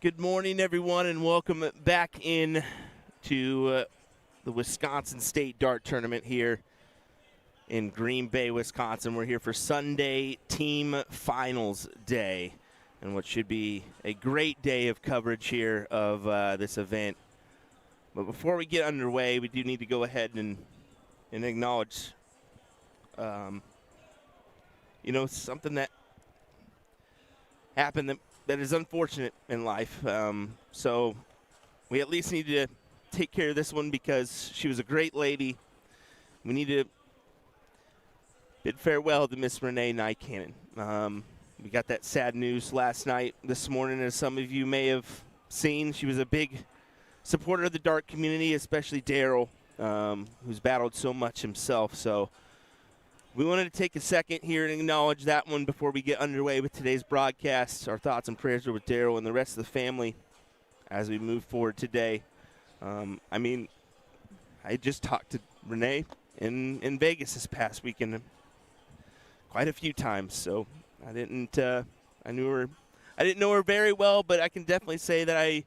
Good morning, everyone, and welcome back in to the Wisconsin State Dart Tournament here in Green Bay, Wisconsin. We're here for Sunday Team Finals Day, and what should be a great day of coverage here of this event. But before we get underway, we do need to go ahead and acknowledge, something that happened that is unfortunate in life. So we at least need to take care of this one because she was a great lady. We need to bid farewell to Miss Renee Nycannon. We got that sad news last night, this morning, as some of you may have seen. She was a big supporter of the dart community, especially Daryl, who's battled so much himself. So we wanted to take a second here and acknowledge that one before we get underway with today's broadcast. Our thoughts and prayers are with Daryl and the rest of the family as we move forward today. I just talked to Renee in Vegas this past weekend quite a few times, so I didn't know her very well, but I can definitely say that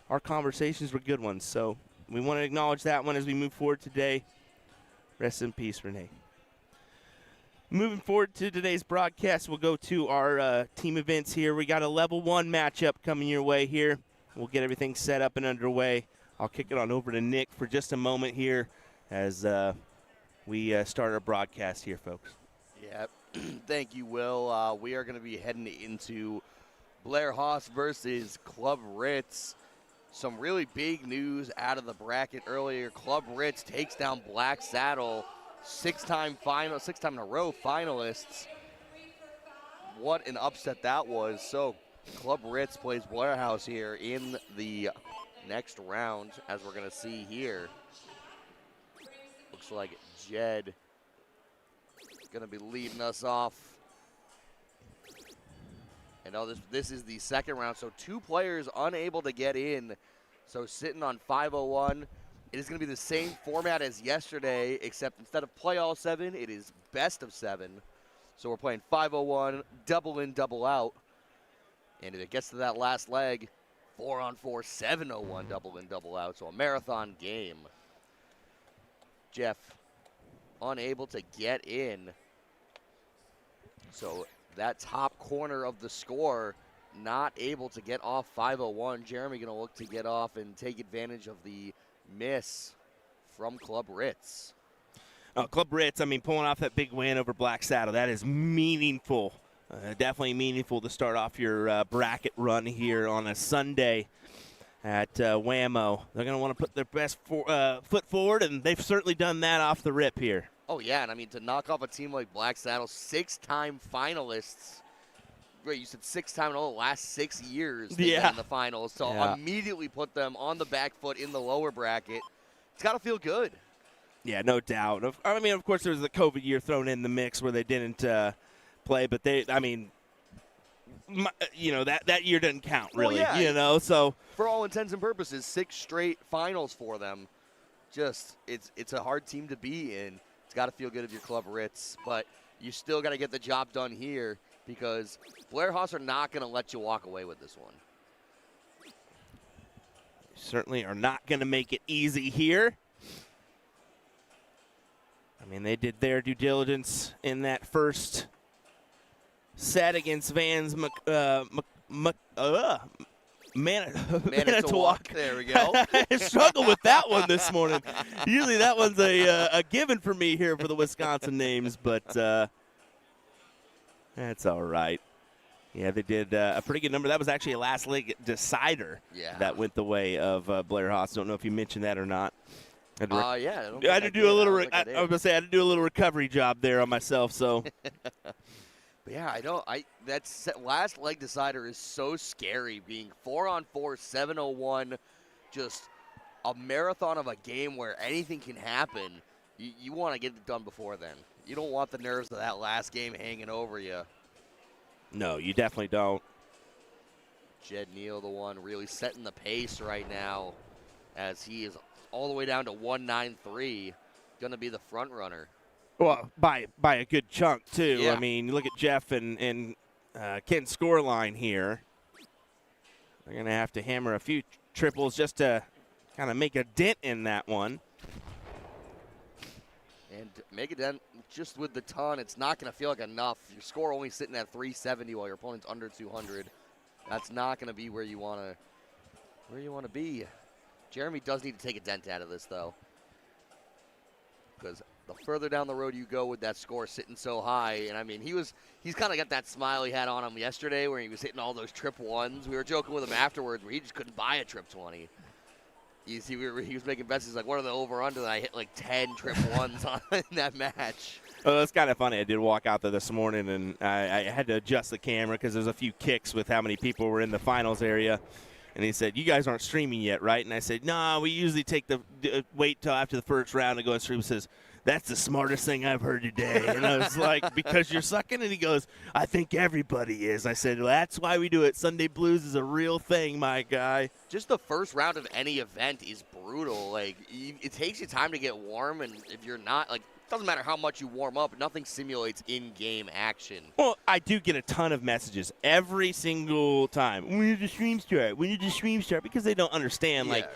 our conversations were good ones. So we want to acknowledge that one as we move forward today. Rest in peace, Renee. Moving forward to today's broadcast, we'll go to our team events here. We got a level 1 matchup coming your way here. We'll get everything set up and underway. I'll kick it on over to Nick for just a moment here as we start our broadcast here, folks. Yeah, thank you, Will. We are going to be heading into Blair Haas versus Club Ritz. Some really big news out of the bracket earlier. Club Ritz takes down Black Saddle. Six-time in a row finalists. What an upset that was. So Club Ritz plays Blair House here in the next round, as we're going to see here. Looks like Jed going to be leading us off. And this is the second round, so 2 players unable to get in. So sitting on 501. It is going to be the same format as yesterday, except instead of play all 7, it is best of 7. So we're playing 501, double in, double out. And if it gets to that last leg, 4-on-4, 701, double in, double out. So a marathon game. Jeff, unable to get in. So that top corner of the score, not able to get off 501. Jeremy going to look to get off and take advantage of the miss from Club Ritz. Club Ritz, pulling off that big win over Black Saddle, that is meaningful. Definitely meaningful to start off your bracket run here on a Sunday at WAMO. They're going to want to put their best foot forward, and they've certainly done that off the rip here. Oh, yeah, and to knock off a team like Black Saddle, 6-time finalists. Wait, you said 6-time in all the last 6 years they've been in the finals. So immediately put them on the back foot in the lower bracket. It's got to feel good. Yeah, no doubt. Of course, there was the COVID year thrown in the mix where they didn't play, but that year doesn't count, really. Well, yeah. So for all intents and purposes, 6 straight finals for them. Just, it's a hard team to be in. It's got to feel good if you're Club Ritz, but you still got to get the job done here, because Blair Haas are not going to let you walk away with this one. Certainly are not going to make it easy here. They did their due diligence in that first set against Vans Manitowoc. There we go. I struggled with that one this morning. Usually that one's a given for me here for the Wisconsin names, but that's all right. Yeah, they did a pretty good number. That was actually a last leg decider that went the way of Blair Haas. Don't know if you mentioned that or not. I had to do a little. I was gonna say I had to do a little recovery job there on myself. So. But yeah, that last leg decider is so scary. Being 4-on-4, 701, just a marathon of a game where anything can happen. You want to get it done before then. You don't want the nerves of that last game hanging over you. No, you definitely don't. Jed Neal, the one really setting the pace right now, as he is all the way down to 193, going to be the front runner. Well, by a good chunk, too. Yeah. You look at Jeff and Ken's scoreline here. They're going to have to hammer a few triples just to kind of make a dent in that one. And make a dent just with the ton, it's not going to feel like enough. Your score only sitting at 370 while your opponent's under 200. That's not going to be where you want to be. Jeremy does need to take a dent out of this, though, because the further down the road you go with that score sitting so high, and I mean, he's kind of got that smile he had on him yesterday where he was hitting all those trip ones. We were joking with him afterwards where he just couldn't buy a trip 20. He was making bets. He's like, what are the over-under? I hit like 10 trip ones in that match. Well, it's kind of funny. I did walk out there this morning, and I had to adjust the camera because there's a few kicks with how many people were in the finals area. And he said, you guys aren't streaming yet, right? And I said, no, we usually take wait till after the first round to go and stream. He says, that's the smartest thing I've heard today. And I was like, because you're sucking? And he goes, I think everybody is. I said, well, that's why we do it. Sunday Blues is a real thing, my guy. Just the first round of any event is brutal. Like, it takes you time to get warm, and if you're not, like, doesn't matter how much you warm up, nothing simulates in-game action. Well, I do get a ton of messages every single time. We need to stream start. We need to stream start because they don't understand. Yeah. Like,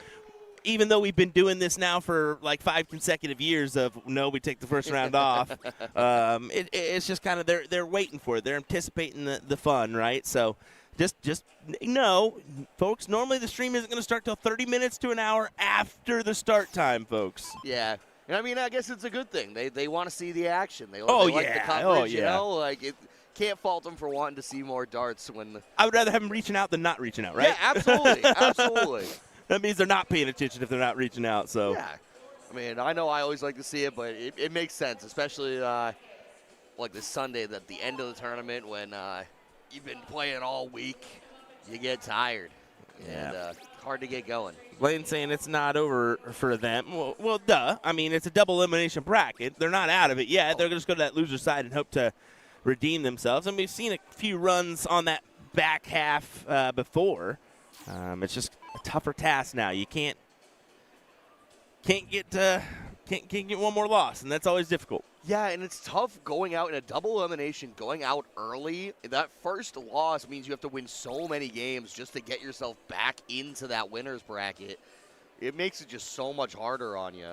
even though we've been doing this now for like 5 consecutive years of no, we take the first round off. It's just kind of they're waiting for it. They're anticipating the fun, right? So just know, folks. Normally the stream isn't going to start till 30 minutes to an hour after the start time, folks. Yeah. And I mean, I guess it's a good thing. They want to see the action. They Oh, like yeah. the coverage, Oh, yeah. you know? Like, it can't fault them for wanting to see more darts when I would rather have them reaching out than not reaching out, right? Yeah, absolutely. Absolutely. That means they're not paying attention if they're not reaching out. So Yeah. I mean, I know I always like to see it, but it makes sense, especially like this Sunday at the end of the tournament when you've been playing all week. You get tired. Yeah. And hard to get going. Blaine saying it's not over for them. Well, duh. I mean, it's a double elimination bracket. They're not out of it yet. They're just going to that loser side and hope to redeem themselves. And we've seen a few runs on that back half before. It's just a tougher task now. You can't get one more loss, and that's always difficult. Yeah, and it's tough going out in a double elimination, going out early. That first loss means you have to win so many games just to get yourself back into that winner's bracket. It makes it just so much harder on you.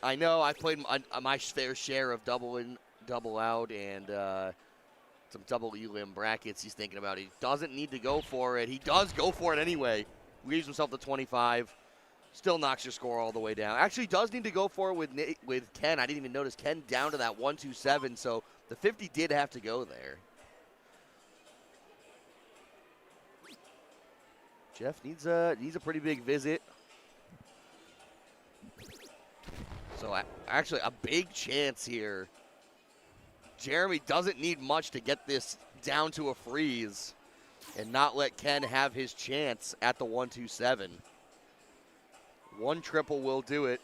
I know I've played my fair share of double in, double out, and some double elim brackets he's thinking about. He doesn't need to go for it. He does go for it anyway. Leaves himself to 25. Still knocks your score all the way down. Actually does need to go for it with Ken. I didn't even notice Ken down to that 127, so the 50 did have to go there. Jeff needs a pretty big visit. So actually a big chance here. Jeremy doesn't need much to get this down to a freeze and not let Ken have his chance at the 127. One triple will do it.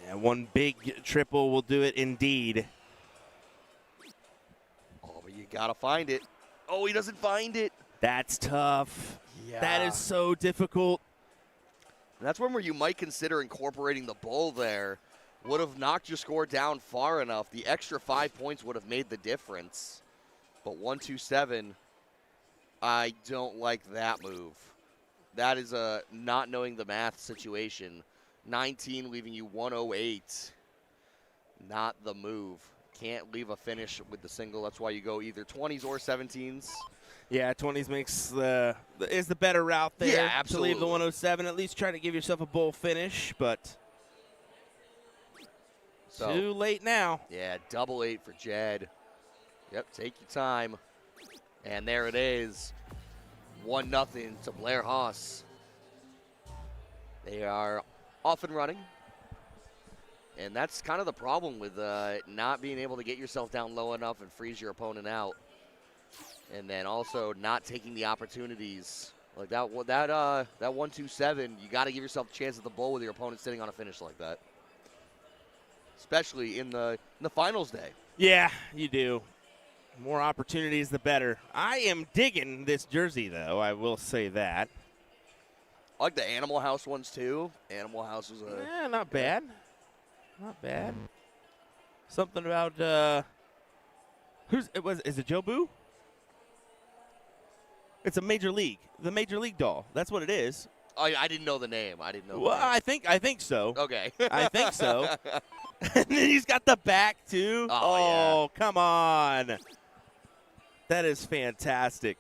Yeah, one big triple will do it indeed. Oh, but you got to find it. Oh, he doesn't find it. That's tough. Yeah. That is so difficult. And that's one where you might consider incorporating the bull there. Would have knocked your score down far enough. The extra 5 points would have made the difference. But 127, I don't like that move. That is a not knowing the math situation. 19 leaving you 108. Not the move. Can't leave a finish with the single. That's why you go either 20s or 17s. Yeah, 20s is the better route there. Yeah, absolutely. To leave the 107. At least try to give yourself a bowl finish, but too late now. Yeah, double 8 for Jed. Yep, take your time. And there it is. 1-0 to Blair Haas. They are off and running. And that's kind of the problem with not being able to get yourself down low enough and freeze your opponent out. And then also not taking the opportunities. Like that 127, you got to give yourself a chance at the bowl with your opponent sitting on a finish like that. Especially in the finals day. Yeah, you do. More opportunities, the better. I am digging this jersey, though. I will say that. I like the Animal House ones, too. Animal House was not bad. Not bad. Something about, is it Joe Boo? It's a major league. The major league doll. That's what it is. Oh, yeah, I didn't know the name. I didn't know. Well, the name. I think so. Okay. I think so. And then he's got the back too. Oh, yeah. Come on. That is fantastic.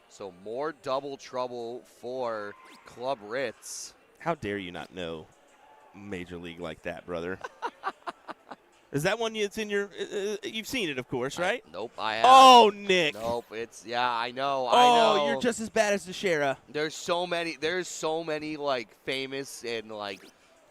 So more double trouble for Club Ritz. How dare you not know Major League like that, brother? Is that one that's in your you've seen it, of course, right? Nope, I haven't. Oh, Nick. Nope, I know. Oh, you're just as bad as Teixeira. There's so many like famous and like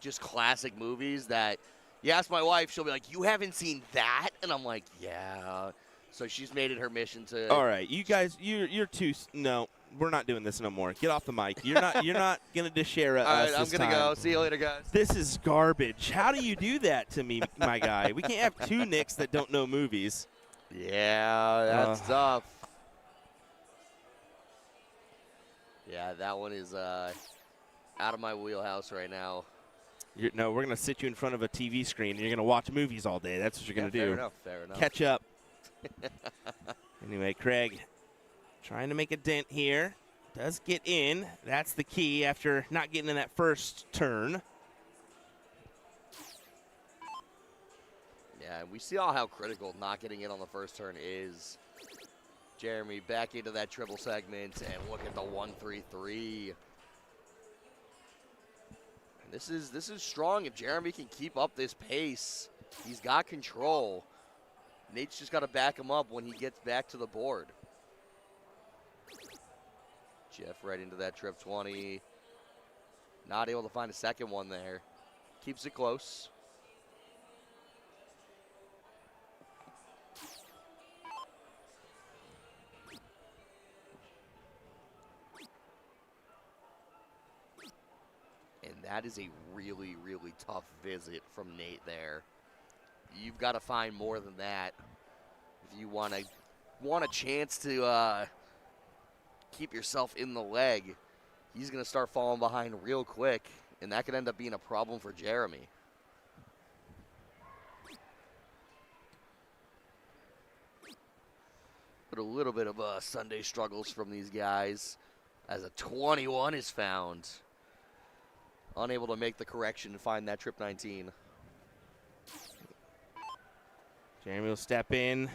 just classic movies that you ask my wife, she'll be like, "You haven't seen that?" And I'm like, "Yeah." So she's made it her mission to. All right, you guys, you're too. No, we're not doing this no more. Get off the mic. You're not gonna Teixeira us. All right, I'm this gonna time. go. See you later, guys. This is garbage. How do you do that to me, my guy? We can't have two Nicks that don't know movies. Yeah, that's tough. Yeah, that one is out of my wheelhouse right now. No, we're gonna sit you in front of a TV screen and you're gonna watch movies all day. That's what you're gonna do. Fair enough. Catch up. Anyway, Craig trying to make a dent here. Does get in. That's the key after not getting in that first turn. Yeah, we see how critical not getting in on the first turn is. Jeremy back into that triple segment, and look at the 1-3-3. This is strong. If Jeremy can keep up this pace, he's got control. Nate's just got to back him up when he gets back to the board. Jeff right into that trip 20. Not able to find a second one there. Keeps it close. And that is a really, really tough visit from Nate there. You've got to find more than that if you want a chance to keep yourself in the leg. He's going to start falling behind real quick, and that could end up being a problem for Jeremy. But a little bit of Sunday struggles from these guys as a 21 is found. Unable to make the correction to find that trip 19. Jeremy will step in.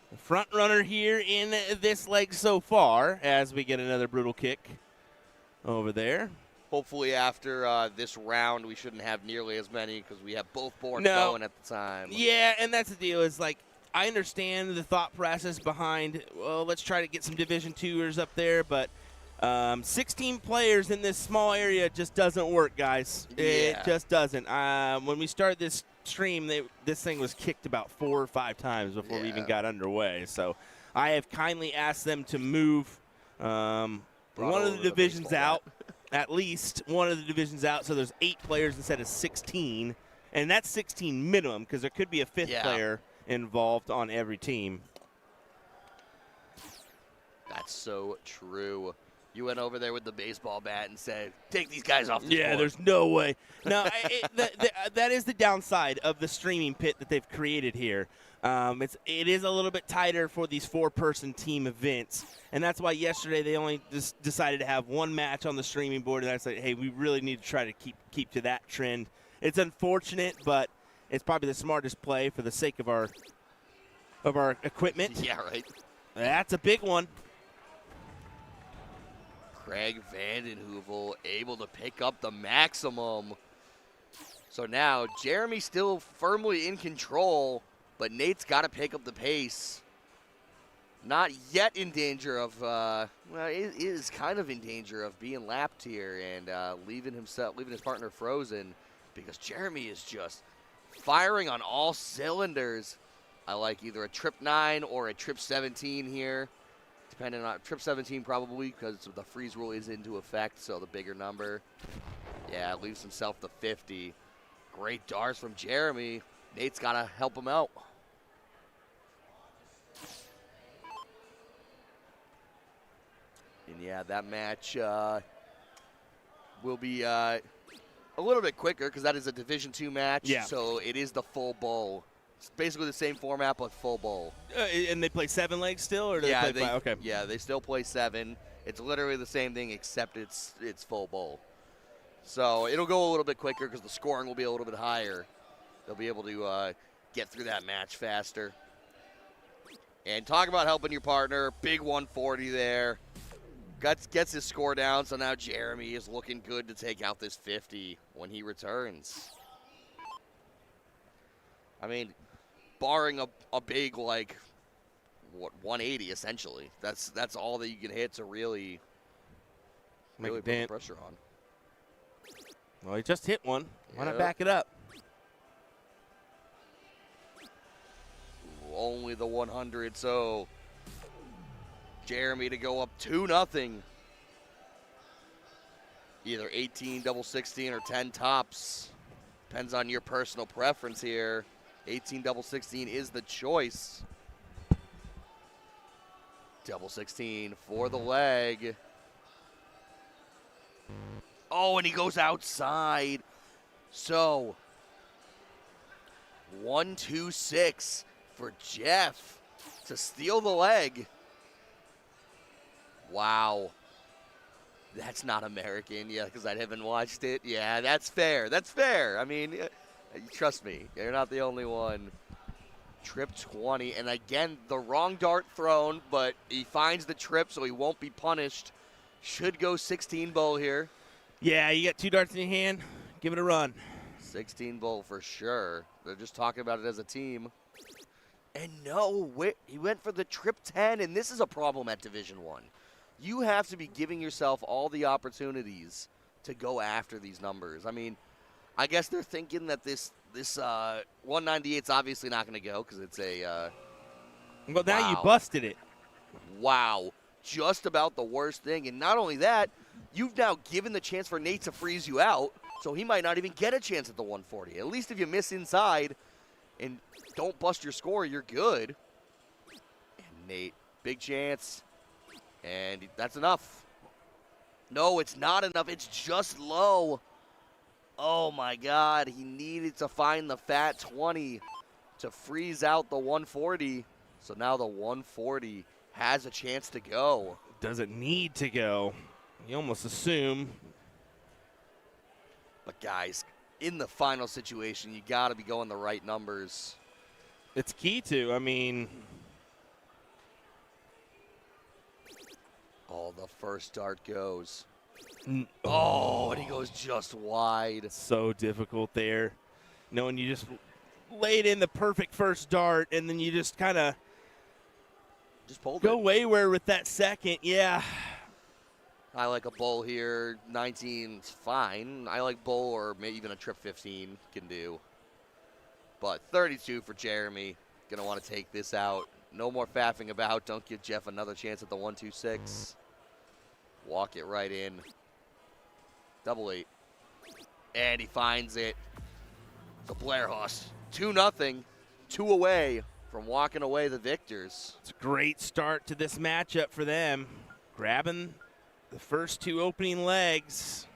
The front runner here in this leg so far as we get another brutal kick over there. Hopefully after this round, we shouldn't have nearly as many because we have both boards going at the time. Yeah, and that's the deal is like I understand the thought process behind, well, let's try to get some Division IIers up there, but 16 players in this small area just doesn't work, guys. Yeah. It just doesn't. When we started this stream, this thing was kicked about 4 or 5 times before we even got underway. So I have kindly asked them to move one of the divisions out, at least one of the divisions out, so there's 8 players instead of 16. And that's 16 minimum because there could be a 5th player involved on every team. That's so true. You went over there with the baseball bat and said, take these guys off the board. There's no way. No, that is the downside of the streaming pit that they've created here. It is a little bit tighter for these 4-person team events, and that's why yesterday they only just decided to have one match on the streaming board, and I said, hey, we really need to try to keep to that trend. It's unfortunate, but it's probably the smartest play for the sake of our equipment. Yeah, right. That's a big one. Craig Vandenheuvel able to pick up the maximum. So now Jeremy still firmly in control, but Nate's got to pick up the pace. Not yet in danger of, is kind of in danger of being lapped here and leaving his partner frozen because Jeremy is just firing on all cylinders. I like either a trip 9 or a trip 17 here. Depending on trip 17 probably because the freeze rule is into effect, so the bigger number. Yeah, leaves himself the 50. Great darts from Jeremy. Nate's got to help him out. And yeah, that match will be a little bit quicker because that is a Division II match. Yeah. So it is the full bowl. It's basically the same format, but full bowl. And they play 7 legs still, or do they play 5? Okay. Yeah, they still play 7. It's literally the same thing, except it's full bowl. So it'll go a little bit quicker because the scoring will be a little bit higher. They'll be able to get through that match faster. And talk about helping your partner. Big 140 there. Gets his score down, so now Jeremy is looking good to take out this 50 when he returns. I mean, barring a big, like, 180 essentially. That's all that you can hit to really put the pressure on. Well, he just hit one. Why not Yep. back it up? Only the 100, so Jeremy to go up 2-0. Either 18 double 16 or 10 tops. Depends on your personal preference here. 18 double 16 is the choice. Double 16 for the leg. Oh, and he goes outside. So 1-2-6 for Jeff to steal the leg. Wow. That's not American, yeah, because I haven't watched it. Yeah, that's fair. That's fair. I mean, trust me, you're not the only one. Trip 20, and again, the wrong dart thrown, but he finds the trip, so he won't be punished. Should go 16 bowl here. Yeah, you got 2 darts in your hand. Give it a run. 16 bowl for sure. They're just talking about it as a team. And no, he went for the trip 10, and this is a problem at Division I. You have to be giving yourself all the opportunities to go after these numbers. I mean, I guess they're thinking that this 198's obviously not going to go because it's a Well, now wow. you busted it. Wow. Just about the worst thing. And not only that, you've now given the chance for Nate to freeze you out, so he might not even get a chance at the 140. At least if you miss inside and don't bust your score, you're good. And Nate, big chance. And that's enough. No, it's not enough. It's just low. Oh, my God. He needed to find the fat 20 to freeze out the 140. So now the 140 has a chance to go. Doesn't need to go. You almost assume. But, guys, in the final situation, you got to be going the right numbers. It's key to. I mean. Oh, the first dart goes. Oh, and he goes just wide. So difficult there. Knowing you just laid in the perfect first dart, and then you just kind of just pulled go it. wayward with that second. Yeah. I like a bowl here. 19's fine. I like bowl or maybe even a trip 15 can do. But 32 for Jeremy. Going to want to take this out. No more faffing about. Don't give Jeff another chance at the 1-2-6. Walk it right in. Double 8. And he finds it. The Blair Hoss. 2-0. 2 away from walking away the victors. It's a great start to this matchup for them. Grabbing the first 2 opening legs.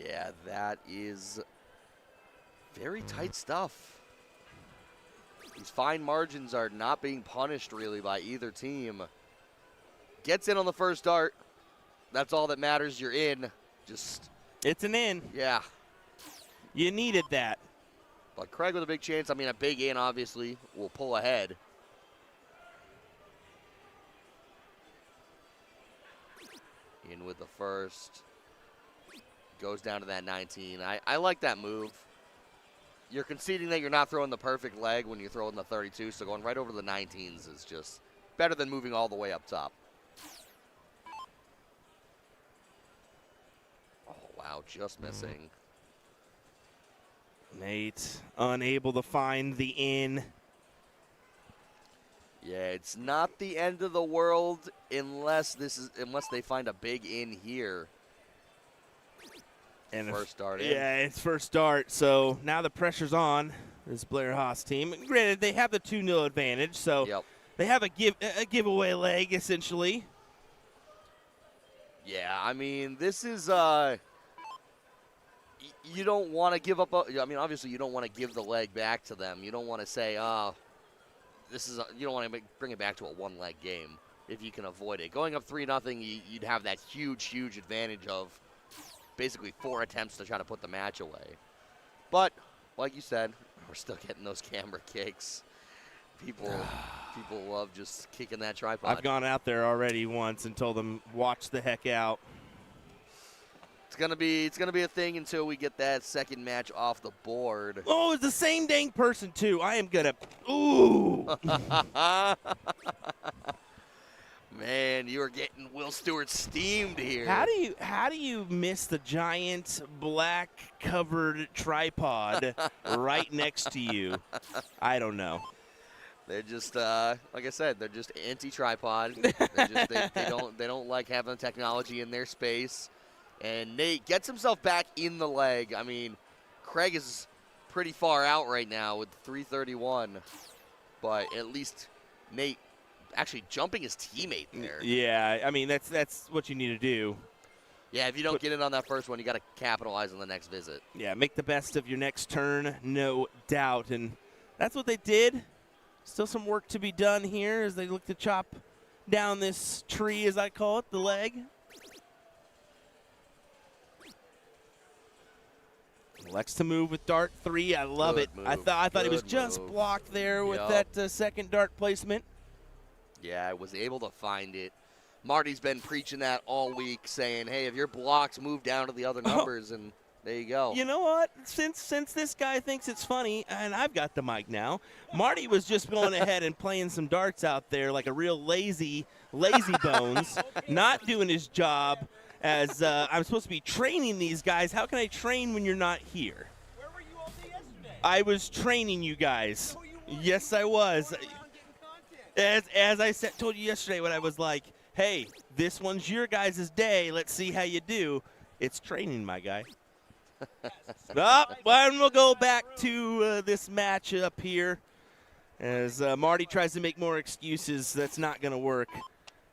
Yeah, that is very tight stuff. These fine margins are not being punished really by either team. Gets in on the first dart. That's all that matters. You're in. It's an in. Yeah. You needed that. But Craig with a big chance. I mean, a big in, obviously, will pull ahead. In with the first. Goes down to that 19. I like that move. You're conceding that you're not throwing the perfect leg when you throw in the 32, so going right over the 19s is just better than moving all the way up top. Oh, wow, just missing. Nate unable to find the in. Yeah, it's not the end of the world unless they find a big in here. And first dart in. Yeah, it's first start. So now the pressure's on this Blair Haas team. And granted, they have the 2-0 advantage, so Yep. they have a giveaway leg essentially. Yeah, I mean, this is you don't want to give up. I mean, obviously, you don't want to give the leg back to them. You don't want to say, "Oh, you don't want to bring it back to a one-leg game if you can avoid it. Going up 3-0, you'd have that huge advantage of basically 4 attempts to try to put the match away. But like you said, we're still getting those camera kicks. People love just kicking that tripod. I've gone out there already once and told them, watch the heck out. It's gonna be a thing until we get that second match off the board. Oh, it's the same dang person too. I am gonna. Ooh. Man, you are getting Will Stewart steamed here. How do you miss the giant black covered tripod right next to you? I don't know. They're just like I said, they're just anti-tripod. They don't like having the technology in their space. And Nate gets himself back in the leg. I mean, Craig is pretty far out right now with 331, but at least Nate actually jumping his teammate there. Yeah, I mean that's what you need to do. Yeah, if you don't get in on that first one, you got to capitalize on the next visit. Yeah, make the best of your next turn, no doubt, and that's what they did. Still some work to be done here as they look to chop down this tree, as I call it, the leg. Elects to move with dart 3. I love it. Move. I thought he was Good just move. blocked there with Yep. that second dart placement. Yeah, I was able to find it. Marty's been preaching that all week, saying, hey, if you're blocked, move down to the other numbers, and there you go. You know what? Since this guy thinks it's funny, and I've got the mic now, Marty was just going ahead and playing some darts out there like a real lazy bones, not doing his job as I'm supposed to be training these guys. How can I train when you're not here? Where were you all day yesterday? I was training you guys. No, you weren't. Yes, I was. You were on getting content. As I told you yesterday when I was like, hey, this one's your guys' day. Let's see how you do. It's training, my guy. And we'll go back to this match up here as Marty tries to make more excuses. That's not going to work.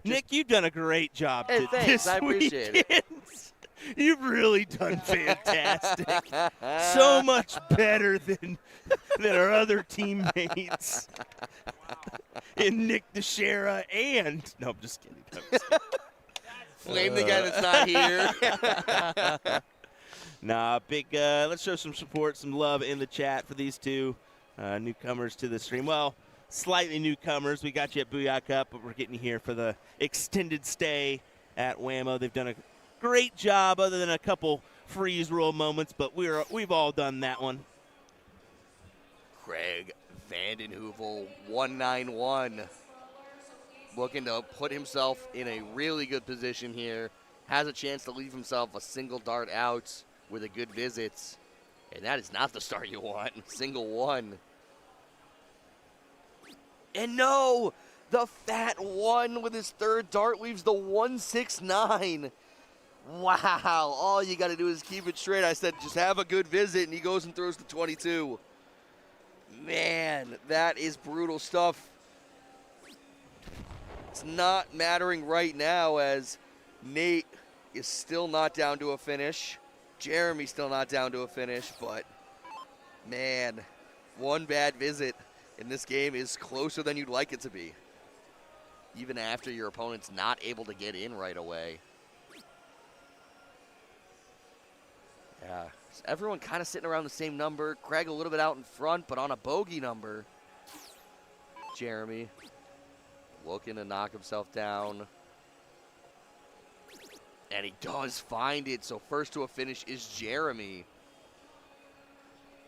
Nick, you've done a great job Hey, thanks. this I appreciate it. weekend. You've really done fantastic. So much better than our other teammates. And Nick DeShera and – no, I'm just kidding. Flame the guy that's not here. Nah, big let's show some support, some love in the chat for these two newcomers to the stream. Well, slightly newcomers. We got you at Booyah Cup, but we're getting you here for the extended stay at WAMO. They've done a great job other than a couple freeze roll moments, but we've all done that one. Craig Vandenheuvel, 191. Looking to put himself in a really good position here. Has a chance to leave himself a single dart out with a good visit. And that is not the start you want. Single one. And no! The fat one with his third dart leaves the 169. Wow. All you got to do is keep it straight. I said just have a good visit, and he goes and throws the 22. Man, that is brutal stuff. It's not mattering right now as Nate is still not down to a finish. Jeremy's still not down to a finish, but man, one bad visit in this game is closer than you'd like it to be. Even after your opponent's not able to get in right away. Yeah, everyone kind of sitting around the same number. Craig a little bit out in front, but on a bogey number. Jeremy looking to knock himself down. And he does find it, so first to a finish is Jeremy.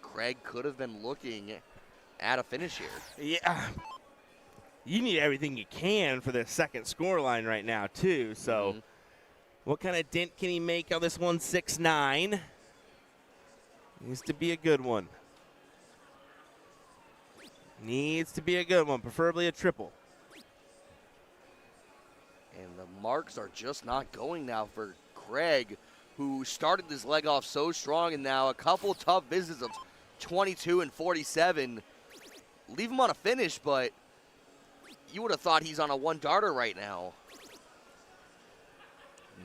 Craig could have been looking at a finish here. Yeah. You need everything you can for the second score line right now, too. So what kind of dent can he make on this 169? Needs to be a good one. Needs to be a good one, preferably a triple. And the marks are just not going now for Craig, who started this leg off so strong, and now a couple tough visits of 22 and 47. Leave him on a finish, but you would have thought he's on a one-darter right now.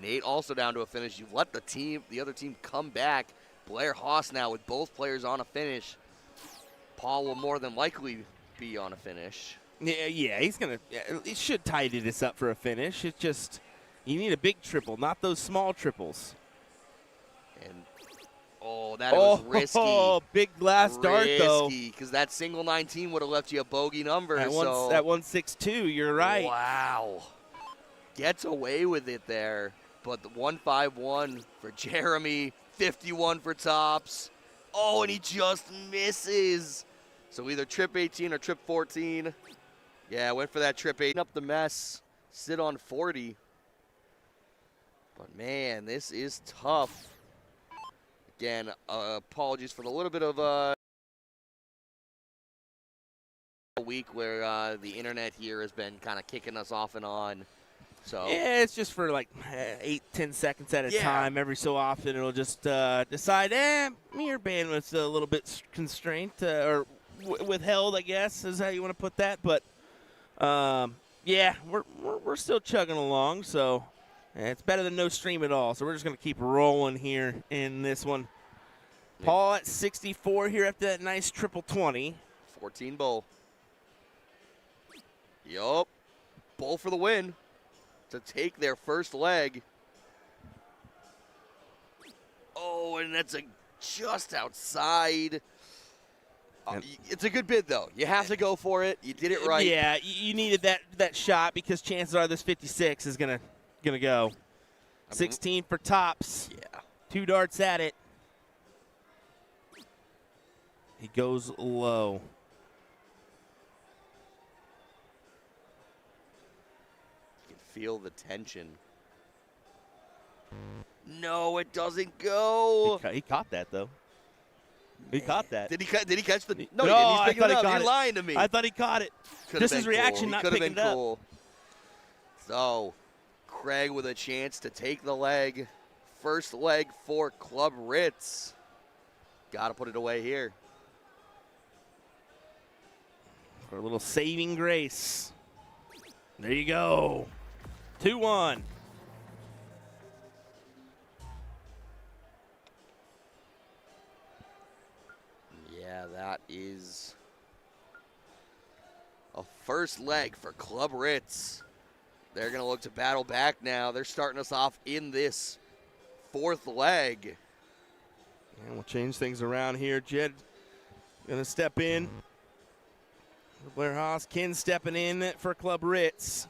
Nate also down to a finish. You've let the other team come back, Blair Haas now with both players on a finish. Paul will more than likely be on a finish. Yeah, he's going to – he should tidy this up for a finish. It's just you need a big triple, not those small triples. And, that was risky. Oh, big last dart, though. Risky, because that single 19 would have left you a bogey number. At 162, you're right. Wow. Gets away with it there. But the 151 for Jeremy, 51 for tops. Oh, and he just misses. So either trip 18 or trip 14. Yeah, went for that trip 8. Up the mess. Sit on 40. But, man, this is tough. Again, apologies for the little bit of a week where the internet here has been kind of kicking us off and on. So yeah, it's just for like 8-10 seconds at a time. Every so often it'll just decide, your bandwidth's a little bit constrained or withheld, I guess is how you want to put that. But yeah, we're still chugging along, so it's better than no stream at all. So we're just gonna keep rolling here in this one. Paul at 64 here after that nice triple 20. 14 bowl. Yup, bowl for the win. To take their first leg. Oh, and that's just outside. It's a good bid, though. You have to go for it. You did it right. Yeah, you needed that shot because chances are this 56 is gonna go. 16 for tops. Yeah. 2 darts at it. He goes low. Feel the tension. No, it doesn't go. He caught that, though. He caught that. Did he catch the? No, no, he didn't. He's picking it up. You're lying to me. I thought he caught it. Just his reaction, not picking it up. Cool. So, Craig with a chance to take the leg. First leg for Club Ritz. Got to put it away here. For a little saving grace. There you go. 2-1. Yeah, that is a first leg for Club Ritz. They're going to look to battle back now. They're starting us off in this fourth leg. And we'll change things around here. Jed going to step in. Blair Haas, Ken stepping in for Club Ritz.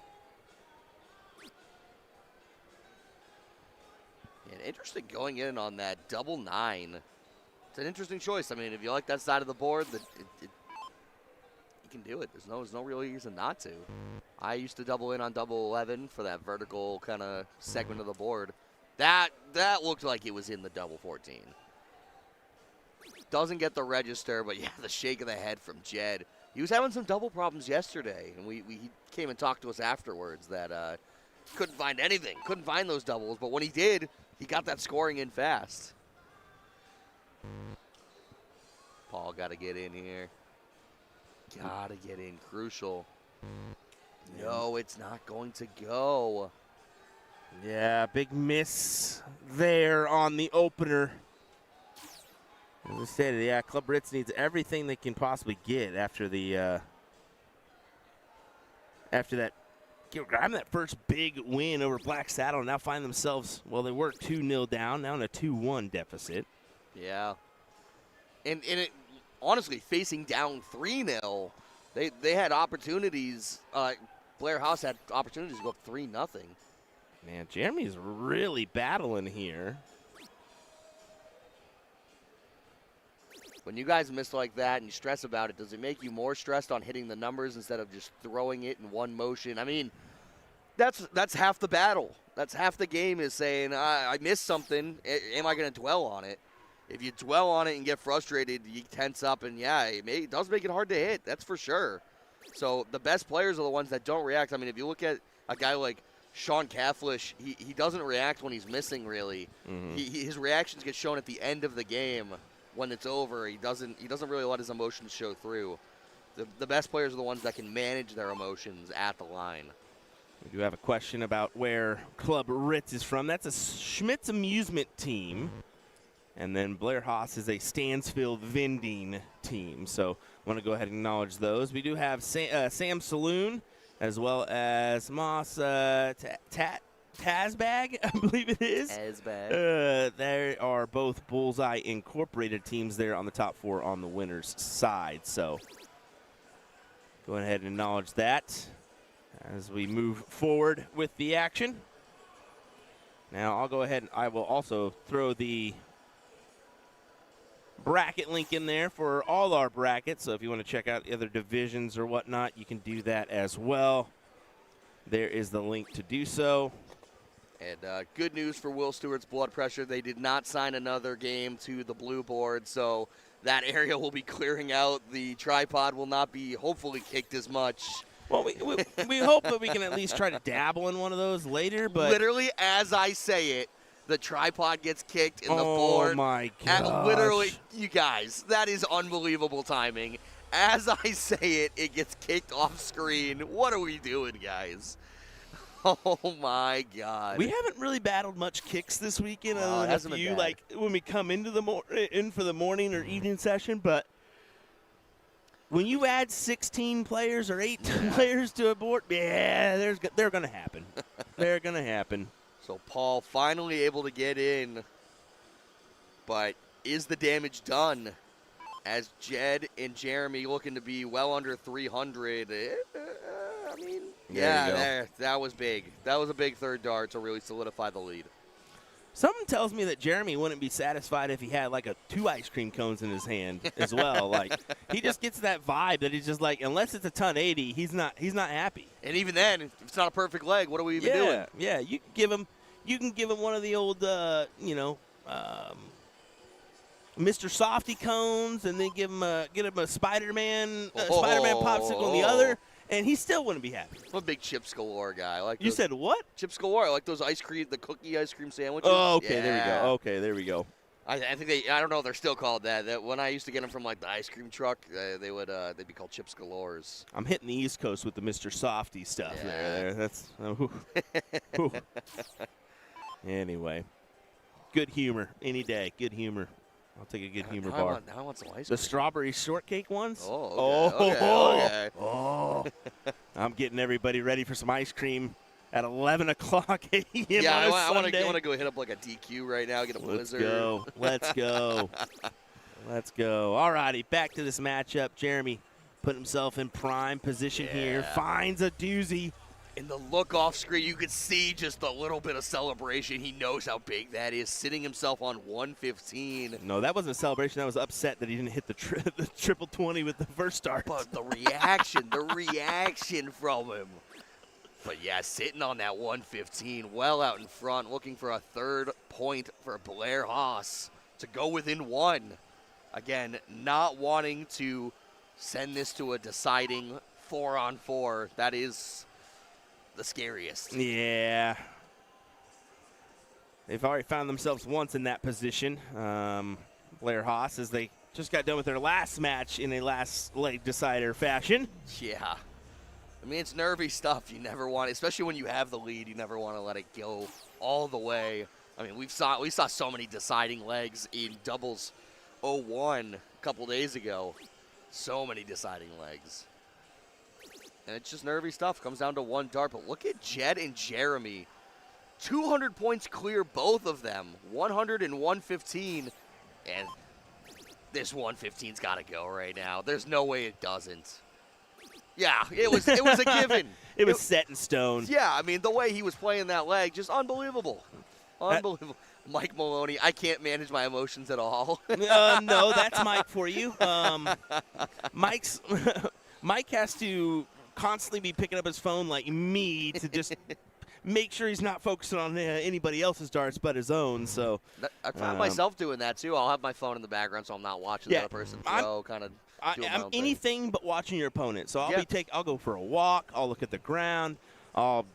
And interesting going in on that double 9. It's an interesting choice. I mean, if you like that side of the board, you can do it. There's no real reason not to. I used to double in on double 11 for that vertical kind of segment of the board. That looked like it was in the double 14. Doesn't get the register, but yeah, the shake of the head from Jed. He was having some double problems yesterday, and he came and talked to us afterwards that couldn't find anything, couldn't find those doubles, but when he did, he got that scoring in fast. Paul got to get in here. Got to get in, crucial. No, it's not going to go. Yeah, big miss there on the opener. As I said, yeah, Club Ritz needs everything they can possibly get after the after that, grabbing that first big win over Black Saddle, and now find themselves, well, they were 2-0 down, now in a 2-1 deficit. Yeah, and it honestly facing down 3-0, they had opportunities. Blair House had opportunities to go 3-0. Man, Jeremy's really battling here. When you guys miss like that and you stress about it, does it make you more stressed on hitting the numbers instead of just throwing it in one motion? I mean, that's half the battle. That's half the game is saying, I missed something. Am I going to dwell on it? If you dwell on it and get frustrated, you tense up, and yeah, it does make it hard to hit. That's for sure. So the best players are the ones that don't react. I mean, if you look at a guy like Sean Cathlish, he doesn't react when he's missing, really. Mm-hmm. His reactions get shown at the end of the game. When it's over, he doesn't really let his emotions show through. The best players are the ones that can manage their emotions at the line. We do have a question about where Club Ritz is from. That's a Schmitz amusement team. And then Blair Haas is a Stansfield vending team. So I want to go ahead and acknowledge those. We do have Sam Saloon as well as Moss Tazbag, I believe it is. Tazbag. There are both Bullseye Incorporated teams there on the top 4 on the winner's side. So go ahead and acknowledge that as we move forward with the action. Now I'll go ahead and I will also throw the bracket link in there for all our brackets. So if you want to check out the other divisions or whatnot, you can do that as well. There is the link to do so. And good news for Will Stewart's blood pressure. They did not sign another game to the blue board, so that area will be clearing out. The tripod will not be hopefully kicked as much. Well, we hope that we can at least try to dabble in one of those later. But literally, as I say it, the tripod gets kicked in the board. Oh, my gosh. Literally, you guys, that is unbelievable timing. As I say it, it gets kicked off screen. What are we doing, guys? Oh, my God. We haven't really battled much kicks this weekend. No, it other hasn't than been you, bad. like when we come into in for the morning or evening session. But when you add 16 players or 18 players to a board, yeah, they're going to happen. They're going to happen. So Paul finally able to get in, but is the damage done? As Jed and Jeremy looking to be well under 300. I mean, that was big. That was a big third dart to really solidify the lead. Something tells me that Jeremy wouldn't be satisfied if he had like 2 ice cream cones in his hand as well. Like he just gets that vibe that he's just like, unless it's a ton 80, he's not happy. And even then, if it's not a perfect leg, what are we even doing? Yeah, you can give him one of the old Mr. Softy cones, and then get him a Spider-Man popsicle on the other, and he still wouldn't be happy. I'm a big Chips Galore guy. I like You said what? Chips Galore. I like those the cookie ice cream sandwiches. Oh, okay, Yeah. there we go. Okay, there we go. I think I don't know if they're still called that. That when I used to get them from like the ice cream truck, they'd be called Chips Galores. I'm hitting the East Coast with the Mr. Softy stuff there. That's Anyway, good humor any day. Good humor. I'll take a good humor bar. Now I want some ice cream. The strawberry shortcake ones? Okay. Oh. I'm getting everybody ready for some ice cream at 11 o'clock a.m. Yeah, I want to go hit up like a DQ right now, get a blizzard. Let's go. Let's go. All righty, back to this matchup. Jeremy put himself in prime position here, finds a doozy. In the look off screen, you could see just a little bit of celebration. He knows how big that is, sitting himself on 115. No, that wasn't a celebration. That was upset that he didn't hit the triple 20 with the first start. But the reaction from him. But yeah, sitting on that 115, well out in front, looking for a third point for Blair Haas to go within 1. Again, not wanting to send this to a deciding 4-on-4. That is the scariest. Yeah. They've already found themselves once in that position. Blair Haas, as they just got done with their last match in a last leg decider fashion. Yeah. I mean, it's nervy stuff. You never want, especially when you have the lead, you never want to let it go all the way. I mean, we saw so many deciding legs in doubles 01 a couple days ago. So many deciding legs. And it's just nervy stuff. Comes down to 1 dart. But look at Jed and Jeremy. 200 points clear, both of them. 100 and 115. And this 115's got to go right now. There's no way it doesn't. Yeah, it was a given. It was set in stone. Yeah, I mean, the way he was playing that leg, just unbelievable. Unbelievable. Mike Maloney, I can't manage my emotions at all. No, that's Mike for you. Mike has to constantly be picking up his phone like me to just make sure he's not focusing on anybody else's darts but his own. So I find myself doing that too. I'll have my phone in the background so I'm not watching the other person throw. I'm anything but watching your opponent. So I'll go for a walk. I'll look at the ground. I'll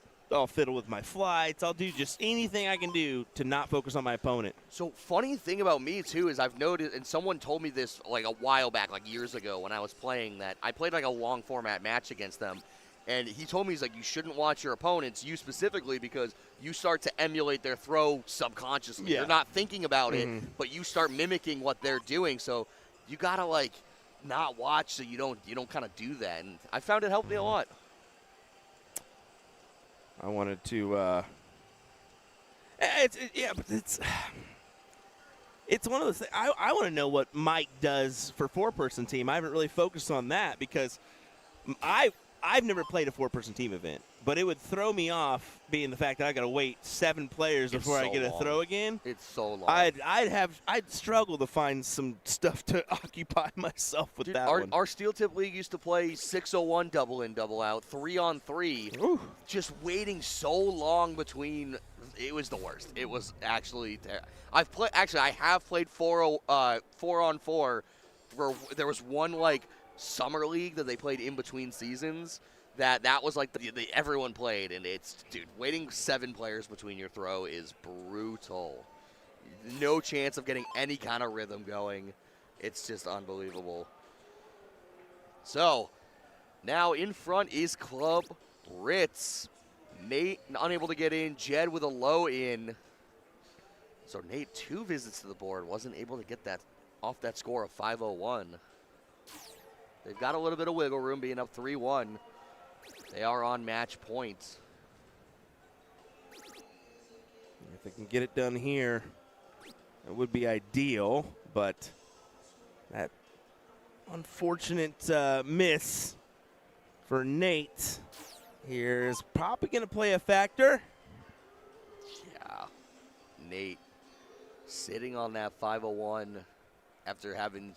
fiddle with my flights. I'll do just anything I can do to not focus on my opponent. So funny thing about me too is I've noticed, and someone told me this like a while back, like years ago when I was playing that. I played like a long format match against them, And he told me, he's like, you shouldn't watch your opponents, you specifically, because you start to emulate their throw subconsciously. Yeah. You're not thinking about Mhm. it, but you start mimicking what they're doing. So you gotta like not watch so you don't kind of do that. And I found it helped me a lot. I wanted to. But it's one of those things. I want to know what Mike does for four-person team. I haven't really focused on that because I've never played a four-person team event, but it would throw me off being the fact that I got to wait 7 players before I get a throw again. It's so long. I'd struggle to find some stuff to occupy myself with that one. Our Steel Tip League used to play 601 double in, double out, 3-on-3. Ooh. Just waiting so long between. It was the worst. It was actually. I have played 4-on-4. There was one like summer league that they played in between seasons. That was like the everyone played, and waiting 7 players between your throw is brutal. No chance of getting any kind of rhythm going. It's just unbelievable. So, now in front is Club Ritz. Nate unable to get in. Jed with a low in. So Nate 2 visits to the board. Wasn't able to get that off that score of 501. They've got a little bit of wiggle room being up 3-1. They are on match point. If they can get it done here, it would be ideal, but that unfortunate miss for Nate here is probably going to play a factor. Yeah. Nate sitting on that 501 after having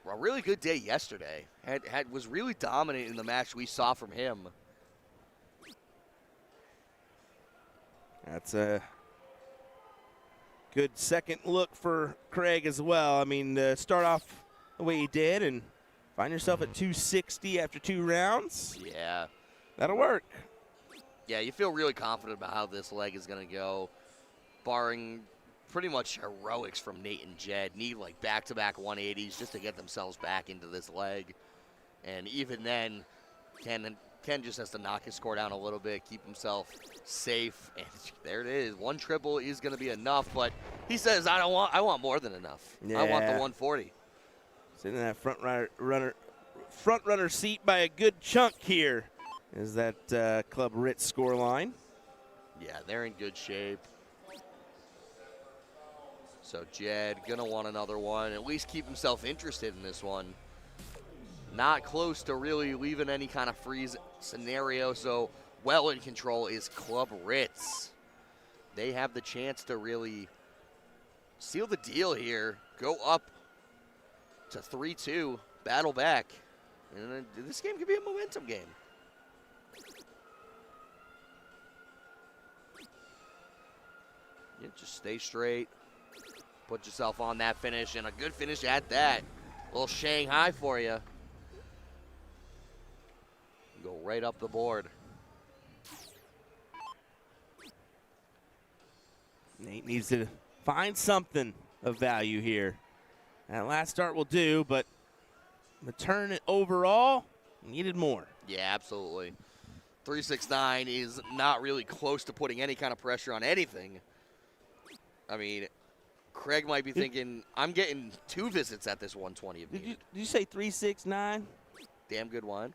a really good day yesterday. Was really dominant in the match we saw from him. That's a good second look for Craig as well. I mean, start off the way he did and find yourself at 260 after 2 rounds. Yeah. That'll work. Yeah, you feel really confident about how this leg is going to go, barring pretty much heroics from Nate and Jed. Need like back-to-back 180s just to get themselves back into this leg. And even then, Ken just has to knock his score down a little bit, keep himself safe. And there it is. 1 triple is going to be enough, but he says, I want more than enough. Yeah. I want the 140. Sitting in that front runner seat by a good chunk here is that Club Ritz score line. Yeah, they're in good shape. So Jed going to want another one, at least keep himself interested in this one. Not close to really leaving any kind of freeze scenario, so well in control is Club Ritz. They have the chance to really seal the deal here, go up to 3-2, battle back. And this game could be a momentum game. Yeah, just stay straight. Put yourself on that finish, and a good finish at that. A little Shanghai for you. Go right up the board. Nate needs to find something of value here. That last start will do, but the turn overall needed more. Yeah, absolutely. 369 is not really close to putting any kind of pressure on anything. I mean, Craig might be thinking, I'm getting 2 visits at this 120 of Did needed. you say 369? Damn good one.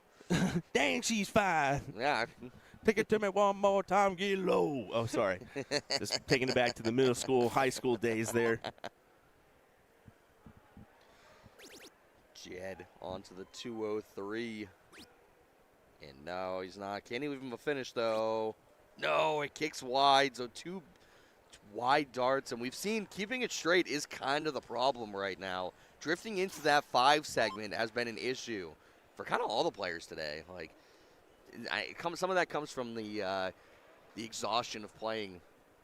Dang, she's fine. Yeah. Take it to me one more time, get low. Oh, sorry. Just taking it back to the middle school, high school days there. Jed onto the 203. And no, he's not. Can't even leave him a finish, though. No, it kicks wide. So 2 wide darts. And we've seen keeping it straight is kind of the problem right now. Drifting into that 5 segment has been an issue for kind of all the players today. Like, some of that comes from the exhaustion of playing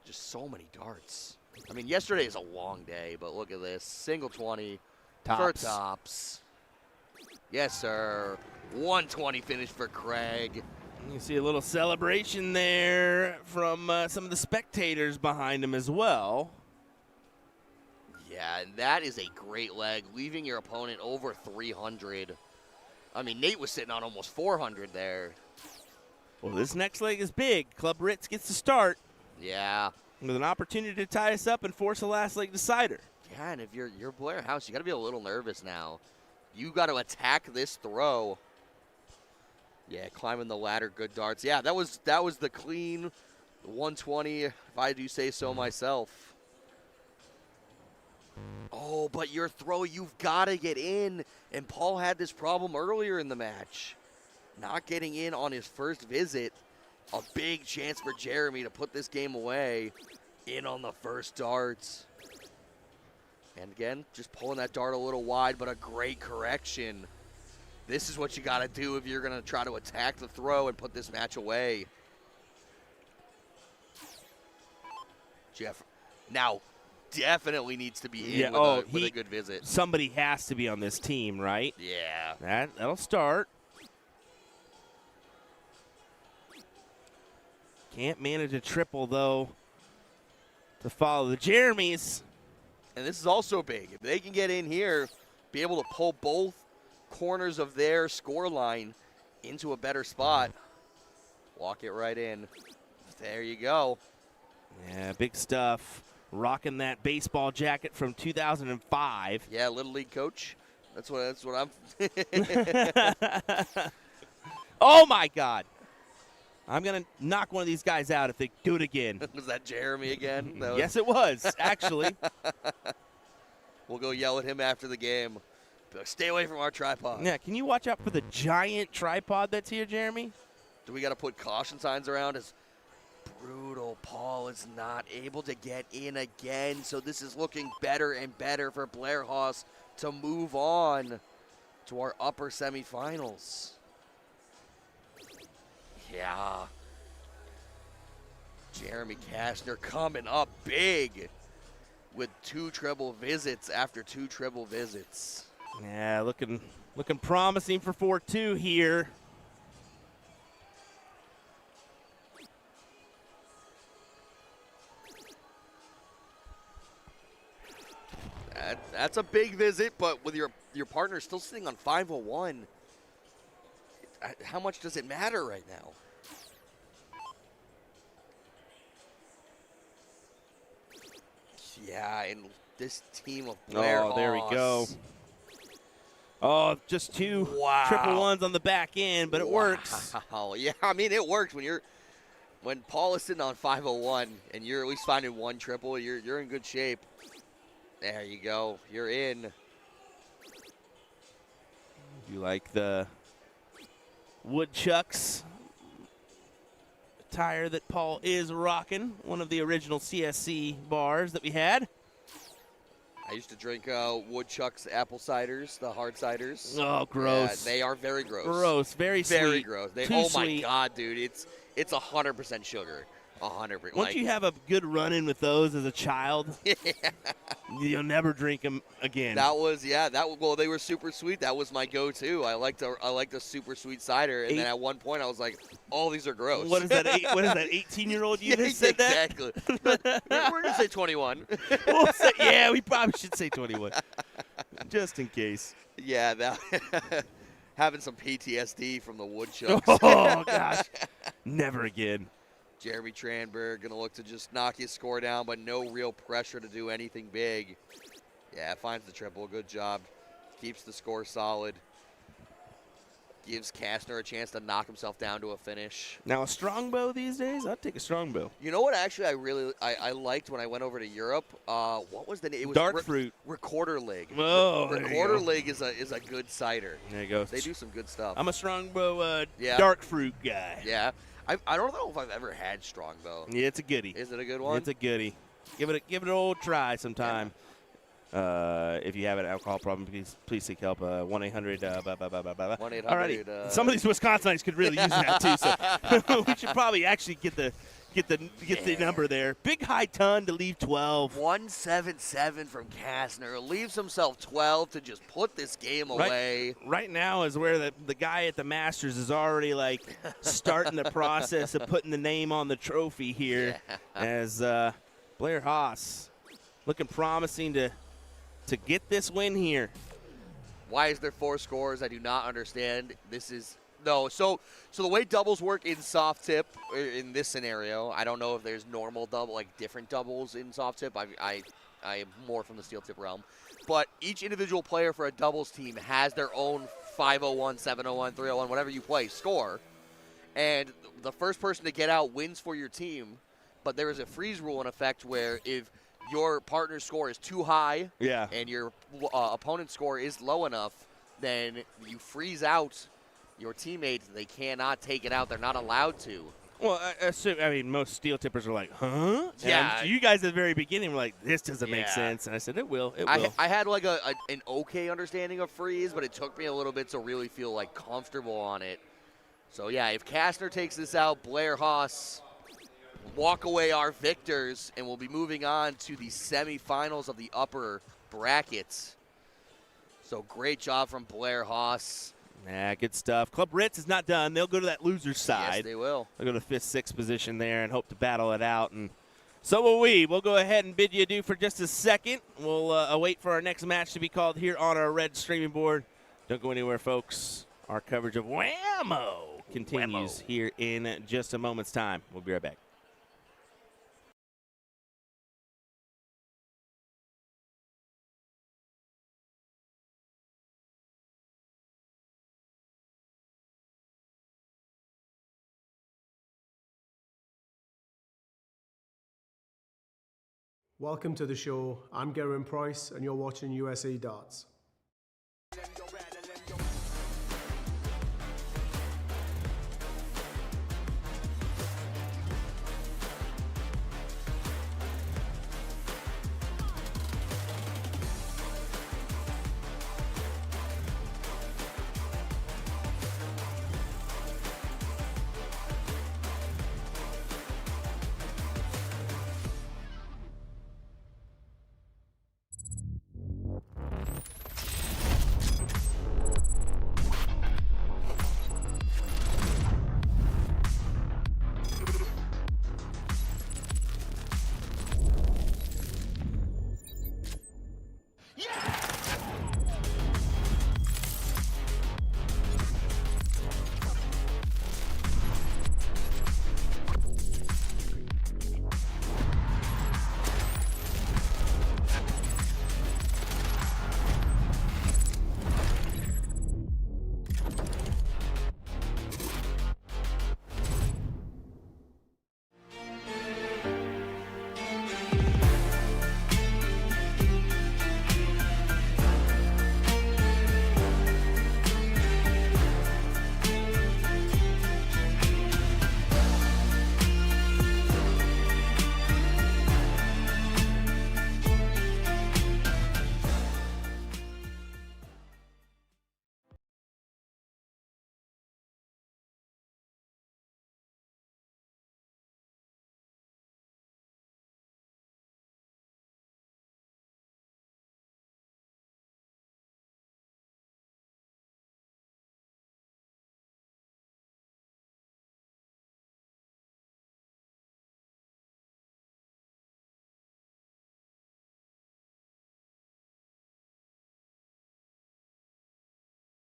just so many darts. I mean, yesterday is a long day, but look at this. Single 20 for tops. Yes, sir. 120 finish for Craig. You see a little celebration there from some of the spectators behind him as well. Yeah, and that is a great leg, leaving your opponent over 300. I mean, Nate was sitting on almost 400 there. Well, this next leg is big. Club Ritz gets to start Yeah. with an opportunity to tie us up and force a last leg decider. Yeah, and if you're Blair House, you got to be a little nervous now. You got to attack this throw. Yeah, climbing the ladder, good darts. Yeah, that was the clean 120, if I do say so myself. Oh, but your throw, you've got to get in. And Paul had this problem earlier in the match. Not getting in on his first visit. A big chance for Jeremy to put this game away. In on the first darts. And again, just pulling that dart a little wide, but a great correction. This is what you got to do if you're going to try to attack the throw and put this match away. Jeff now definitely needs to be in with a good visit. Somebody has to be on this team, right? Yeah. That'll start. Can't manage a triple, though, to follow the Jeremys. And this is also big. If they can get in here, be able to pull both corners of their score line into a better spot, walk it right in. There you go. Yeah, big stuff. Rocking that baseball jacket from 2005. Yeah, Little League coach. That's what I'm. Oh, my God. I'm going to knock one of these guys out if they do it again. Was that Jeremy again? Yes, it was, actually. We'll go yell at him after the game. Be like, stay away from our tripod. Yeah, can you watch out for the giant tripod that's here, Jeremy? Do we got to put caution signs around? It's brutal. Paul is not able to get in again, so this is looking better and better for Blair Haas to move on to our upper semifinals. Yeah. Jeremy Kastner coming up big with 2 treble visits after 2 treble visits. Yeah, looking promising for 4-2 here. That's a big visit, but with your partner still sitting on 501, how much does it matter right now? Yeah, and this team of Blair Haas. There we go. Oh, just 2 triple ones on the back end, but it works. Yeah, I mean, it works when Paul is sitting on 501 and you're at least finding 1 triple, you're in good shape. There you go. You're in. You like the Woodchucks attire that Paul is rocking, one of the original CSC bars that we had. I used to drink Woodchuck's apple ciders, the hard ciders. Oh, gross. Yeah, they are very gross. Gross, very sweet. Very gross. Too my sweet. God, dude. It's 100% sugar. 100%. Once you have a good run-in with those as a child, Yeah. you'll never drink them again. Well, they were super sweet. That was my go-to. I liked a super sweet cider, and then at one point I was like, "Oh, these are gross." What is that? What is that? 18-year-old you just said that? Exactly. We're gonna say 21. Yeah, we probably should say 21, just in case. Yeah, having some PTSD from the Woodchucks. Oh gosh, never again. Jeremy Tranberg going to look to just knock his score down, but no real pressure to do anything big. Yeah, finds the triple. Good job. Keeps the score solid. Gives Kastner a chance to knock himself down to a finish. Now, a strongbow these days? I'd take a strongbow. You know what, actually, I liked when I went over to Europe? What was the name? It was Dark fruit. Recorder Leg. Oh, Recorder Leg is a good cider. There you go. They do some good stuff. I'm a strongbow dark fruit guy. Yeah. I don't know if I've ever had Strongbow. Yeah, it's a goodie. Is it a good one? It's a goodie. Give it an old try sometime. Yeah. If you have an alcohol problem, please seek help. 1-800. 1-800. Alrighty. Some of these Wisconsinites could really use that too. So we should probably actually get the number there. Big high ton to leave 12. 177 from Kastner. Leaves himself 12 to just put this game away. Right now is where the guy at the Masters is already like starting the process of putting the name on the trophy here. Yeah. As Blair Haas looking promising to get this win here. Why is there 4 scores? I do not understand. This is No. So the way doubles work in soft tip, in this scenario, I don't know if there's normal double, like different doubles in soft tip. I am more from the steel tip realm. But each individual player for a doubles team has their own 501, 701, 301, whatever you play, score. And the first person to get out wins for your team. But there is a freeze rule in effect where if your partner's score is too high and your opponent's score is low enough, then you freeze out your teammates. They cannot take it out. They're not allowed to. Well, I mean, most steel tippers are like, huh? Yeah. And you guys at the very beginning were like, this doesn't make sense. And I said, it will. It will. I had like an okay understanding of freeze, but it took me a little bit to really feel like comfortable on it. So, yeah, if Kastner takes this out, Blair Haas walk away our victors, and we'll be moving on to the semifinals of the upper brackets. So, great job from Blair Haas. Yeah, good stuff. Club Ritz is not done. They'll go to that loser's side. Yes, they will. They'll go to 5th, 6th position there and hope to battle it out. And so will we. We'll go ahead and bid you adieu for just a second. We'll await for our next match to be called here on our red streaming board. Don't go anywhere, folks. Our coverage of WAMO continues here in just a moment's time. We'll be right back. Welcome to the show. I'm Geraint Price, and you're watching USA Darts.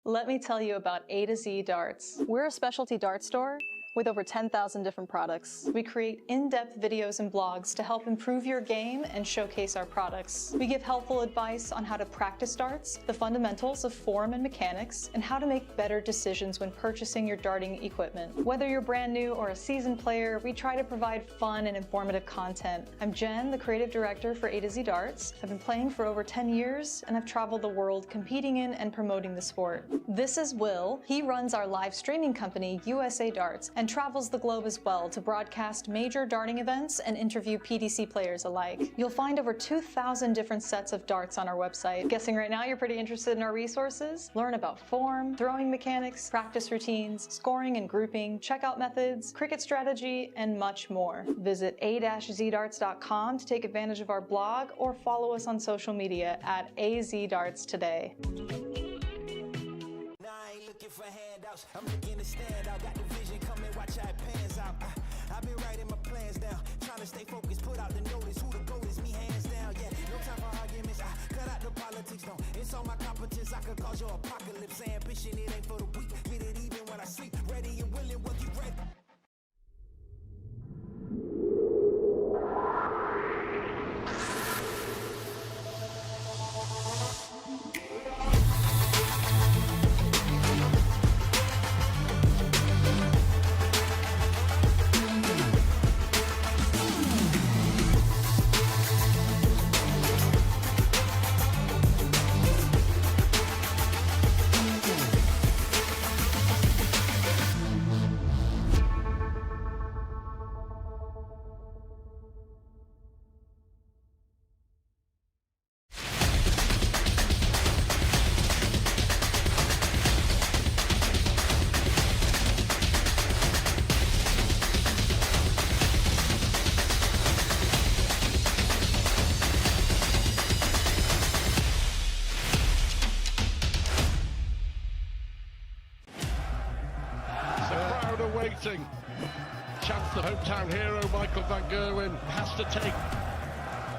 Let me tell you about A to Z Darts. We're a specialty dart store with over 10,000 different products. We create in-depth videos and blogs to help improve your game and showcase our products. We give helpful advice on how to practice darts, the fundamentals of form and mechanics, and how to make better decisions when purchasing your darting equipment. Whether you're brand new or a seasoned player, we try to provide fun and informative content. I'm Jen, the creative director for A to Z Darts. I've been playing for over 10 years and I've traveled the world competing in and promoting the sport. This is Will. He runs our live streaming company, USA Darts, and travels the globe as well to broadcast major darting events and interview PDC players alike. You'll find over 2,000 different sets of darts on our website. Guessing right now you're pretty interested in our resources? Learn about form, throwing mechanics, practice routines, scoring and grouping, checkout methods, cricket strategy, and much more. Visit a-zdarts.com to take advantage of our blog or follow us on social media at AZDarts today. For handouts, I'm looking to stand out. Got the vision coming, watch how it pans out. I've been writing my plans down, trying to stay focused, put out the notice. Who the goat is, me hands down. Yeah, no time for arguments. I cut out the politics. politics, no. It's on my competence, I could cause your apocalypse. Ambition, it ain't for the weak. Get it even when I sleep. Ready and willing, well, you ready. Waiting. Chance the hometown hero Michael van Gerwen has to take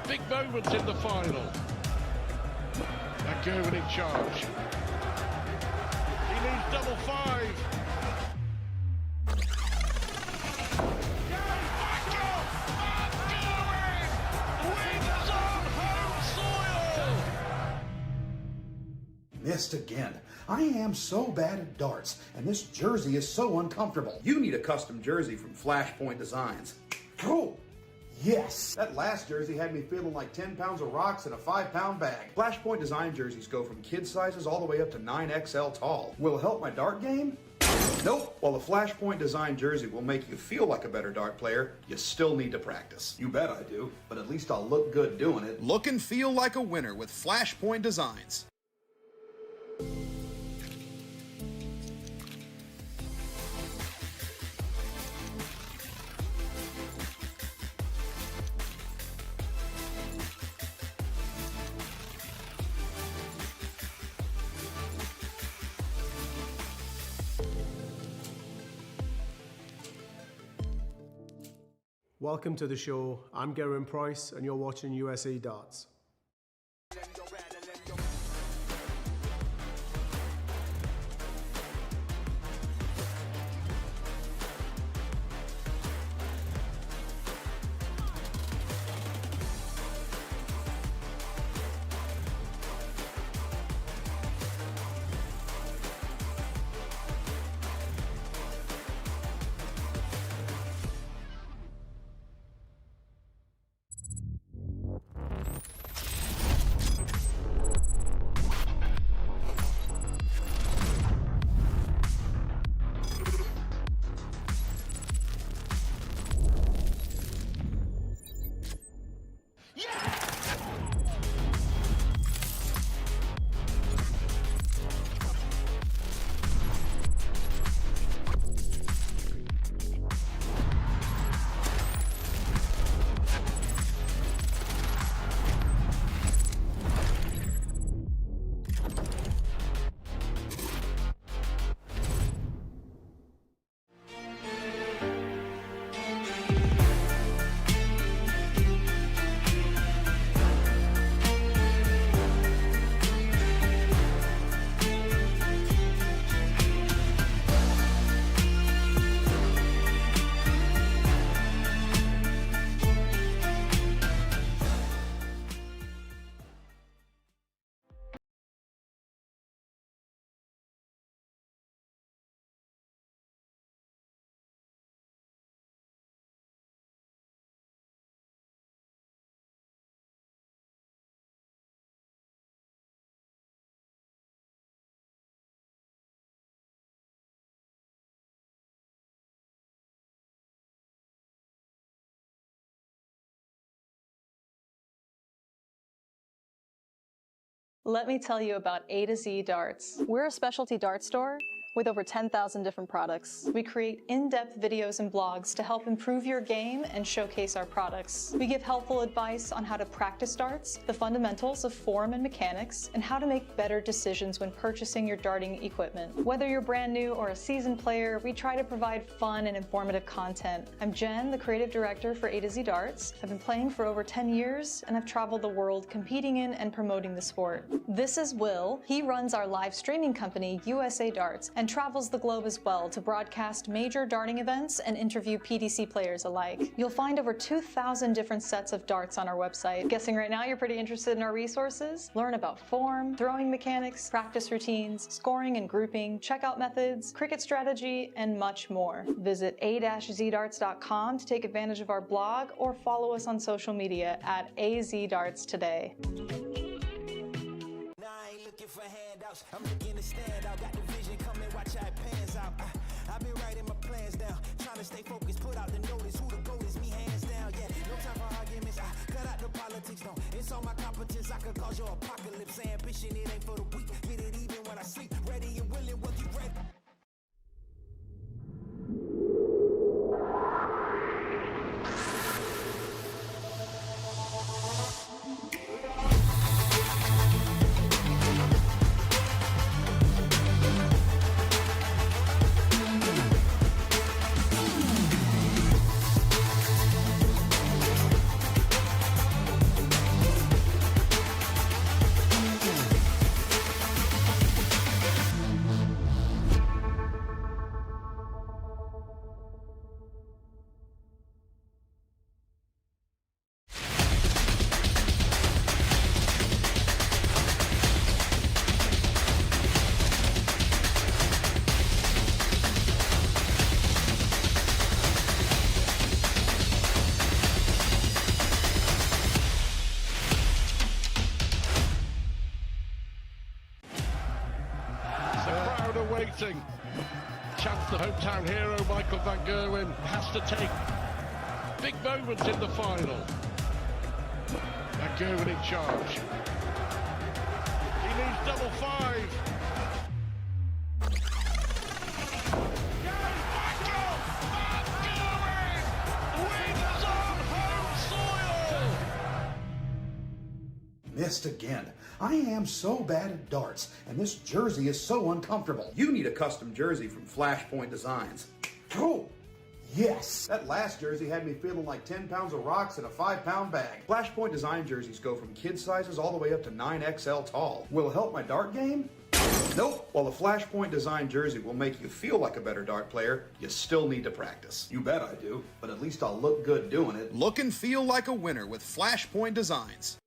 big moments in the final. Van Gerwen in charge. He needs double five. Michael van Gerwen wins on home soil. Missed again. I am so bad at darts, and this jersey is so uncomfortable. You need a custom jersey from Flashpoint Designs. Oh, yes! That last jersey had me feeling like 10 pounds of rocks in a 5-pound bag. Flashpoint Design jerseys go from kid sizes all the way up to 9XL tall. Will it help my dart game? Nope. While the Flashpoint Design jersey will make you feel like a better dart player, you still need to practice. You bet I do, but at least I'll look good doing it. Look and feel like a winner with Flashpoint Designs. Welcome to the show. I'm Gerwin Price, and you're watching USA Darts. Let me tell you about A to Z Darts. We're a specialty dart store With over 10,000 different products, we create in-depth videos and blogs to help improve your game and showcase our products. We give helpful advice on how to practice darts, the fundamentals of form and mechanics, and how to make better decisions when purchasing your darting equipment. Whether you're brand new or a seasoned player, we try to provide fun and informative content. I'm Jen, the creative director for A to Z Darts. I've been playing for over 10 years, and I've traveled the world competing in and promoting the sport. This is Will. He runs our live streaming company, USA Darts, and travels the globe as well to broadcast major darting events and interview PDC players alike. You'll find over 2,000 different sets of darts on our website. Guessing right now you're pretty interested in our resources? Learn about form, throwing mechanics, practice routines, scoring and grouping, checkout methods, cricket strategy, and much more. Visit a-zdarts.com to take advantage of our blog or follow us on social media at AZDarts today. For handouts, I'm looking to stand out. Got the vision coming, watch how it pans out. I've been writing my plans down, trying to stay focused, put out the notice. Who the goat is, me hands down. Yeah, no time for arguments. I cut out the politics, no. It's all my competence. I could cause your apocalypse. Ambition, it ain't for the weak. Get it even when I sleep. Ready and willing, what you ready? Waiting. Chance the hometown hero Michael van Gerwen has to take big moments in the final. Van Gerwen in charge. He needs double five. Michael van Gerwen wins on home soil. Missed again. I am so bad at darts, and this jersey is so uncomfortable. You need a custom jersey from Flashpoint Designs. Oh, yes! That last jersey had me feeling like 10 pounds of rocks in a 5-pound bag. Flashpoint Design jerseys go from kid sizes all the way up to 9XL tall. Will it help my dart game? Nope. While the Flashpoint Design jersey will make you feel like a better dart player, you still need to practice. You bet I do, but at least I'll look good doing it. Look and feel like a winner with Flashpoint Designs.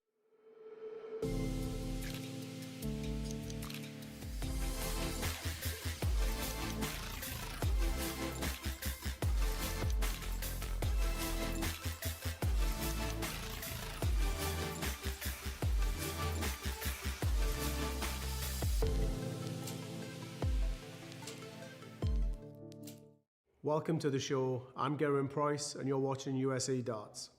Welcome to the show. I'm Gerwin Price, and you're watching USA Darts.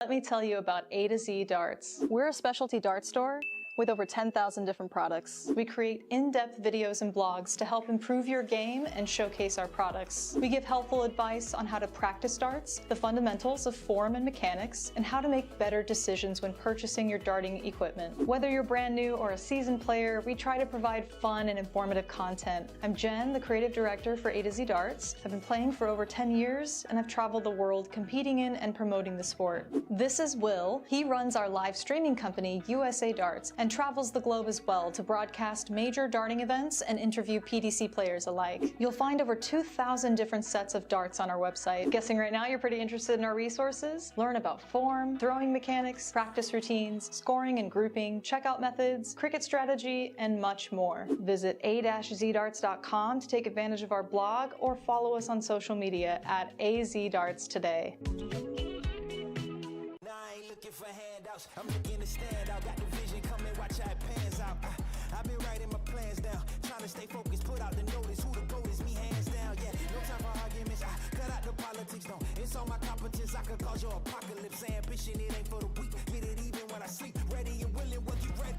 Let me tell you about A to Z Darts. We're a specialty dart store with over 10,000 different products. We create in-depth videos and blogs to help improve your game and showcase our products. We give helpful advice on how to practice darts, the fundamentals of form and mechanics, and how to make better decisions when purchasing your darting equipment. Whether you're brand new or a seasoned player, we try to provide fun and informative content. I'm Jen, the creative director for A to Z Darts. I've been playing for over 10 years, and I've traveled the world competing in and promoting the sport. This is Will. He runs our live streaming company, USA Darts, and travels the globe as well to broadcast major darting events and interview PDC players alike. You'll find over 2,000 different sets of darts on our website. Guessing right now you're pretty interested in our resources? Learn about form, throwing mechanics, practice routines, scoring and grouping, checkout methods, cricket strategy, and much more. Visit a-zdarts.com to take advantage of our blog or follow us on social media at AZDarts today. For handouts, I'm looking to stand out. Got the vision coming, watch how it pans out. I've been writing my plans down, trying to stay focused, put out the notice. Who the GOAT is, me hands down. Yeah, no time for arguments. I cut out the politics, don't insult my competence. I could cause your apocalypse. Ambition, it ain't for the weak. Get it even when I sleep. Ready and willing, what you ready?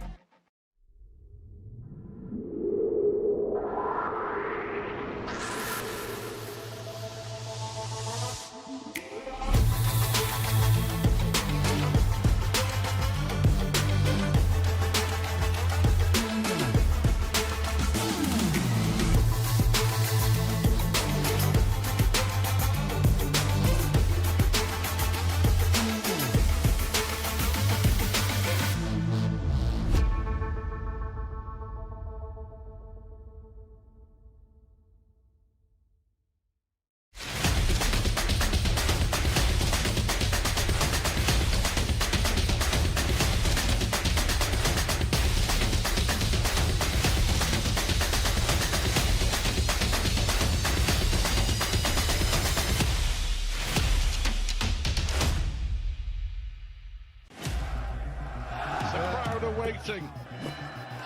Waiting.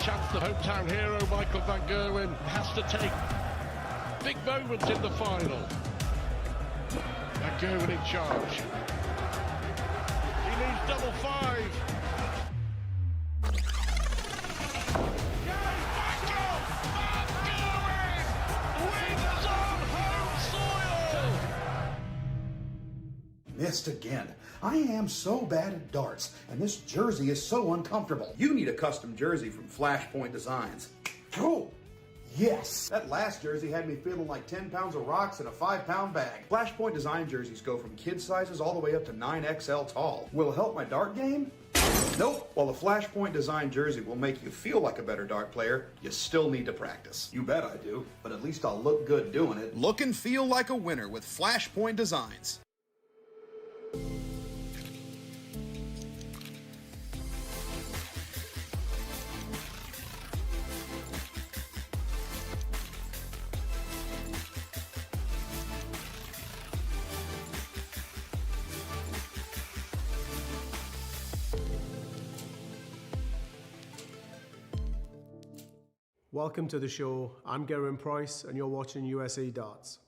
Chance the hometown hero Michael van Gerwen has to take big moments in the final. Van Gerwen in charge. He needs double five. Missed again. I am so bad at darts, and this jersey is so uncomfortable. You need a custom jersey from Flashpoint Designs. Oh, yes! That last jersey had me feeling like 10 pounds of rocks in a 5-pound bag. Flashpoint Design jerseys go from kid sizes all the way up to 9XL tall. Will it help my dart game? Nope. While the Flashpoint Design jersey will make you feel like a better dart player, you still need to practice. You bet I do, but at least I'll look good doing it. Look and feel like a winner with Flashpoint Designs. Welcome to the show. I'm Gerwin Price, and you're watching USA Darts.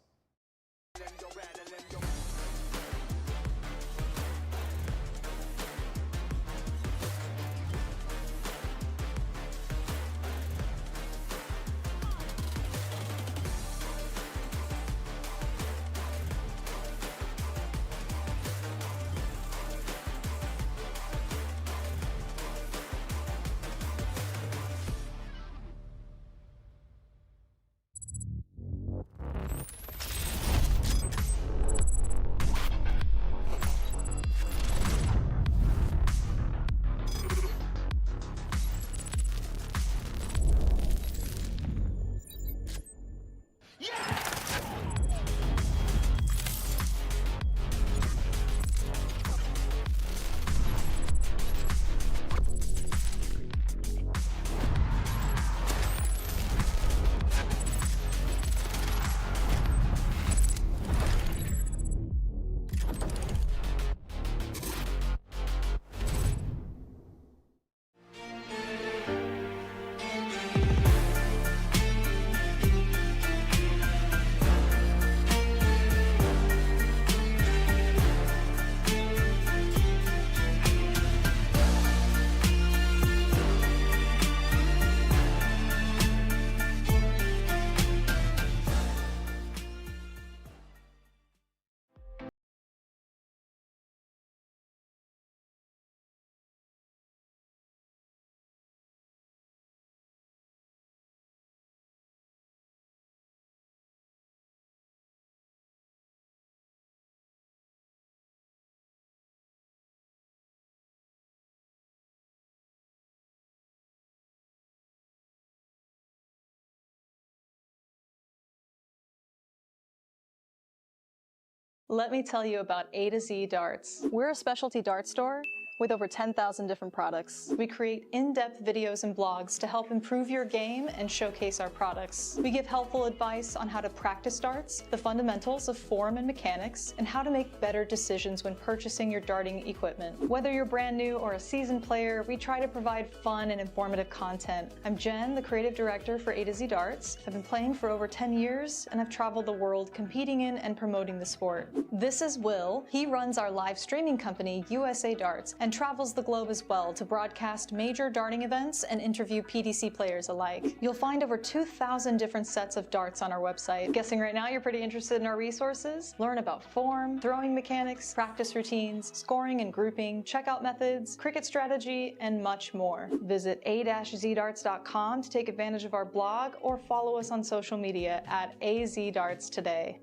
Let me tell you about A to Z Darts. We're a specialty dart store with over 10,000 different products. We create in-depth videos and blogs to help improve your game and showcase our products. We give helpful advice on how to practice darts, the fundamentals of form and mechanics, and how to make better decisions when purchasing your darting equipment. Whether you're brand new or a seasoned player, we try to provide fun and informative content. I'm Jen, the creative director for A to Z Darts. I've been playing for over 10 years, and I've traveled the world competing in and promoting the sport. This is Will. He runs our live streaming company, USA Darts, and travels the globe as well to broadcast major darting events and interview PDC players alike. You'll find over 2,000 different sets of darts on our website. Guessing right now you're pretty interested in our resources? Learn about form, throwing mechanics, practice routines, scoring and grouping, checkout methods, cricket strategy, and much more. Visit a-zdarts.com to take advantage of our blog or follow us on social media at AZDarts today.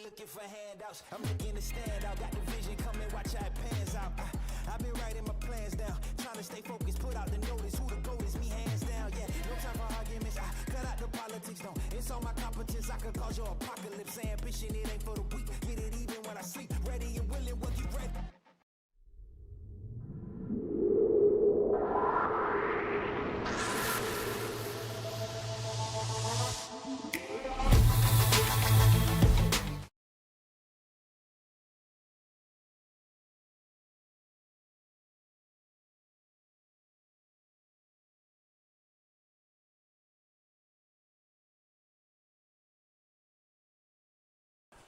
Looking for handouts, I'm looking to stand out. Got the vision coming, watch how it pans out. I've been writing my plans down, trying to stay focused, put out the notice. Who the GOAT is, me hands down. Yeah, no time for arguments. Cut out the politics, no. It's all my competence. I could cause your apocalypse. Ambition, it ain't for the weak. Get it even when I sleep. Ready and willing, when you ready.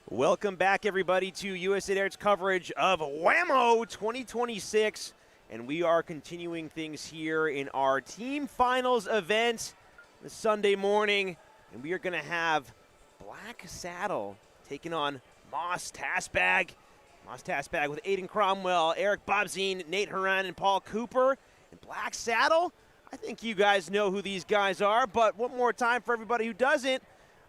Welcome back, everybody, to USA Darts coverage of WAMO 2026. And we are continuing things here in our team finals event this Sunday morning. And we are going to have Black Saddle taking on Moss Tasbag. Moss Tasbag with Aiden Cromwell, Eric Bobzine, Nate Horan, and Paul Cooper. And Black Saddle, I think you guys know who these guys are, but one more time for everybody who doesn't.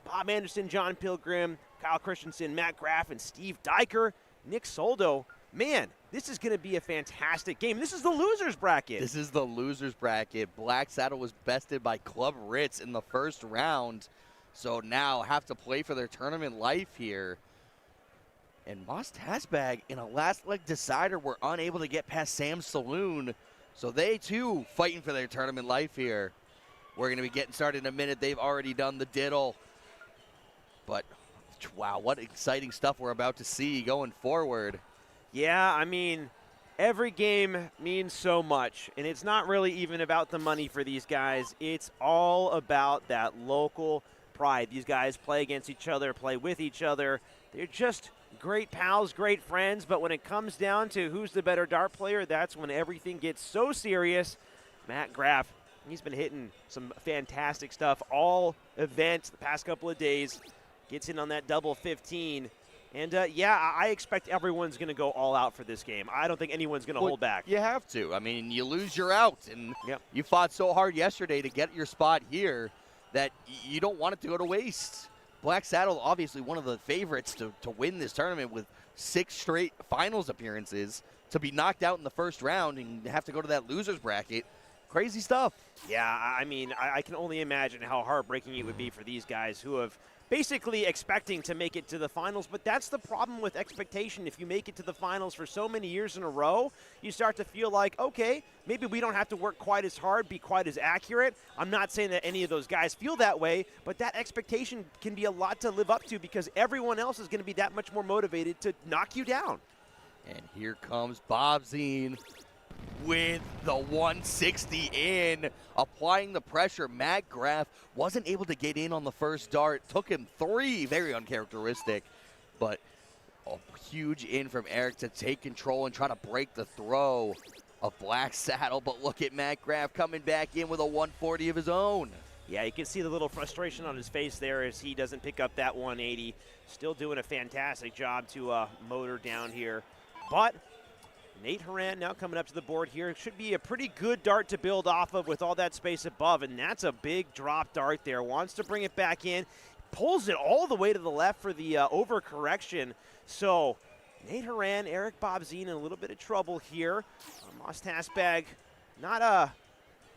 Bob Anderson, John Pilgrim, Kyle Christensen, Matt Graff, and Steve Diker, Nick Soldo. Man, this is going to be a fantastic game. This is the losers bracket. This is the losers bracket. Black Saddle was bested by Club Ritz in the first round, so now have to play for their tournament life here. And Moss Tasbag in a last leg decider were unable to get past Sam's Saloon, so they too fighting for their tournament life here. We're going to be getting started in a minute. They've already done the diddle. But, wow, what exciting stuff we're about to see going forward. Yeah, I mean, every game means so much, and it's not really even about the money for these guys. It's all about that local pride. These guys play against each other, play with each other. They're just great pals, great friends, but when it comes down to who's the better dart player, that's when everything gets so serious. Matt Graff, he's been hitting some fantastic stuff all events the past couple of days. Gets in on that double 15. And, yeah, I expect everyone's going to go all out for this game. I don't think anyone's going to hold back. You have to. I mean, you lose, you're out. And you fought so hard yesterday to get your spot here that you don't want it to go to waste. Black Saddle, obviously one of the favorites to win this tournament with 6 straight finals appearances. To be knocked out in the first round and have to go to that losers bracket. Crazy stuff. Yeah, I mean, I can only imagine how heartbreaking it would be for these guys who have basically expecting to make it to the finals, but that's the problem with expectation. If you make it to the finals for so many years in a row, you start to feel like, okay, maybe we don't have to work quite as hard, be quite as accurate. I'm not saying that any of those guys feel that way, but that expectation can be a lot to live up to because everyone else is going to be that much more motivated to knock you down. And here comes Bobzine with the 160 in, applying the pressure. Matt Graff wasn't able to get in on the first dart. Took him 3, very uncharacteristic, but a huge in from Eric to take control and try to break the throw of Black Saddle. But look at Matt Graff coming back in with a 140 of his own. Yeah, you can see the little frustration on his face there as he doesn't pick up that 180. Still doing a fantastic job to motor down here. But Nate Horan now coming up to the board here. It should be a pretty good dart to build off of with all that space above, and that's a big drop dart there. Wants to bring it back in. Pulls it all the way to the left for the overcorrection. So Nate Horan, Eric Bobzine in a little bit of trouble here. Moss Tasbag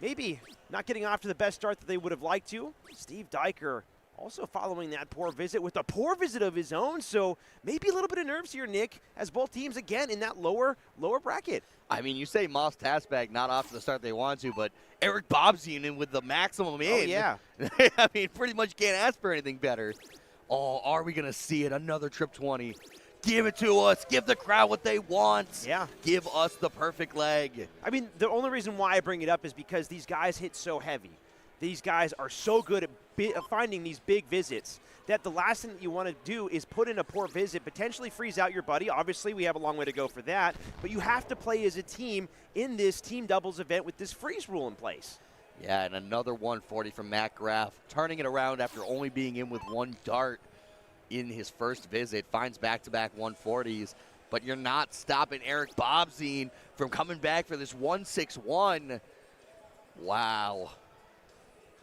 maybe not getting off to the best start that they would have liked to. Steve Diker also following that poor visit with a poor visit of his own. So maybe a little bit of nerves here, Nick, as both teams, again, in that lower bracket. I mean, you say Moss Tasbag not off to the start they want to, but Eric Bobzien in with the maximum in. Oh, yeah. I mean, pretty much can't ask for anything better. Oh, are we going to see it? Another Trip 20. Give it to us. Give the crowd what they want. Yeah. Give us the perfect leg. I mean, the only reason why I bring it up is because these guys hit so heavy. These guys are so good at finding these big visits that the last thing that you want to do is put in a poor visit, potentially freeze out your buddy. Obviously, we have a long way to go for that, but you have to play as a team in this team doubles event with this freeze rule in place. Yeah, and another 140 from Matt Graff, turning it around after only being in with one dart in his first visit. Finds back-to-back 140s, but you're not stopping Eric Bobzien from coming back for this 161. Wow.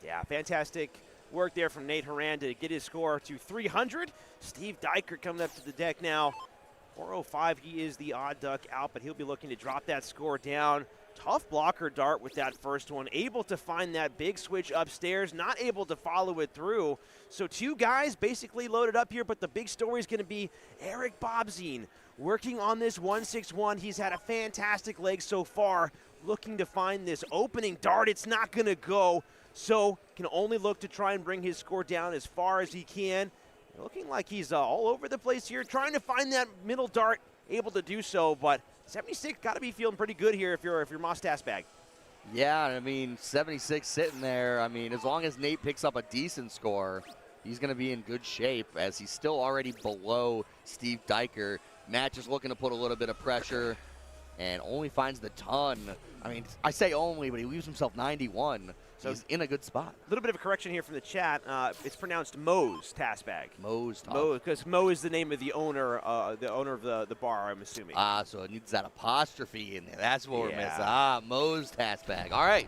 Yeah, fantastic work there from Nate Horan to get his score to 300. Steve Diker coming up to the deck now. 405, he is the odd duck out, but he'll be looking to drop that score down. Tough blocker dart with that first one. Able to find that big switch upstairs, not able to follow it through. So two guys basically loaded up here, but the big story is going to be Eric Bobzien working on this 161. He's had a fantastic leg so far, looking to find this opening dart. It's not going to go. So can only look to try and bring his score down as far as he can. Looking like he's all over the place here, trying to find that middle dart, able to do so, but 76 got to be feeling pretty good here if you're Moss Tasbag. Yeah, I mean, 76 sitting there. I mean, as long as Nate picks up a decent score, he's going to be in good shape as he's still already below Steve Diker. Matt just looking to put a little bit of pressure and only finds the ton. I mean, I say only, but he leaves himself 91. So he's in a good spot. A little bit of a correction here from the chat. It's pronounced Mo's Tasbag. Mo's because Mo is the name of the owner of the bar, I'm assuming. So it needs that apostrophe in there. That's what we're Yeah. missing. Mo's Tasbag. All right.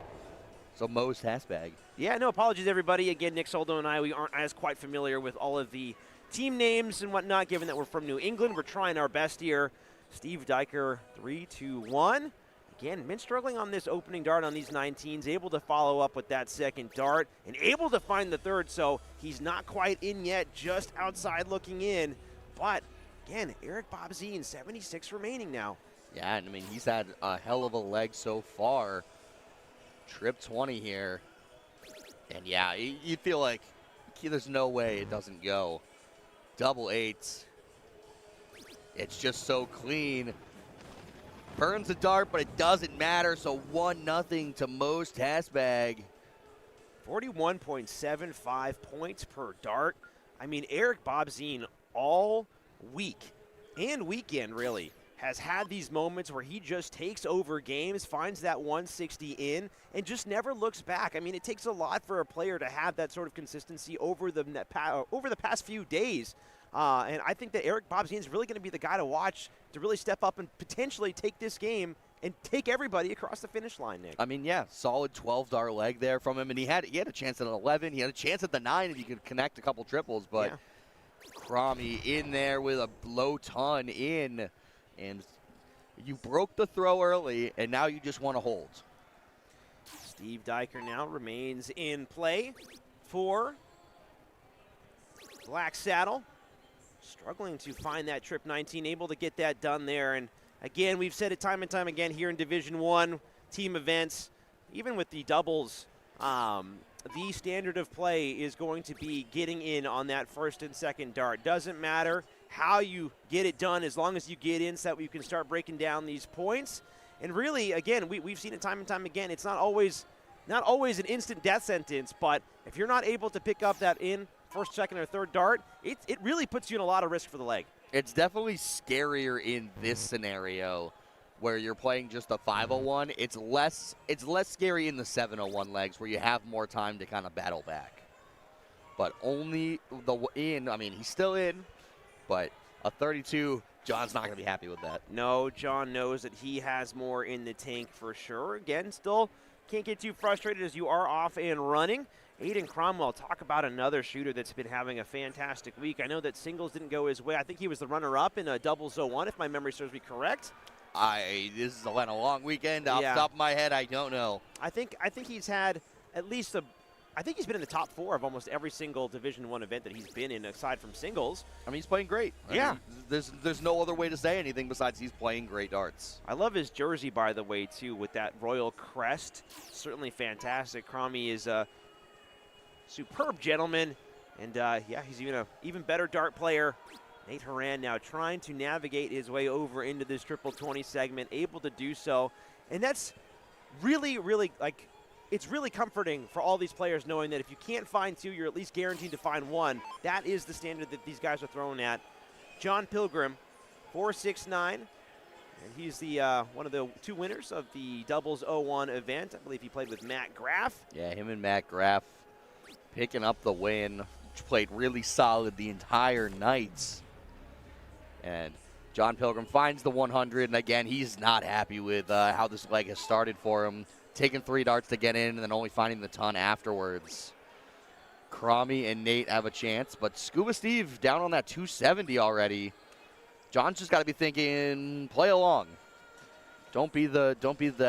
So Mo's Tasbag. Yeah, no apologies, everybody. Again, Nick Soldo and I, we aren't as quite familiar with all of the team names and whatnot, given that we're from New England. We're trying our best here. Steve Diker, 3-2-1. Again, been struggling on this opening dart on these 19s, able to follow up with that second dart and able to find the third, so he's not quite in yet, just outside looking in. But, again, Eric Bobzien, 76 remaining now. Yeah, and I mean, he's had a hell of a leg so far. Trip 20 here. And, yeah, you feel like there's no way it doesn't go. Double eights. It's just so clean. Burns the dart, but it doesn't matter, so 1-0 to Mo's Tasbag. 41.75 points per dart. I mean, Eric Bobzien all week and weekend, really, has had these moments where he just takes over games, finds that 160 in, and just never looks back. I mean, it takes a lot for a player to have that sort of consistency over the past few days. And I think that Eric Bobzien is really going to be the guy to watch to really step up and potentially take this game and take everybody across the finish line, Nick. I mean, yeah, solid 12-dart leg there from him, and he had a chance at an 11. He had a chance at the 9 if he could connect a couple triples, but Cromie in there with a low ton in, and you broke the throw early, and now you just want to hold. Steve Diker now remains in play for Black Saddle. Struggling to find that trip 19, able to get that done there. And again, we've said it time and time again here in Division I, team events, even with the doubles, the standard of play is going to be getting in on that first and second dart. Doesn't matter how you get it done as long as you get in so that you can start breaking down these points. And really, again, we've seen it time and time again. It's not always an instant death sentence, but if you're not able to pick up that in first, second, or third dart, it really puts you in a lot of risk for the leg. It's definitely scarier in this scenario where you're playing just a 501. It's less scary in the 701 legs where you have more time to kind of battle back. But only I mean, he's still in, but a 32, John's not going to be happy with that. No, John knows that he has more in the tank for sure. Again, still can't get too frustrated as you are off and running. Aiden Cromwell, talk about another shooter that's been having a fantastic week. I know that singles didn't go his way. I think he was the runner-up in a doubles 01, if my memory serves me correct. This has been a long weekend. Off the top of my head, I don't know. I think he's had at least I think he's been in the top 4 of almost every single Division I event that he's been in, aside from singles. I mean, he's playing great. Yeah. I mean, there's no other way to say anything besides he's playing great darts. I love his jersey, by the way, too, with that royal crest. Certainly fantastic. Cromie is a superb gentleman, and yeah, he's even better dart player. Nate Horan now trying to navigate his way over into this triple 20 segment, able to do so. And that's really, really, like, it's really comforting for all these players knowing that if you can't find 2, you're at least guaranteed to find 1. That is the standard that these guys are throwing at. John Pilgrim, 4.69, and he's the one of the 2 winners of the doubles 01 event. I believe he played with Matt Graff. Yeah, him and Matt Graff picking up the win. Played really solid the entire night. And John Pilgrim finds the 100, and again, he's not happy with how this leg has started for him. Taking 3 darts to get in and then only finding the ton afterwards. Cromie and Nate have a chance, but Scuba Steve down on that 270 already. John's just got to be thinking, play along. Don't be the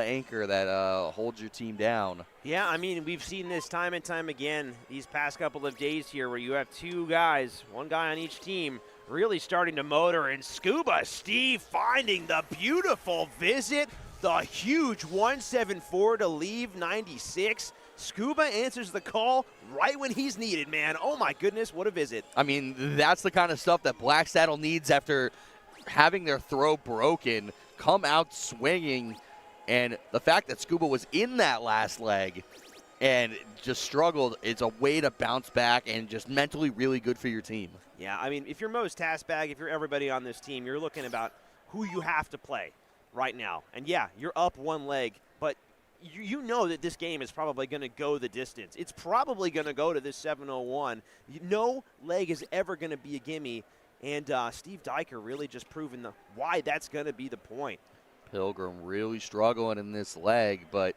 anchor that holds your team down. Yeah, I mean, we've seen this time and time again these past couple of days here where you have 2 guys, 1 guy on each team, really starting to motor, and Scuba Steve finding the beautiful visit, the huge 174 to leave 96. Scuba answers the call right when he's needed, man. Oh my goodness, what a visit. I mean, that's the kind of stuff that Black Saddle needs after having their throw broken, come out swinging, and the fact that Scuba was in that last leg and just struggled, it's a way to bounce back and just mentally really good for your team. Yeah, I mean, if you're Mo's task bag, if you're everybody on this team, you're looking about who you have to play right now. And yeah, you're up 1 leg, but you know that this game is probably going to go the distance. It's probably going to go to this 701. No leg is ever going to be a gimme, and Steve Diker really just proving why that's going to be the point. Pilgrim really struggling in this leg, but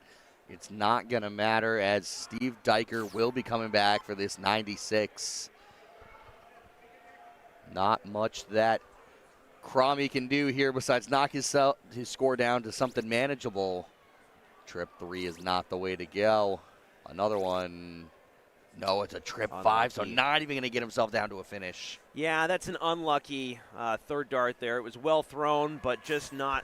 it's not going to matter as Steve Diker will be coming back for this 96. Not much that Cromie can do here besides knock his score down to something manageable. Trip 3 is not the way to go. Another one. No, it's a trip 5, so not even going to get himself down to a finish. Yeah, that's an unlucky 3rd dart there. It was well thrown, but just not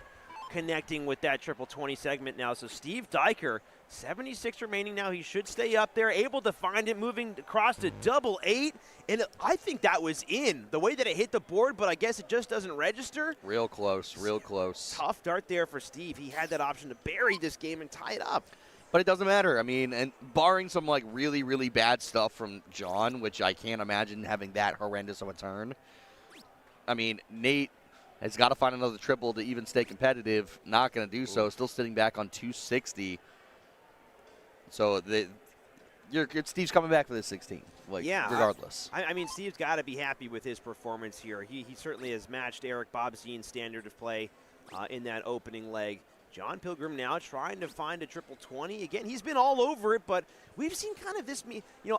connecting with that triple 20 segment now. So Steve Diker, 76 remaining now. He should stay up there, able to find it, moving across to double 8. And I think that was in the way that it hit the board, but I guess it just doesn't register. Real close, real close. Tough dart there for Steve. He had that option to bury this game and tie it up. But it doesn't matter. I mean, and barring some like really, really bad stuff from John, which I can't imagine having that horrendous of a turn. I mean, Nate has got to find another triple to even stay competitive. Not going to do so. Still sitting back on 260. So Steve's coming back for this 16. Like, yeah, regardless. I mean, Steve's got to be happy with his performance here. He certainly has matched Eric Bobzien's standard of play in that opening leg. John Pilgrim now trying to find a triple 20. Again, he's been all over it, but we've seen kind of this,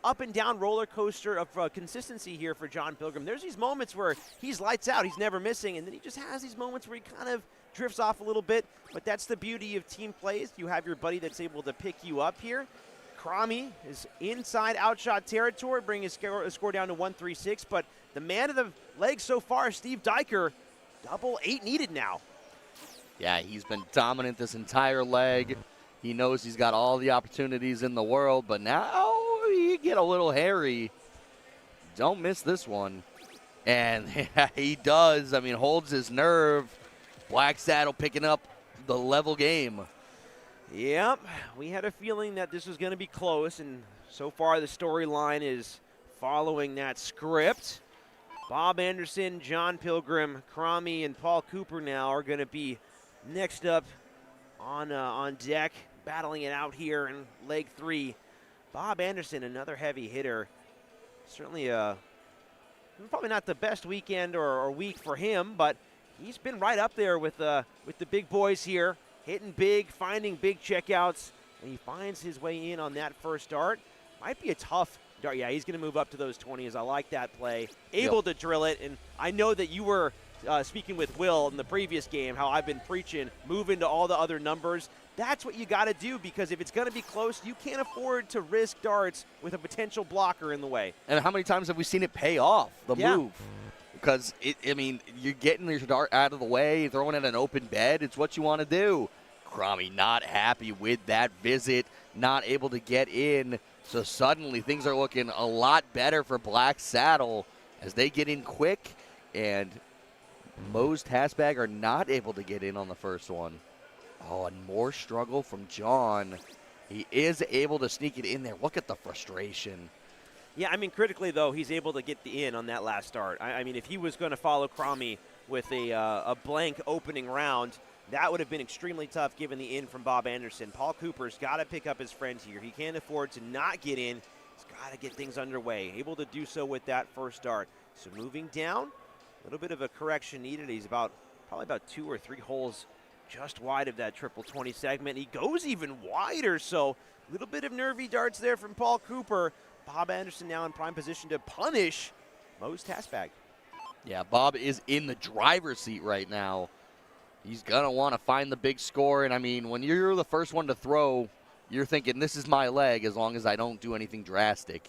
up and down roller coaster of consistency here for John Pilgrim. There's these moments where he's lights out, he's never missing, and then he just has these moments where he kind of drifts off a little bit. But that's the beauty of team plays. You have your buddy that's able to pick you up here. Cromie is inside outshot territory, bringing his score down to 136. But the man of the leg so far, Steve Diker, double 8 needed now. Yeah, he's been dominant this entire leg. He knows he's got all the opportunities in the world, but now you get a little hairy. Don't miss this one. And he does. I mean, holds his nerve. Black Saddle picking up the level game. Yep, we had a feeling that this was going to be close, and so far the storyline is following that script. Bob Anderson, John Pilgrim, Cromie, and Paul Cooper now are going to be next up on deck, battling it out here in leg 3. Bob Anderson, another heavy hitter. Certainly probably not the best weekend or week for him, but he's been right up there with the big boys here, hitting big, finding big checkouts, and he finds his way in on that first dart. Might be a tough dart. Yeah, he's going to move up to those 20s. I like that play. Able to drill it, and I know that you were speaking with Will in the previous game, how I've been preaching, move into all the other numbers. that's what you got to do, because if it's going to be close, you can't afford to risk darts with a potential blocker in the way. And how many times have we seen it pay off, the move? Because, you're getting your dart out of the way, throwing it an open bed. It's what you want to do. Cromie not happy with that visit, not able to get in. So suddenly things are looking a lot better for Black Saddle as they get in quick. And Moe's Taskbag are not able to get in on the first one. Oh, and more struggle from John. He is able to sneak it in there. Look at the frustration. Yeah, I mean, critically, though, he's able to get the in on that last start. I mean, if he was going to follow Cromie with a blank opening round, that would have been extremely tough given the in from Bob Anderson. Paul Cooper's got to pick up his friend here. He can't afford to not get in. He's got to get things underway. Able to do so with that first dart. So moving down, a little bit of a correction needed. He's probably about 2 or 3 holes just wide of that triple 20 segment. He goes even wider, so a little bit of nervy darts there from Paul Cooper. Bob Anderson now in prime position to punish Moe's Taskbag. Yeah, Bob is in the driver's seat right now. He's going to want to find the big score. And, I mean, when you're the first one to throw, you're thinking, this is my leg as long as I don't do anything drastic.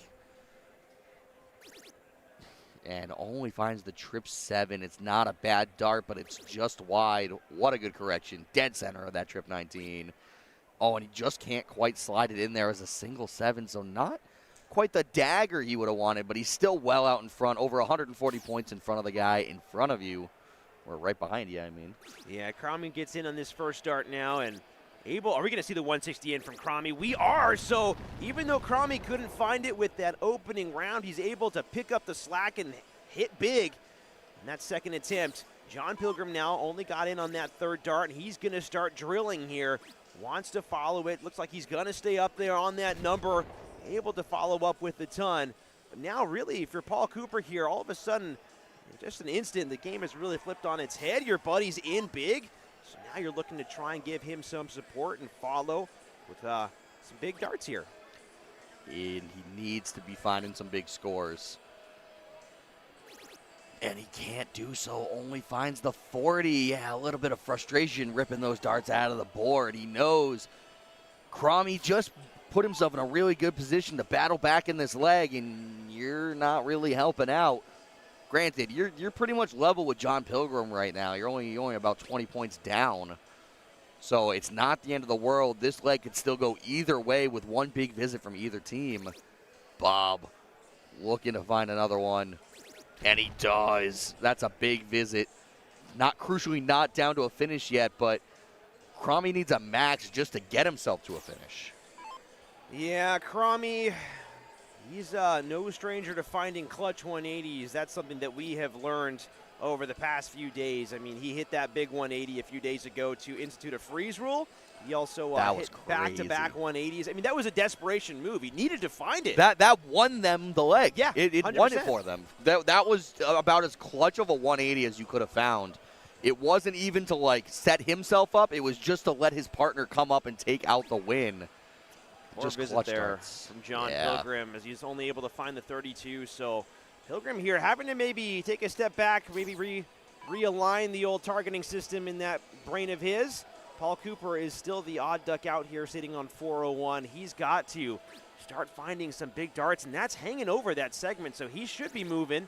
And only finds the trip 7. It's not a bad dart, but it's just wide. What a good correction. Dead center of that trip 19. Oh, and he just can't quite slide it in there as a single 7, so not quite the dagger he would have wanted, but he's still well out in front, over 140 points in front of the guy in front of you, or right behind you, I mean. Yeah, Cromie gets in on this first dart now, and are we going to see the 160 in from Cromie? We are, so even though Cromie couldn't find it with that opening round, he's able to pick up the slack and hit big in that second attempt. John Pilgrim now only got in on that third dart, and he's going to start drilling here. Wants to follow it. Looks like he's going to stay up there on that number. Able to follow up with the ton. But now, really, if you're Paul Cooper here, all of a sudden, in just an instant, the game has really flipped on its head. Your buddy's in big. So now you're looking to try and give him some support and follow with some big darts here. And he needs to be finding some big scores. And he can't do so, only finds the 40. Yeah, a little bit of frustration ripping those darts out of the board. He knows Cromie just put himself in a really good position to battle back in this leg, and you're not really helping out. Granted, you're pretty much level with John Pilgrim right now. You're only about 20 points down. So it's not the end of the world. This leg could still go either way with one big visit from either team. Bob looking to find another one. And he does. That's a big visit. Crucially not down to a finish yet, but Cromie needs a max just to get himself to a finish. Yeah, Cromie, he's no stranger to finding clutch 180s. That's something that we have learned over the past few days. I mean, he hit that big 180 a few days ago to institute a freeze rule. He also hit back-to-back 180s. I mean, that was a desperation move. He needed to find it. That won them the leg. Yeah, it won it for them. That was about as clutch of a 180 as you could have found. It wasn't even to, set himself up. It was just to let his partner come up and take out the win. Poor just visit clutch there darts. from John Pilgrim, as he's only able to find the 32. So Pilgrim here having to maybe take a step back, maybe realign the old targeting system in that brain of his. Paul Cooper is still the odd duck out here sitting on 401. He's got to start finding some big darts, and that's hanging over that segment, so he should be moving.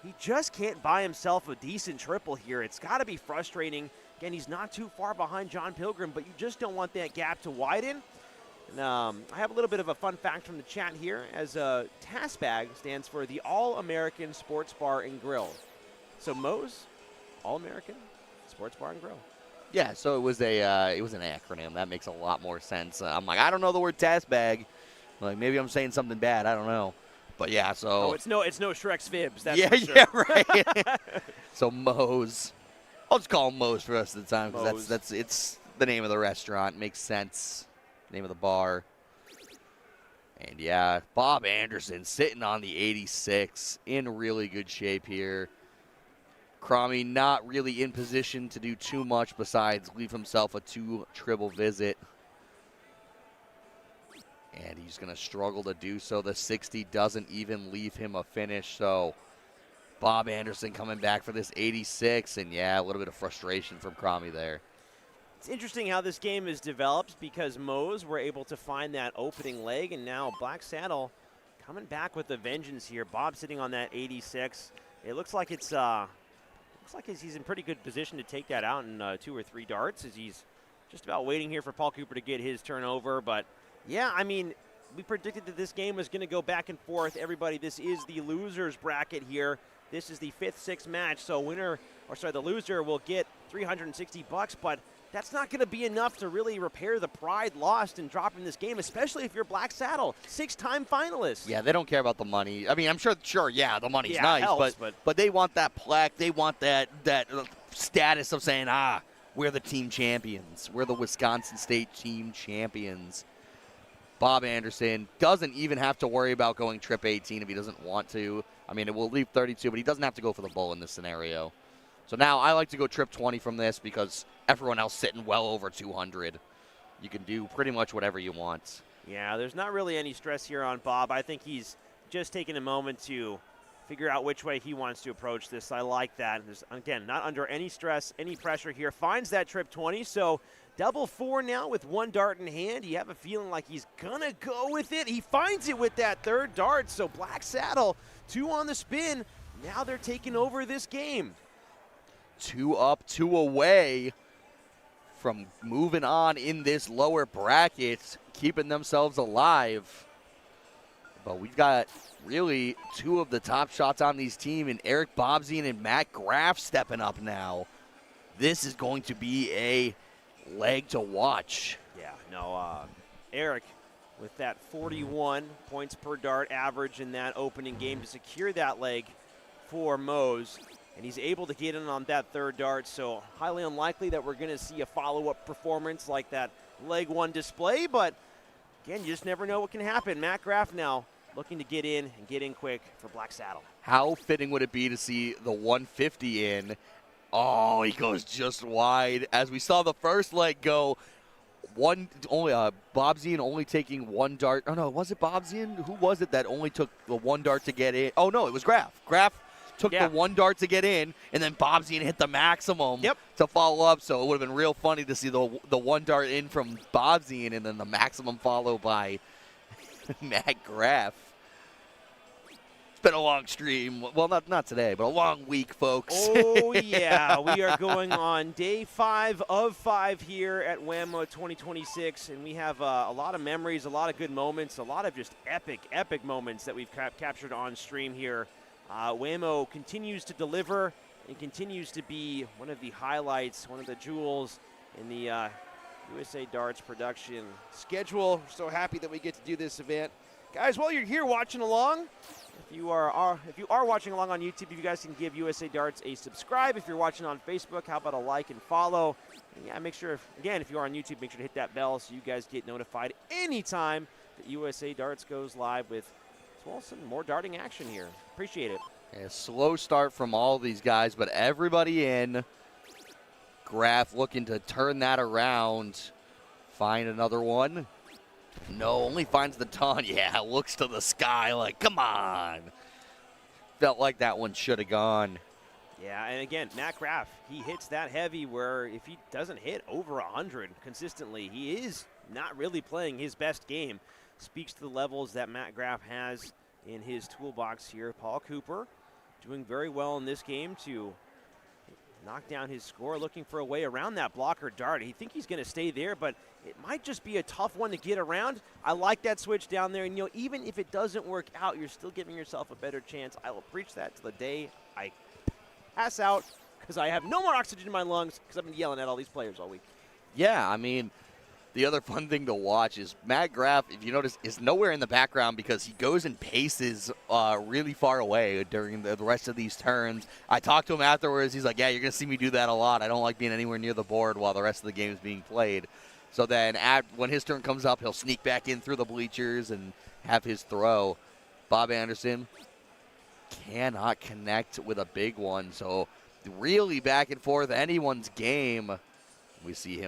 He just can't buy himself a decent triple here. It's got to be frustrating. Again, he's not too far behind John Pilgrim, but you just don't want that gap to widen. And, I have a little bit of a fun fact from the chat here, as Taskbag stands for the All-American Sports Bar and Grill. So Moe's All-American Sports Bar and Grill. Yeah, so it was an acronym. That makes a lot more sense. I'm like, I don't know the word Taskbag. Maybe I'm saying something bad. I don't know. But yeah, so it's no Shrek's Fibs. That's yeah, for sure. yeah, right. So Moe's, I'll just call him Moe's for the rest of the time because it's the name of the restaurant. Makes sense. Name of the bar. And yeah, Bob Anderson sitting on the 86 in really good shape here. Cromie not really in position to do too much besides leave himself a 2 triple visit. And he's going to struggle to do so. The 60 doesn't even leave him a finish. So Bob Anderson coming back for this 86. And yeah, a little bit of frustration from Cromie there. It's interesting how this game is developed because Moe's were able to find that opening leg, and now Black Saddle coming back with a vengeance here. Bob sitting on that 86. It looks like it's he's in pretty good position to take that out in 2 or 3 darts as he's just about waiting here for Paul Cooper to get his turnover. But yeah, I mean, we predicted that this game was going to go back and forth. Everybody, this is the losers bracket here. This is the 5th, 6th match. So the loser will get $360, but that's not going to be enough to really repair the pride lost in dropping this game, especially if you're Black Saddle, 6-time finalist. Yeah, they don't care about the money. I mean, I'm sure, yeah, the money's nice, helps, but they want that plaque. They want that status of saying, we're the team champions. We're the Wisconsin State team champions. Bob Anderson doesn't even have to worry about going trip 18 if he doesn't want to. I mean, it will leave 32, but he doesn't have to go for the bull in this scenario. So now I like to go trip 20 from this because everyone else sitting well over 200. You can do pretty much whatever you want. Yeah, there's not really any stress here on Bob. I think he's just taking a moment to figure out which way he wants to approach this. I like that. There's, again, not under any stress, any pressure here. Finds that trip 20, so double 4 now with 1 dart in hand. You have a feeling like he's going to go with it. He finds it with that 3rd dart, so Black Saddle, 2 on the spin. Now they're taking over this game. 2 up, 2 away from moving on in this lower bracket, keeping themselves alive. But we've got really 2 of the top shots on these team, and Eric Bobzien and Matt Graff stepping up now. This is going to be a leg to watch. Yeah, no, Eric with that 41 points per dart average in that opening game to secure that leg for Mose. And he's able to get in on that 3rd dart, so highly unlikely that we're going to see a follow-up performance like that leg 1 display. But, again, you just never know what can happen. Matt Graff now looking to get in and get in quick for Black Saddle. How fitting would it be to see the 150 in? Oh, he goes just wide. As we saw the first leg go, Bobzien only taking 1 dart. Oh, no, was it Bobzien? Who was it that only took the 1 dart to get in? Oh, no, it was Graff. Graff took the 1 dart to get in, and then Bobzien hit the maximum to follow up. So it would have been real funny to see the 1 dart in from Bobzien and then the maximum follow by Matt Graff. It's been a long stream. Well, not today, but a long week, folks. Oh, yeah. We are going on day 5 of 5 here at WAMO 2026, and we have a lot of memories, a lot of good moments, a lot of just epic moments that we've captured on stream here. WAMO continues to deliver and continues to be one of the highlights, one of the jewels in the USA Darts production schedule. We're so happy that we get to do this event. Guys, while you're here watching along, if you are watching along on YouTube, you guys can give USA Darts a subscribe. If you're watching on Facebook, how about a like and follow? And yeah, make sure, if you are on YouTube, make sure to hit that bell so you guys get notified anytime that USA Darts goes live with some more darting action here. Appreciate it. A slow start from all these guys, but everybody in. Graff looking to turn that around. Find another one. No, only finds the ton. Yeah, looks to the sky like, come on. Felt like that one should have gone. Yeah, and again, Matt Graff, he hits that heavy where if he doesn't hit over 100 consistently, he is not really playing his best game. Speaks to the levels that Matt Graff has in his toolbox here. Paul Cooper doing very well in this game to knock down his score, looking for a way around that blocker dart. I think he's going to stay there, but it might just be a tough one to get around. I like that switch down there, and even if it doesn't work out, you're still giving yourself a better chance. I will preach that to the day I pass out because I have no more oxygen in my lungs because I've been yelling at all these players all week. Yeah, I mean, the other fun thing to watch is Matt Graff, if you notice, is nowhere in the background because he goes and paces really far away during the rest of these turns. I talked to him afterwards. He's like, yeah, you're going to see me do that a lot. I don't like being anywhere near the board while the rest of the game is being played. So then when his turn comes up, he'll sneak back in through the bleachers and have his throw. Bob Anderson cannot connect with a big one. So really back and forth, anyone's game. We see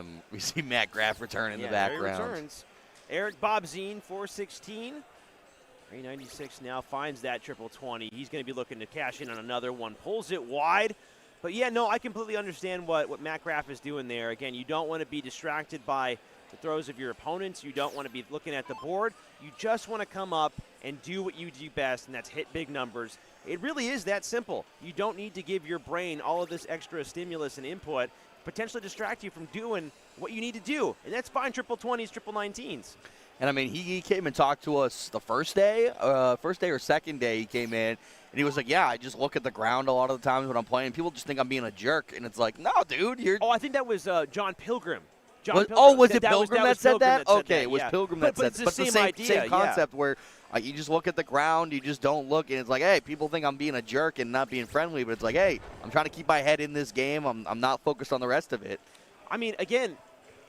Matt Graff return in the background. There he returns. Eric Bobzien, 416. 396 now finds that triple 20. He's going to be looking to cash in on another one. Pulls it wide. But yeah, no, I completely understand what Matt Graff is doing there. Again, you don't want to be distracted by the throws of your opponents. You don't want to be looking at the board. You just want to come up and do what you do best, and that's hit big numbers. It really is that simple. You don't need to give your brain all of this extra stimulus and input, potentially distract you from doing what you need to do. And that's fine, triple 20s, triple 19s. And, I mean, he came and talked to us the first day or second day he came in, and he was like, yeah, I just look at the ground a lot of the times when I'm playing. People just think I'm being a jerk, and it's like, no, dude, you're – Oh, I think that was John Pilgrim. Was it Pilgrim that said that? Okay, it was yeah. Pilgrim that said that. But it's the same idea, same concept where you just look at the ground, you just don't look, and it's like, hey, people think I'm being a jerk and not being friendly, but it's like, hey, I'm trying to keep my head in this game. I'm not focused on the rest of it. I mean, again,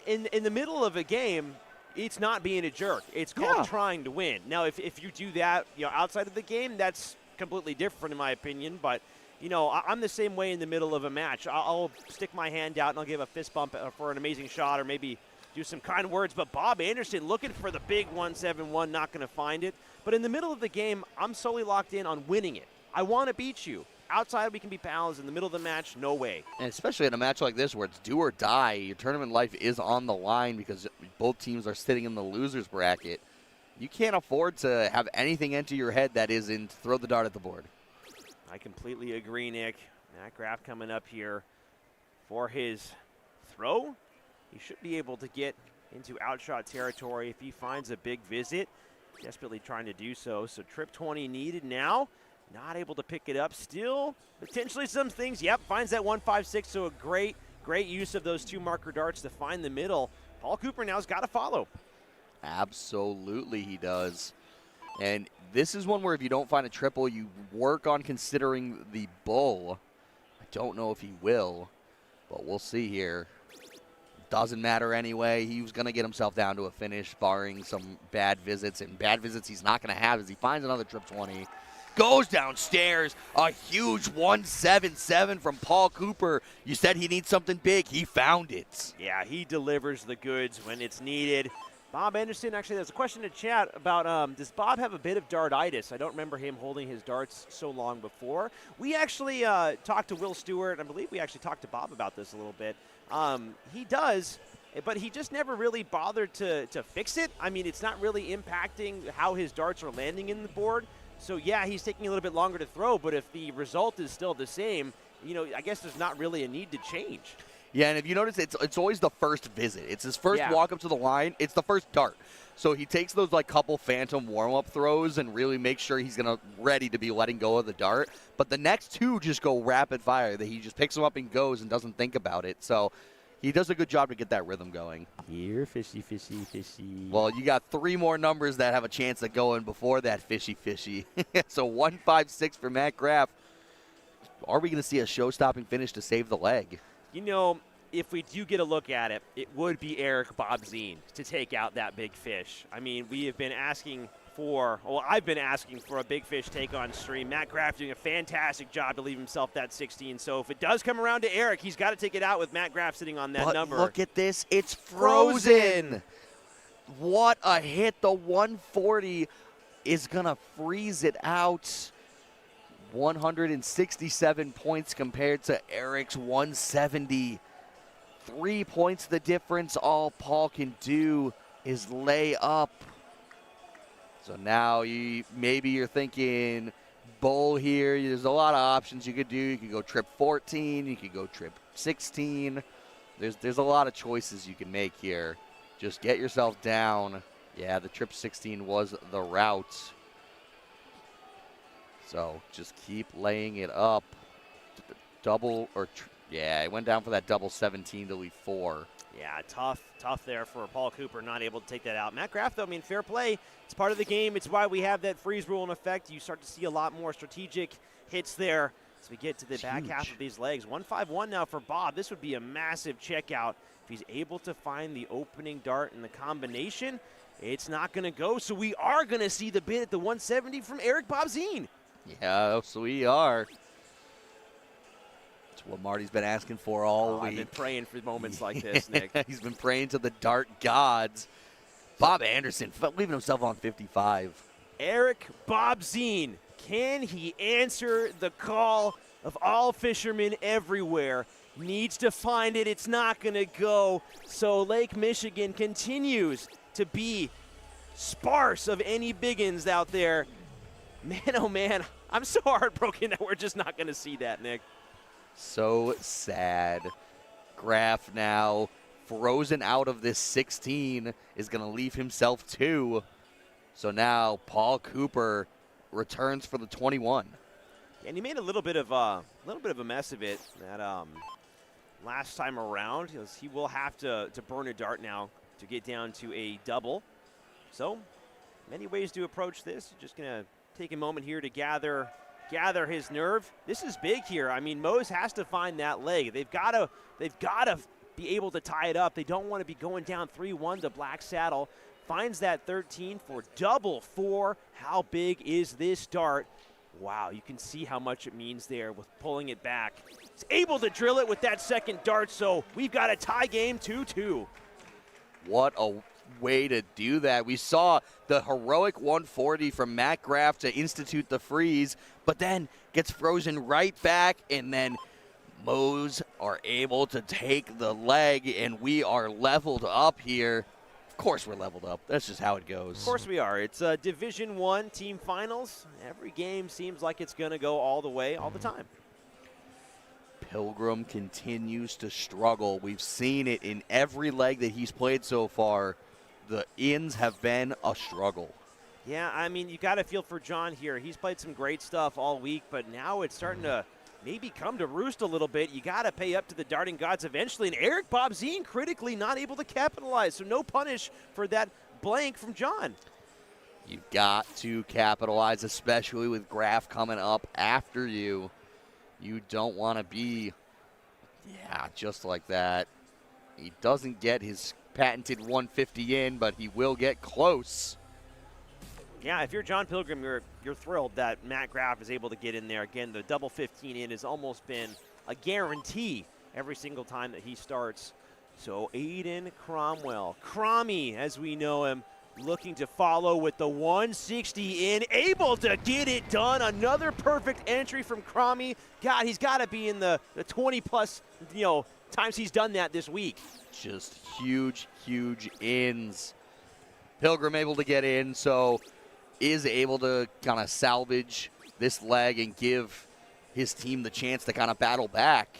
in the middle of a game, it's not being a jerk. It's called trying to win. Now, if you do that, outside of the game, that's completely different in my opinion, but I'm the same way in the middle of a match. I'll stick my hand out and I'll give a fist bump for an amazing shot or maybe do some kind words. But Bob Anderson looking for the big 171, not going to find it. But in the middle of the game, I'm solely locked in on winning it. I want to beat you. Outside, we can be pals. In the middle of the match, no way. And especially in a match like this where it's do or die, your tournament life is on the line because both teams are sitting in the loser's bracket. You can't afford to have anything enter your head that isn't throw the dart at the board. I completely agree, Nick. Matt Graff coming up here for his throw. He should be able to get into outshot territory if he finds a big visit. Desperately trying to do so. So trip 20 needed now. Not able to pick it up. Still potentially some things. Yep, finds that 156. So a great use of those two marker darts to find the middle. Paul Cooper now's got to follow. Absolutely he does. And this is one where if you don't find a triple, you work on considering the bull. I don't know if he will, but we'll see here. Doesn't matter anyway. He was going to get himself down to a finish, barring some bad visits. And bad visits he's not going to have as he finds another trip 20. Goes downstairs. A huge 177 from Paul Cooper. You said he needs something big. He found it. Yeah, he delivers the goods when it's needed. Bob Anderson, actually, there's a question in chat about does Bob have a bit of dartitis? I don't remember him holding his darts so long before. We actually talked to Will Stewart, and I believe we actually talked to Bob about this a little bit. He does, but he just never really bothered to fix it. I mean, it's not really impacting how his darts are landing in the board. So, yeah, he's taking a little bit longer to throw, but if the result is still the same, I guess there's not really a need to change. Yeah, and if you notice, it's always the first visit. It's his first walk up to the line. It's the first dart. So he takes those couple phantom warm-up throws and really makes sure he's ready to be letting go of the dart. But the next two just go rapid fire. That he just picks them up and goes and doesn't think about it. So he does a good job to get that rhythm going. Here, fishy, fishy, fishy. Well, you got three more numbers that have a chance of going before that fishy, fishy. So 156 for Matt Graff. Are we going to see a show-stopping finish to save the leg? If we do get a look at it, it would be Eric Bobzien to take out that big fish. I mean, we have been asking I've been asking for a big fish take on stream. Matt Graff doing a fantastic job to leave himself that 16. So if it does come around to Eric, he's got to take it out with Matt Graff sitting on that number. Look at this. It's frozen. What a hit. The 140 is going to freeze it out. 167 points compared to Eric's 170. 3 points the difference. All Paul can do is lay up. So now maybe you're thinking bull here. There's a lot of options you could do. You could go trip 14. You could go trip 16. There's a lot of choices you can make here. Just get yourself down. Yeah, the trip 16 was the route. So just keep laying it up. Double or yeah, it went down for that double 17 to leave 4. Yeah, tough there for Paul Cooper, not able to take that out. Matt Graff, though, I mean, fair play. It's part of the game. It's why we have that freeze rule in effect. You start to see a lot more strategic hits there as we get to the back half of these legs. 151 now for Bob. This would be a massive checkout. If he's able to find the opening dart in the combination, it's not going to go. So we are going to see the bid at the 170 from Eric Bobzien. Yeah, so we are. What Marty's been asking for all week. I've been praying for moments like this, Nick. He's been praying to the dart gods. Bob Anderson leaving himself on 55. Eric Bobzien, can he answer the call of all fishermen everywhere, needs to find it. It's not going to go. So Lake Michigan continues to be sparse of any biggins out there. Man, oh man, I'm so heartbroken that we're just not going to see that, Nick. So sad. Graf now frozen out of this 16 is going to leave himself 2. So now Paul Cooper returns for the 21. And he made a little bit of a mess of it that last time around. He will have to burn a dart now to get down to a double. So many ways to approach this. Just gonna take a moment here to gather his nerve. This is big here. I mean, Mose has to find that leg. They've got to be able to tie it up. They don't want to be going down 3-1 to Black Saddle. Finds that 13 for double 4. How big is this dart? Wow, you can see how much it means there with pulling it back. He's able to drill it with that second dart, so we've got a tie game 2-2. What a way to do that. We saw the heroic 140 from Matt Graf to institute the freeze, but then gets frozen right back, and then Mose are able to take the leg, and we are leveled up here. Of course we're leveled up. That's just how it goes. Of course we are. It's Division I team finals. Every game seems like it's going to go all the way, all the time. Pilgrim continues to struggle. We've seen it in every leg that he's played so far. The ins have been a struggle. Yeah, I mean, you got to feel for John here. He's played some great stuff all week, but now it's starting to maybe come to roost a little bit. You got to pay up to the darting gods eventually. And Eric Bobzine critically not able to capitalize, so no punish for that blank from John. You've got to capitalize, especially with Graf coming up after you. You don't want to be, just like that. He doesn't get his patented 150 in, but he will get close. Yeah, if you're John Pilgrim, you're thrilled that Matt Graf is able to get in there. Again, the double 15 in has almost been a guarantee every single time that he starts. So Aiden Cromwell, Crommy as we know him, looking to follow with the 160 in, able to get it done. Another perfect entry from Crommy. God, he's got to be in the 20-plus, times he's done that this week. Just huge, huge ins. Pilgrim able to get in, so is able to kind of salvage this leg and give his team the chance to kind of battle back.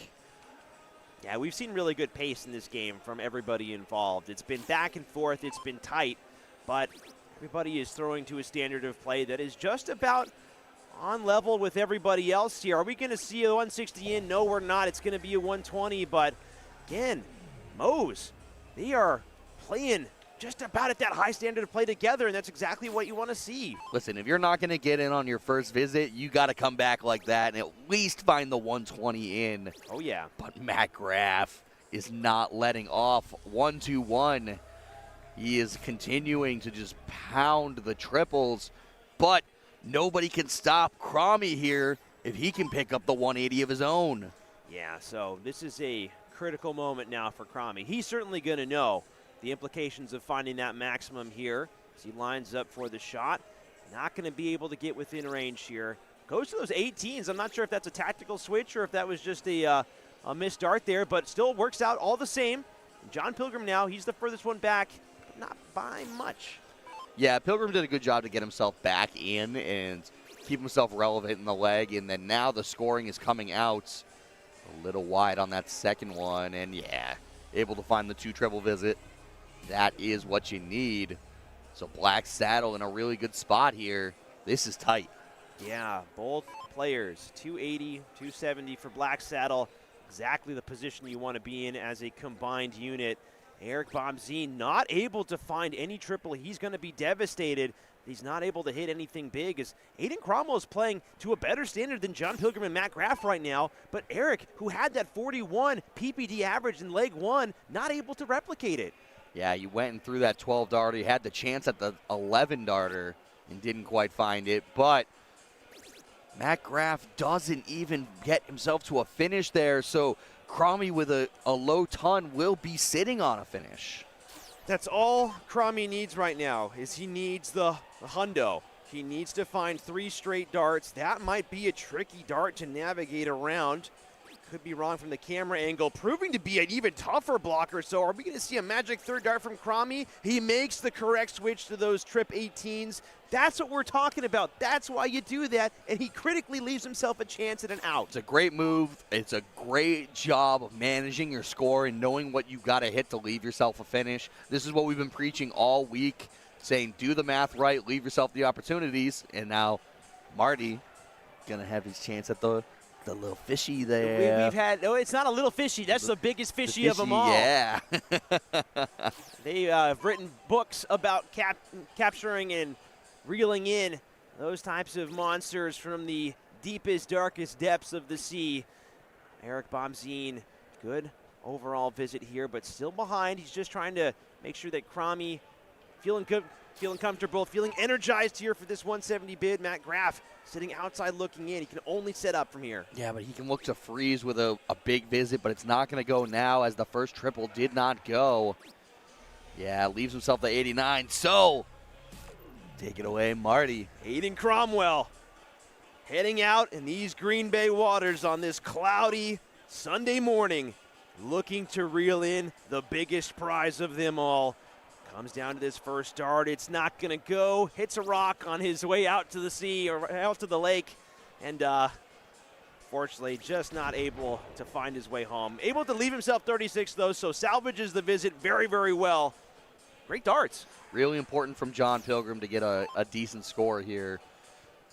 Yeah, we've seen really good pace in this game from everybody involved. It's been back and forth, it's been tight, but everybody is throwing to a standard of play that is just about on level with everybody else here. Are we going to see a 160 in? No, we're not. It's going to be a 120, but again, Mose, they are playing just about at that high standard of play together, and that's exactly what you want to see. Listen, if you're not going to get in on your first visit, you got to come back like that and at least find the 120 in. Oh, yeah. But Matt Graf is not letting off. 1-2-1. He is continuing to just pound the triples, but nobody can stop Crommy here if he can pick up the 180 of his own. Yeah, so this is a critical moment now for Crommy. He's certainly going to know the implications of finding that maximum here as he lines up for the shot. Not going to be able to get within range here. Goes to those 18s. I'm not sure if that's a tactical switch or if that was just a missed dart there, but still works out all the same. John Pilgrim now, he's the furthest one back, but not by much. Yeah, Pilgrim did a good job to get himself back in and keep himself relevant in the leg, and then now the scoring is coming out a little wide on that second one, and yeah, able to find the 2 treble visit. That is what you need. So Black Saddle in a really good spot here. This is tight. Yeah, both players, 280, 270 for Black Saddle. Exactly the position you want to be in as a combined unit. Eric Bobzine not able to find any triple. He's going to be devastated. He's not able to hit anything big as Aiden Cromwell is playing to a better standard than John Pilgrim and Matt Graf right now. But Eric, who had that 41 PPD average in leg 1, not able to replicate it. Yeah, you went and threw that 12 darter. You had the chance at the 11 darter and didn't quite find it. But Matt Graf doesn't even get himself to a finish there. So Crommy with a low ton will be sitting on a finish. That's all Crommy needs right now, is he needs the hundo. He needs to find 3 straight darts. That might be a tricky dart to navigate around. Could be wrong from the camera angle, proving to be an even tougher blocker. So are we going to see a magic third dart from Cromie? He makes the correct switch to those trip 18s. That's what we're talking about. That's why you do that, and he critically leaves himself a chance at an out. It's a great move. It's a great job of managing your score and knowing what you've got to hit to leave yourself a finish. This is what we've been preaching all week, saying do the math right, leave yourself the opportunities, and now Marty going to have his chance at the little fishy there. We've had, no, it's not a little fishy. That's the biggest fishy of them all. Yeah. They have written books about capturing and reeling in those types of monsters from the deepest, darkest depths of the sea. Eric Bobzien, good overall visit here, but still behind. He's just trying to make sure that Cromie feeling good, feeling comfortable, feeling energized here for this 170 bid. Matt Graff sitting outside looking in. He can only set up from here. Yeah, but he can look to freeze with a big visit, but it's not going to go now as the first triple did not go. Yeah, leaves himself the 89. So, take it away, Marty. Aiden Cromwell heading out in these Green Bay waters on this cloudy Sunday morning, looking to reel in the biggest prize of them all. Comes down to this first dart. It's not going to go. Hits a rock on his way out to the sea or out to the lake. And fortunately, just not able to find his way home. Able to leave himself 36, though, so salvages the visit very, very well. Great darts. Really important from John Pilgrim to get a decent score here.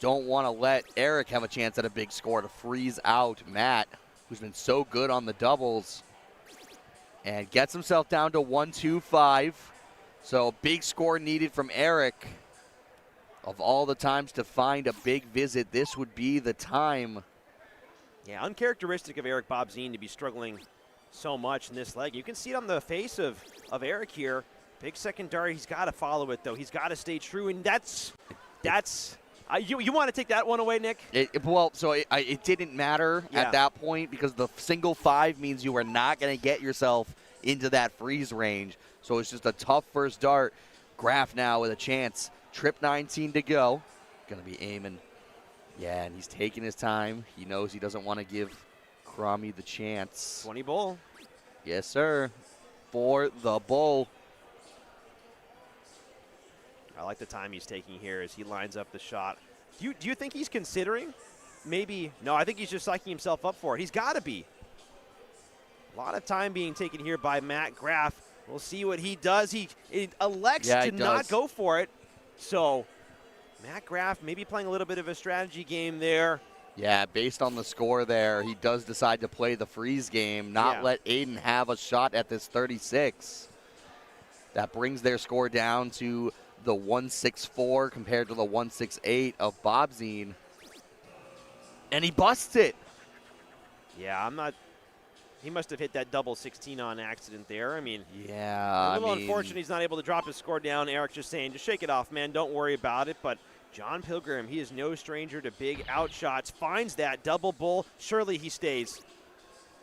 Don't want to let Eric have a chance at a big score to freeze out Matt, who's been so good on the doubles. And gets himself down to 1-2-5. So big score needed from Eric. Of all the times to find a big visit, this would be the time. Yeah, uncharacteristic of Eric Bobzien to be struggling so much in this leg. You can see it on the face of Eric here. Big second dart. He's got to follow it, though. He's got to stay true, and that's you want to take that one away, Nick? It didn't matter at that point because the single 5 means you are not going to get yourself into that freeze range. So it's just a tough first dart. Graff now with a chance. Trip 19 to go. Going to be aiming. Yeah, and he's taking his time. He knows he doesn't want to give Cromie the chance. 20 bull. Yes, sir. For the bull. I like the time he's taking here as he lines up the shot. Do you think he's considering maybe? No, I think he's just psyching himself up for it. He's got to be. A lot of time being taken here by Matt Graff. We'll see what he does. He elects to not go for it. So Matt Graff maybe playing a little bit of a strategy game there. Yeah, based on the score there, he does decide to play the freeze game, not let Aiden have a shot at this 36. That brings their score down to the 164 compared to the 168 of Bobzien. And he busts it. Yeah, he must have hit that double 16 on accident there. I mean, yeah, a little unfortunate he's not able to drop his score down. Eric just saying, just shake it off, man. Don't worry about it. But John Pilgrim, he is no stranger to big outshots. Finds that double bull. Surely he stays.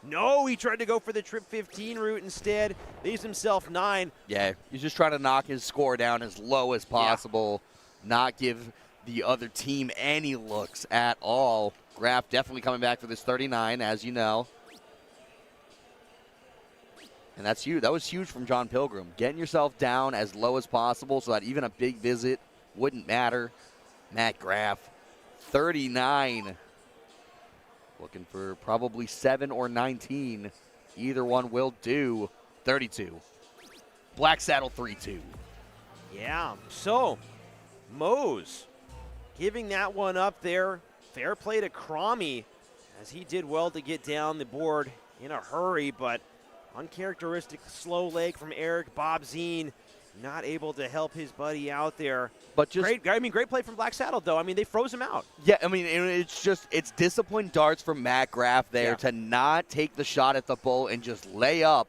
No, he tried to go for the trip 15 route instead. Leaves himself 9. Yeah, he's just trying to knock his score down as low as possible, not give the other team any looks at all. Graff definitely coming back for this 39, as you know. And that's huge. That was huge from John Pilgrim. Getting yourself down as low as possible so that even a big visit wouldn't matter. Matt Graff, 39. Looking for probably 7 or 19. Either one will do. 32. Black Saddle 3-2. Yeah, so Mose giving that one up there. Fair play to Cromie as he did well to get down the board in a hurry, but uncharacteristic slow leg from Eric Bobzien. Not able to help his buddy out there. But just great play from Black Saddle, though. I mean, they froze him out. Yeah, I mean, it's disciplined darts from Matt Graff there to not take the shot at the bull and just lay up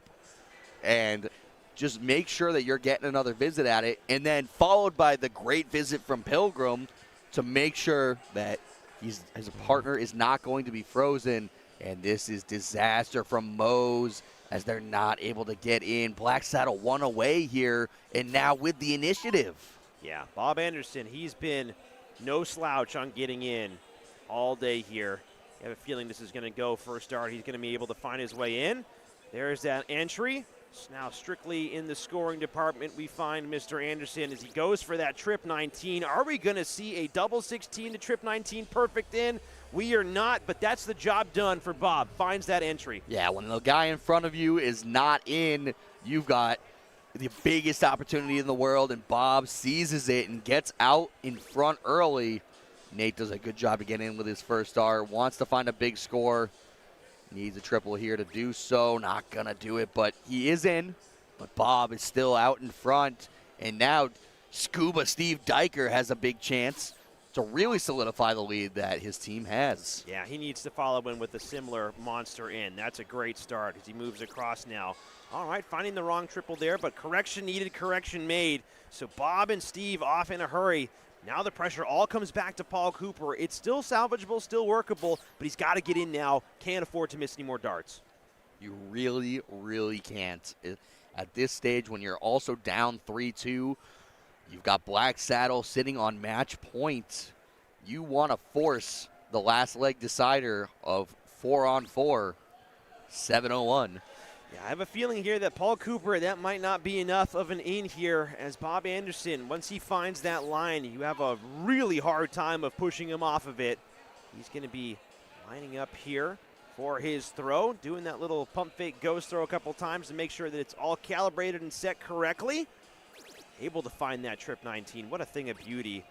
and just make sure that you're getting another visit at it. And then followed by the great visit from Pilgrim to make sure that his partner is not going to be frozen. And this is disaster from Mose as they're not able to get in. Black Saddle one away here, and now with the initiative. Yeah, Bob Anderson, he's been no slouch on getting in all day here. I have a feeling this is going to go first dart. He's going to be able to find his way in. There's that entry. So now strictly in the scoring department, we find Mr. Anderson as he goes for that trip 19. Are we going to see a double 16 to trip 19 perfect in? We are not, but that's the job done for Bob. Finds that entry. Yeah, when the guy in front of you is not in, you've got the biggest opportunity in the world, and Bob seizes it and gets out in front early. Nate does a good job to get in with his first dart, wants to find a big score. Needs a triple here to do so. Not going to do it, but he is in. But Bob is still out in front. And now Scuba Steve Diker has a big chance to really solidify the lead that his team has. Yeah, he needs to follow in with a similar monster in. That's a great start as he moves across now. All right, finding the wrong triple there, but correction needed, correction made. So Bob and Steve off in a hurry. Now the pressure all comes back to Paul Cooper. It's still salvageable, still workable, but he's got to get in now. Can't afford to miss any more darts. You really, really can't. At this stage, when you're also down 3-2, you've got Black Saddle sitting on match point. You want to force the last leg decider of 4-on-4, 7-0-1. Yeah, I have a feeling here that Paul Cooper, that might not be enough of an in here, as Bob Anderson, once he finds that line, you have a really hard time of pushing him off of it. He's going to be lining up here for his throw, doing that little pump fake ghost throw a couple times to make sure that it's all calibrated and set correctly. Able to find that trip 19. What a thing of beauty.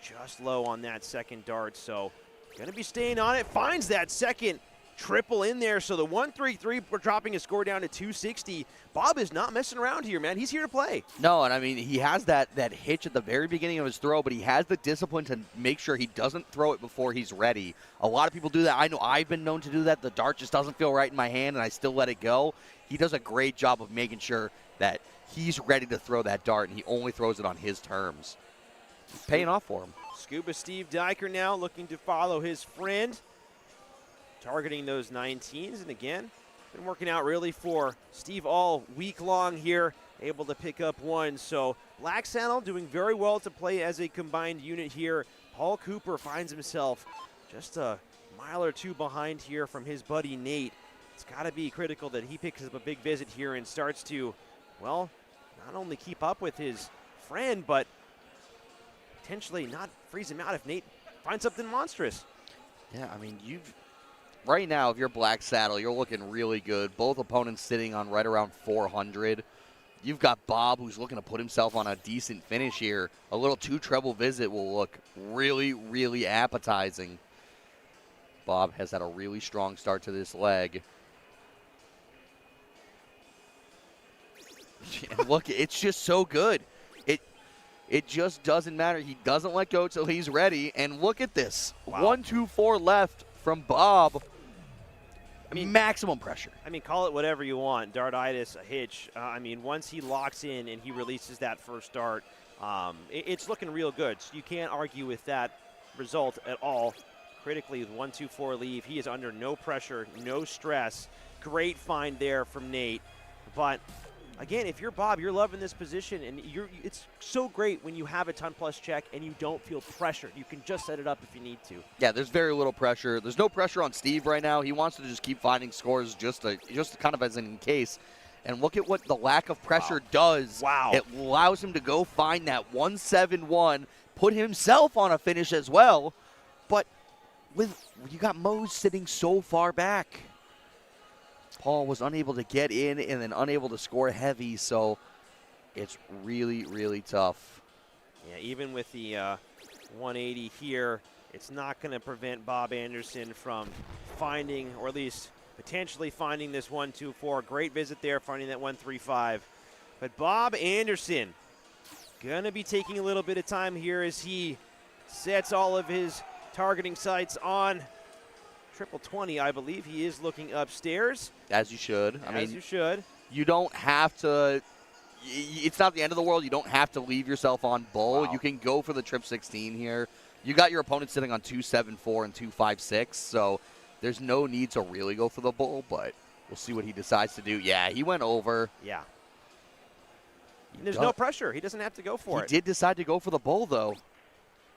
Just low on that second dart, so going to be staying on it. Finds that second triple in there, so the 133, we're dropping his score down to 260. Bob is not messing around here, man. He's here to play. No, and I mean, he has that hitch at the very beginning of his throw, but he has the discipline to make sure he doesn't throw it before he's ready. A lot of people do that. I know I've been known to do that. The dart just doesn't feel right in my hand, and I still let it go. He does a great job of making sure that he's ready to throw that dart, and he only throws it on his terms. It's paying off for him. Scuba Steve Diker now looking to follow his friend, targeting those 19s, and again, been working out really for Steve all week long here, able to pick up one. So Black Saddle doing very well to play as a combined unit here. Paul Cooper finds himself just a mile or two behind here from his buddy Nate. It's got to be critical that he picks up a big visit here and starts to, well, not only keep up with his friend, but potentially not freeze him out if Nate finds something monstrous. Yeah, I mean, right now, if you're Black Saddle, you're looking really good. Both opponents sitting on right around 400. You've got Bob, who's looking to put himself on a decent finish here. A little two-treble visit will look really, really appetizing. Bob has had a really strong start to this leg. And look, it's just so good. It just doesn't matter. He doesn't let go till he's ready. And look at this. Wow. 1-2-4 left from Bob. I mean, maximum pressure. I mean, call it whatever you want. Dartitis, a hitch. I mean, once he locks in and he releases that first dart, it's looking real good. So you can't argue with that result at all. Critically, with 1-2-4 leave, he is under no pressure, no stress. Great find there from Nate. But again, if you're Bob, you're loving this position, and it's so great when you have a ton-plus check and you don't feel pressured. You can just set it up if you need to. Yeah, there's very little pressure. There's no pressure on Steve right now. He wants to just keep finding scores just kind of as in case. And look at what the lack of pressure does. Wow. It allows him to go find that 1-7-1, put himself on a finish as well. But you got Mose sitting so far back. Paul was unable to get in and then unable to score heavy, so it's really, really tough. Yeah, even with the 180 here, it's not going to prevent Bob Anderson from finding, or at least potentially finding this 1-2-4. Great visit there, finding that 1-3-5. But Bob Anderson going to be taking a little bit of time here as he sets all of his targeting sights on triple 20. I believe he is looking upstairs. As you should. You should. You don't have to. It's not the end of the world. You don't have to leave yourself on bull. Wow. You can go for the trip 16 here. You got your opponent sitting on 2-7-4 and 2-5-6, so there's no need to really go for the bull, but we'll see what he decides to do. Yeah, he went over. Yeah. There's no pressure. He doesn't have to go for it. He did decide to go for the bull, though.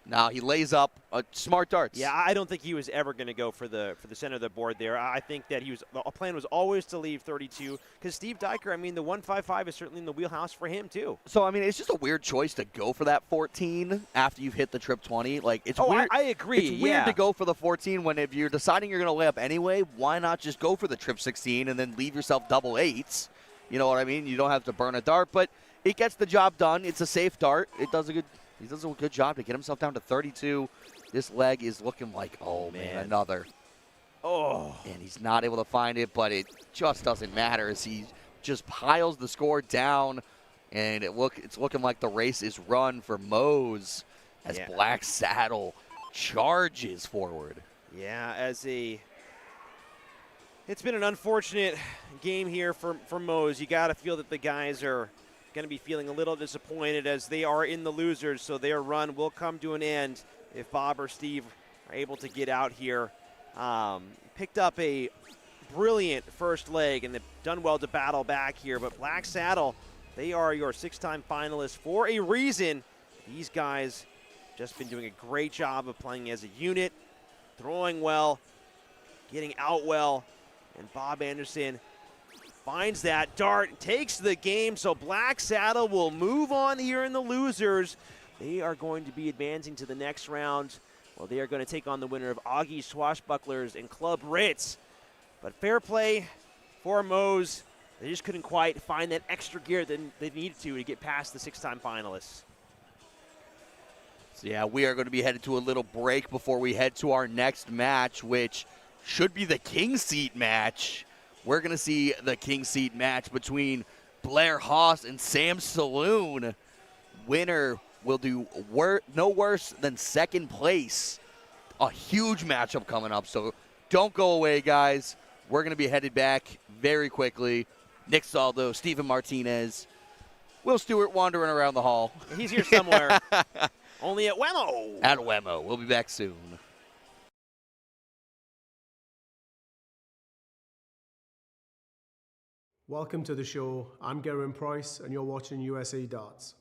Now he lays up smart darts. Yeah, I don't think he was ever going to go for the center of the board there. I think that the plan was always to leave 32 because Steve Diker, I mean, the 155 is certainly in the wheelhouse for him too. So I mean, it's just a weird choice to go for that 14 after you've hit the trip 20. Like it's weird. I agree. It's weird to go for the 14 when if you're deciding you're going to lay up anyway, why not just go for the trip 16 and then leave yourself double eights? You know what I mean? You don't have to burn a dart, but it gets the job done. It's a safe dart. He does a good job to get himself down to 32. This leg is looking like, oh man, another. Oh. And he's not able to find it, but it just doesn't matter as he just piles the score down. And it's looking like the race is run for Mose as Black Saddle charges forward. Yeah, it's been an unfortunate game here for Mose. You got to feel that the guys are going to be feeling a little disappointed as they are in the losers, so their run will come to an end if Bob or Steve are able to get out here. Picked up a brilliant first leg, and they've done well to battle back here, but Black Saddle, they are your 6-time finalists for a reason. These guys just been doing a great job of playing as a unit, throwing well, getting out well, and Bob Anderson finds that dart, takes the game, so Black Saddle will move on here in the losers. They are going to be advancing to the next round. Well, they are going to take on the winner of Augie Swashbucklers and Club Ritz. But fair play for Mose. They just couldn't quite find that extra gear that they needed to get past the 6-time finalists. So yeah, we are going to be headed to a little break before we head to our next match, which should be the King Seat match. We're going to see the King Seat match between Blair Haas and Sam Saloon. Winner will do no worse than second place. A huge matchup coming up, so don't go away, guys. We're going to be headed back very quickly. Nick Saldo, Steven Martinez, Will Stewart wandering around the hall. He's here somewhere. Only at WAMO. At WAMO. We'll be back soon. Welcome to the show. I'm Gerwin Price, and you're watching USA Darts.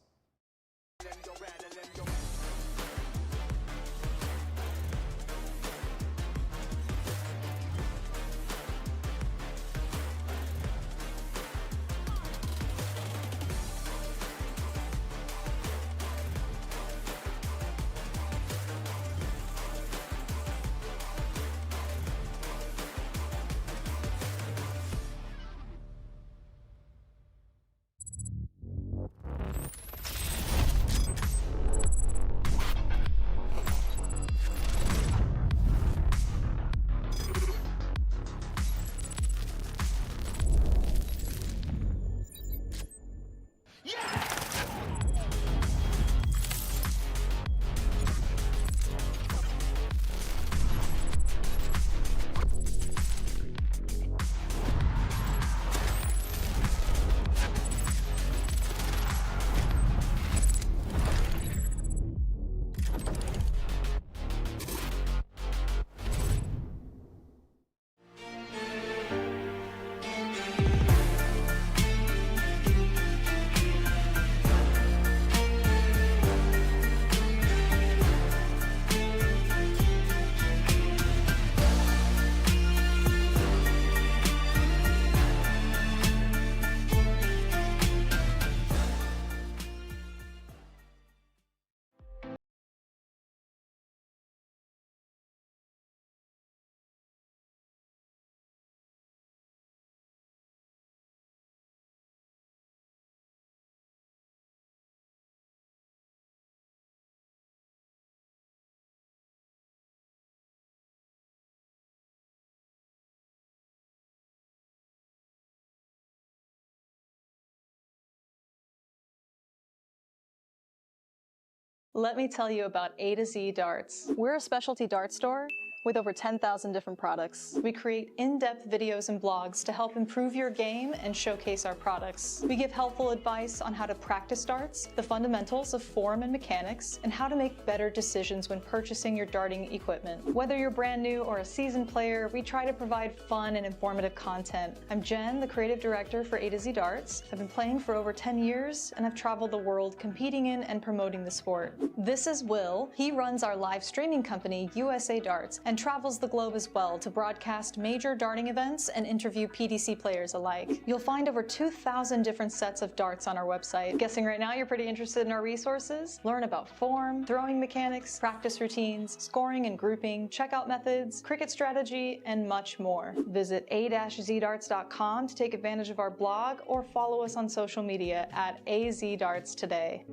Let me tell you about A to Z Darts. We're a specialty dart store With over 10,000 different products, we create in-depth videos and blogs to help improve your game and showcase our products. We give helpful advice on how to practice darts, the fundamentals of form and mechanics, and how to make better decisions when purchasing your darting equipment. Whether you're brand new or a seasoned player, we try to provide fun and informative content. I'm Jen, the creative director for A to Z Darts. I've been playing for over 10 years and I've traveled the world competing in and promoting the sport. This is Will. He runs our live streaming company, USA Darts, and travels the globe as well to broadcast major darting events and interview PDC players alike. You'll find over 2,000 different sets of darts on our website. Guessing right now you're pretty interested in our resources? Learn about form, throwing mechanics, practice routines, scoring and grouping, checkout methods, cricket strategy, and much more. Visit a-zdarts.com to take advantage of our blog or follow us on social media at AZDarts today.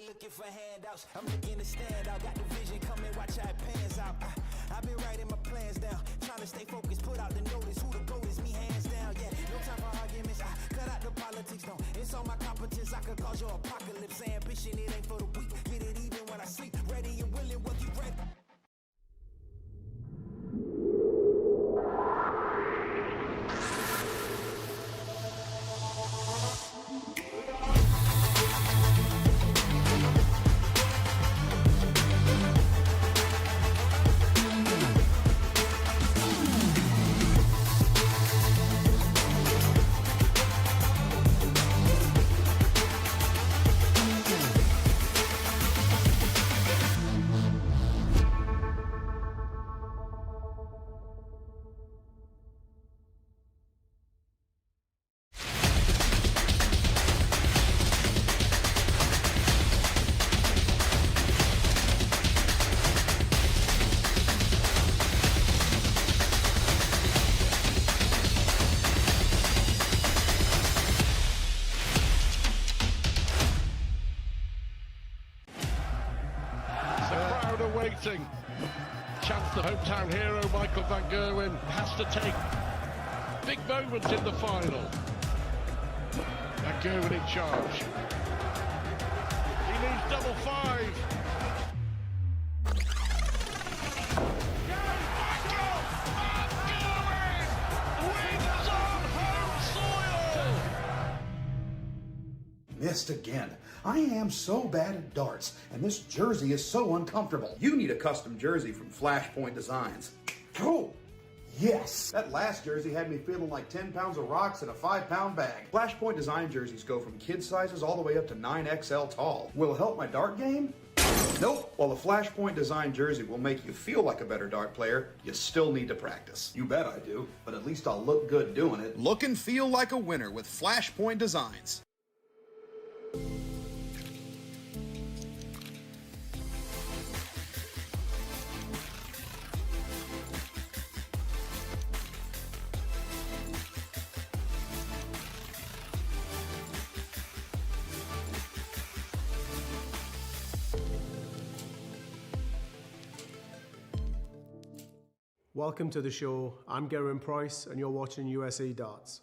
Looking for handouts, I'm looking to stand out. Got the vision coming, watch how it pans out. I've been writing my plans down, trying to stay focused, put out the notice. Who the GOAT is, me hands down. Yeah, no time for arguments. I cut out the politics, no. It's all my competence. I could cause your apocalypse. Ambition, it ain't for the weak. Get it even when I sleep. Ready and willing, what you ready? Waiting. Chance the hometown hero Michael van Gerwen has to take big moments in the final. Van Gerwen in charge. He needs double five. Michael van Gerwen wins on home soil. Missed again. I am so bad at darts, and this jersey is so uncomfortable. You need a custom jersey from Flashpoint Designs. Oh, yes! That last jersey had me feeling like 10 pounds of rocks in a 5-pound bag. Flashpoint Design jerseys go from kid sizes all the way up to 9XL tall. Will it help my dart game? Nope. While the Flashpoint Design jersey will make you feel like a better dart player, you still need to practice. You bet I do, but at least I'll look good doing it. Look and feel like a winner with Flashpoint Designs. Welcome to the show. I'm Gerwin Price, and you're watching USA Darts.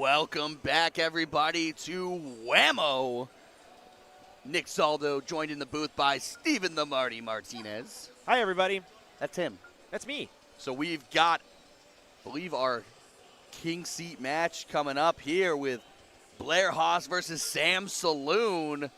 Welcome back, everybody, to WAMO. Nick Saldo joined in the booth by Steven the Marty Martinez. Hi, everybody. That's him. That's me. So we've got, I believe, our king seat match coming up here with Blair Haas versus Sam Saloon.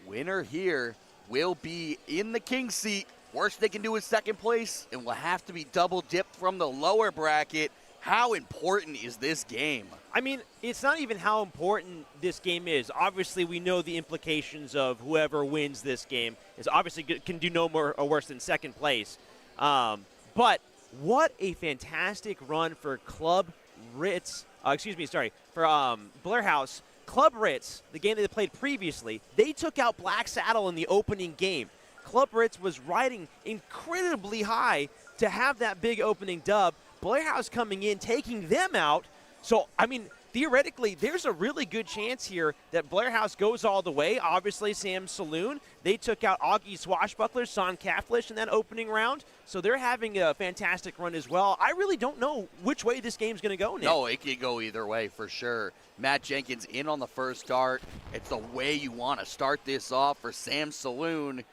Winner here will be in the king seat. Worst they can do is second place, and will have to be double dipped from the lower bracket. How important is this game? I mean, it's not even how important this game is. Obviously, we know the implications of whoever wins this game is obviously can do no more or worse than second place. But what a fantastic run for Club Ritz. For Blair House. Club Ritz, the game that they played previously, they took out Black Saddle in the opening game. Club Ritz was riding incredibly high to have that big opening dub. Blair House coming in, taking them out. So, I mean, theoretically, there's a really good chance here that Blair House goes all the way. Obviously, Sam Saloon, they took out Augie Swashbuckler, Son Cathlish in that opening round. So they're having a fantastic run as well. I really don't know which way this game's going to go, Nick. No, it could go either way for sure. Matt Jenkins in on the first start. It's the way you want to start this off for Sam Saloon.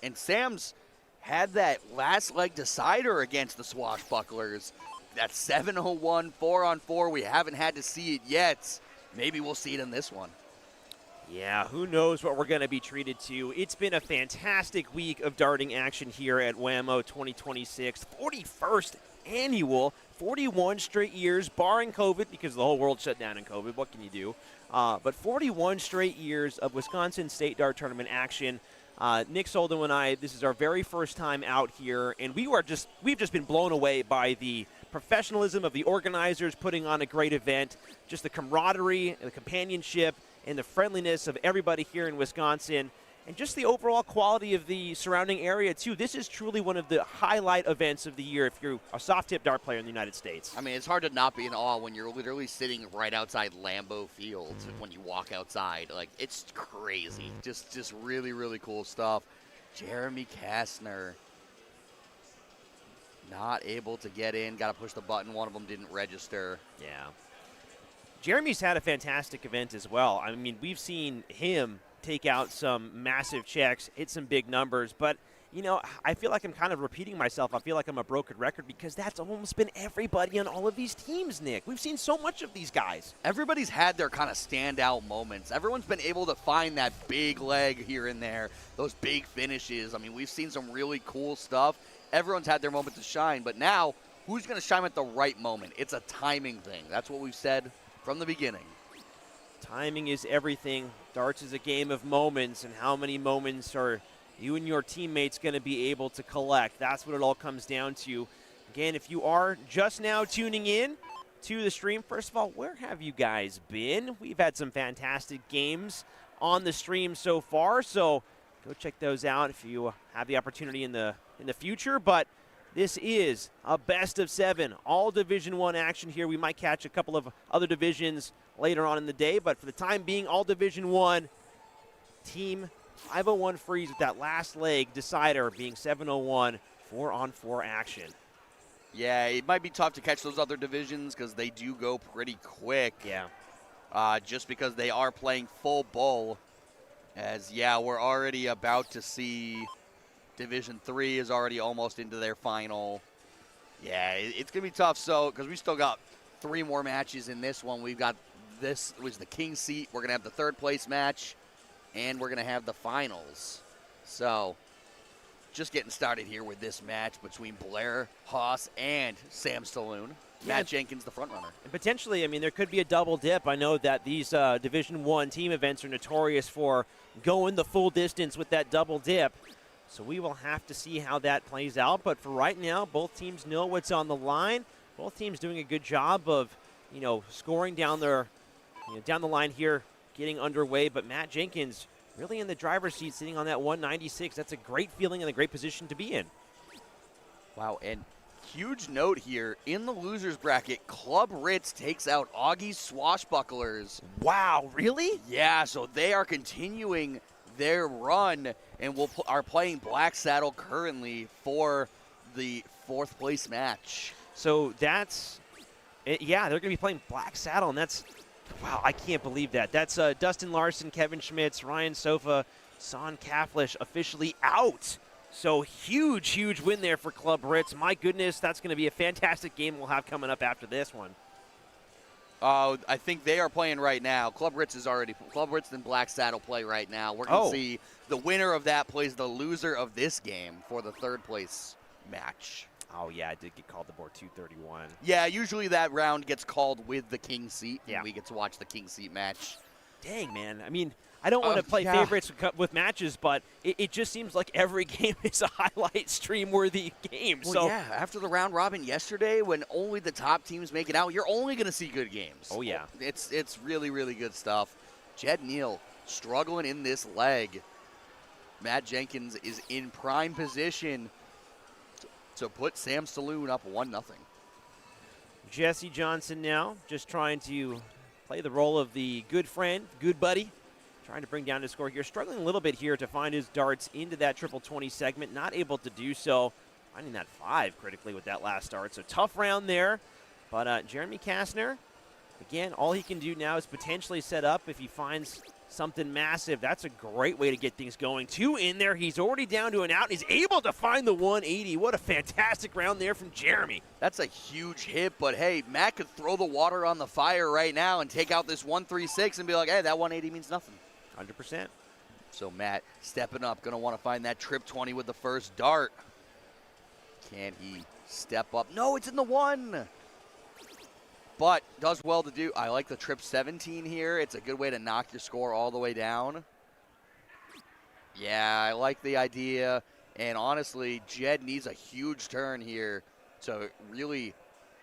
And Sam's had that last leg decider against the Swashbucklers. That 701 4-on-4, we haven't had to see it yet. Maybe we'll see it in this one. Yeah, who knows what we're going to be treated to. It's been a fantastic week of darting action here at WAMO 2026. 41st annual, 41 straight years, barring COVID, because the whole world shut down in COVID. What can you do? But 41 straight years of Wisconsin State Dart Tournament action. Nick Soldo and I, this is our very first time out here, and we've just been blown away by the professionalism of the organizers putting on a great event, just the camaraderie and the companionship and the friendliness of everybody here in Wisconsin, and just the overall quality of the surrounding area, too. This is truly one of the highlight events of the year if you're a soft-tip dart player in the United States. I mean, it's hard to not be in awe when you're literally sitting right outside Lambeau Field when you walk outside. Like, it's crazy. Just really, really cool stuff. Jeremy Kastner not able to get in. Got to push the button. One of them didn't register. Yeah. Jeremy's had a fantastic event as well. I mean, we've seen him take out some massive checks, hit some big numbers, but you know, I feel like I'm kind of repeating myself. I feel like I'm a broken record because that's almost been everybody on all of these teams, Nick. We've seen so much of these guys. Everybody's had their kind of standout moments. Everyone's been able to find that big leg here and there, those big finishes. I mean, we've seen some really cool stuff. Everyone's had their moment to shine, but now who's going to shine at the right moment? It's a timing thing. That's what we've said from the beginning. Timing is everything. Darts is a game of moments, and how many moments are you and your teammates going to be able to collect? That's what it all comes down to. Again, if you are just now tuning in to the stream, first of all, where have you guys been? We've had some fantastic games on the stream so far, so go check those out if you have the opportunity in the future. But this is a best of 7, all Division I action here. We might catch a couple of other divisions later on in the day, but for the time being, all Division I. Team 501 freeze with that last leg decider being 701 4-on-4 action. Yeah, it might be tough to catch those other divisions because they do go pretty quick. Yeah. Just because they are playing full bowl. As, yeah, we're already about to see Division III is already almost into their final. Yeah, it's going to be tough. So, because we still got 3 more matches in this one. We've got this was the king seat. We're going to have the third place match, and we're going to have the finals. So, just getting started here with this match between Blair Haas and Sam Saloon. Yeah. Matt Jenkins, the front runner. And potentially, I mean, there could be a double dip. I know that these Division I team events are notorious for going the full distance with that double dip. So we will have to see how that plays out. But for right now, both teams know what's on the line. Both teams doing a good job of, you know, scoring down their, down the line here, getting underway. But Matt Jenkins really in the driver's seat, sitting on that 196. That's a great feeling and a great position to be in. Wow, and huge note here, in the losers bracket, Club Ritz takes out Augie Swashbucklers. Wow, really? Yeah, so they are continuing their run and are playing Black Saddle currently for the 4th place match. So that's Yeah, they're going to be playing Black Saddle, and that's, wow, I can't believe that. That's Dustin Larson, Kevin Schmitz, Ryan Sofa, Son Kaflish officially out. So huge win there for Club Ritz. My goodness, that's going to be a fantastic game we'll have coming up after this one. I think they are playing right now. Club Ritz and Black Saddle play right now. We're going to see the winner of that plays the loser of this game for the third place match. Oh, yeah, it did get called to board 231. Yeah, usually that round gets called with the king seat, Yeah. and we get to watch the king seat match. Dang, man. I mean, I don't want to play favorites with matches, but it just seems like every game is a highlight stream-worthy game. Well, so yeah, after the round robin yesterday, when only the top teams make it out, you're only going to see good games. Oh, yeah. It's really good stuff. Jed Neal struggling in this leg. Matt Jenkins is in prime position to put Sam Saloon up 1-0. Jesse Johnson now just trying to play the role of the good friend, good buddy, trying to bring down his score here. Struggling a little bit here to find his darts into that triple 20 segment. Not able to do so. Finding that 5 critically with that last start. So tough round there. But Jeremy Kastner, again, all he can do now is potentially set up if he finds something massive. That's a great way to get things going. 2 in there. He's already down to an out. He's able to find the 180. What a fantastic round there from Jeremy. That's a huge hit, but hey, Matt could throw the water on the fire right now and take out this 136 and be like, hey, that 180 means nothing. 100%. So Matt stepping up, going to want to find that trip 20 with the first dart. Can he step up? No, it's in the 1. But does well to do. I like the trip 17 here. It's a good way to knock your score all the way down. Yeah, I like the idea. And honestly, Jed needs a huge turn here to really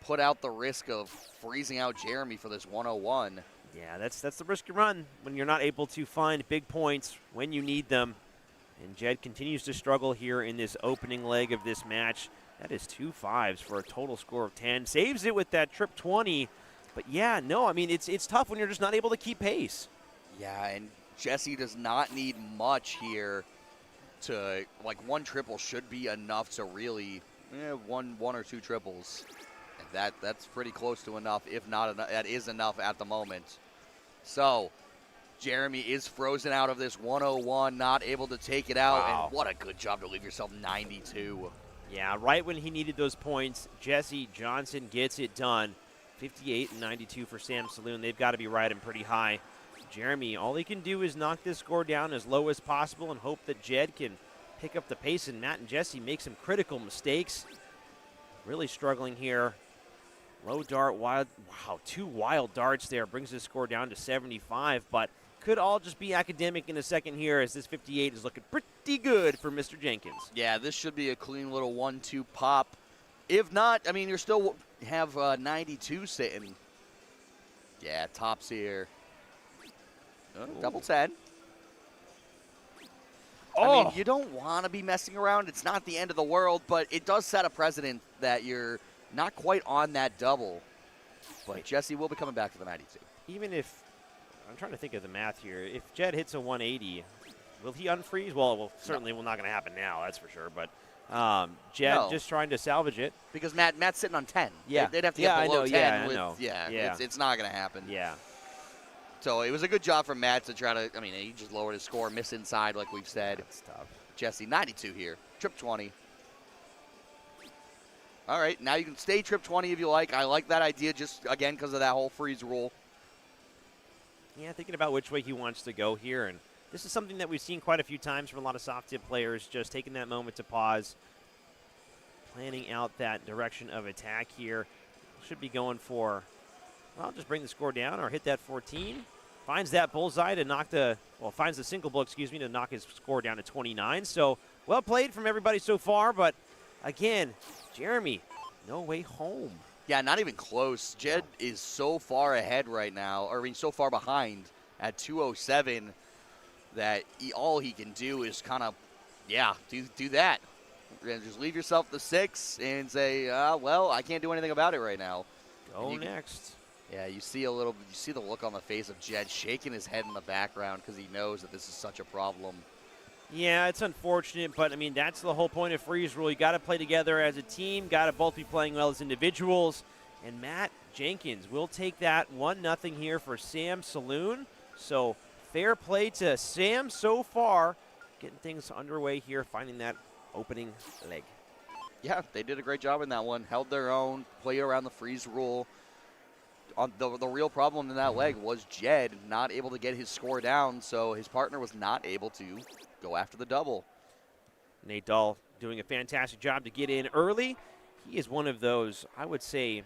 put out the risk of freezing out Jeremy for this 101. Yeah, that's the risk you run when you're not able to find big points when you need them. And Jed continues to struggle here in this opening leg of this match. That is 2 5s for a total score of 10. Saves it with that trip 20. But yeah, no, I mean, it's tough when you're just not able to keep pace. Yeah, and Jesse does not need much here to, like, 1 triple should be enough to really, one or 2 triples. And that's pretty close to enough, if not enough. That is enough at the moment. So, Jeremy is frozen out of this 101, not able to take it out. Wow. And what a good job to leave yourself 92. Yeah, right when he needed those points, Jesse Johnson gets it done. 58 and 92 for Sam Saloon. They've got to be riding pretty high. Jeremy, all he can do is knock this score down as low as possible and hope that Jed can pick up the pace, and Matt and Jesse make some critical mistakes. Really struggling here. Low dart, wild. Wow, 2 wild darts there. Brings the score down to 75, but could all just be academic in a second here as this 58 is looking pretty good for Mr. Jenkins. Yeah, this should be a clean little 1-2 pop. If not, I mean, you're still have 92 sitting. Yeah, tops here. Double 10. I mean, you don't want to be messing around. It's not the end of the world, but it does set a precedent that you're not quite on that double. But Jesse will be coming back to the 92. Even if, I'm trying to think of the math here, if Jed hits a 180, will he unfreeze? Well certainly will not going to happen now, that's for sure. But Jed just trying to salvage it. Because Matt's sitting on 10. Yeah. They'd have to get below 10. Yeah, I know. It's not going to happen. Yeah. So it was a good job from Matt to try to, I mean, he just lowered his score, miss inside like we've said. That's tough. Jesse, 92 here. Trip 20. All right, now you can stay trip 20 if you like. I like that idea just, again, because of that whole freeze rule. Yeah, thinking about which way he wants to go here. And this is something that we've seen quite a few times from a lot of soft tip players, just taking that moment to pause, planning out that direction of attack here. Should be going for, well, just bring the score down or hit that 14. Finds that bullseye to knock finds the single blow, to knock his score down to 29. So, well played from everybody so far, but again, Jeremy, no way home. Yeah, not even close. Jed is so far ahead right now, or I mean, so far behind at 207 that all he can do is kind of, do that. And just leave yourself the 6 and say, well, I can't do anything about it right now. Go next. You see the look on the face of Jed shaking his head in the background because he knows that this is such a problem. Yeah, it's unfortunate, but, I mean, that's the whole point of freeze rule. You got to play together as a team, got to both be playing well as individuals, And Matt Jenkins will take that 1-0 here for Sam Saloon. So fair play to Sam so far. Getting things underway here, finding that opening leg. Yeah, they did a great job in that one. Held their own, played around the freeze rule. The real problem in that leg was Jed not able to get his score down, so his partner was not able to go after the double. Nate Dahl doing a fantastic job to get in early. He is one of those, I would say,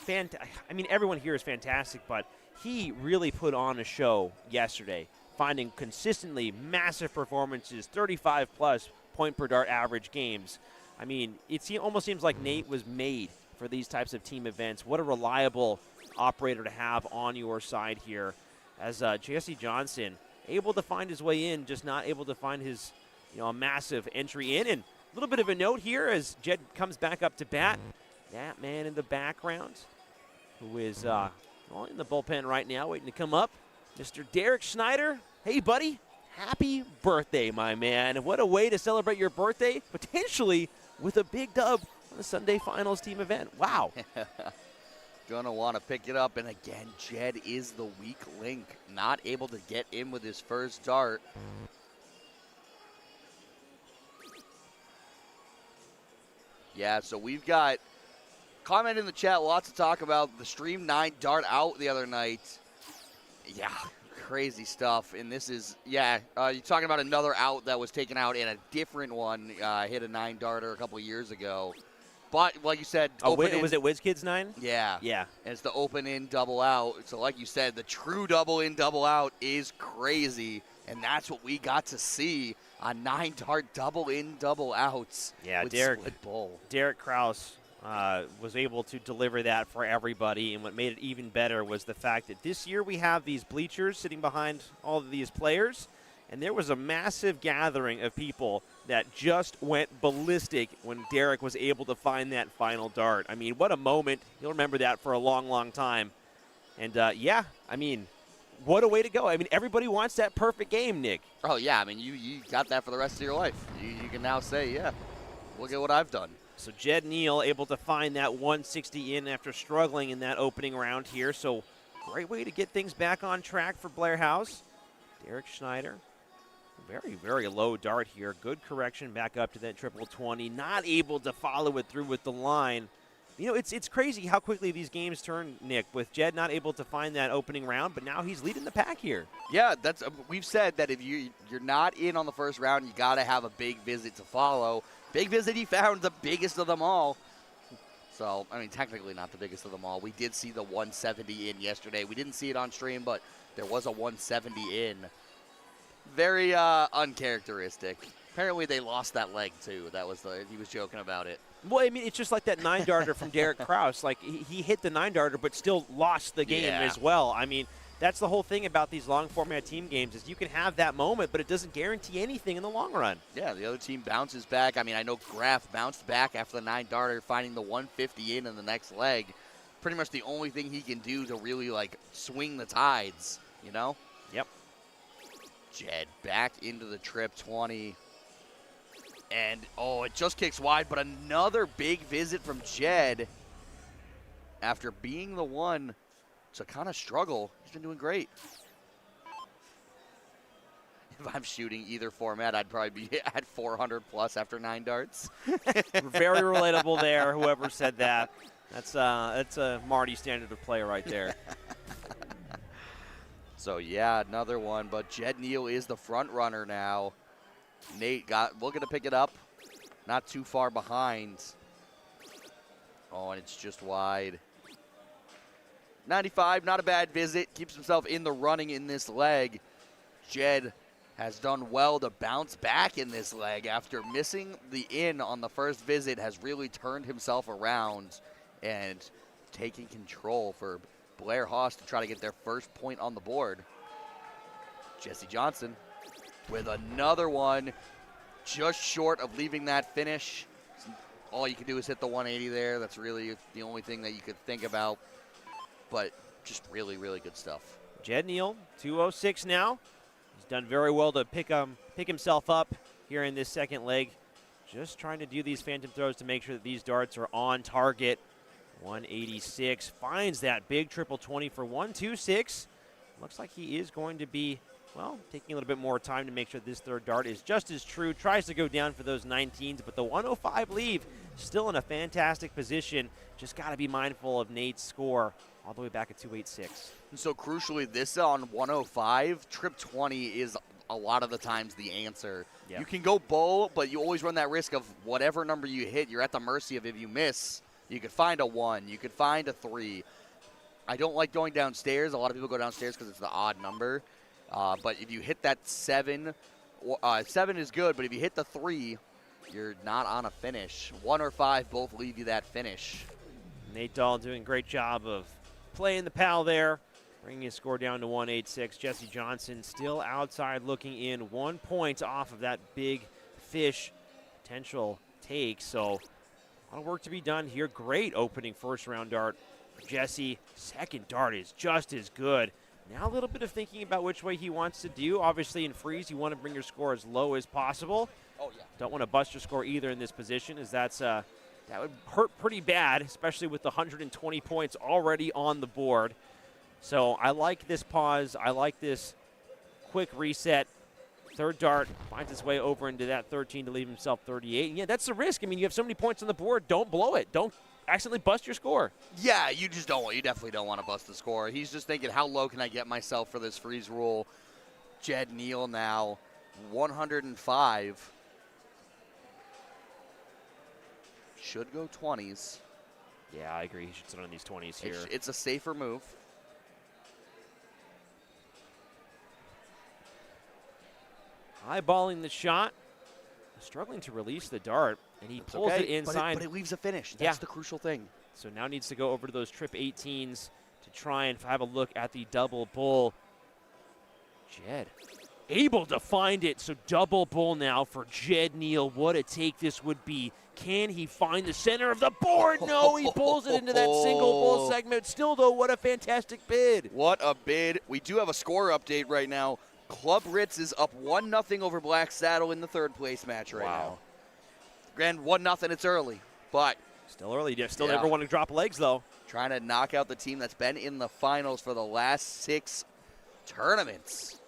I mean, everyone here is fantastic, but he really put on a show yesterday, finding consistently massive performances, 35-plus point per dart average games. I mean, almost seems like Nate was made for these types of team events. What a reliable operator to have on your side here, as Jesse Johnson able to find his way in, just not able to find his, a massive entry in. And a little bit of a note here as Jed comes back up to bat. That man in the background, who is in the bullpen right now, waiting to come up, Mr. Derek Schneider. Hey, buddy, happy birthday, my man. What a way to celebrate your birthday, potentially with a big dub on the Sunday Finals team event. Wow. Gonna want to pick it up, and again, Jed is the weak link, not able to get in with his first dart. Yeah, so we've got comment in the chat, lots to talk about. The Stream 9 dart out the other night. Yeah, crazy stuff. And this is, you're talking about another out that was taken out in a different one. Hit a 9 darter a couple years ago. But like you said, was it WizKids 9? Yeah. Yeah. And it's the open in, double out. So like you said, the true double in, double out is crazy. And that's what we got to see on 9 dart double in, double outs. Yeah, with Derek split bowl. Derek Krause was able to deliver that for everybody. And what made it even better was the fact that this year we have these bleachers sitting behind all of these players. And there was a massive gathering of people that just went ballistic when Derek was able to find that final dart. I mean, what a moment. You'll remember that for a long, long time. And, what a way to go. I mean, everybody wants that perfect game, Nick. Oh, yeah. I mean, you got that for the rest of your life. You can now say, yeah, look at what I've done. So Jed Neal able to find that 160 in after struggling in that opening round here. So great way to get things back on track for Blair House. Derek Schneider. Very, very low dart here. Good correction back up to that triple 20. Not able to follow it through with the line. You know, it's crazy how quickly these games turn, Nick, with Jed not able to find that opening round, but now he's leading the pack here. Yeah, we've said that if you're not in on the first round, you got to have a big visit to follow. Big visit, he found the biggest of them all. So, I mean, technically not the biggest of them all. We did see the 170 in yesterday. We didn't see it on stream, but there was a 170 in. Very uncharacteristic. Apparently they lost that leg too. He was joking about it. Well, I mean, it's just like that 9 darter from Derek Krause. Like he hit the 9 darter, but still lost the game as well. I mean, that's the whole thing about these long format team games is you can have that moment, but it doesn't guarantee anything in the long run. Yeah, the other team bounces back. I mean, I know Graf bounced back after the 9 darter, finding the 150 in the next leg. Pretty much the only thing he can do to really like swing the tides. You know. Yep. Jed back into the trip 20. And, it just kicks wide, but another big visit from Jed after being the one to kind of struggle. He's been doing great. If I'm shooting either format, I'd probably be at 400 plus after 9 darts. Very relatable there, whoever said that. That's a Marty standard of play right there. So, yeah, another one. But Jed Neal is the front runner now. Nate looking to pick it up. Not too far behind. Oh, and it's just wide. 95, not a bad visit. Keeps himself in the running in this leg. Jed has done well to bounce back in this leg after missing the in on the first visit. Has really turned himself around and taking control for Blair Haas to try to get their first point on the board. Jesse Johnson with another one, just short of leaving that finish. All you can do is hit the 180 there. That's really the only thing that you could think about. But just really, really good stuff. Jed Neal, 206 now. He's done very well to pick himself up here in this second leg. Just trying to do these phantom throws to make sure that these darts are on target. 186, finds that big triple 20 for 126. Looks like he is going to be, well, taking a little bit more time to make sure this third dart is just as true. Tries to go down for those 19s, but the 105 leave, still in a fantastic position. Just got to be mindful of Nate's score all the way back at 286. And so crucially, this on 105, trip 20 is a lot of the times the answer. Yeah. You can go bowl, but you always run that risk of whatever number you hit, you're at the mercy of. If you miss, you could find a 1, you could find a 3. I don't like going downstairs. A lot of people go downstairs because it's the odd number. But if you hit that 7, 7 is good, but if you hit the 3, you're not on a finish. 1 or 5 both leave you that finish. Nate Dahl doing a great job of playing the pal there, bringing his score down to 186. Jesse Johnson still outside looking in, 1 point off of that big fish potential take. So a lot of work to be done here. Great opening first round dart for Jesse. Second dart is just as good. Now a little bit of thinking about which way he wants to do. Obviously in freeze, you want to bring your score as low as possible. Oh, yeah. Don't want to bust your score either in this position, as that would hurt pretty bad, especially with the 120 points already on the board. So I like this pause. I like this quick reset. Third dart finds its way over into that 13 to leave himself 38. And yeah, that's the risk. I mean, you have so many points on the board. Don't blow it. Don't accidentally bust your score. Yeah, you just don't want. You definitely don't want to bust the score. He's just thinking, how low can I get myself for this freeze rule? Jed Neal now, 105. Should go 20s. Yeah, I agree. He should sit on these 20s here. It's a safer move. Eyeballing the shot, struggling to release the dart, and he pulls it inside. But it leaves a finish. That's the crucial thing. So now needs to go over to those trip 18s to try and have a look at the double bull. Jed able to find it, so double bull now for Jed Neal. What a take this would be. Can he find the center of the board? No, he pulls it into that single bull segment. Still, though, what a fantastic bid. What a bid. We do have a score update right now. Club Ritz is up 1-0 over Black Saddle in the third place match right now. Grand 1-0, it's early, but still early. Still never want to drop legs, though. Trying to knock out the team that's been in the finals for the last 6 tournaments.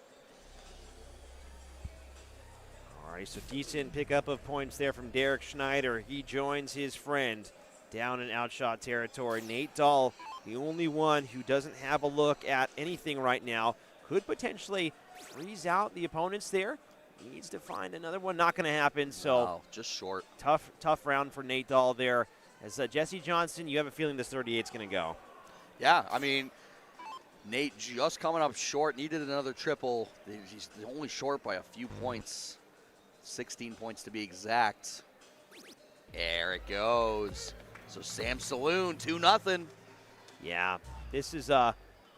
All right, so decent pickup of points there from Derek Schneider. He joins his friend down in outshot territory. Nate Dahl, the only one who doesn't have a look at anything right now, could potentially freeze out the opponents there. Needs to find another one. Not going to happen. So wow, just short. Tough round for Nate Dahl there. As Jesse Johnson, you have a feeling this 38's going to go. Yeah, I mean, Nate just coming up short. Needed another triple. He's only short by a few points. 16 points to be exact. There it goes. So Sam Saloon, 2-0. Yeah, this is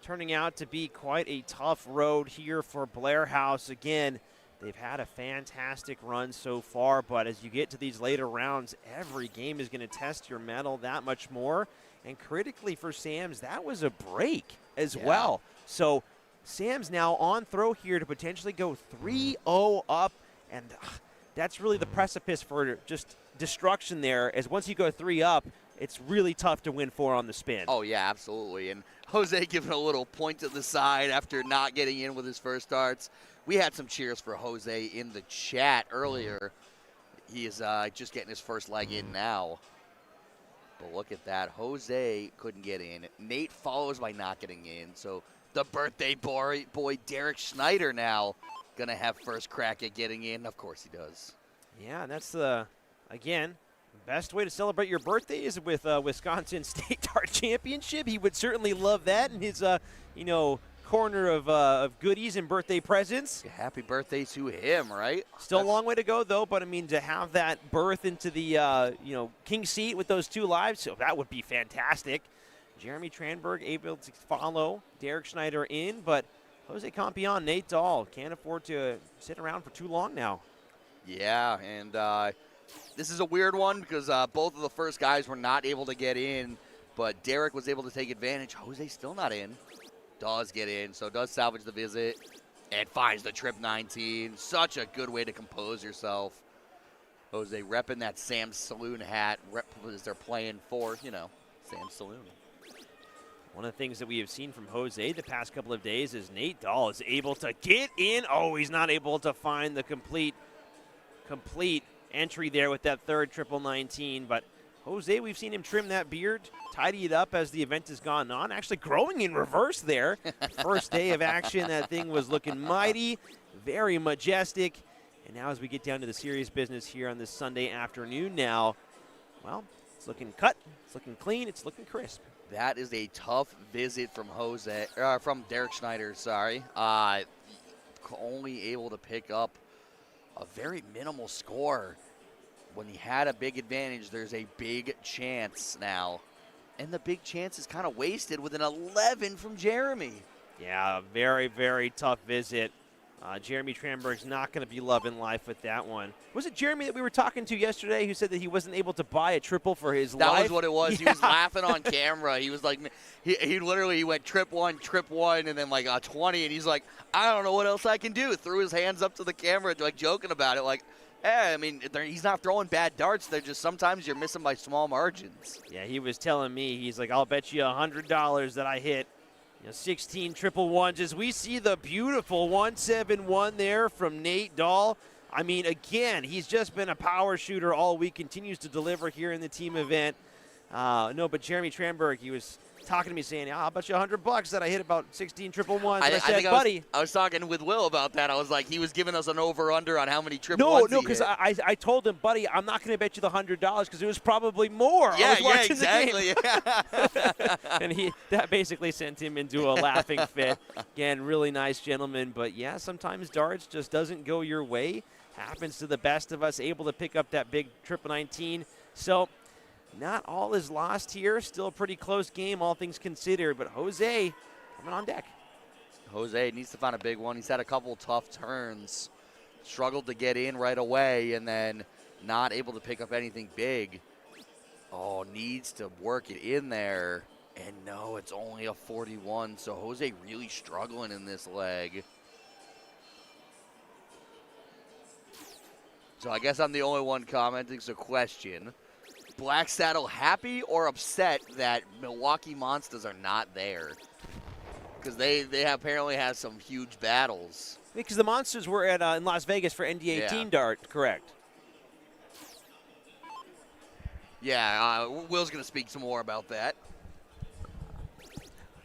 turning out to be quite a tough road here for Blair House. Again, they've had a fantastic run so far, but as you get to these later rounds, every game is going to test your mettle that much more. And critically for Sam's, that was a break as well. So Sam's now on throw here to potentially go 3-0 up, and that's really the precipice for just destruction there, as once you go 3 up, it's really tough to win 4 on the spin. Oh, yeah, absolutely. And Jose giving a little point to the side after not getting in with his first darts. We had some cheers for Jose in the chat earlier. He is just getting his first leg in now. But look at that. Jose couldn't get in. Nate follows by not getting in. So the birthday boy Derek Schneider now going to have first crack at getting in. Of course he does. Yeah, and that's again, best way to celebrate your birthday is with Wisconsin State Dart Championship. He would certainly love that in his, corner of goodies and birthday presents. Happy birthday to him, right? Still a long way to go, though, but, I mean, to have that berth into the, king seat with those 2 lives, so that would be fantastic. Jeremy Tranberg able to follow Derek Schneider in, but Jose Campion, Nate Dahl, can't afford to sit around for too long now. Yeah, and this is a weird one because both of the first guys were not able to get in, but Derek was able to take advantage. Jose's still not in. Does get in, so does salvage the visit and finds the trip 19. Such a good way to compose yourself. Jose repping that Sam's Saloon hat as they're playing for, Sam Saloon. One of the things that we have seen from Jose the past couple of days is Nate Dahl is able to get in. Oh, he's not able to find the complete entry there with that third triple 19. But Jose, we've seen him trim that beard, tidy it up as the event has gone on. Actually growing in reverse there. First day of action, that thing was looking mighty, very majestic. And now as we get down to the serious business here on this Sunday afternoon now, well, it's looking cut, it's looking clean, it's looking crisp. That is a tough visit from from Derek Schneider, sorry. Only able to pick up a very minimal score. When he had a big advantage, there's a big chance now. And the big chance is kind of wasted with an 11 from Jeremy. Yeah, a very, very tough visit. Jeremy Tranberg's not going to be loving life with that one. Was it Jeremy that we were talking to yesterday who said that he wasn't able to buy a triple for his life? That was what it was. Yeah. He was laughing on camera. He was like, he literally went trip one, and then like a 20, and he's like, I don't know what else I can do. Threw his hands up to the camera, like joking about it, like, I mean, he's not throwing bad darts. They're just sometimes you're missing by small margins. Yeah, he was telling me, he's like, I'll bet you $100 that I hit 16 triple ones as we see the beautiful 171 there from Nate Dahl. I mean, again, he's just been a power shooter all week, continues to deliver here in the team event. No, but Jeremy Tranberg, he was talking to me saying, I'll bet you $100 that I hit about 16 triple ones. And I said, buddy. I was talking with Will about that. I was like, he was giving us an over-under on how many triple ones No, because I told him, buddy, I'm not going to bet you the $100 because it was probably more. Yeah, I was watching exactly. The game. And that basically sent him into a laughing fit. Again, really nice gentleman. But, yeah, sometimes darts just doesn't go your way. Happens to the best of us, able to pick up that big triple 19. So not all is lost here. Still a pretty close game, all things considered. But Jose coming on deck. Jose needs to find a big one. He's had a couple tough turns. Struggled to get in right away and then not able to pick up anything big. Oh, needs to work it in there. And no, it's only a 41. So Jose really struggling in this leg. So I guess I'm the only one commenting. So question. Black Saddle happy or upset that Milwaukee Monsters are not there? Because they apparently have some huge battles. Because the Monsters were at in Las Vegas for NDA Team Dart, correct? Yeah, Will's going to speak some more about that.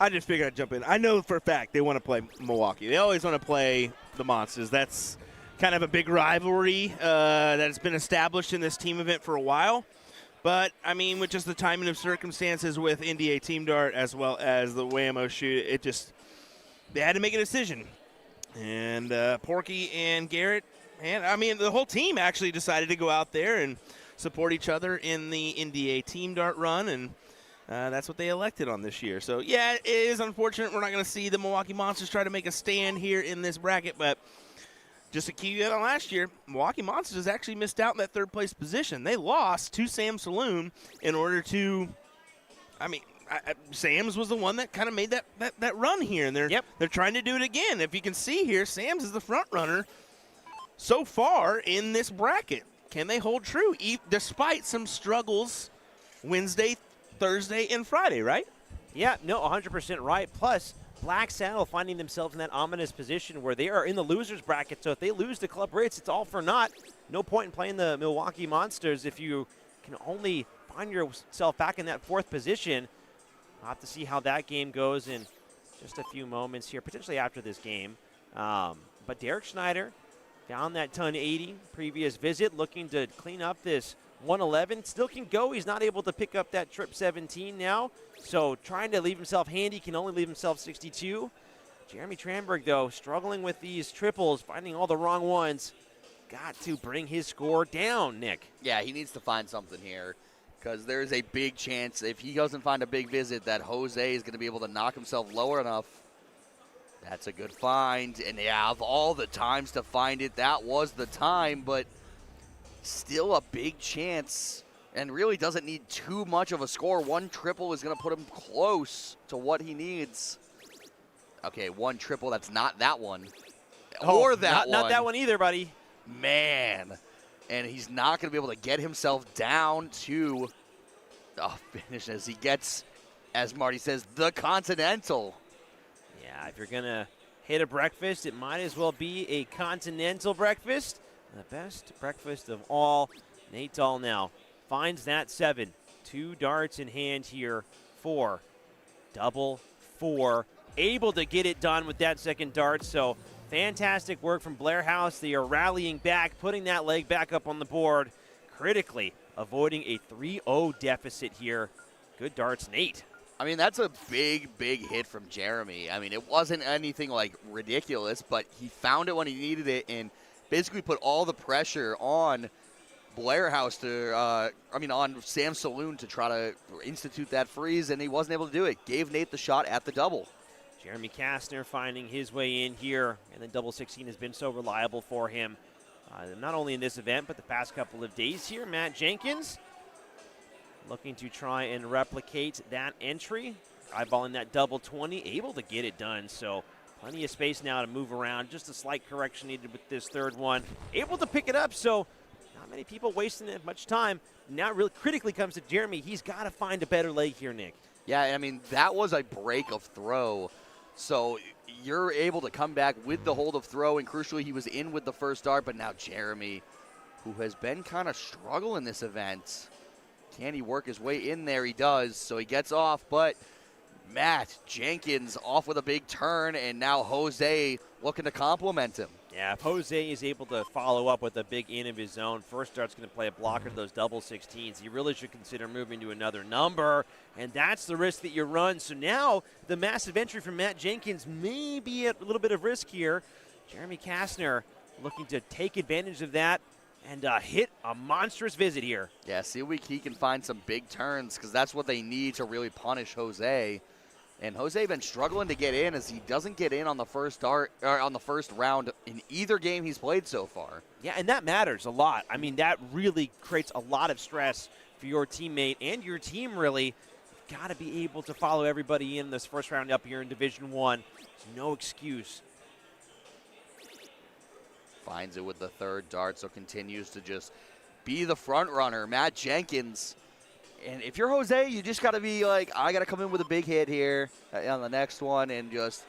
I just figured I'd jump in. I know for a fact they want to play Milwaukee. They always want to play the Monsters. That's kind of a big rivalry that has been established in this team event for a while. But, I mean, with just the timing of circumstances with NDA Team Dart as well as the WAMO shoot, they had to make a decision. And Porky and Garrett, and I mean, the whole team actually decided to go out there and support each other in the NDA Team Dart run, and that's what they elected on this year. So, yeah, it is unfortunate we're not going to see the Milwaukee Monsters try to make a stand here in this bracket, but just to key you in on last year, Milwaukee Monsters actually missed out in that third-place position. They lost to Sam Saloon in order to, I mean, Sam's was the one that kind of made that run here, and they're trying to do it again. If you can see here, Sam's is the front runner so far in this bracket. Can they hold true despite some struggles Wednesday, Thursday, and Friday, right? Yeah, no, 100% right. Plus, Black Saddle finding themselves in that ominous position where they are in the losers bracket. So if they lose to Club Ritz, it's all for naught. No point in playing the Milwaukee Monsters if you can only find yourself back in that fourth position. We'll have to see how that game goes in just a few moments here, potentially after this game. But Derek Schneider down that ton 80 previous visit, looking to clean up this 111. Still can go. He's not able to pick up that trip 17 now. So trying to leave himself handy, can only leave himself 62. Jeremy Tranberg, though, struggling with these triples, finding all the wrong ones. Got to bring his score down, Nick. Yeah, he needs to find something here because there's a big chance if he doesn't find a big visit that Jose is going to be able to knock himself lower enough. That's a good find. And, yeah, of all the times to find it, that was the time. But still a big chance. And really doesn't need too much of a score. One triple is going to put him close to what he needs. Okay, one triple. That's not that one. Or that one. Not that one either, buddy. Man. And he's not going to be able to get himself down to finish as he gets, as Marty says, the Continental. Yeah, if you're going to hit a breakfast, it might as well be a continental breakfast. The best breakfast of all. Nate Dahl now finds that 7. 2 darts in hand here for double 4. Able to get it done with that second dart. So fantastic work from Blair House. They are rallying back, putting that leg back up on the board, critically avoiding a 3-0 deficit here. Good darts, Nate. I mean, that's a big, big hit from Jeremy. I mean, it wasn't anything like ridiculous, but he found it when he needed it and basically put all the pressure on Blair House on Sam Saloon to try to institute that freeze, and he wasn't able to do it. Gave Nate the shot at the double. Jeremy Kastner finding his way in here, and the double 16 has been so reliable for him, not only in this event, but the past couple of days here. Matt Jenkins looking to try and replicate that entry. Eyeballing that double 20, able to get it done. So plenty of space now to move around. Just a slight correction needed with this third one. Able to pick it up, so not many people wasting much time. Now it really critically comes to Jeremy. He's got to find a better leg here, Nick. Yeah, I mean, that was a break of throw. So you're able to come back with the hold of throw, and crucially, he was in with the first dart, but now Jeremy, who has been kind of struggling this event, can he work his way in there? He does, so he gets off, but Matt Jenkins off with a big turn, and now Jose looking to compliment him. Yeah, if Jose is able to follow up with a big in of his own, first dart's going to play a blocker to those double 16s. He really should consider moving to another number, and that's the risk that you run. So now the massive entry from Matt Jenkins may be at a little bit of risk here. Jeremy Kastner looking to take advantage of that and hit a monstrous visit here. Yeah, see if he can find some big turns, because that's what they need to really punish Jose. And Jose been struggling to get in, as he doesn't get in on the first dart or on the first round in either game he's played so far. Yeah, and that matters a lot. I mean, that really creates a lot of stress for your teammate and your team, really. You've got to be able to follow everybody in this first round up here in Division I. There's no excuse. Finds it with the third dart, so continues to just be the front runner. Matt Jenkins. And if you're Jose, you just got to be like, I got to come in with a big hit here on the next one and just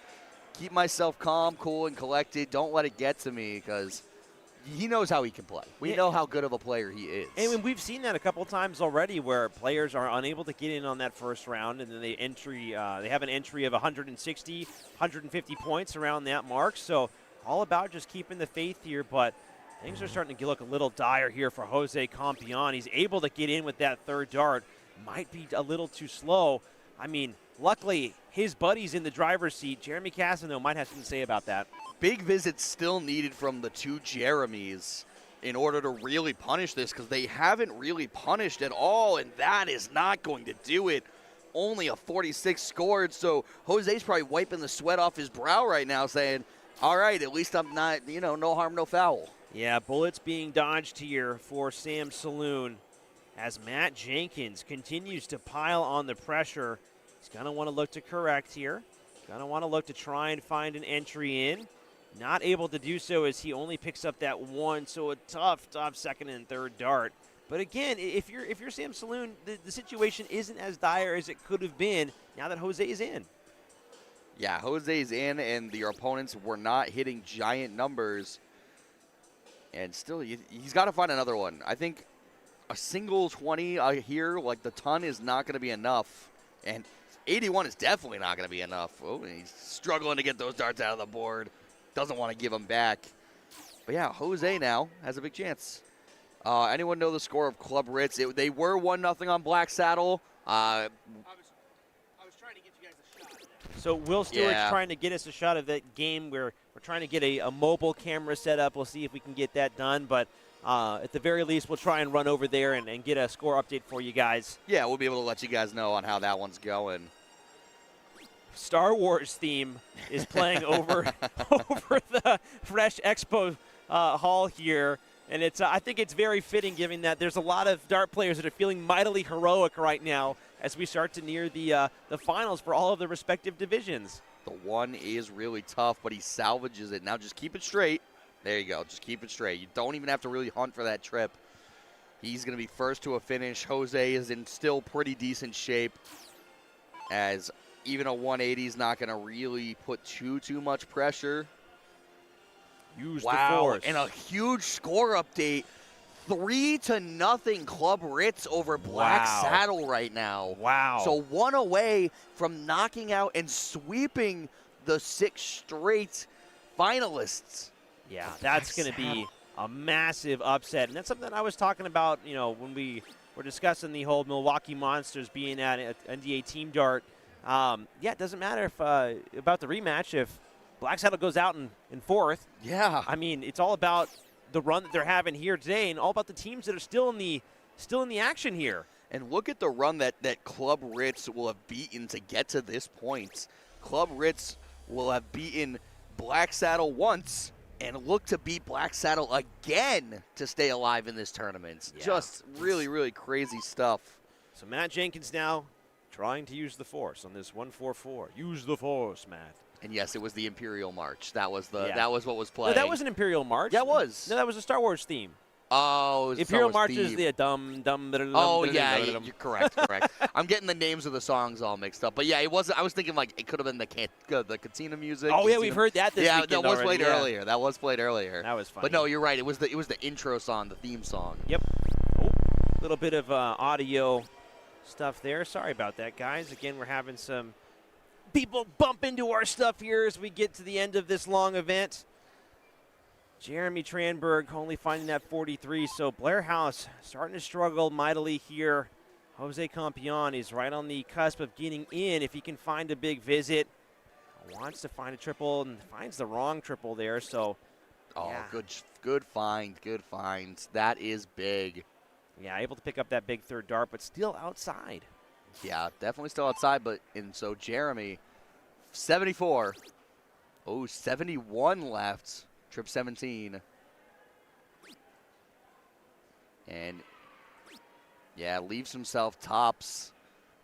keep myself calm, cool, and collected. Don't let it get to me, because he knows how he can play. We know how good of a player he is. And we've seen that a couple of times already, where players are unable to get in on that first round, and then they have an entry of 160, 150 points around that mark. So all about just keeping the faith here, but things are starting to look a little dire here for Jose Campion. He's able to get in with that third dart. Might be a little too slow. I mean, luckily, his buddy's in the driver's seat. Jeremy Cassano might have something to say about that. Big visits still needed from the two Jeremies in order to really punish this, because they haven't really punished at all, and that is not going to do it. Only a 46 scored, so Jose's probably wiping the sweat off his brow right now, saying, all right, at least I'm not, no harm, no foul. Yeah, bullets being dodged here for Sam Saloon as Matt Jenkins continues to pile on the pressure. He's going to want to look to correct here. Going to want to look to try and find an entry in. Not able to do so as he only picks up that one, so a tough second and third dart. But again, if you're Sam Saloon, the situation isn't as dire as it could have been now that Jose is in. Yeah, Jose's in, and your opponents were not hitting giant numbers. And still, he's got to find another one. I think a single 20 here, like the ton, is not going to be enough. And 81 is definitely not going to be enough. Oh, he's struggling to get those darts out of the board. Doesn't want to give them back. But yeah, Jose now has a big chance. Anyone know the score of Club Ritz? They were 1-0 on Black Saddle. I was trying to get you guys a shot. So Will Stewart's trying to get us a shot of that game where we're trying to get a mobile camera set up. We'll see if we can get that done. But at the very least, we'll try and run over there and get a score update for you guys. Yeah, we'll be able to let you guys know on how that one's going. Star Wars theme is playing over the Fresh Expo hall here. And I think it's very fitting, given that there's a lot of dart players that are feeling mightily heroic right now as we start to near the finals for all of the respective divisions. The one is really tough, but he salvages it. Now just keep it straight. There you go. Just keep it straight. You don't even have to really hunt for that trip. He's going to be first to a finish. Jose is in still pretty decent shape, as even a 180 is not going to really put too much pressure. Use the force. And a huge score update. 3-0 Club Ritz over Black Saddle right now. Wow. So one away from knocking out and sweeping the 6 straight finalists. Yeah, that's going to be a massive upset. And that's something that I was talking about, when we were discussing the whole Milwaukee Monsters being at NDA Team Dart. It doesn't matter if about the rematch if Black Saddle goes out in fourth. Yeah. I mean, it's all about the run that they're having here today and all about the teams that are still in the action here. And look at the run that Club Ritz will have beaten to get to this point. Club Ritz will have beaten Black Saddle once and look to beat Black Saddle again to stay alive in this tournament. Yeah. Just really, really crazy stuff. So Matt Jenkins now trying to use the force on this 1-4-4. Use the force, Matt. And yes, it was the Imperial March. That was that was what was playing. No, that was an Imperial March. Yeah, it was. No, that was a Star Wars theme. Oh, Imperial March is the dumb. Oh yeah, you're correct. I'm getting the names of the songs all mixed up, but yeah, it wasn't. I was thinking like it could have been the Cantina music. Oh yeah, we've heard that this weekend that was already. played earlier. That was played earlier. That was funny. But no, you're right. It was the intro song, the theme song. Yep. Oh, a little bit of audio stuff there. Sorry about that, guys. Again, we're having some people bump into our stuff here as we get to the end of this long event. Jeremy Tranberg only finding that 43, so Blair House starting to struggle mightily here. Jose Campion is right on the cusp of getting in if he can find a big visit. Wants to find a triple and finds the wrong triple there, so. Oh, yeah. good find. That is big. Yeah, able to pick up that big third dart, but still outside. Yeah, definitely still outside, and so Jeremy, 74. Oh, 71 left. Trip 17. And, yeah, leaves himself tops.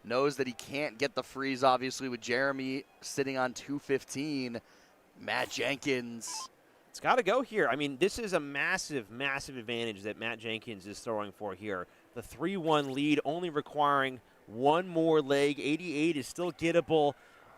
Knows that he can't get the freeze, obviously, with Jeremy sitting on 215. Matt Jenkins. It's got to go here. I mean, this is a massive, massive advantage that Matt Jenkins is throwing for here. The 3-1 lead only requiring one more leg. 88 is still gettable.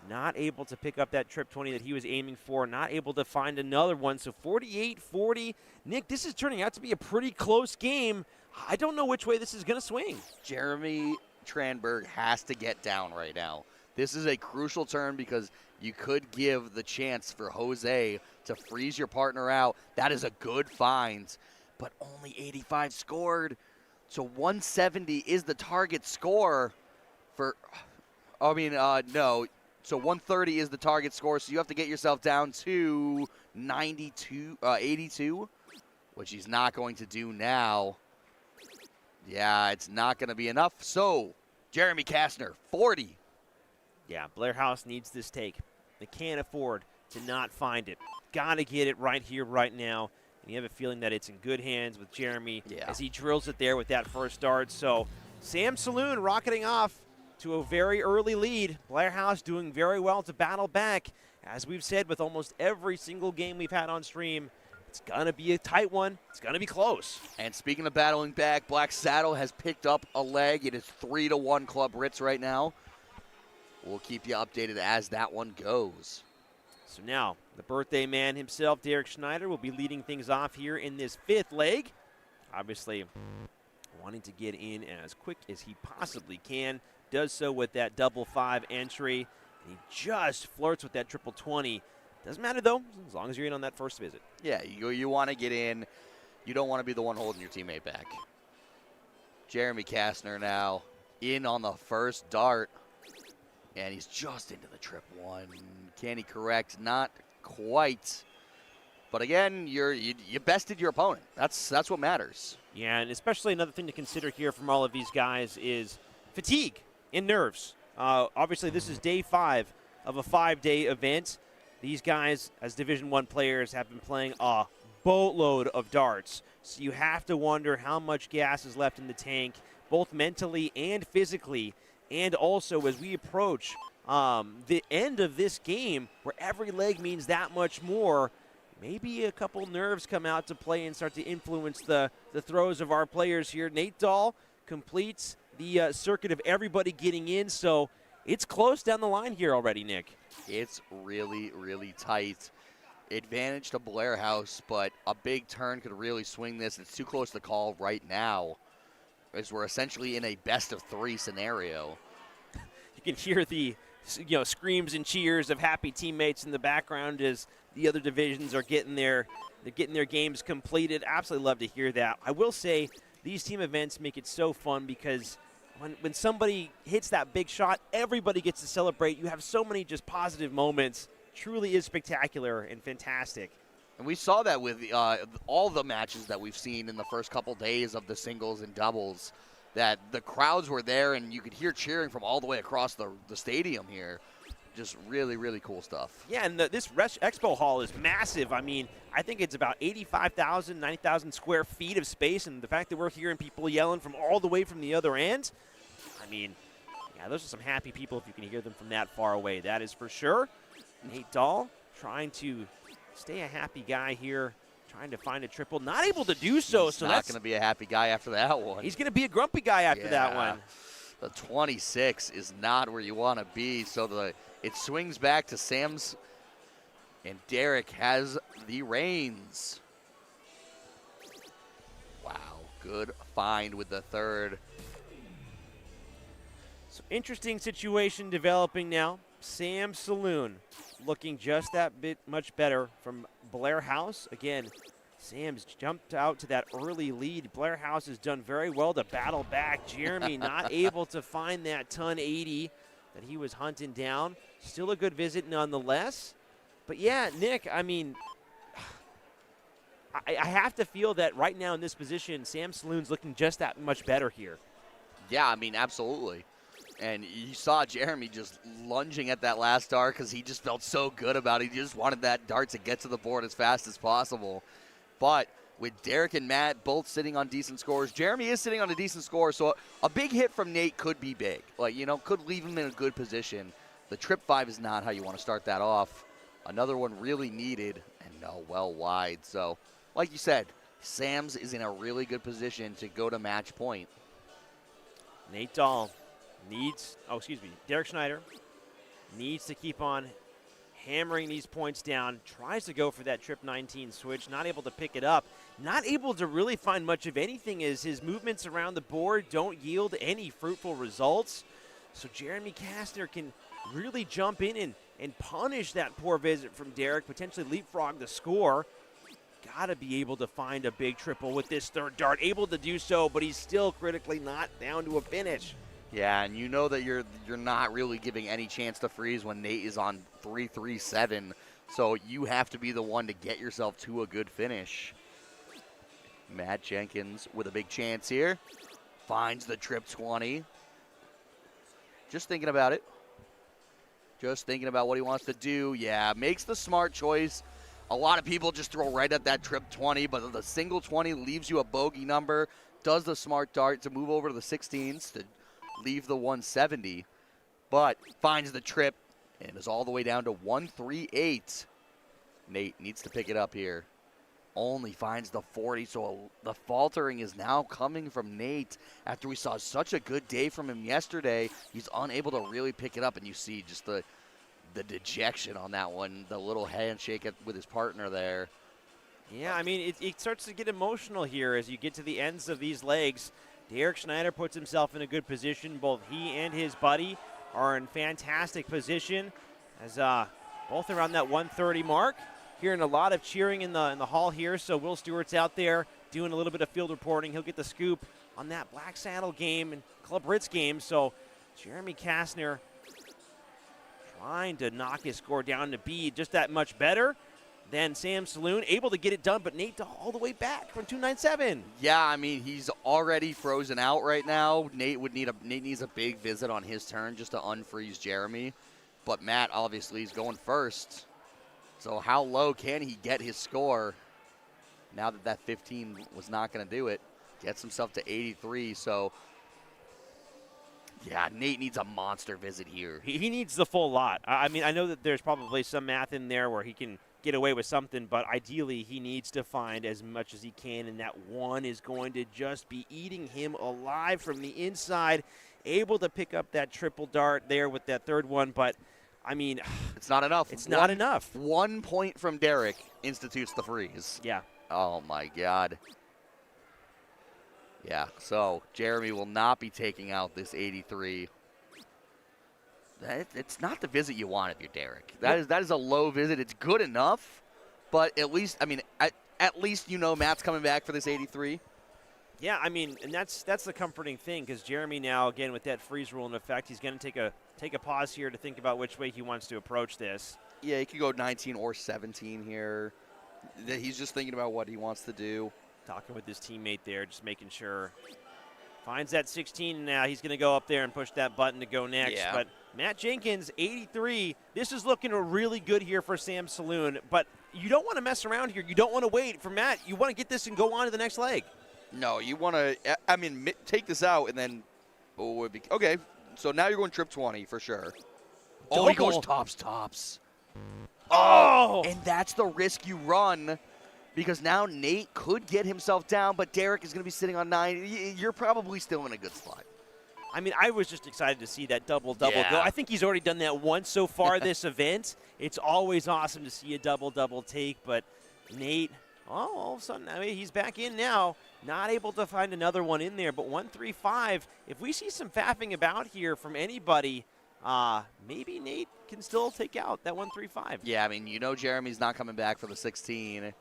Not able to pick up that trip 20 that he was aiming for. Not able to find another one. So 48-40. Nick, this is turning out to be a pretty close game. I don't know which way this is going to swing. Jeremy Tranberg has to get down right now. This is a crucial turn because you could give the chance for Jose to freeze your partner out. That is a good find, but only 85 scored. So 170 is the target score for, no. So 130 is the target score, so you have to get yourself down to 82, which he's not going to do now. Yeah, it's not going to be enough. So Jeremy Kastner, 40. Yeah, Blair House needs this take. They can't afford to not find it. Got to get it right here, right now. And you have a feeling that it's in good hands with Jeremy as he drills it there with that first dart. So Sam Saloon rocketing off to a very early lead. Blair House doing very well to battle back. As we've said with almost every single game we've had on stream, it's going to be a tight one. It's going to be close. And speaking of battling back, Black Saddle has picked up a leg. It is 3-1 Club Ritz right now. We'll keep you updated as that one goes. So now, the birthday man himself, Derek Schneider, will be leading things off here in this fifth leg. Obviously, wanting to get in as quick as he possibly can. Does so with that double 5 entry. He just flirts with that triple 20. Doesn't matter, though, as long as you're in on that first visit. Yeah, you want to get in. You don't want to be the one holding your teammate back. Jeremy Kastner now in on the first dart. And he's just into the trip 1. Can he correct? Not quite. But again, you bested your opponent. That's what matters. Yeah, and especially another thing to consider here from all of these guys is fatigue and nerves. Obviously, this is day 5 of a 5-day event. These guys, as Division I players, have been playing a boatload of darts. So you have to wonder how much gas is left in the tank, both mentally and physically. And also, as we approach the end of this game, where every leg means that much more, maybe a couple nerves come out to play and start to influence the throws of our players here. Nate Dahl completes the circuit of everybody getting in, so it's close down the line here already, Nick. It's really, really tight. Advantage to Blair House, but a big turn could really swing this. It's too close to call right now, as we're essentially in a best-of-3 scenario. You can hear the screams and cheers of happy teammates in the background as the other divisions are getting their games completed. Absolutely love to hear that. I will say these team events make it so fun because when somebody hits that big shot, everybody gets to celebrate. You have so many just positive moments. Truly is spectacular and fantastic. And we saw that with all the matches that we've seen in the first couple days of the singles and doubles, that the crowds were there and you could hear cheering from all the way across the stadium here. Just really, really cool stuff. Yeah, and this expo hall is massive. I mean, I think it's about 85,000, 90,000 square feet of space, and the fact that we're hearing people yelling from all the way from the other end, I mean, yeah, those are some happy people if you can hear them from that far away. That is for sure. Nate Dahl trying to stay a happy guy here, trying to find a triple. Not able to do so. He's so not that's going to be a happy guy after that one. He's going to be a grumpy guy after that one. The 26 is not where you want to be. So it swings back to Sam's, and Derek has the reins. Wow, good find with the third. So interesting situation developing now. Sam Saloon looking just that bit much better from Blair House. Again, Sam's jumped out to that early lead. Blair House has done very well to battle back. Jeremy not able to find that ton 80 that he was hunting down. Still a good visit nonetheless. But yeah, Nick, I mean, I have to feel that right now in this position, Sam Saloon's looking just that much better here. Yeah, I mean, absolutely. And you saw Jeremy just lunging at that last dart because he just felt so good about it. He just wanted that dart to get to the board as fast as possible. But with Derek and Matt both sitting on decent scores, Jeremy is sitting on a decent score, so a big hit from Nate could be big. Could leave him in a good position. The trip 5 is not how you want to start that off. Another one really needed, and no, well wide. So, like you said, Sam's is in a really good position to go to match point. Nate Dahl Derek Schneider needs to keep on hammering these points down, tries to go for that trip 19 switch, not able to pick it up, not able to really find much of anything as his movements around the board don't yield any fruitful results. So Jeremy Kastner can really jump in and punish that poor visit from Derek, potentially leapfrog the score. Got to be able to find a big triple with this third dart, able to do so, but he's still critically not down to a finish. Yeah, and you know that you're not really giving any chance to freeze when Nate is on 3-3-7. So you have to be the one to get yourself to a good finish. Matt Jenkins with a big chance here. Finds the trip 20. Just thinking about it. Just thinking about what he wants to do. Yeah, makes the smart choice. A lot of people just throw right at that trip 20, but the single 20 leaves you a bogey number. Does the smart dart to move over to the 16s to leave the 170, but finds the trip and is all the way down to 138. Nate needs to pick it up here. Only finds the 40, so the faltering is now coming from Nate. After we saw such a good day from him yesterday, he's unable to really pick it up, and you see just the dejection on that one, the little handshake with his partner there. Yeah, I mean, it starts to get emotional here as you get to the ends of these legs. Derek Schneider puts himself in a good position. Both he and his buddy are in fantastic position as both around that 130 mark. Hearing a lot of cheering in the hall here, so Will Stewart's out there doing a little bit of field reporting. He'll get the scoop on that Black Saddle game and Club Ritz game. So Jeremy Kastner trying to knock his score down to be just that much better than Sam Saloon, able to get it done, but Nate all the way back from 297. Yeah, I mean, he's already frozen out right now. Nate needs a big visit on his turn just to unfreeze Jeremy. But Matt obviously is going first. So how low can he get his score? Now that 15 was not going to do it. Gets himself to 83, so yeah, Nate needs a monster visit here. He needs the full lot. I mean, I know that there's probably some math in there where he can get away with something, but ideally he needs to find as much as he can, and that one is going to just be eating him alive from the inside. Able to pick up that triple dart there with that third one, but I mean, it's not enough. It's not enough. 1 point from Derek institutes the freeze. Yeah. Oh, my God. Yeah, so Jeremy will not be taking out this 83. It's not the visit you want if you're Derek. That is a low visit. It's good enough, but at least, I mean, at least you know Matt's coming back for this 83. Yeah, I mean, and that's the comforting thing, because Jeremy now, again, with that freeze rule in effect, he's going to take a pause here to think about which way he wants to approach this. Yeah, he could go 19 or 17 here. He's just thinking about what he wants to do. Talking with his teammate there, just making sure. Finds that 16, and now he's going to go up there and push that button to go next. Yeah. But Matt Jenkins, 83. This is looking really good here for Sam Saloon, but you don't want to mess around here. You don't want to wait for Matt. You want to get this and go on to the next leg. No, you want to, I mean, take this out and then, okay, so now you're going trip 20 for sure. Oh, he goes tops. Oh! And that's the risk you run, because now Nate could get himself down, but Derek is going to be sitting on 9. You're probably still in a good spot. I mean, I was just excited to see that double-double Yeah. go. I think he's already done that once so far this event. It's always awesome to see a double-double take, but Nate, all of a sudden, I mean, he's back in now. Not able to find another one in there, but 1-3-5. If we see some faffing about here from anybody, maybe Nate can still take out that 1-3-5. Yeah, I mean, you know Jeremy's not coming back for the 16. A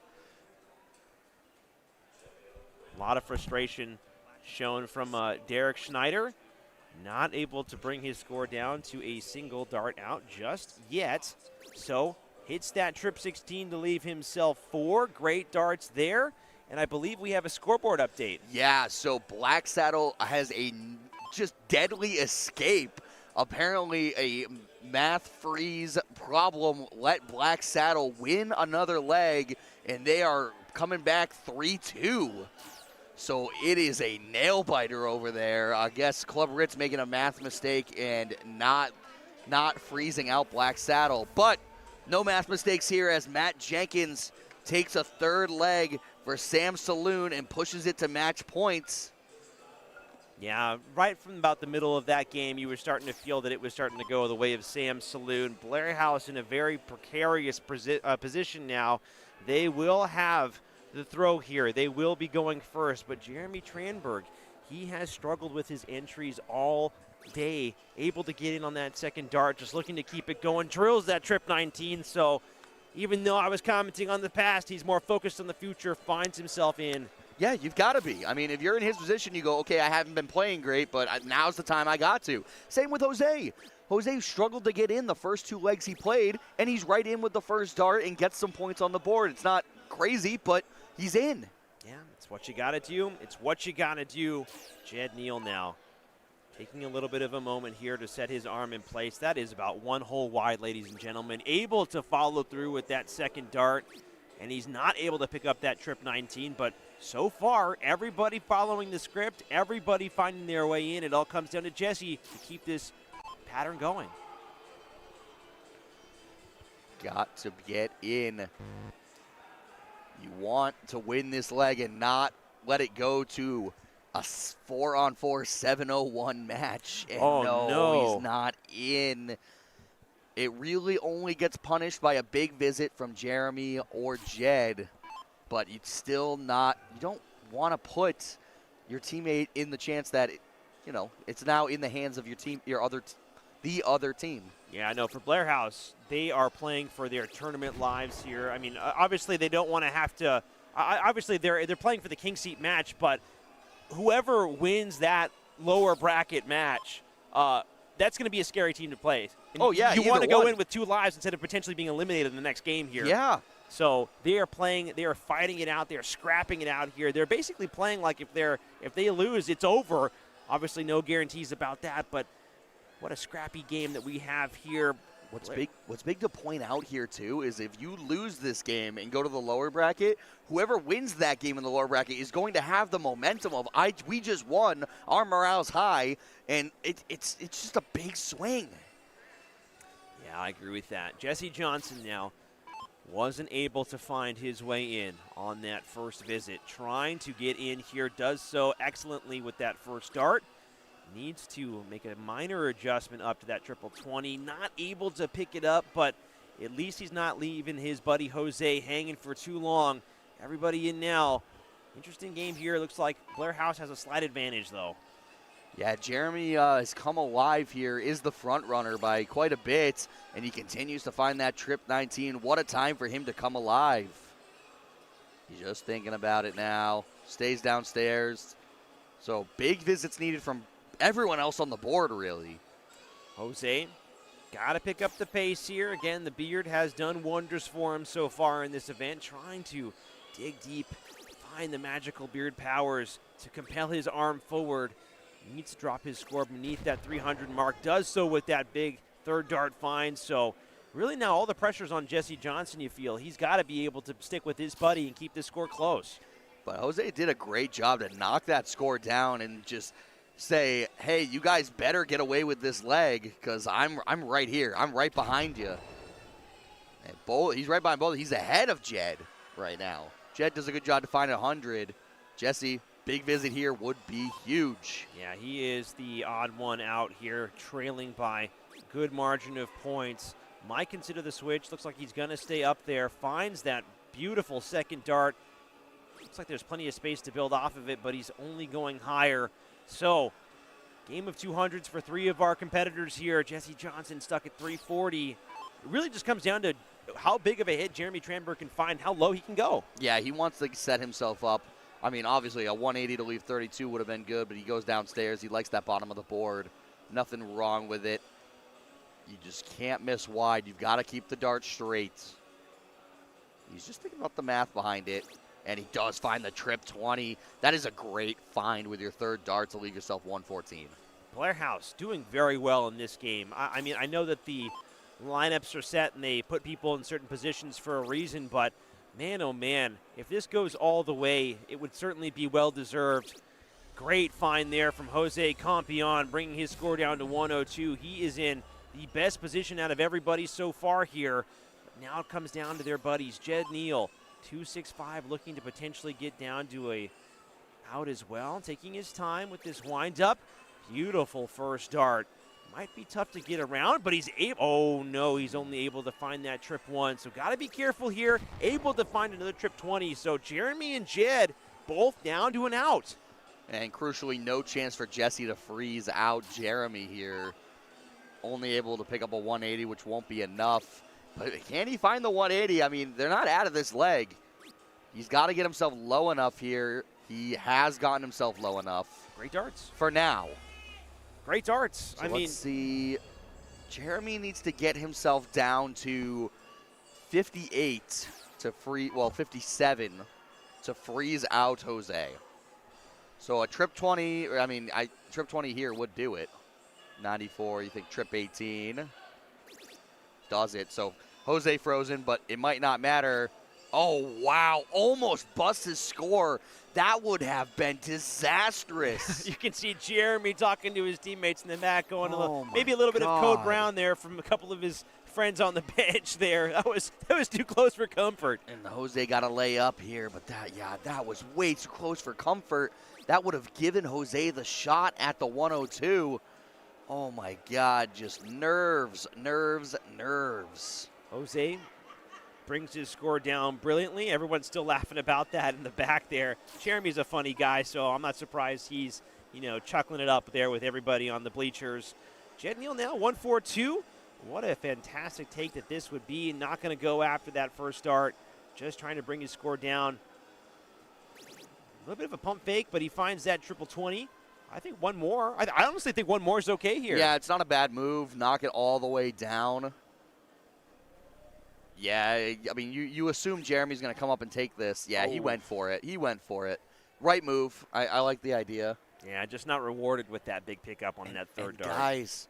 lot of frustration shown from Derek Schneider. Not able to bring his score down to a single dart out just yet. So hits that trip 16 to leave himself 4. Great darts there. And I believe we have a scoreboard update. Yeah, so Black Saddle has a just deadly escape. Apparently a math freeze problem let Black Saddle win another leg, and they are coming back 3-2. So it is a nail biter over there. I guess Club Ritz making a math mistake and not freezing out Black Saddle. But no math mistakes here, as Matt Jenkins takes a third leg for Sam Saloon and pushes it to match points. Yeah, right from about the middle of that game, you were starting to feel that it was starting to go the way of Sam Saloon. Blair House in a very precarious position now. They will have the throw here. They will be going first, but Jeremy Tranberg, he has struggled with his entries all day, able to get in on that second dart, just looking to keep it going. Drills that trip 19, so even though I was commenting on the past, he's more focused on the future, finds himself in. Yeah, you've got to be. I mean, if you're in his position, you go, okay, I haven't been playing great, but now's the time I got to. Same with Jose. Jose struggled to get in the first 2 legs he played, and he's right in with the first dart and gets some points on the board. It's not crazy, but he's in. Yeah, it's what you got to do. It's what you got to do. Jed Neal now taking a little bit of a moment here to set his arm in place. That is about 1 hole wide, ladies and gentlemen. Able to follow through with that second dart, and he's not able to pick up that trip 19, but so far, everybody following the script, everybody finding their way in. It all comes down to Jesse to keep this pattern going. Got to get in. You want to win this leg and not let it go to a 4-on-4 7-0-1 match. And no, he's not in. It really only gets punished by a big visit from Jeremy or Jed, but you don't want to put your teammate in the chance that, it's now in the hands of your team, the other team. Yeah, I know. For Blair House, they are playing for their tournament lives here. I mean, obviously they don't want to have to. Obviously they're playing for the king seat match, but whoever wins that lower bracket match, that's going to be a scary team to play. And you want to go in with 2 lives instead of potentially being eliminated in the next game here. Yeah. So they are fighting it out. They are scrapping it out here. They're basically playing like if they lose, it's over. Obviously, no guarantees about that, but what a scrappy game that we have here. What's big to point out here, too, is if you lose this game and go to the lower bracket, whoever wins that game in the lower bracket is going to have the momentum of, we just won, our morale's high, and it's just a big swing. Yeah, I agree with that. Jesse Johnson now wasn't able to find his way in on that first visit. Trying to get in here, does so excellently with that first dart. Needs to make a minor adjustment up to that triple 20. Not able to pick it up, but at least he's not leaving his buddy Jose hanging for too long. Everybody in now. Interesting game here. Looks like Blair House has a slight advantage, though. Yeah, Jeremy has come alive here, is the front runner by quite a bit, and he continues to find that trip 19. What a time for him to come alive. He's just thinking about it now. Stays downstairs. So big visits needed from everyone else on the board, really. Jose, got to pick up the pace here. Again, the beard has done wonders for him so far in this event, trying to dig deep, find the magical beard powers to compel his arm forward. He needs to drop his score beneath that 300 mark. Does so with that big third dart find. So really now all the pressure's on Jesse Johnson, you feel. He's got to be able to stick with his buddy and keep this score close. But Jose did a great job to knock that score down and just say, hey, you guys better get away with this leg because I'm right here. I'm right behind you. And he's right behind both. He's ahead of Jed right now. Jed does a good job to find 100. Jesse, big visit here would be huge. Yeah, he is the odd one out here, trailing by a good margin of points. Might consider the switch. Looks like he's going to stay up there. Finds that beautiful second dart. Looks like there's plenty of space to build off of it, but he's only going higher. So, game of 200s for three of our competitors here. Jesse Johnson stuck at 340. It really just comes down to how big of a hit Jeremy Tranberg can find, how low he can go. Yeah, he wants to set himself up. I mean, obviously, a 180 to leave 32 would have been good, but he goes downstairs. He likes that bottom of the board. Nothing wrong with it. You just can't miss wide. You've got to keep the dart straight. He's just thinking about the math behind it, and he does find the trip 20. That is a great find with your third dart to leave yourself 114. Blair House doing very well in this game. I mean, I know that the lineups are set and they put people in certain positions for a reason, but man, oh man, if this goes all the way, it would certainly be well-deserved. Great find there from Jose Campion, bringing his score down to 102. He is in the best position out of everybody so far here. But now it comes down to their buddies. Jed Neal, 265, looking to potentially get down to a out as well, taking his time with this wind-up. Beautiful first dart. Might be tough to get around, but he's able. Oh, no, he's only able to find that trip 1. So got to be careful here. Able to find another trip 20. So Jeremy and Jed both down to an out. And crucially, no chance for Jesse to freeze out Jeremy here. Only able to pick up a 180, which won't be enough. But can he find the 180? I mean, they're not out of this leg. He's got to get himself low enough here. He has gotten himself low enough. Great darts. For now. Great darts. So let's see. Jeremy needs to get himself down to 58 to 57 to freeze out Jose. So a trip 20, trip 20 here would do it. 94, you think trip 18 does it. So Jose frozen, but it might not matter. Oh, wow, almost busts his score. That would have been disastrous. You can see Jeremy talking to his teammates in the back, going maybe a little bit of Code Brown there from a couple of his friends on the bench there. That was too close for comfort. And Jose got to lay up here, but that was way too close for comfort. That would have given Jose the shot at the 102. Oh, my God, just nerves, nerves, nerves. Jose brings his score down brilliantly. Everyone's still laughing about that in the back there. Jeremy's a funny guy, so I'm not surprised he's, chuckling it up there with everybody on the bleachers. Jed Neal now 142. What a fantastic take that this would be. Not going to go after that first start. Just trying to bring his score down. A little bit of a pump fake, but he finds that triple 20. I think one more. I honestly think one more is okay here. Yeah, it's not a bad move. Knock it all the way down. Yeah, I mean, you assume Jeremy's going to come up and take this. Yeah, He went for it. He went for it. Right move. I like the idea. Yeah, just not rewarded with that big pickup on that third dart. Guys,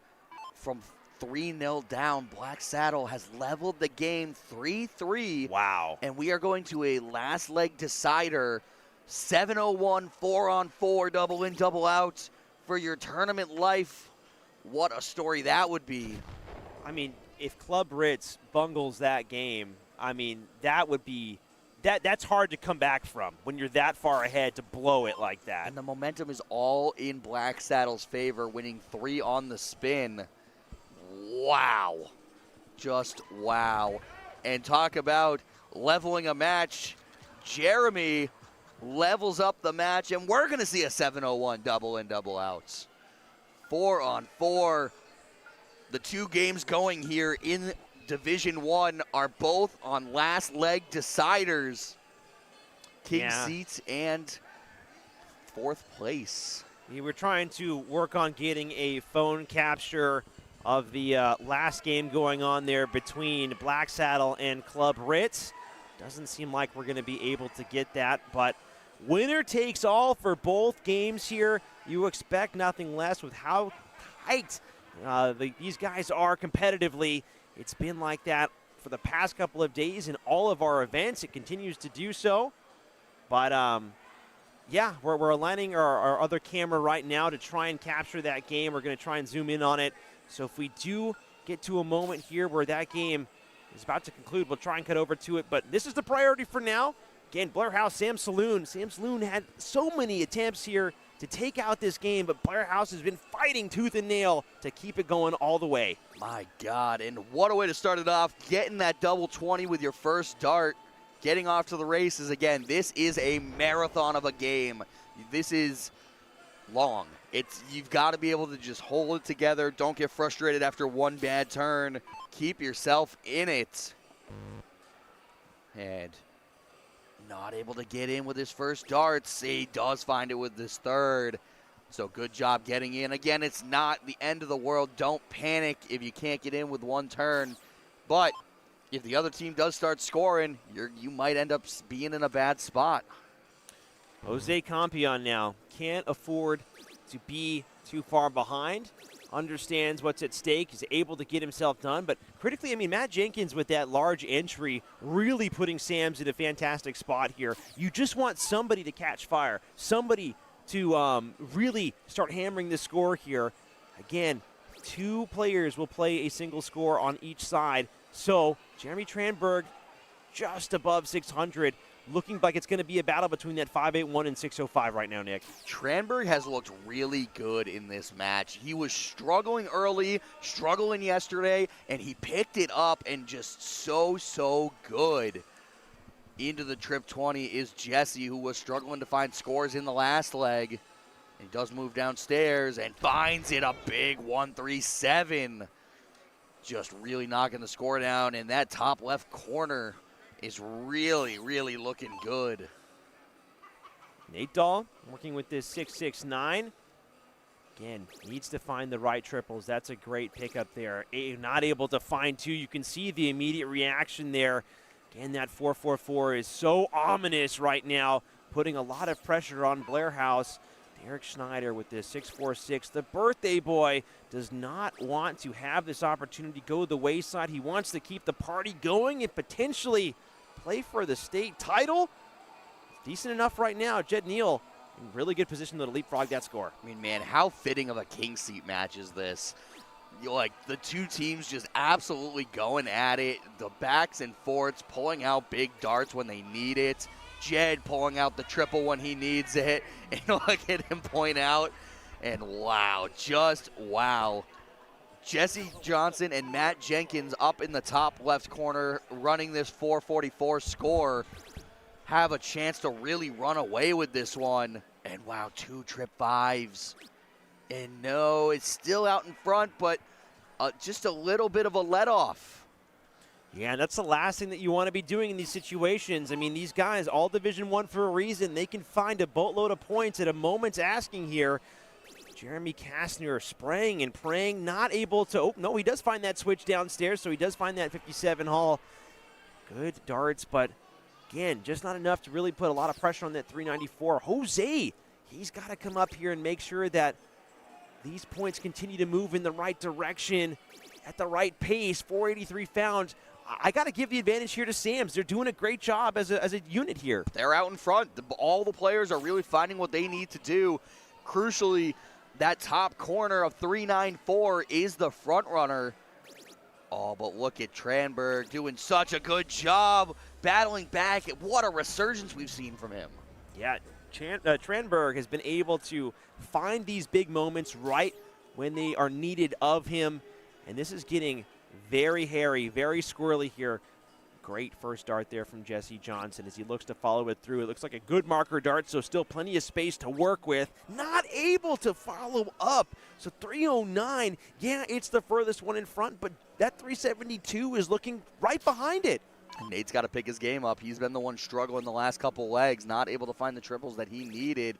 from 3-0 down, Black Saddle has leveled the game 3-3. Wow. And we are going to a last leg decider. 7-0-1, 4-on-4, double in, double out for your tournament life. What a story that would be. I mean, if Club Ritz bungles that game, I mean, that would be that's hard to come back from when you're that far ahead to blow it like that. And the momentum is all in Black Saddle's favor, winning 3 on the spin. Wow. Just wow. And talk about leveling a match. Jeremy levels up the match, and we're going to see a 7-0-1 double and double outs. 4 on 4. The 2 games going here in Division 1 are both on last leg deciders. King seats and 4th place. We were trying to work on getting a phone capture of the last game going on there between Black Saddle and Club Ritz. Doesn't seem like we're going to be able to get that, but winner takes all for both games here. You expect nothing less with how tight these guys are competitively. It's been like that for the past couple of days in all of our events. It continues to do so. But, yeah, we're aligning our other camera right now to try and capture that game. We're going to try and zoom in on it. So if we do get to a moment here where that game is about to conclude, we'll try and cut over to it. But this is the priority for now. Again, Blair House, Sam Saloon. Sam Saloon had so many attempts here to take out this game, but Blair House has been fighting tooth and nail to keep it going all the way. My God, and what a way to start it off. Getting that double 20 with your first dart, getting off to the races. Again, this is a marathon of a game. This is long. You've got to be able to just hold it together. Don't get frustrated after one bad turn. Keep yourself in it. And not able to get in with his first darts. He does find it with this third. So good job getting in. Again, it's not the end of the world. Don't panic if you can't get in with one turn. But if the other team does start scoring, you might end up being in a bad spot. Jose Campion now can't afford to be too far behind. Understands what's at stake. He's able to get himself done. But critically, I mean, Matt Jenkins with that large entry really putting Sam's in a fantastic spot here. You just want somebody to catch fire, somebody to really start hammering the score here. Again, 2 players will play a single score on each side. So Jeremy Tranberg just above 600. Looking like it's going to be a battle between that 581 and 605 right now, Nick. Tranberg has looked really good in this match. He was struggling early, struggling yesterday, and he picked it up and just so good. Into the trip 20 is Jesse, who was struggling to find scores in the last leg. He does move downstairs and finds it a big 137. Just really knocking the score down, and that top left corner is really looking good. Nate Dahl working with this 669. Again, needs to find the right triples. That's a great pickup there. Not able to find 2. You can see the immediate reaction there. Again, that 444 is so ominous right now, putting a lot of pressure on Blair House. Derek Schneider with this 646. The birthday boy does not want to have this opportunity go to the wayside. He wants to keep the party going and potentially play for the state title. Decent enough right now. Jed Neal in really good position to leapfrog that score. I mean, man, how fitting of a king seat match is this? Like, the 2 teams just absolutely going at it. The backs and forths pulling out big darts when they need it. Jed pulling out the triple when he needs it. And look at him point out. And wow, just wow. Jesse Johnson and Matt Jenkins up in the top left corner running this 444 score have a chance to really run away with this one. And wow, 2 trip 5s. And no, it's still out in front, but just a little bit of a let-off. Yeah, that's the last thing that you want to be doing in these situations. I mean, these guys, all Division I for a reason. They can find a boatload of points at a moment's asking here. Jeremy Kastner spraying and praying, not able to. Oh, no, he does find that switch downstairs, so he does find that 57 haul. Good darts, but again, just not enough to really put a lot of pressure on that 394. Jose, he's got to come up here and make sure that these points continue to move in the right direction at the right pace. 483 found. I got to give the advantage here to Sam's. They're doing a great job as a unit here. They're out in front. All the players are really finding what they need to do. Crucially, that top corner of 394 is the front runner. Oh, Oh, but look at Tranberg doing such a good job battling back. What a resurgence we've seen from him. Yeah, Tranberg has been able to find these big moments right when they are needed of him. And this is getting very hairy, very squirrely here. Great first dart there from Jesse Johnson as he looks to follow it through. It looks like a good marker dart, so still plenty of space to work with. Not able to follow up. So 309, yeah, it's the furthest one in front, but that 372 is looking right behind it. And Nate's got to pick his game up. He's been the one struggling the last couple legs, not able to find the triples that he needed.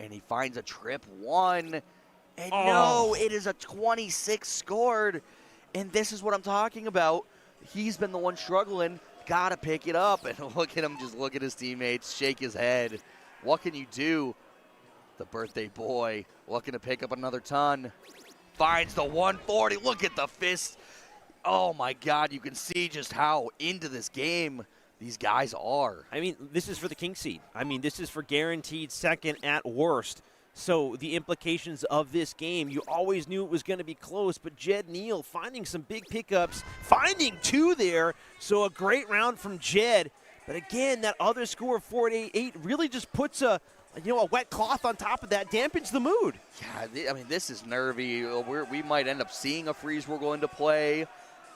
And he finds a trip one. And no, it is a 26 scored. And this is what I'm talking about. He's been the one struggling. Got to pick it up. And look at him, just look at his teammates, shake his head. What can you do? The birthday boy looking to pick up another ton. Finds the 140. Look at the fist. Oh, my God. You can see just how into this game these guys are. I mean, this is for the king seed. I mean, this is for guaranteed second at worst. So the implications of this game, you always knew it was going to be close, but Jed Neal finding some big pickups, finding two there. So a great round from Jed. But again, that other score of 4-8 really just puts a wet cloth on top of that, dampens the mood. Yeah, I mean, this is nervy. We might end up seeing a freeze we're going to play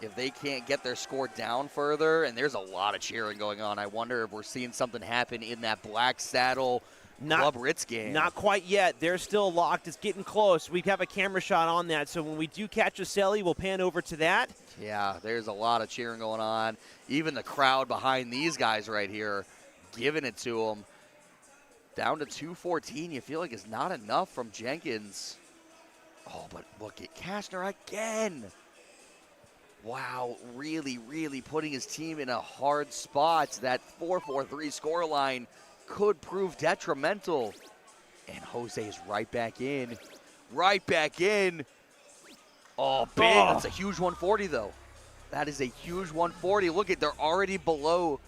if they can't get their score down further. And there's a lot of cheering going on. I wonder if we're seeing something happen in that Black Saddle Club Ritz game. Not quite yet. They're still locked. It's getting close. We have a camera shot on that, so when we do catch a celly, we'll pan over to that. Yeah, there's a lot of cheering going on. Even the crowd behind these guys right here giving it to them. Down to 214, you feel like it's not enough from Jenkins. Oh, but look at Kastner again. Wow, really, really putting his team in a hard spot. That 4-4-3 scoreline could prove detrimental. And Jose is right back in. Right back in. Oh, big. That's a huge 140, though. That is a huge 140. Look at, they're already below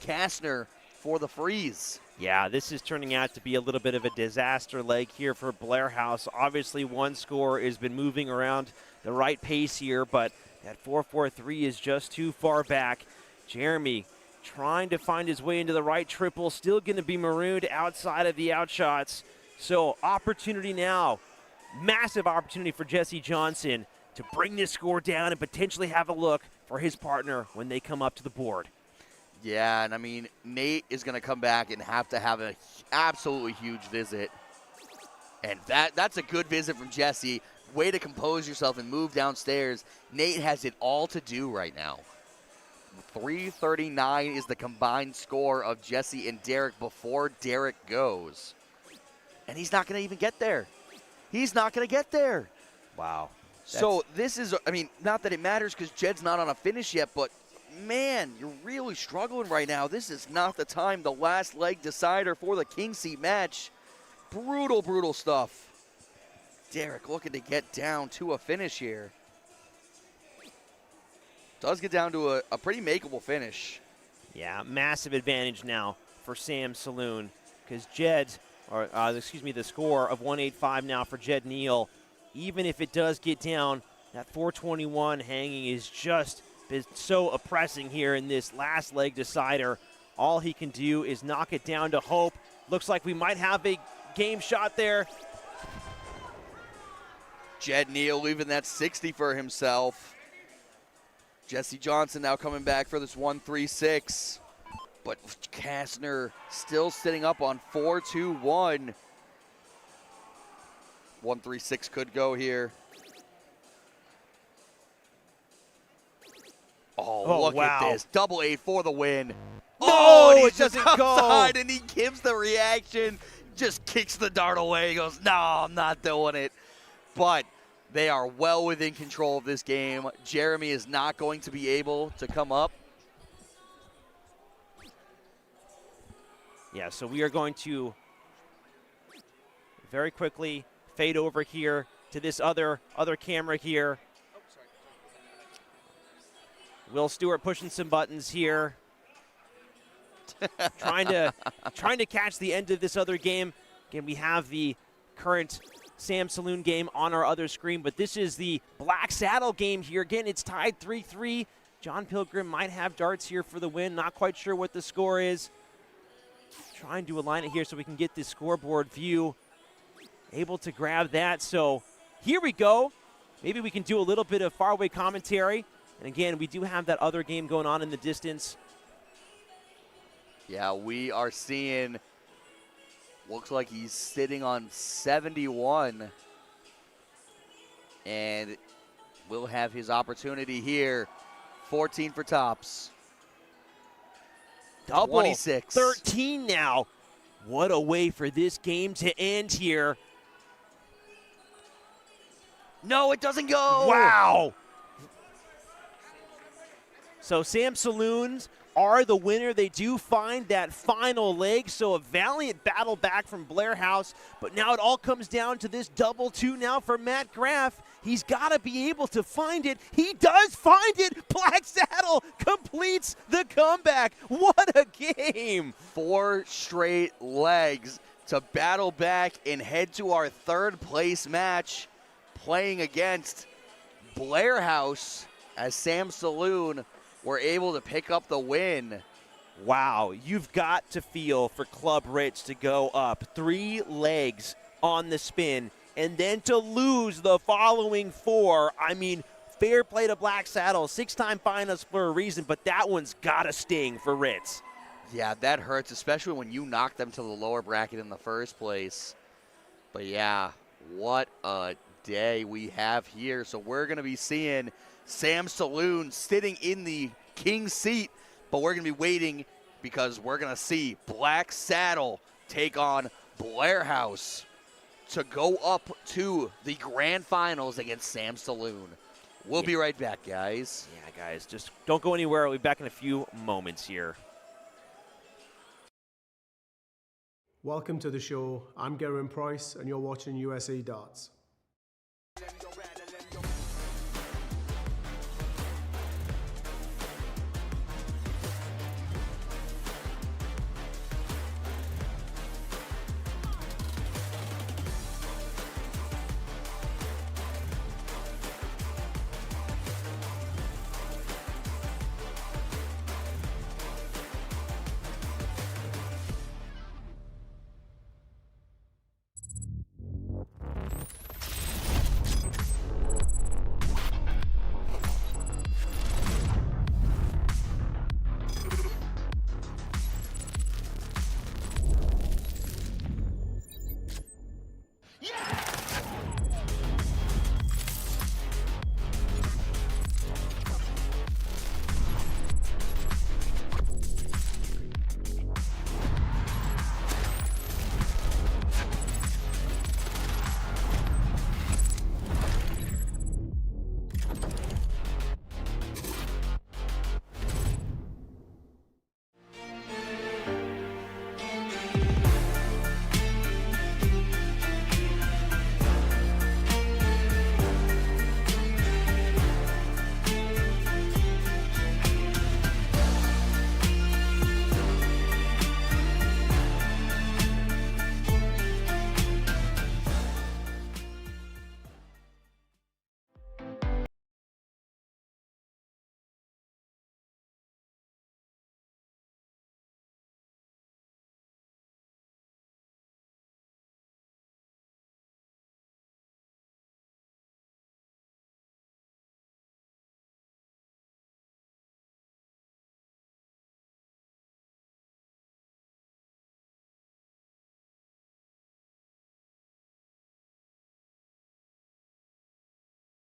Kastner for the freeze. Yeah, this is turning out to be a little bit of a disaster leg here for Blair House. Obviously, one score has been moving around the right pace here, but that 4-4-3 is just too far back. Jeremy trying to find his way into the right triple, still going to be marooned outside of the outshots. So opportunity now, massive opportunity for Jesse Johnson to bring this score down and potentially have a look for his partner when they come up to the board. Yeah, and I mean, Nate is going to come back and have an absolutely huge visit. And that's a good visit from Jesse. Way to compose yourself and move downstairs. Nate has it all to do right now. 339 is the combined score of Jesse and Derek before Derek goes. And he's not going to even get there. He's not going to get there. Wow. So this is, I mean, not that it matters because Jed's not on a finish yet, but man, you're really struggling right now. This is not the time, the last leg decider for the king seat match. Brutal, brutal stuff. Derek looking to get down to a finish here. Does get down to a pretty makeable finish. Yeah, massive advantage now for Sam Saloon because the score of 185 now for Jed Neal. Even if it does get down, that 421 hanging is just so oppressing here in this last leg decider. All he can do is knock it down to hope. Looks like we might have a game shot there. Jed Neal leaving that 60 for himself. Jesse Johnson now coming back for this 136. But Kastner still sitting up on 4-2-1. 136 could go here. Oh, look wow. at this. Double 8 for the win. No, and he's it doesn't just go. outside, and he gives the reaction. Just kicks the dart away. He goes, no, I'm not doing it. But they are well within control of this game. Jeremy is not going to be able to come up. Yeah, so we are going to very quickly fade over here to this other camera here. Will Stewart pushing some buttons here. trying to catch the end of this other game. Again, we have the current Sam Saloon game on our other screen, but this is the Black Saddle game here. Again, it's tied 3-3. John Pilgrim might have darts here for the win. Not quite sure what the score is. Trying to align it here so we can get the scoreboard view. Able to grab that. So here we go. Maybe we can do a little bit of faraway commentary. And again, we do have that other game going on in the distance. Yeah, we are seeing, looks like he's sitting on 71. And will have his opportunity here. 14 for tops. Double 26. 13 now. What a way for this game to end here. No, it doesn't go. Wow. So Sam Saloons are the winner. They do find that final leg, so a valiant battle back from Blair House, but now it all comes down to this double two now for Matt Graff. He's got to be able to find it. He does find it. Black Saddle completes the comeback. What a game. 4 straight legs to battle back and head to our third place match, playing against Blair House as Sam Saloon were able to pick up the win. Wow, you've got to feel for Club Rich to go up 3 legs on the spin and then to lose the following 4. I mean, fair play to Black Saddle, 6-time finalist for a reason, but that one's got to sting for Ritz. Yeah, that hurts, especially when you knock them to the lower bracket in the first place. But yeah, what a day we have here. So we're going to be seeing Sam Saloon sitting in the king seat, but we're going to be waiting because we're going to see Black Saddle take on Blair House to go up to the grand finals against Sam Saloon. We'll be right back, guys. Yeah, guys, just don't go anywhere. We'll be back in a few moments here. Welcome to the show. I'm Gerwin Price, and you're watching USA Darts.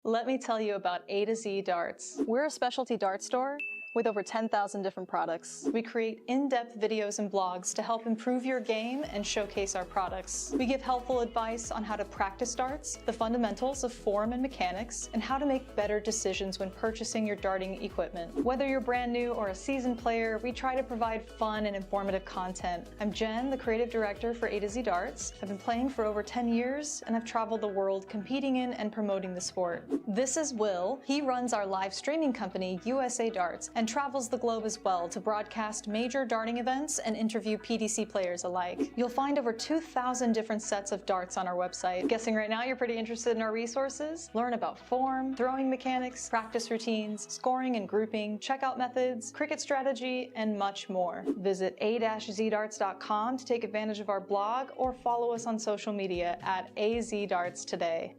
Let me tell you about A to Z Darts. We're a specialty dart store with over 10,000 different products. We create in-depth videos and blogs to help improve your game and showcase our products. We give helpful advice on how to practice darts, the fundamentals of form and mechanics, and how to make better decisions when purchasing your darting equipment. Whether you're brand new or a seasoned player, we try to provide fun and informative content. I'm Jen, the creative director for A to Z Darts. I've been playing for over 10 years, and I've traveled the world competing in and promoting the sport. This is Will. He runs our live streaming company, USA Darts, and travels the globe as well to broadcast major darting events and interview PDC players alike. You'll find over 2,000 different sets of darts on our website. Guessing right now you're pretty interested in our resources? Learn about form, throwing mechanics, practice routines, scoring and grouping, checkout methods, cricket strategy, and much more. Visit a-zdarts.com to take advantage of our blog or follow us on social media at azdarts today.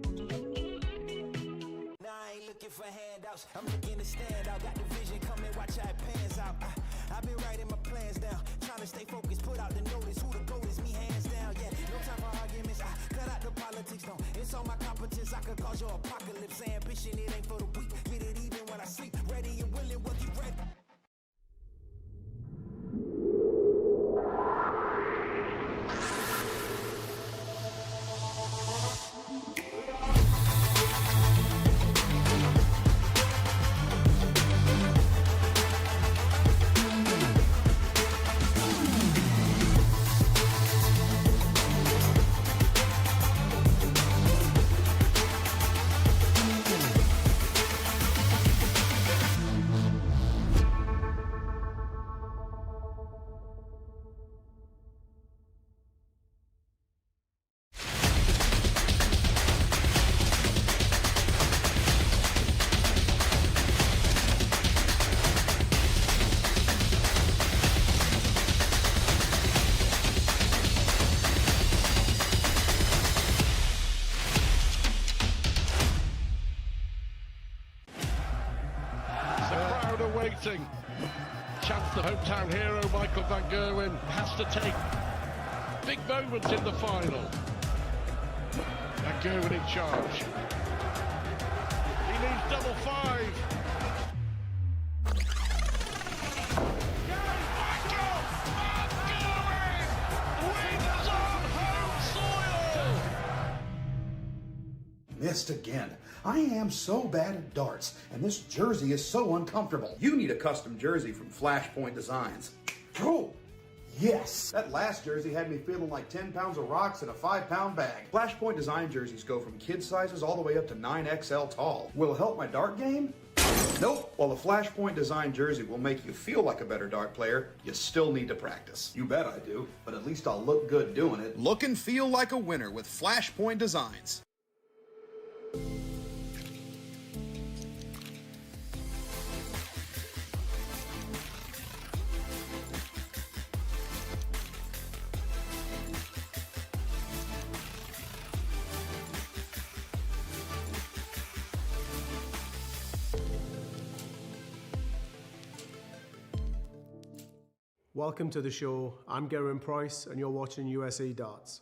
For handouts, I'm looking to stand out. Got the vision coming, watch how it pans out. I've been writing my plans down, trying to stay focused, put out the notice. Who the goat is, me hands down. Yeah, no time for arguments. I cut out the politics, no. It's all my competence. I could cause your apocalypse. Ambition, it ain't for the weak. Get it even when I sleep. Ready and willing, what you ready? Waiting. Chance the hometown hero Michael van Gerwen has to take big moments in the final. Van Gerwen in charge. He needs double five. Michael van Gerwen wins on home soil. Missed again. I am so bad at darts, and this jersey is so uncomfortable. You need a custom jersey from Flashpoint Designs. Oh, yes! That last jersey had me feeling like 10 pounds of rocks in a 5-pound bag. Flashpoint Design jerseys go from kid sizes all the way up to 9XL tall. Will it help my dart game? Nope. While the Flashpoint Design jersey will make you feel like a better dart player, you still need to practice. You bet I do, but at least I'll look good doing it. Look and feel like a winner with Flashpoint Designs. Welcome to the show. I'm Gerwin Price, and you're watching USA Darts.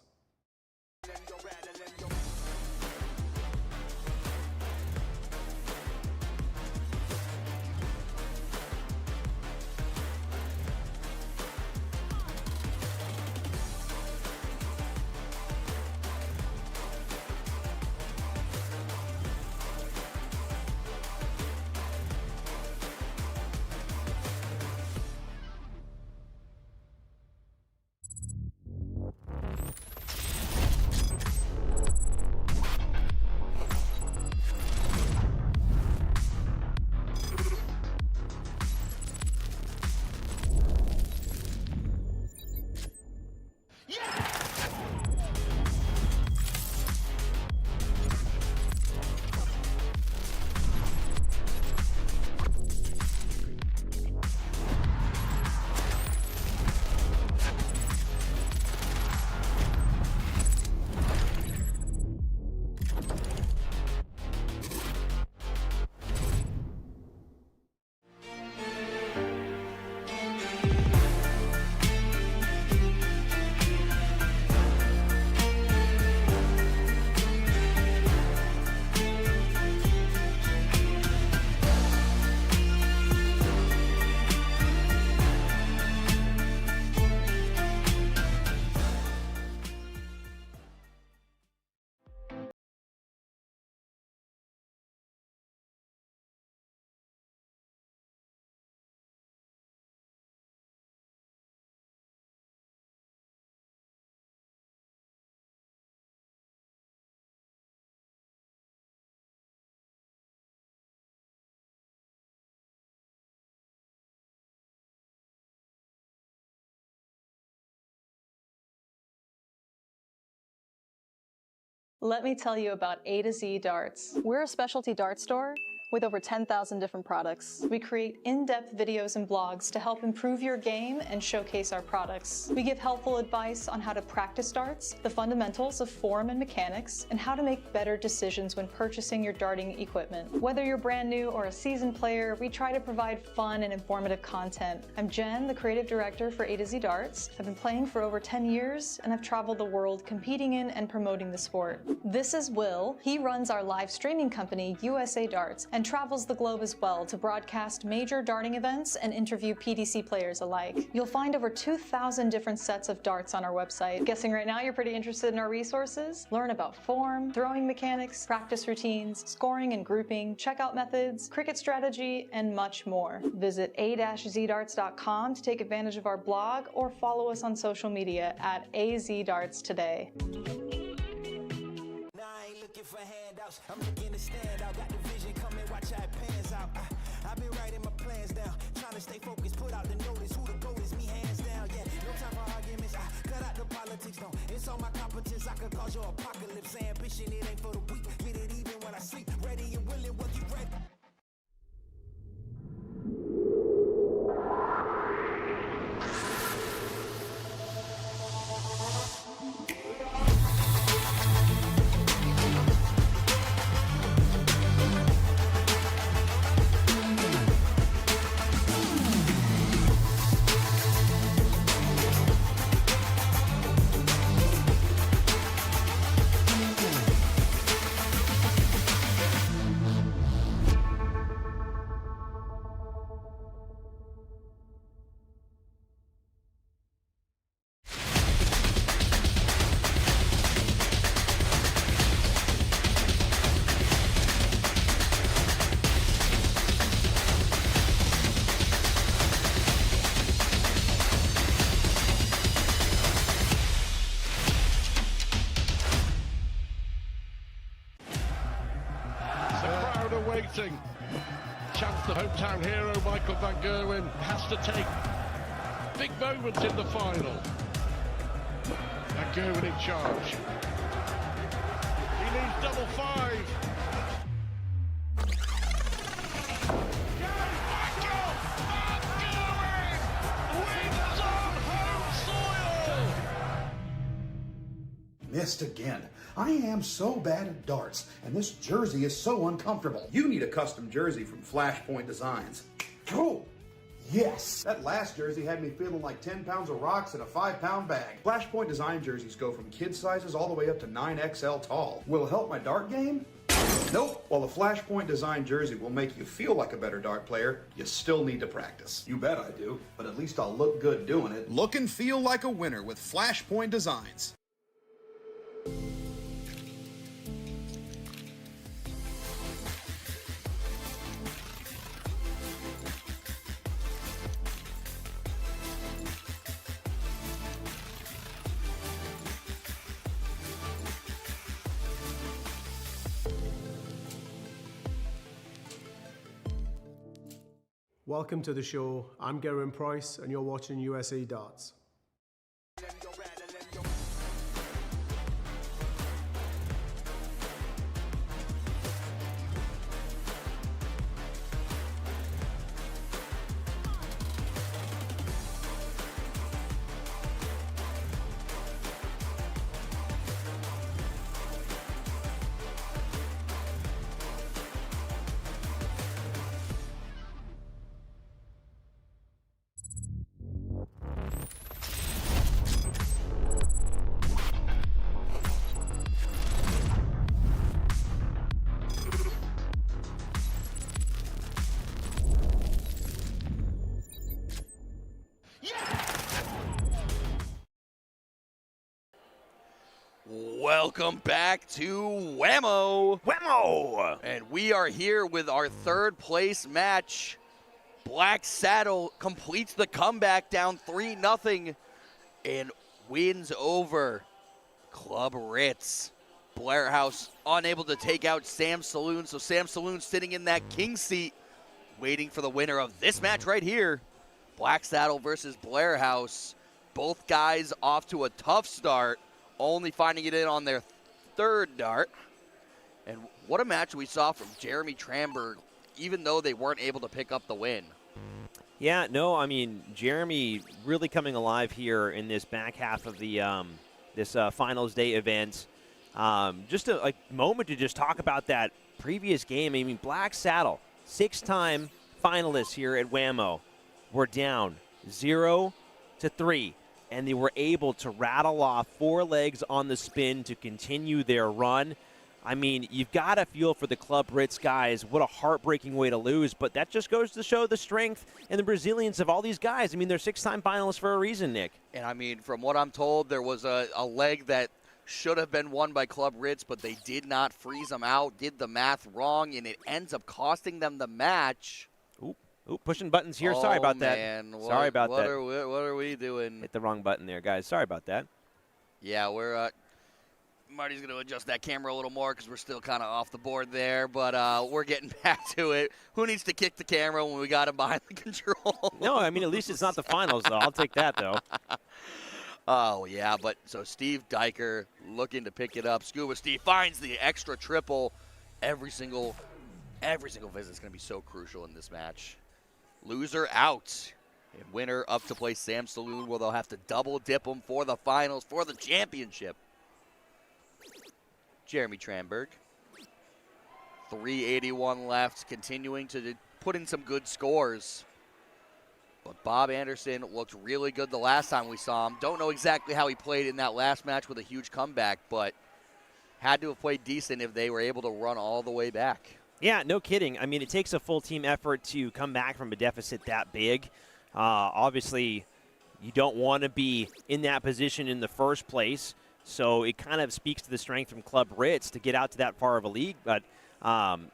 Let me tell you about A to Z Darts. We're a specialty dart store with over 10,000 different products. We create in-depth videos and blogs to help improve your game and showcase our products. We give helpful advice on how to practice darts, the fundamentals of form and mechanics, and how to make better decisions when purchasing your darting equipment. Whether you're brand new or a seasoned player, we try to provide fun and informative content. I'm Jen, the creative director for A to Z Darts. I've been playing for over 10 years, and I've traveled the world competing in and promoting the sport. This is Will. He runs our live streaming company, USA Darts, and travels the globe as well to broadcast major darting events and interview PDC players alike. You'll find over 2,000 different sets of darts on our website. Guessing right now you're pretty interested in our resources? Learn about form, throwing mechanics, practice routines, scoring and grouping, checkout methods, cricket strategy, and much more. Visit a-zdarts.com to take advantage of our blog or follow us on social media at AZDarts today. Looking for handouts, I'm looking to stand out. Got the vision coming, watch how it pans out. I've been writing my plans down, trying to stay focused, put out the notice. Who the goat is, me hands down. Yeah, no time for arguments. Cut out the politics, no. It's all my competence. I could cause your apocalypse. Ambition, it ain't for the weak. Get it even when I sleep. Ready and willing when you ready. Waiting. Chance the hometown hero Michael van Gerwen has to take big moments in the final. Van Gerwen in charge. He needs double five. Missed again. I am so bad at darts, and this jersey is so uncomfortable. You need a custom jersey from Flashpoint Designs. Oh, yes! That last jersey had me feeling like 10 pounds of rocks in a 5-pound bag. Flashpoint Design jerseys go from kid sizes all the way up to 9XL tall. Will it help my dart game? Nope. While the Flashpoint Design jersey will make you feel like a better dart player, you still need to practice. You bet I do, but at least I'll look good doing it. Look and feel like a winner with Flashpoint Designs. Welcome to the show. I'm Gerwin Price, and you're watching USA Darts. Welcome back to WAMO. WAMO! And we are here with our third place match. Black Saddle completes the comeback down 3-0 and wins over Club Ritz. Blair House unable to take out Sam Saloon, so Sam Saloon sitting in that king seat waiting for the winner of this match right here. Black Saddle versus Blair House. Both guys off to a tough start, only finding it in on their third dart. And what a match we saw from Jeremy Tranberg, even though they weren't able to pick up the win. Yeah, no, I mean, Jeremy really coming alive here in this back half of the this finals day event. Just a moment to just talk about that previous game. I mean, Black Saddle, 6-time finalists here at WAMO, were down 0-3, and they were able to rattle off 4 legs on the spin to continue their run. I mean, you've got to feel for the Club Ritz guys. What a heartbreaking way to lose, but that just goes to show the strength and the resilience of all these guys. I mean, they're 6-time finalists for a reason, Nick. And, I mean, from what I'm told, there was a leg that should have been won by Club Ritz, but they did not freeze them out, did the math wrong, and it ends up costing them the match. Ooh, pushing buttons here. Sorry about that. Sorry about that. What are we doing? Hit the wrong button there, guys. Sorry about that. Yeah, we're Marty's going to adjust that camera a little more because we're still kind of off the board there, but we're getting back to it. Who needs to kick the camera when we got him behind the control? No, I mean, at least it's not the finals, though. I'll take that, though. Oh, yeah, but so Steve Diker looking to pick it up. Scuba Steve finds the extra triple. Every single visit is going to be so crucial in this match. Loser out. And winner up to play Sam Saloon, where they'll have to double dip them for the finals, for the championship. Jeremy Tranberg. 381 left, continuing to put in some good scores. But Bob Anderson looked really good the last time we saw him. Don't know exactly how he played in that last match with a huge comeback, but had to have played decent if they were able to run all the way back. Yeah, no kidding. I mean, it takes a full team effort to come back from a deficit that big. Obviously, you don't want to be in that position in the first place, so it kind of speaks to the strength from Club Ritz to get out to that far of a league, but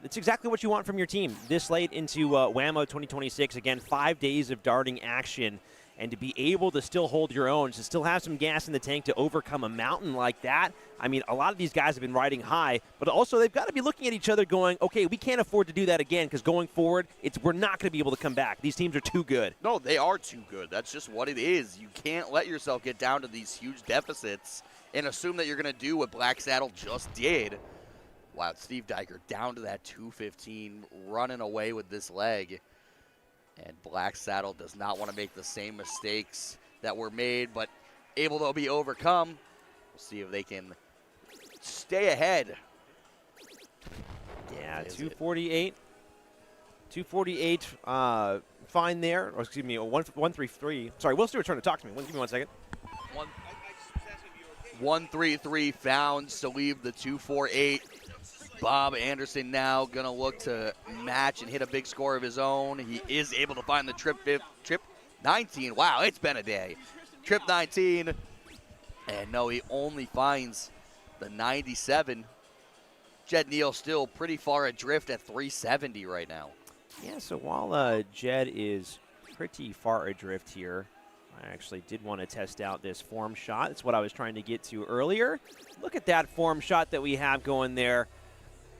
it's exactly what you want from your team this late into WAMO 2026. Again, 5 days of darting action, and to be able to still hold your own, to still have some gas in the tank to overcome a mountain like that. I mean, a lot of these guys have been riding high, but also they've got to be looking at each other going, okay, we can't afford to do that again, because going forward, we're not going to be able to come back. These teams are too good. No, they are too good. That's just what it is. You can't let yourself get down to these huge deficits and assume that you're going to do what Black Saddle just did. Wow, Steve Diker down to that 215, running away with this leg. And Black Saddle does not want to make the same mistakes that were made, but able to be overcome. We'll see if they can stay ahead. Yeah, 248. 248 fine there. Or excuse me, 133. Sorry, Will Stewart's trying to talk to me. Give me 1 second. 133 found to leave the 248. Bob Anderson now going to look to match and hit a big score of his own. He is able to find the trip 19. Wow, it's been a day. Trip 19. And no, he only finds the 97. Jed Neal still pretty far adrift at 370 right now. Yeah, so while Jed is pretty far adrift here, I actually did want to test out this form shot. That's what I was trying to get to earlier. Look at that form shot that we have going there.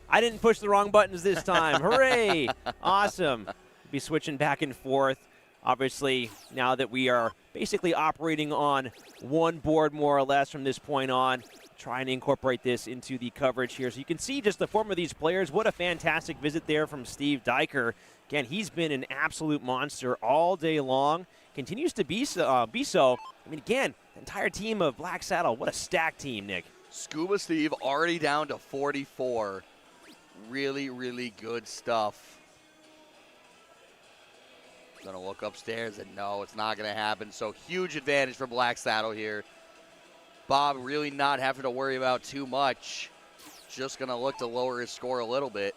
I didn't push the wrong buttons this time. Hooray! Awesome. Be switching back and forth. Obviously, now that we are basically operating on one board more or less from this point on, trying to incorporate this into the coverage here. So you can see just the form of these players. What a fantastic visit there from Steve Diker. Again, he's been an absolute monster all day long. Continues to be so. I mean, again, the entire team of Black Saddle, what a stacked team, Nick. Scuba Steve already down to 44. Really, really good stuff. Gonna look upstairs and no, it's not gonna happen. So huge advantage for Black Saddle here. Bob really not having to worry about too much. Just gonna look to lower his score a little bit.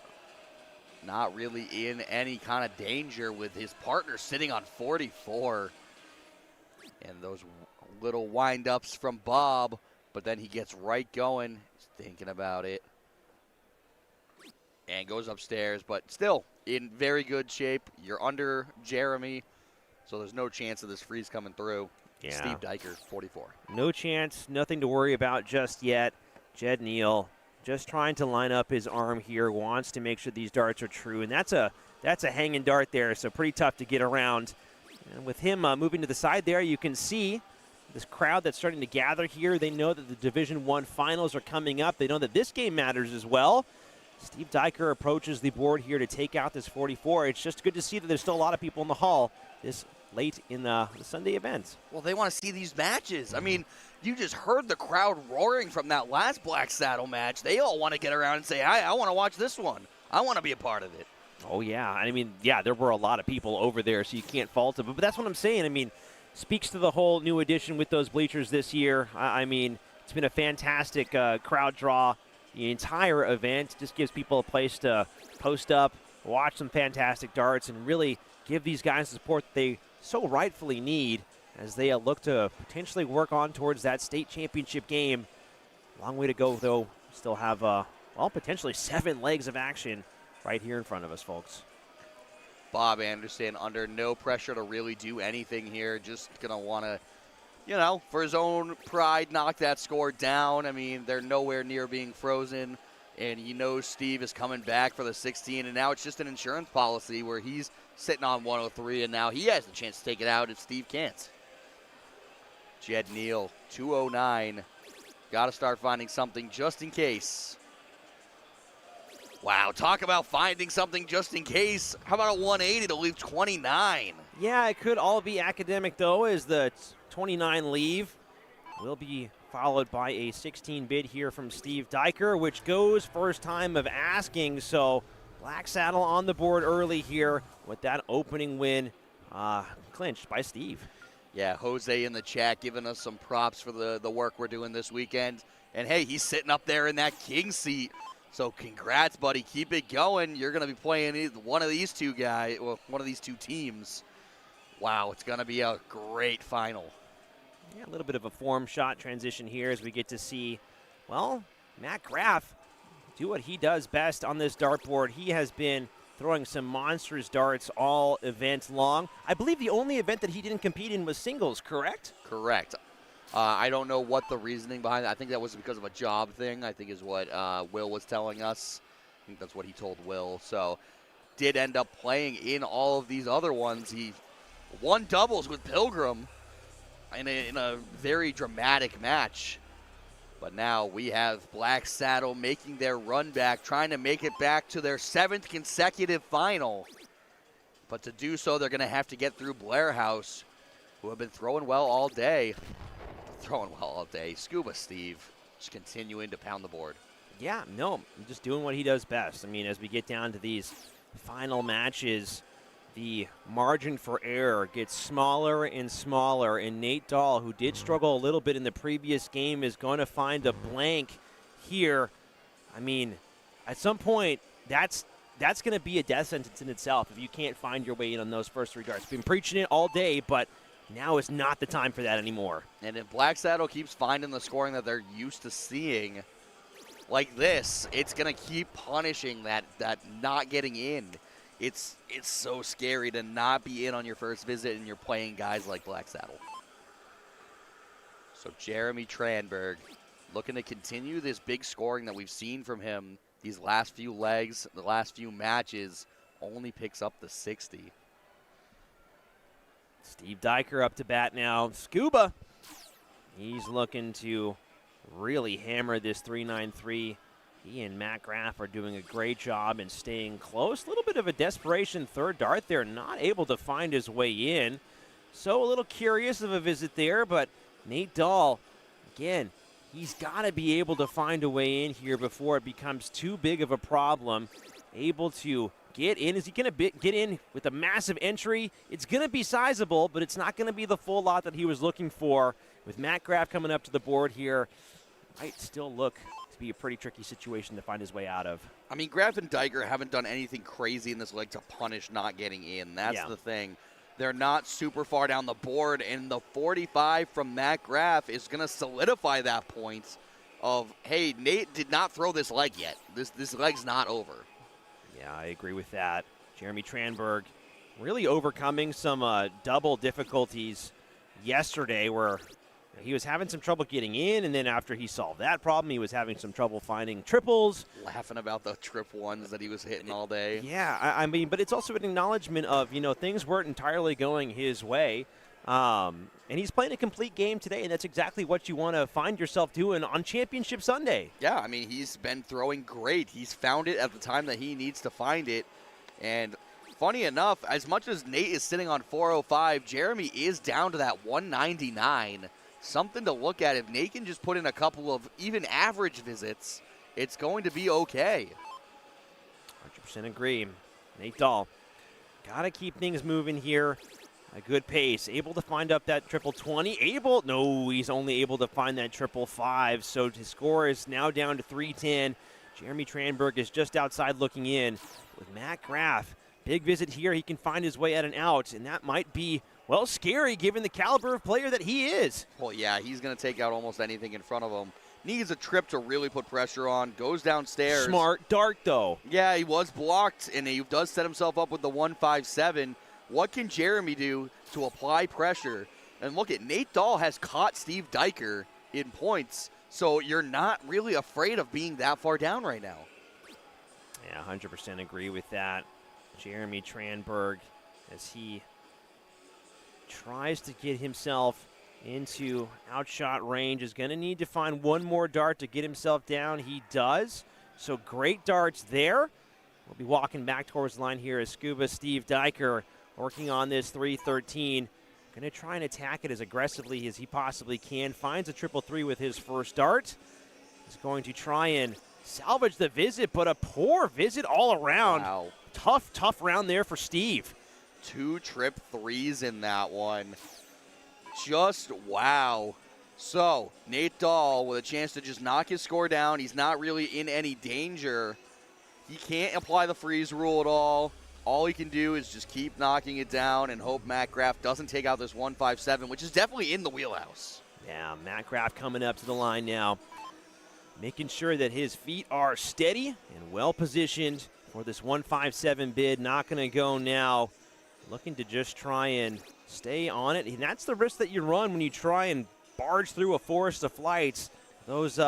Not really in any kind of danger with his partner sitting on 44. And those little wind-ups from Bob, but then he gets right going. He's thinking about it. And goes upstairs, but still in very good shape. You're under Jeremy, so there's no chance of this freeze coming through. Yeah. Steve Diker, 44. No chance, nothing to worry about just yet. Jed Neal just trying to line up his arm here, wants to make sure these darts are true, and that's a hanging dart there, so pretty tough to get around. And with him moving to the side there, you can see this crowd that's starting to gather here. They know that the Division I finals are coming up. They know that this game matters as well. Steve Diker approaches the board here to take out this 44. It's just good to see that there's still a lot of people in the hall this late in the Sunday event. Well, they want to see these matches. I mean, you just heard the crowd roaring from that last Black Saddle match. They all want to get around and say, I want to watch this one. I want to be a part of it. Oh, yeah. I mean, yeah, there were a lot of people over there, so you can't fault it. But that's what I'm saying. I mean, speaks to the whole new addition with those bleachers this year. I mean, it's been a fantastic crowd draw. The entire event just gives people a place to post up, watch some fantastic darts, and really give these guys the support that they so rightfully need as they look to potentially work on towards that state championship game. Long way to go, though. Still have, well, potentially 7 legs of action right here in front of us, folks. Bob Anderson under no pressure to really do anything here. Just going to want to, you know, for his own pride, knock that score down. I mean, they're nowhere near being frozen, and he knows Steve is coming back for the 16, and now it's just an insurance policy where he's sitting on 103, and now he has the chance to take it out if Steve can't. Jed Neal, 209. Got to start finding something just in case. Wow, talk about finding something just in case. How about a 180 to leave 29? Yeah, it could all be academic, though, as the 29 leave will be followed by a 16 bid here from Steve Diker, which goes first time of asking. So Black Saddle on the board early here with that opening win clinched by Steve. Yeah, Jose in the chat giving us some props for the work we're doing this weekend. And, hey, he's sitting up there in that king seat. So congrats, buddy. Keep it going. You're going to be playing one of these two guys, well, one of these two teams. Wow, it's going to be a great final. Yeah, a little bit of a form shot transition here as we get to see, well, Matt Graff do what he does best on this dartboard. He has been throwing some monstrous darts all event long. I believe the only event that he didn't compete in was singles, correct? Correct. I don't know what the reasoning behind it. I think that was because of a job thing, I think is what Will was telling us. I think that's what he told Will. So did end up playing in all of these other ones. He won doubles with Pilgrim in a very dramatic match. But now we have Black Saddle making their run back, trying to make it back to their 7th consecutive final. But to do so, they're going to have to get through Blair House, who have been throwing well all day. Scuba Steve just continuing to pound the board. Yeah, no, just doing what he does best. I mean, as we get down to these final matches, the margin for error gets smaller and smaller, and Nate Dahl, who did struggle a little bit in the previous game, is going to find a blank here. I mean, at some point, that's going to be a death sentence in itself if you can't find your way in on those first 3 darts. Been preaching it all day, but now is not the time for that anymore. And if Black Saddle keeps finding the scoring that they're used to seeing like this, it's going to keep punishing that not getting in. It's so scary to not be in on your first visit and you're playing guys like Black Saddle. So Jeremy Tranberg looking to continue this big scoring that we've seen from him these last few legs, the last few matches, only picks up the 60. Steve Diker up to bat now. Scuba, he's looking to really hammer this 393. He and Matt Graff are doing a great job in staying close. A little bit of a desperation third dart there, not able to find his way in. So a little curious of a visit there, but Nate Dahl, again, he's got to be able to find a way in here before it becomes too big of a problem. Able to get in. Is he going to get in with a massive entry? It's going to be sizable, but it's not going to be the full lot that he was looking for. With Matt Graff coming up to the board here, might still look to be a pretty tricky situation to find his way out of. I mean, Graff and Diker haven't done anything crazy in this leg to punish not getting in. That's the thing. They're not super far down the board, and the 45 from Matt Graff is going to solidify that point of, hey, Nate did not throw this leg yet. This leg's not over. Yeah, I agree with that. Jeremy Tranberg really overcoming some double difficulties yesterday where he was having some trouble getting in, and then after he solved that problem, he was having some trouble finding triples. Laughing about the trip ones that he was hitting all day. Yeah, I mean, but it's also an acknowledgement of, things weren't entirely going his way. And he's playing a complete game today, and that's exactly what you want to find yourself doing on Championship Sunday. Yeah, I mean, he's been throwing great. He's found it at the time that he needs to find it. And funny enough, as much as Nate is sitting on 405, Jeremy is down to that 199. Something to look at. If Nate can just put in a couple of even average visits, it's going to be okay. 100% agree. Nate Dahl, got to keep things moving here. A good pace. Able to find up that triple 20. No, he's only able to find that triple 5. So his score is now down to 310. Jeremy Tranberg is just outside looking in with Matt Graff. Big visit here. He can find his way at an out, and that might be, well, scary given the caliber of player that he is. Well, yeah, he's going to take out almost anything in front of him. Needs a trip to really put pressure on. Goes downstairs. Smart dart, though. Yeah, he was blocked, and he does set himself up with the 157. What can Jeremy do to apply pressure? And look at Nate Dahl has caught Steve Diker in points, so you're not really afraid of being that far down right now. Yeah, 100% agree with that. Jeremy Tranberg, as he tries to get himself into outshot range, is going to need to find one more dart to get himself down. He does. So great darts there. We'll be walking back towards the line here as Scuba Steve Diker working on this 313. Going to try and attack it as aggressively as he possibly can. Finds a triple 3 with his first dart. He's going to try and salvage the visit, but a poor visit all around. Wow. Tough round there for Steve. 2 trip 3s in that one. Just wow. So, Nate Dahl with a chance to just knock his score down. He's not really in any danger. He can't apply the freeze rule at all. All he can do is just keep knocking it down and hope Matt Graff doesn't take out this 157, which is definitely in the wheelhouse. Yeah, Matt Graff coming up to the line now, making sure that his feet are steady and well positioned for this 157 bid. Not going to go now. Looking to just try and stay on it. And that's the risk that you run when you try and barge through a forest of flights. Those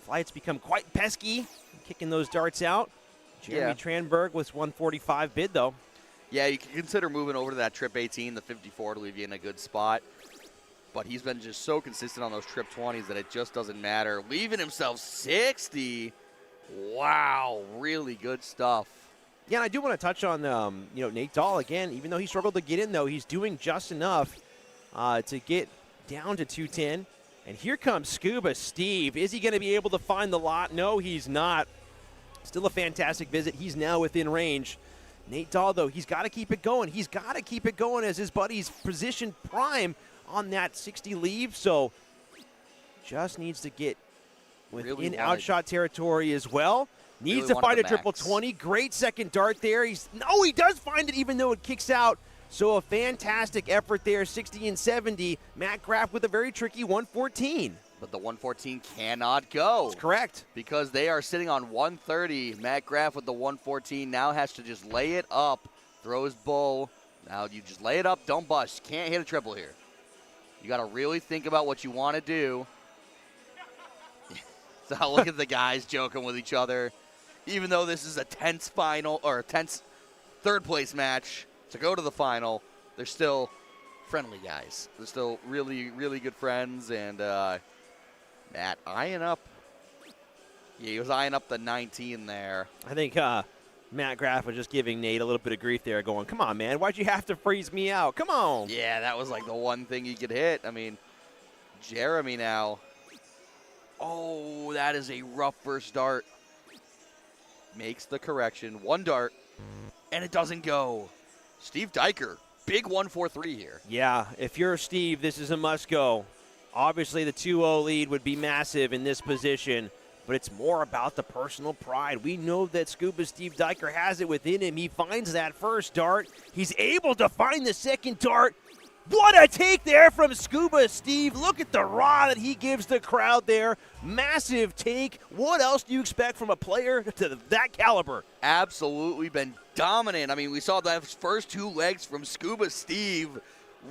flights become quite pesky, kicking those darts out. Jeremy Tranberg with 145 bid, though. Yeah, you can consider moving over to that trip 18, the 54, to leave you in a good spot. But he's been just so consistent on those trip 20s that it just doesn't matter. Leaving himself 60. Wow, really good stuff. Yeah, and I do want to touch on Nate Dahl again. Even though he struggled to get in, though, he's doing just enough to get down to 210. And here comes Scuba Steve. Is he going to be able to find the lot? No, he's not. Still a fantastic visit. He's now within range. Nate Dahl, though, he's got to keep it going. He's got to keep it going as his buddy's positioned prime on that 60 leave. So just needs to get within outshot territory as well. Needs to find a triple 20. Great second dart there. He does find it even though it kicks out. So a fantastic effort there, 60 and 70. Matt Graff with a very tricky 114. But the 114 cannot go. That's correct. Because they are sitting on 130. Matt Graff with the 114 now has to just lay it up. Throws bull. Now you just lay it up, don't bust. Can't hit a triple here. You got to really think about what you want to do. So look at the guys joking with each other. Even though this is a tense final, or a tense third place match to go to the final, they're still friendly guys. They're still really, really good friends. And Matt eyeing up. Yeah, he was eyeing up the 19 there. I think Matt Graff was just giving Nate a little bit of grief there, going, come on, man, why'd you have to freeze me out? Come on. Yeah, that was like the one thing he could hit. I mean, Jeremy now. Oh, that is a rough first dart. Makes the correction. One dart, and it doesn't go. Steve Diker, big 1-4-3 here. Yeah, if you're Steve, this is a must-go. Obviously, the 2-0 lead would be massive in this position, but it's more about the personal pride. We know that Scuba Steve Diker has it within him. He finds that first dart. He's able to find the second dart. What a take there from Scuba Steve. Look at the raw that he gives the crowd there. Massive take. What else do you expect from a player to that caliber? Absolutely been dominant. I mean, we saw those first 2 legs from Scuba Steve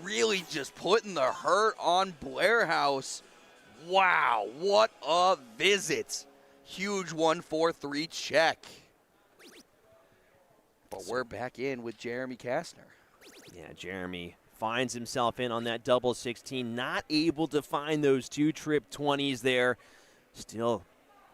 really just putting the hurt on Blair House. Wow, what a visit. Huge 1-4-3 check. But we're back in with Jeremy Kastner. Yeah, Jeremy finds himself in on that double 16, not able to find those 2 trip 20s there. Still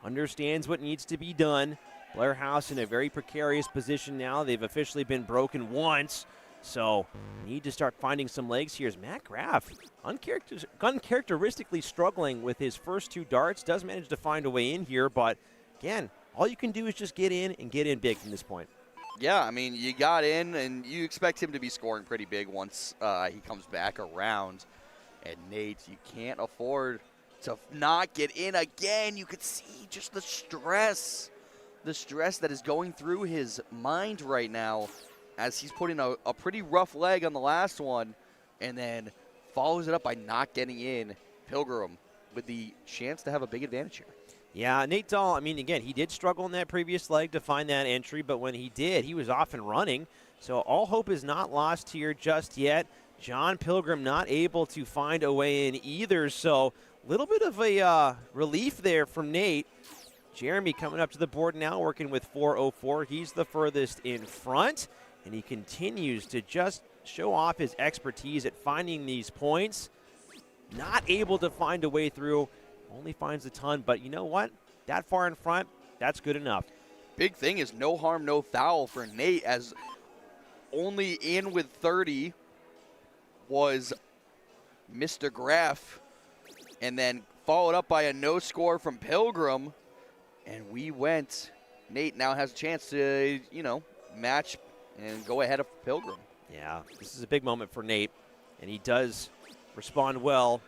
understands what needs to be done. Blair House in a very precarious position now. They've officially been broken once, so need to start finding some legs here. As Matt Graff uncharacteristically struggling with his first 2 darts, does manage to find a way in here, but again, all you can do is just get in and get in big from this point. Yeah, I mean, you got in, and you expect him to be scoring pretty big once he comes back around. And Nate, you can't afford to not get in again. You could see just the stress that is going through his mind right now as he's putting a pretty rough leg on the last one and then follows it up by not getting in. Pilgrim with the chance to have a big advantage here. Yeah, Nate Dahl, I mean, again, he did struggle in that previous leg to find that entry, but when he did, he was off and running. So all hope is not lost here just yet. John Pilgrim not able to find a way in either, so a little bit of a relief there from Nate. Jeremy coming up to the board now, working with 4:04. He's the furthest in front, and he continues to just show off his expertise at finding these points. Not able to find a way through. Only finds a ton, but you know what? That far in front, that's good enough. Big thing is no harm, no foul for Nate, as only in with 30 was Mr. Graff, and then followed up by a no score from Pilgrim, and we went. Nate now has a chance to, match and go ahead of Pilgrim. Yeah, this is a big moment for Nate, and he does respond well,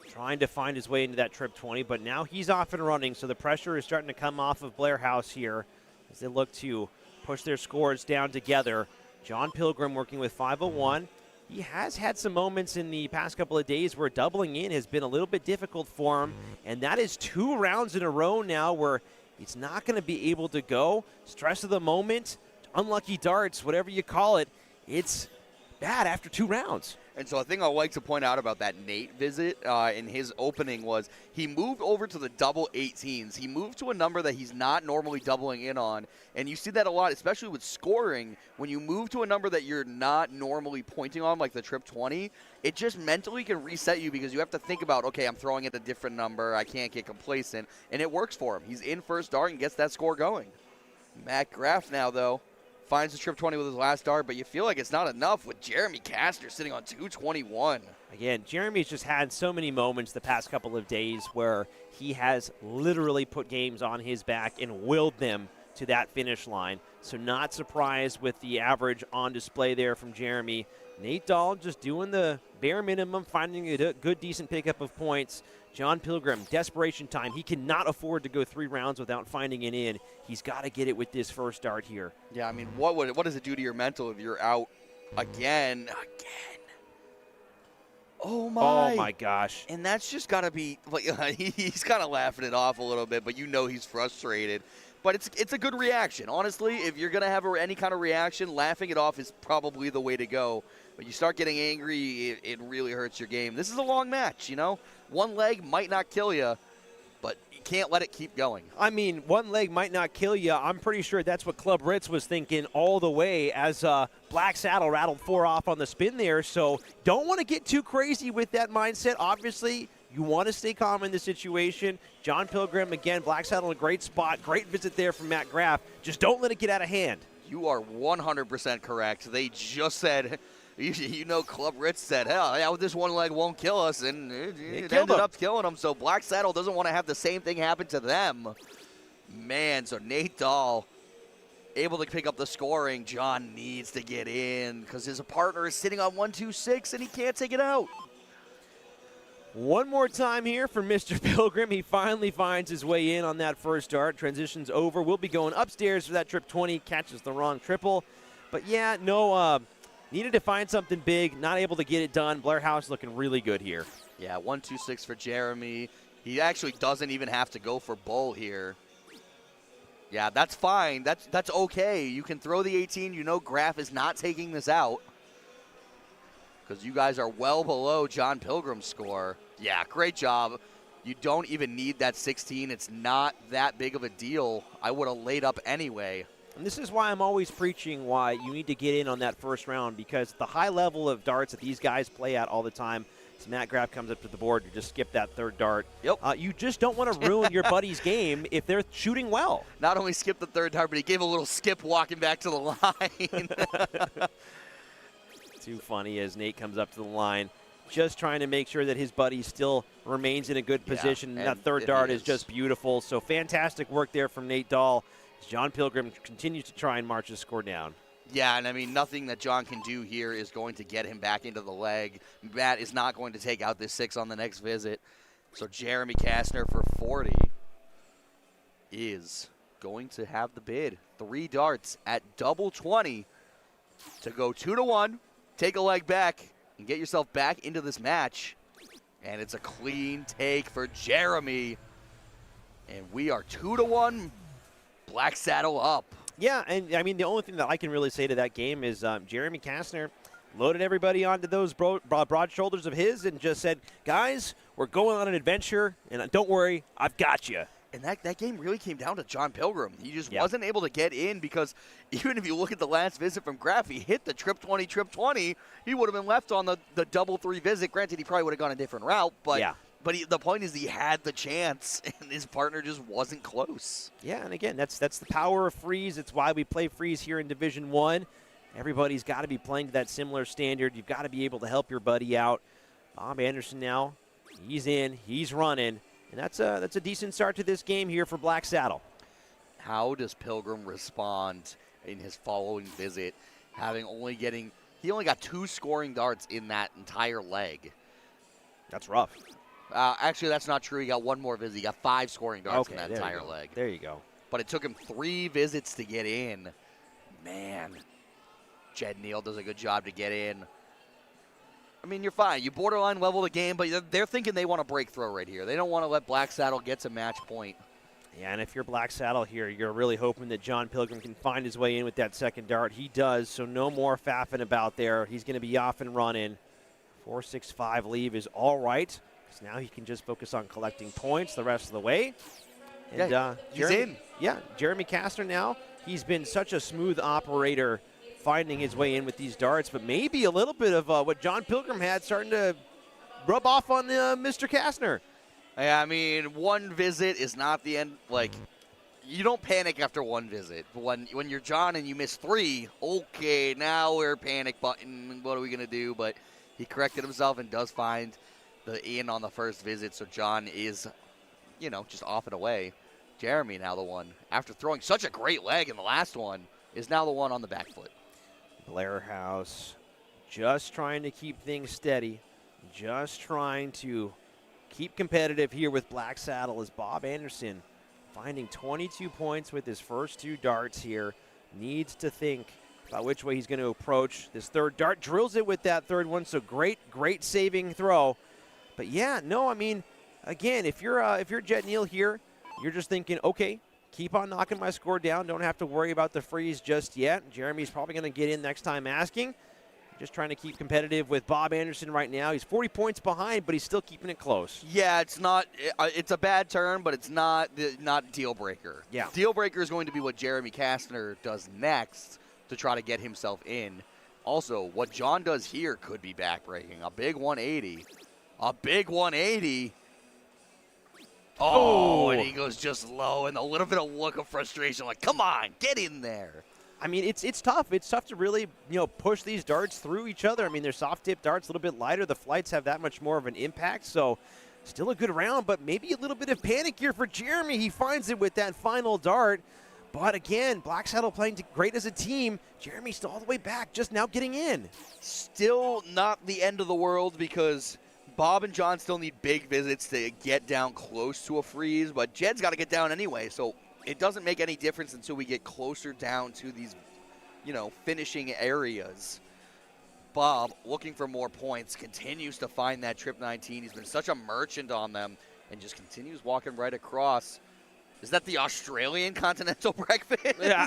trying to find his way into that trip 20, but now he's off and running, so the pressure is starting to come off of Blair House here as they look to push their scores down together. John Pilgrim working with 5:01. He has had some moments in the past couple of days where doubling in has been a little bit difficult for him, and that is 2 rounds in a row now where he's not going to be able to go. Stress of the moment, unlucky darts, whatever you call it, it's bad after 2 rounds. And so a thing I like to point out about that Nate visit in his opening was he moved over to the double 18s. He moved to a number that he's not normally doubling in on. And you see that a lot, especially with scoring. When you move to a number that you're not normally pointing on, like the trip 20, it just mentally can reset you because you have to think about, okay, I'm throwing at a different number. I can't get complacent. And it works for him. He's in first dart and gets that score going. Matt Graff now, though, finds the trip 20 with his last dart, but you feel like it's not enough with Jeremy Castor sitting on 221. Again, Jeremy's just had so many moments the past couple of days where he has literally put games on his back and willed them to that finish line. So not surprised with the average on display there from Jeremy. Nate Dahl just doing the bare minimum, finding a good, decent pickup of points. John Pilgrim, desperation time. He cannot afford to go 3 rounds without finding it in. He's got to get it with this first dart here. Yeah, I mean, what does it do to your mental if you're out again? Oh my gosh. And that's just got to be, like, he's kind of laughing it off a little bit, but you know he's frustrated. But it's a good reaction. Honestly, if you're going to have any kind of reaction, laughing it off is probably the way to go. But you start getting angry, it really hurts your game. This is a long match, One leg might not kill you, but you can't let it keep going. I mean, one leg might not kill you. I'm pretty sure that's what Club Ritz was thinking all the way as Black Saddle rattled 4 off on the spin there. So don't want to get too crazy with that mindset. Obviously, you want to stay calm in the situation. John Pilgrim, again, Black Saddle in a great spot. Great visit there from Matt Graff. Just don't let it get out of hand. You are 100% correct. They just said, Club Ritz said, hell, yeah, this one leg won't kill us, and it ended up killing them. So Black Saddle doesn't want to have the same thing happen to them. Man, so Nate Dahl able to pick up the scoring. John needs to get in because his partner is sitting on 126, and he can't take it out. One more time here for Mr. Pilgrim. He finally finds his way in on that first dart. Transitions over. We'll be going upstairs for that trip 20. Catches the wrong triple. But, yeah, needed to find something big. Not able to get it done. Blair House looking really good here. Yeah, 126 for Jeremy. He actually doesn't even have to go for bull here. Yeah, that's fine. That's okay. You can throw the 18. Graff is not taking this out, because you guys are well below John Pilgrim's score. Yeah, great job. You don't even need that 16. It's not that big of a deal. I would have laid up anyway. And this is why I'm always preaching why you need to get in on that first round, because the high level of darts that these guys play at all the time, as Matt Graff comes up to the board, you just skip that third dart. Yep. You just don't want to ruin your buddy's game if they're shooting well. Not only skipped the third dart, but he gave a little skip walking back to the line. Too funny as Nate comes up to the line, just trying to make sure that his buddy still remains in a good position. Yeah, That third it dart is is. just beautiful. So fantastic work there from Nate Dahl. As John Pilgrim continues to try and march his score down. Yeah, and I mean, nothing that John can do here is going to get him back into the leg. Matt is not going to take out this 6 on the next visit. So Jeremy Kastner for 40 is going to have the bid. 3 darts at double 20 to go 2-1, take a leg back, and get yourself back into this match. And it's a clean take for Jeremy. And we are 2-1, Black Saddle up. Yeah, and I mean, the only thing that I can really say to that game is Jeremy Kastner loaded everybody onto those broad shoulders of his and just said, guys, we're going on an adventure, and don't worry, I've got you. And that game really came down to John Pilgrim. He just wasn't able to get in because even if you look at the last visit from Graff, he hit the trip 20, he would have been left on the double 3 visit. Granted, he probably would have gone a different route, but the point is he had the chance, and his partner just wasn't close. Yeah, and again, that's the power of freeze. It's why we play freeze here in Division 1. Everybody's got to be playing to that similar standard. You've got to be able to help your buddy out. Bob Anderson now, he's in, he's running, and that's a decent start to this game here for Black Saddle. How does Pilgrim respond in his following visit, he only got 2 scoring darts in that entire leg? That's rough. Actually, that's not true. He got 1 more visit. He got 5 scoring darts in that entire leg. There you go. But it took him 3 visits to get in. Man, Jed Neal does a good job to get in. I mean, you're fine. You borderline level the game, but they're thinking they want a breakthrow right here. They don't want to let Black Saddle get to match point. Yeah, and if you're Black Saddle here, you're really hoping that John Pilgrim can find his way in with that second dart. He does, so no more faffing about there. He's going to be off and running. 4-6-5 leave is all right. So now he can just focus on collecting points the rest of the way. And he's in. Yeah, Jeremy Kastner now, he's been such a smooth operator finding his way in with these darts, but maybe a little bit of what John Pilgrim had starting to rub off on Mr. Kastner. Yeah, I mean, 1 visit is not the end. Like, you don't panic after 1 visit. When you're John and you miss 3, okay, now we're panic button. What are we going to do? But he corrected himself and does find the in on the first visit, so John is, just off and away. Jeremy now the one, after throwing such a great leg in the last one, is now the one on the back foot. Blair House just trying to keep things steady, just trying to keep competitive here with Black Saddle as Bob Anderson finding 22 points with his first 2 darts here. Needs to think about which way he's going to approach this third dart. Drills it with that third one, so great saving throw. But yeah, no, I mean, again, if you're Jet Neal here, you're just thinking, okay, keep on knocking my score down. Don't have to worry about the freeze just yet. Jeremy's probably going to get in next time asking. Just trying to keep competitive with Bob Anderson right now. He's 40 points behind, but he's still keeping it close. Yeah, it's a bad turn, but it's not deal breaker. Yeah. Deal breaker is going to be what Jeremy Kastner does next to try to get himself in. Also, what John does here could be backbreaking. A big 180. A big 180. Oh, and he goes just low, and a little bit of look of frustration, like, come on, get in there. I mean, it's tough. It's tough to really, push these darts through each other. I mean, they're soft tip darts, a little bit lighter. The flights have that much more of an impact. So still a good round, but maybe a little bit of panic here for Jeremy. He finds it with that final dart. But again, Black Saddle playing great as a team. Jeremy's still all the way back, just now getting in. Still not the end of the world because Bob and John still need big visits to get down close to a freeze, but Jed's got to get down anyway, so it doesn't make any difference until we get closer down to these, finishing areas. Bob, looking for more points, continues to find that trip 19. He's been such a merchant on them and just continues walking right across. Is that the Australian continental breakfast? Yeah,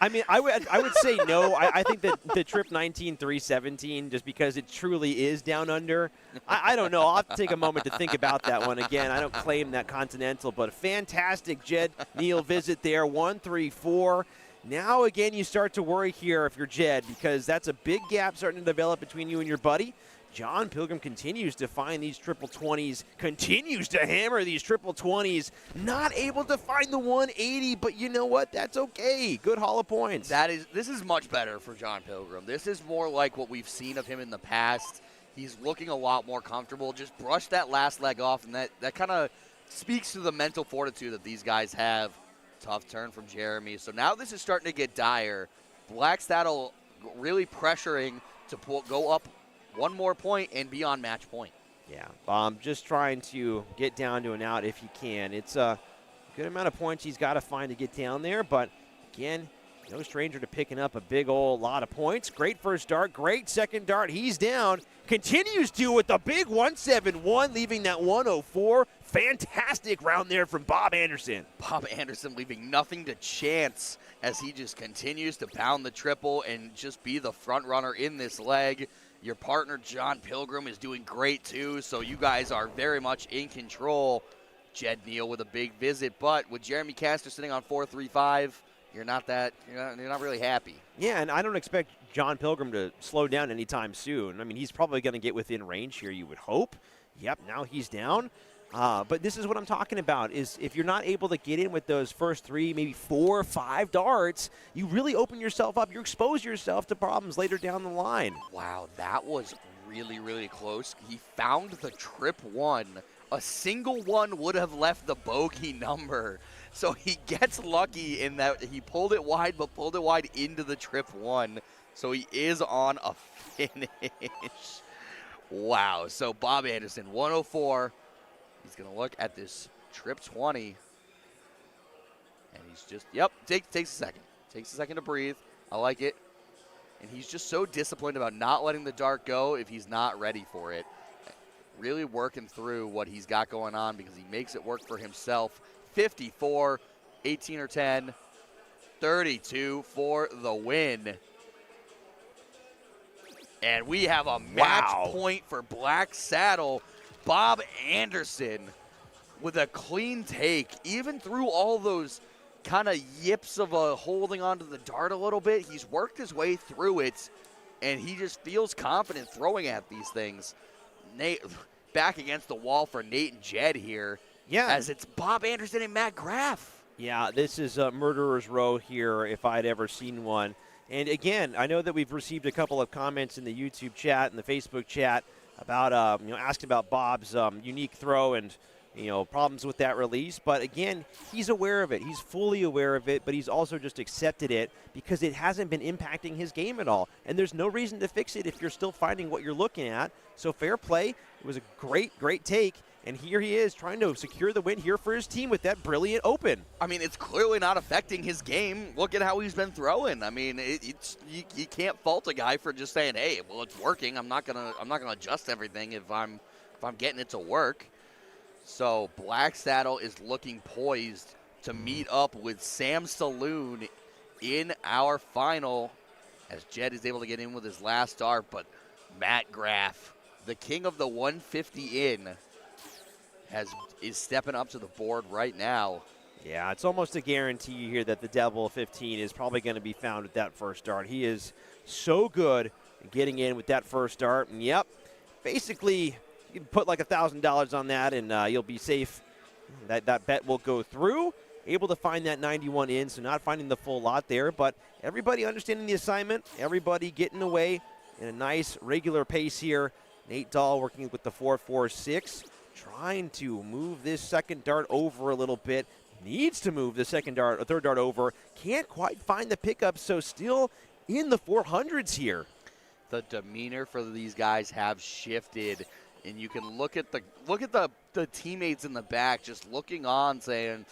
I mean, I would say no. I think that the trip 19-317, just because it truly is down under. I don't know. I'll have to take a moment to think about that one again. I don't claim that continental, but a fantastic Jed Neal visit there. 1-3-4. Now, again, you start to worry here if you're Jed, because that's a big gap starting to develop between you and your buddy. John Pilgrim continues to find these triple 20s, continues to hammer these triple 20s, not able to find the 180, but you know what? That's okay. Good haul of points. This is much better for John Pilgrim. This is more like what we've seen of him in the past. He's looking a lot more comfortable. Just brush that last leg off, and that kind of speaks to the mental fortitude that these guys have. Tough turn from Jeremy. So now this is starting to get dire. Black Saddle really pressuring to go up one more point and be on match point. Yeah, just trying to get down to an out if he can. It's a good amount of points he's got to find to get down there, but again, no stranger to picking up a big old lot of points. Great first dart, great second dart. He's down, continues to with the big 171, leaving that 104. Fantastic round there from Bob Anderson. Bob Anderson leaving nothing to chance as he just continues to pound the triple and just be the front runner in this leg. Your partner, John Pilgrim, is doing great too, so you guys are very much in control. Jed Neal with a big visit, but with Jeremy Castor sitting on 4-3-5, you're not really happy. Yeah, and I don't expect John Pilgrim to slow down anytime soon. I mean, he's probably going to get within range here, you would hope. Yep, now he's down. But this is what I'm talking about, is if you're not able to get in with those first 3, maybe 4 or 5 darts, you really open yourself up. You expose yourself to problems later down the line. Wow, that was really, really close. He found the trip 1. A single one would have left the bogey number. So he gets lucky in that he pulled it wide, but pulled it wide into the trip 1. So he is on a finish. Wow, so Bob Anderson, 104. He's going to look at this trip 20, and he's just, takes a second. Takes a second to breathe. I like it. And he's just so disciplined about not letting the dart go if he's not ready for it. Really working through what he's got going on because he makes it work for himself. 54, 18 or 10, 32 for the win. And we have a match point for Black Saddle. Bob Anderson with a clean take, even through all those kind of yips of holding onto the dart a little bit. He's worked his way through it, and he just feels confident throwing at these things. Nate, back against the wall for Nate and Jed here. Yeah. As it's Bob Anderson and Matt Graff. Yeah, this is a murderer's row here if I'd ever seen one. And again, I know that we've received a couple of comments in the YouTube chat and the Facebook chat about asking about Bob's unique throw and problems with that release. But again, he's aware of it. He's fully aware of it, but he's also just accepted it because it hasn't been impacting his game at all. And there's no reason to fix it if you're still finding what you're looking at. So fair play. It was a great take. And here he is trying to secure the win here for his team with that brilliant open. I mean, it's clearly not affecting his game. Look at how he's been throwing. I mean, you can't fault a guy for just saying, "Hey, well, it's working. I'm not gonna adjust everything if I'm getting it to work." So Black Saddle is looking poised to meet up with Sam Saloon in our final, as Jed is able to get in with his last dart. But Matt Graff, the king of the 150 in, is stepping up to the board right now. Yeah, it's almost a guarantee here that the Devil 15 is probably going to be found with that first dart. He is so good at getting in with that first dart. And, yep, basically you can put like $1,000 on that and you'll be safe. That bet will go through. Able to find that 91 in, so not finding the full lot there. But everybody understanding the assignment, everybody getting away in a nice regular pace here. Nate Dahl working with the 4-4-6. Trying to move this second dart over a little bit. Needs to move the third dart over. Can't quite find the pickup, so still in the 400s here. The demeanor for these guys have shifted, and you can look at the teammates in the back just looking on saying,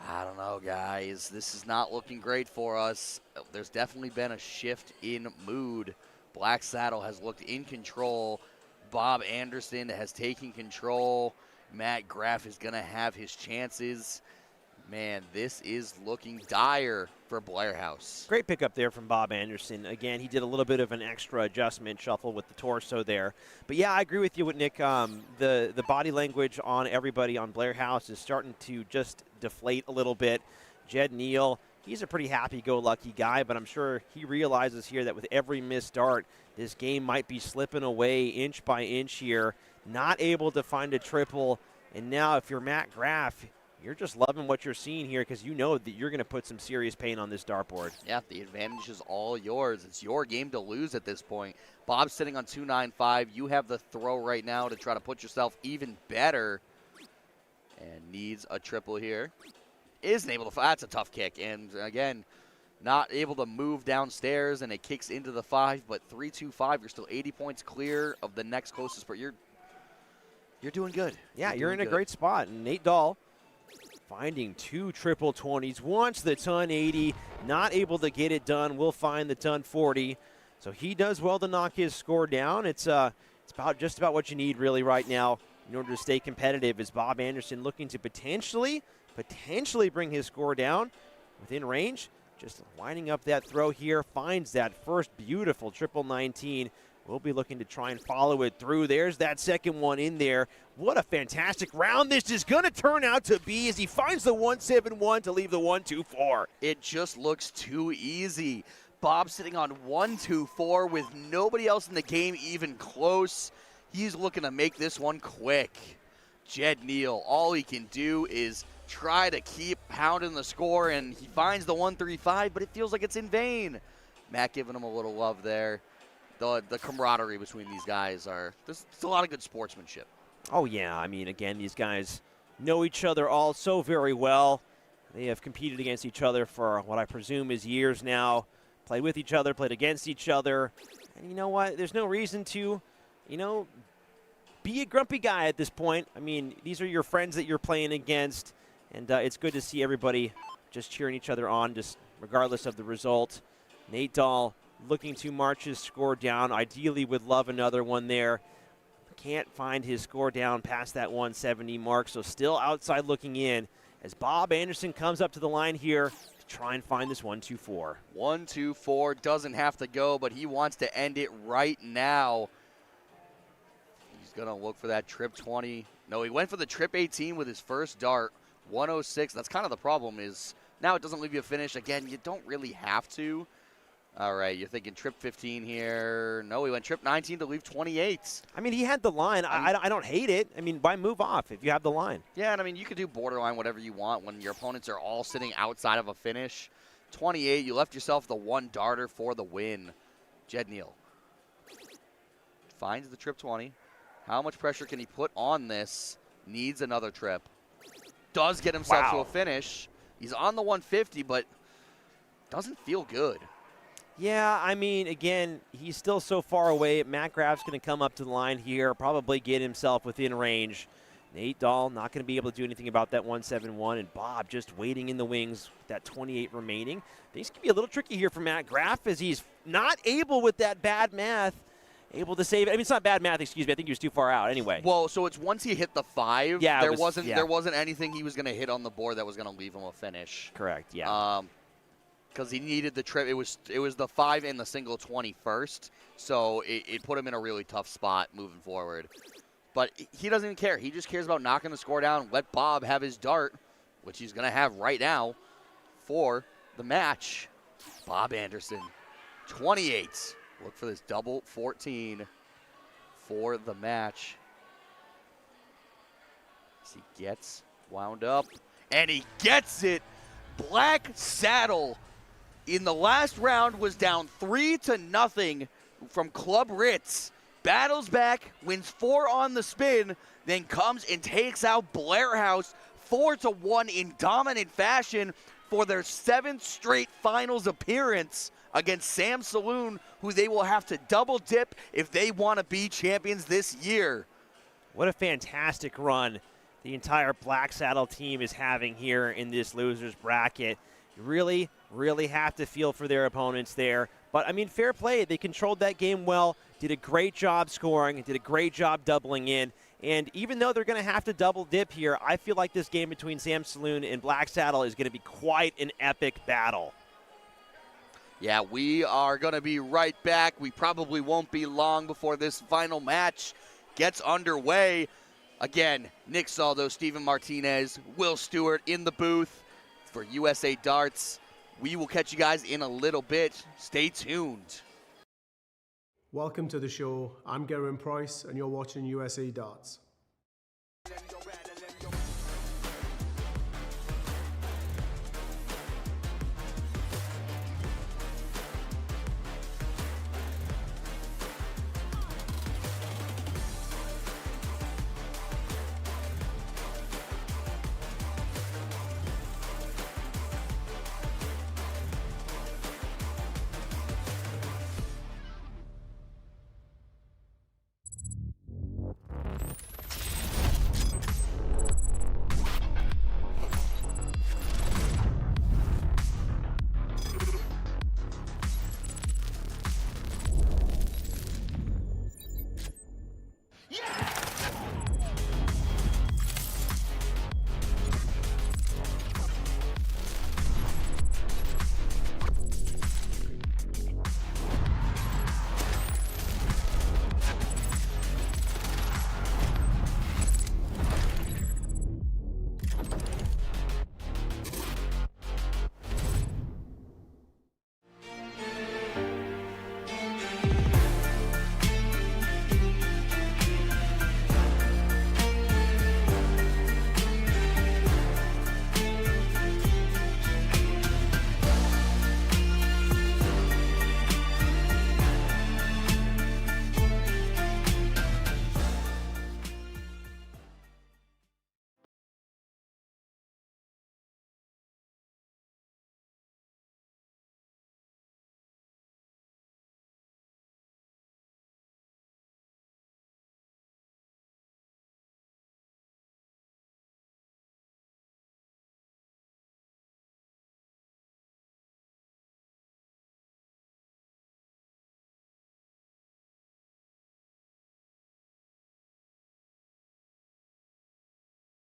I don't know, guys, this is not looking great for us. There's definitely been a shift in mood. Black Saddle has looked in control. Bob Anderson has taken control. Matt Graff is going to have his chances. Man, this is looking dire for Blair House. Great pickup there from Bob Anderson. Again, he did a little bit of an extra adjustment shuffle with the torso there. But, yeah, I agree with you with Nick. The body language on everybody on Blair House is starting to just deflate a little bit. Jed Neal he's a pretty happy-go-lucky guy, but I'm sure he realizes here that with every missed dart, this game might be slipping away inch by inch here. Not able to find a triple, and now if you're Matt Graff, you're just loving what you're seeing here because you know that you're going to put some serious pain on this dartboard. Yeah, the advantage is all yours. It's your game to lose at this point. Bob's sitting on 295. You have the throw right now to try to put yourself even better. And needs a triple here. Isn't able to, that's a tough kick. And again, not able to move downstairs, and it kicks into the 5, but 3-2-5, you're still 80 points clear of the next closest, but you're doing good. Yeah, you're in a great spot. And Nate Dahl finding 2 triple 20s, wants the ton 80, not able to get it done, will find the ton 40. So he does well to knock his score down. It's just about what you need really right now in order to stay competitive. Is Bob Anderson looking to potentially bring his score down within range? Just lining up that throw here, finds that first beautiful triple 19. We'll be looking to try and follow it through. There's that second one in there. What a fantastic round this is going to turn out to be as he finds the 171 to leave the 124. It just looks too easy. Bob sitting on 124 with nobody else in the game even close. He's looking to make this one quick. Jed Neal, all he can do is try to keep pounding the score, and he finds the 135, but it feels like it's in vain. Matt giving him a little love there. The camaraderie between these guys there's a lot of good sportsmanship. Oh, yeah. I mean, again, these guys know each other all so very well. They have competed against each other for what I presume is years now. Played with each other, played against each other. And you know what? There's no reason to, be a grumpy guy at this point. I mean, these are your friends that you're playing against, and it's good to see everybody just cheering each other on, just regardless of the result. Nate Dahl looking to march his score down. Ideally would love another one there. Can't find his score down past that 170 mark, so still outside looking in as Bob Anderson comes up to the line here to try and find this 124. 124 doesn't have to go, but he wants to end it right now. He's going to look for that trip 20. No, he went for the trip 18 with his first dart. 106. That's kind of the problem is now it doesn't leave you a finish. Again, you don't really have to. All right, you're thinking trip 15 here. No, he went trip 19 to leave 28. I mean, he had the line. I don't hate it. I mean, why move off if you have the line? Yeah, and I mean, you could do borderline whatever you want when your opponents are all sitting outside of a finish. 28, you left yourself the one darter for the win. Jed Neal finds the trip 20. How much pressure can he put on this? Needs another trip. Does get himself to a finish. He's on the 150, but doesn't feel good. Yeah, I mean, again, he's still so far away. Matt Graff's going to come up to the line here, probably get himself within range. Nate Dahl not going to be able to do anything about that 171, and Bob just waiting in the wings with that 28 remaining. Things can be a little tricky here for Matt Graff as he's not able with that bad math, able to save it. I mean, it's not bad math, excuse me. I think he was too far out anyway. Well, so it's once he hit the 5, yeah, there wasn't anything he was going to hit on the board that was going to leave him a finish. Correct, yeah. Because he needed the trip. It was the 5 and the single 20 first, so it put him in a really tough spot moving forward. But he doesn't even care. He just cares about knocking the score down. Let Bob have his dart, which he's going to have right now for the match. Bob Anderson, 28. Look for this double 14 for the match. As he gets wound up, and he gets it. Black Saddle in the last round was down 3-0 from Club Ritz. Battles back, wins 4 on the spin, then comes and takes out Blair House 4-1 in dominant fashion for their 7th straight finals appearance against Sam Saloon, who they will have to double dip if they want to be champions this year. What a fantastic run the entire Black Saddle team is having here in this losers bracket. You really, really have to feel for their opponents there. But, I mean, fair play. They controlled that game well, did a great job scoring, did a great job doubling in. And even though they're going to have to double dip here, I feel like this game between Sam Saloon and Black Saddle is going to be quite an epic battle. Yeah, we are going to be right back. We probably won't be long before this final match gets underway. Again, Nick Saldo, Steven Martinez, Will Stewart in the booth for USA Darts. We will catch you guys in a little bit. Stay tuned. Welcome to the show. I'm Gerwin Price, and you're watching USA Darts.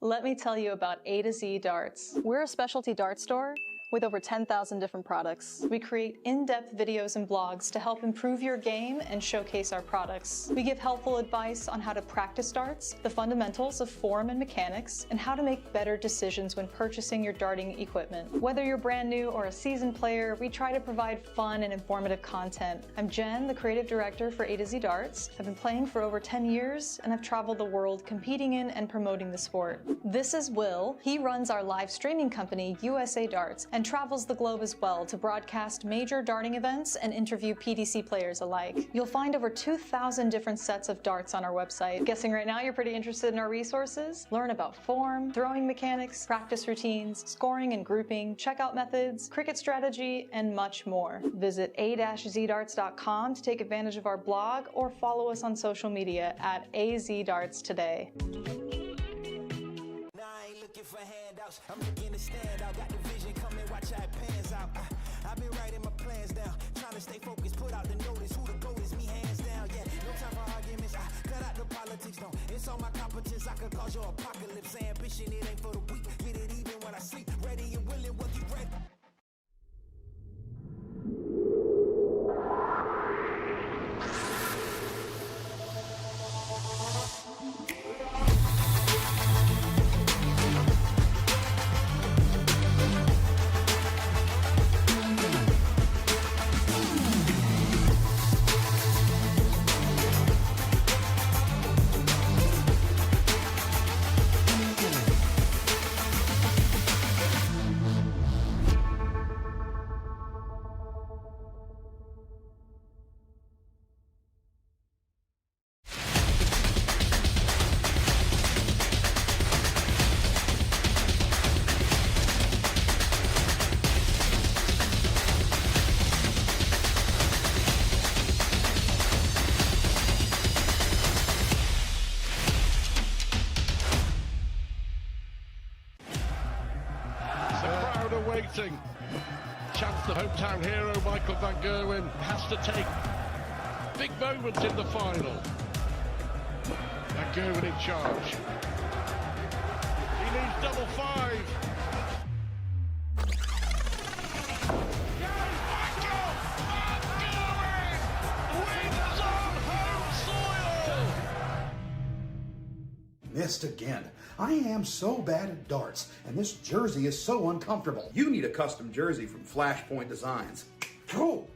Let me tell you about A to Z Darts. We're a specialty dart store with over 10,000 different products. We create in-depth videos and blogs to help improve your game and showcase our products. We give helpful advice on how to practice darts, the fundamentals of form and mechanics, and how to make better decisions when purchasing your darting equipment. Whether you're brand new or a seasoned player, we try to provide fun and informative content. I'm Jen, the creative director for A to Z Darts. I've been playing for over 10 years, and I've traveled the world competing in and promoting the sport. This is Will. He runs our live streaming company, USA Darts, and travels the globe as well to broadcast major darting events and interview PDC players alike. You'll find over 2,000 different sets of darts on our website. Guessing right now you're pretty interested in our resources? Learn about form, throwing mechanics, practice routines, scoring and grouping, checkout methods, cricket strategy, and much more. Visit a-zdarts.com to take advantage of our blog or follow us on social media at AZDarts today. Looking for handouts, I'm looking to stand out. Got the vision coming, watch how it pans out. I've been writing my plans down, trying to stay focused, put out the notice. Who the goat is, me hands down. Yeah, no time for arguments. I cut out the politics, no. It's all my competence. I could cause your apocalypse. Ambition, it ain't for the weak. Get it even when I sleep. Ready and willing, we'll get ready. Waiting. Chance the hometown hero Michael van Gerwen has to take big moments in the final. Van Gerwen in charge. He needs double five. missed again. I am so bad at darts, and this jersey is so uncomfortable. You need a custom jersey from Flashpoint Designs. Oh,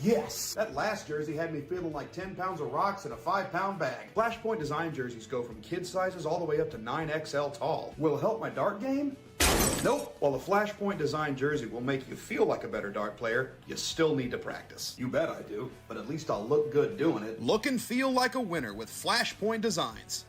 yes! That last jersey had me feeling like 10 pounds of rocks in a 5-pound bag. Flashpoint Design jerseys go from kid sizes all the way up to 9XL tall. Will it help my dart game? Nope. While the Flashpoint Design jersey will make you feel like a better dart player, you still need to practice. You bet I do, but at least I'll look good doing it. Look and feel like a winner with Flashpoint Designs.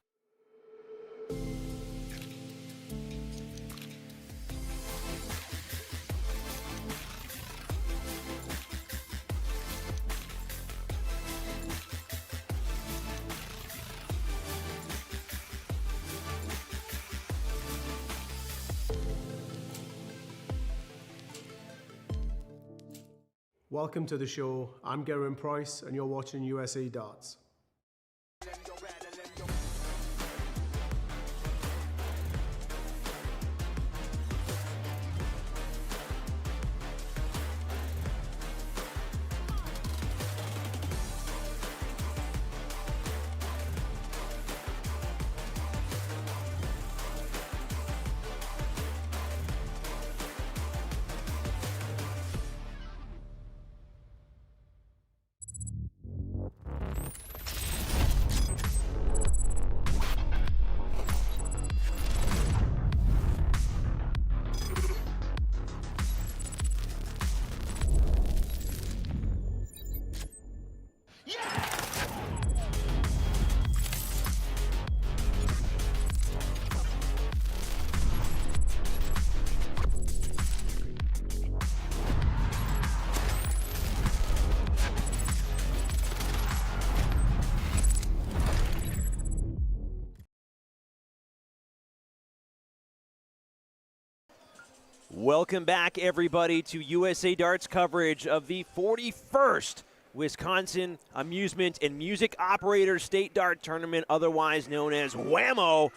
Welcome to the show. I'm Gerwin Price, and you're watching USA Darts. Welcome back, everybody, to USA Darts coverage of the 41st Wisconsin Amusement and Music Operators State Dart Tournament, otherwise known as WAMO.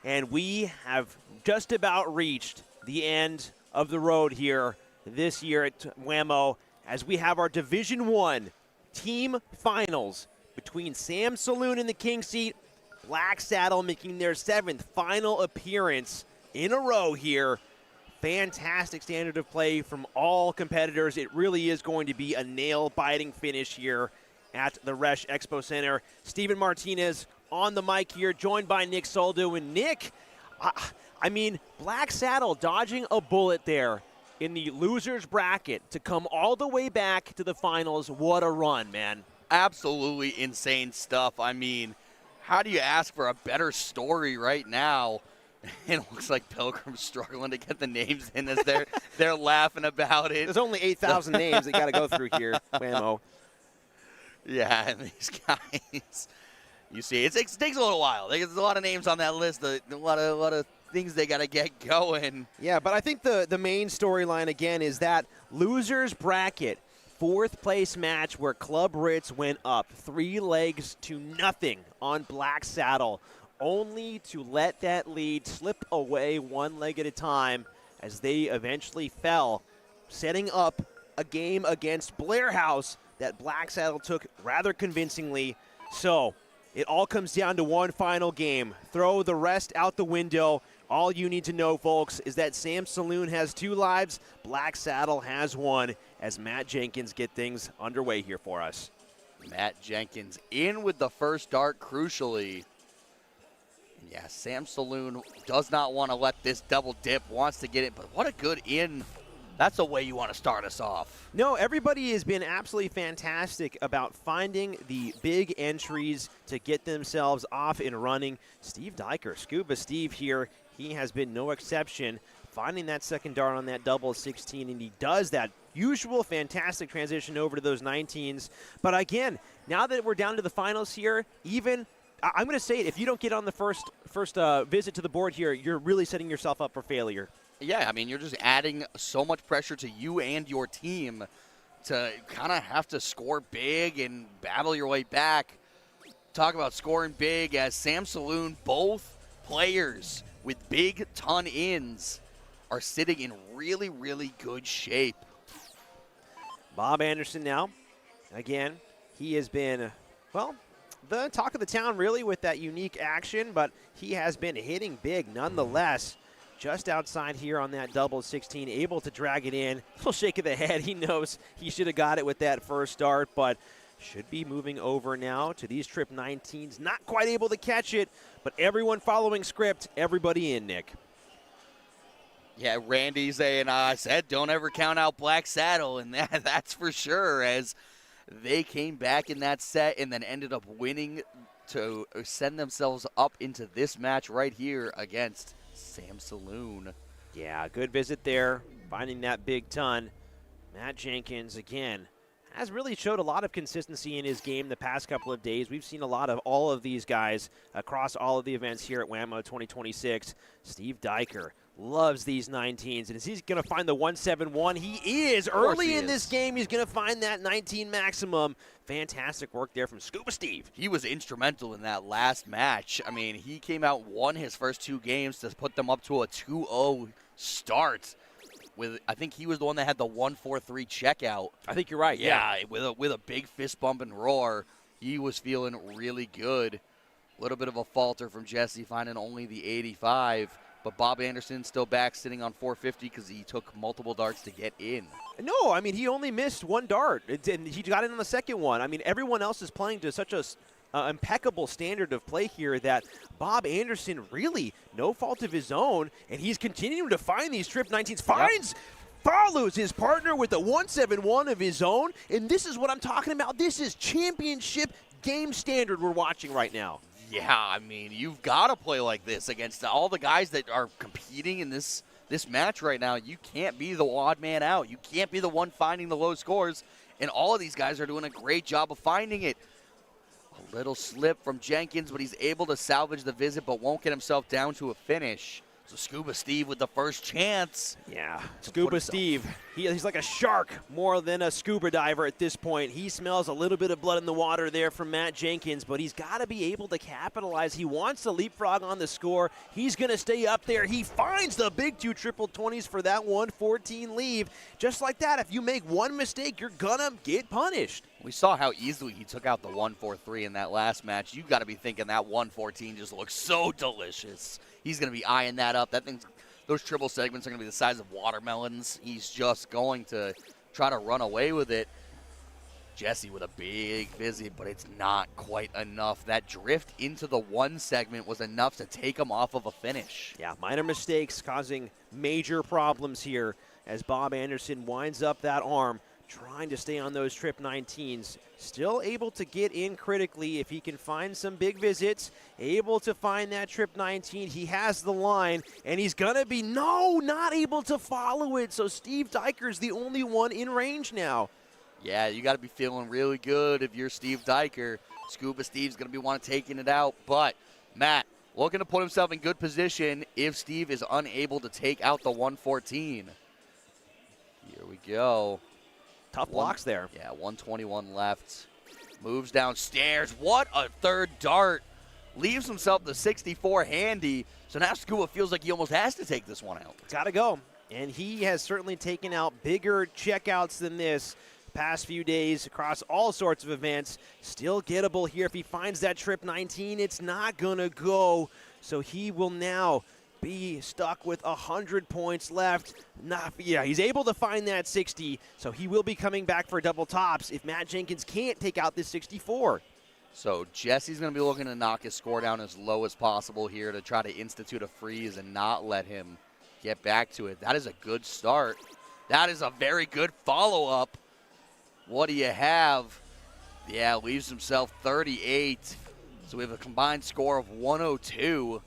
And we have just about reached the end of the road here this year at WAMO as we have our Division I team finals between Sam Saloon in the King Seat, Black Saddle making their 7th final appearance in a row here. Fantastic standard of play from all competitors. It really is going to be a nail-biting finish here at the Resch Expo Center. Steven Martinez on the mic here, joined by Nick Soldo. And Nick, I mean, Black Saddle dodging a bullet there in the loser's bracket to come all the way back to the finals. What a run, man. Absolutely insane stuff. I mean, how do you ask for a better story right now? It looks like Pilgrim's struggling to get the names in as they're laughing about it. There's only 8,000 names that got to go through here, WAMO. Yeah, and these guys, you see, it takes a little while. There's a lot of names on that list, a lot of things they got to get going. Yeah, but I think the main storyline, again, is that loser's bracket, 4th place match where Club Ritz went up 3-0 on Black Saddle, only to let that lead slip away 1 leg at a time as they eventually fell, setting up a game against Blair House that Black Saddle took rather convincingly. So it all comes down to one final game. Throw the rest out the window. All you need to know, folks, is that Sam Saloon has 2 lives, Black Saddle has 1, as Matt Jenkins get things underway here for us. Matt Jenkins in with the first dart, crucially. Yeah, Sam Saloon does not want to let this double dip, wants to get it, but what a good in. That's the way you want to start us off. No, everybody has been absolutely fantastic about finding the big entries to get themselves off and running. Steve Diker, Scuba Steve here, he has been no exception, finding that second dart on that double 16, and he does that usual fantastic transition over to those 19s. But again, now that we're down to the finals here, even I'm going to say it, if you don't get on the first visit to the board here, you're really setting yourself up for failure. Yeah, I mean, you're just adding so much pressure to you and your team to kind of have to score big and battle your way back. Talk about scoring big as Sam Saloon, both players with big ton ins are sitting in really, really good shape. Bob Anderson now, again, he has been, well, the talk of the town really with that unique action, but he has been hitting big nonetheless. Just outside here on that double 16, able to drag it in. Little shake of the head. He knows he should have got it with that first start, but should be moving over now to these trip 19s. Not quite able to catch it, but everyone following script, everybody in, Nick. Yeah, Randy saying, I said don't ever count out Black Saddle, and that's for sure, as they came back in that set and then ended up winning to send themselves up into this match right here against Sam Saloon. Yeah, good visit there, finding that big ton. Matt Jenkins, again, has really showed a lot of consistency in his game the past couple of days. We've seen a lot of all of these guys across all of the events here at WAMO 2026. Steve Diker loves these 19s, and is he going to find the 171? He is. Early in this game, he's going to find that 19 maximum. Fantastic work there from Scuba Steve. He was instrumental in that last match. I mean, he came out and won his first 2 games to put them up to a 2-0 start. I think he was the one that had the 1-4-3 checkout. I think you're right, yeah. With a big fist bump and roar. He was feeling really good. A little bit of a falter from Jesse, finding only the 85. But Bob Anderson still back, sitting on 450 because he took multiple darts to get in. No, I mean, he only missed 1 dart, and he got in on the second one. I mean, everyone else is playing to such a impeccable standard of play here that Bob Anderson really no fault of his own, and he's continuing to find these trip 19s. Follows his partner with a 171 of his own, and this is what I'm talking about. This is championship game standard we're watching right now. Yeah, I mean, you've got to play like this against all the guys that are competing in this match right now. You can't be the odd man out. You can't be the one finding the low scores, and all of these guys are doing a great job of finding it. A little slip from Jenkins, but he's able to salvage the visit, but won't get himself down to a finish. So Scuba Steve with the first chance. Yeah, Scuba Steve, he's like a shark more than a scuba diver at this point. He smells a little bit of blood in the water there from Matt Jenkins, but he's got to be able to capitalize. He wants to leapfrog on the score. He's going to stay up there. He finds the big 2 triple 20s for that 114 leave. Just like that, if you make one mistake, you're going to get punished. We saw how easily he took out the 143 in that last match. You've got to be thinking that 114 just looks so delicious. He's going to be eyeing that up. Those triple segments are going to be the size of watermelons. He's just going to try to run away with it. Jesse with a big visit, but it's not quite enough. That drift into the 1 segment was enough to take him off of a finish. Yeah, minor mistakes causing major problems here as Bob Anderson winds up that arm, trying to stay on those trip 19s. Still able to get in critically if he can find some big visits. Able to find that trip 19. He has the line, and he's going to be, not able to follow it. So Steve Diker's the only one in range now. Yeah, you got to be feeling really good if you're Steve Diker. Scuba Steve's going to be taking it out. But, Matt, looking to put himself in good position if Steve is unable to take out the 114. Here we go. Tough blocks there. Yeah, 121 left. Moves downstairs. What a third dart. Leaves himself the 64 handy. So now Scuba feels like he almost has to take this one out. Got to go. And he has certainly taken out bigger checkouts than this past few days across all sorts of events. Still gettable here. If he finds that trip 19, it's not going to go. So he will now be stuck with 100 points left. He's able to find that 60, so he will be coming back for double tops if Matt Jenkins can't take out this 64. So Jesse's going to be looking to knock his score down as low as possible here to try to institute a freeze and not let him get back to it. That is a good start. That is a very good follow-up. What do you have? Yeah, leaves himself 38. So we have a combined score of 102.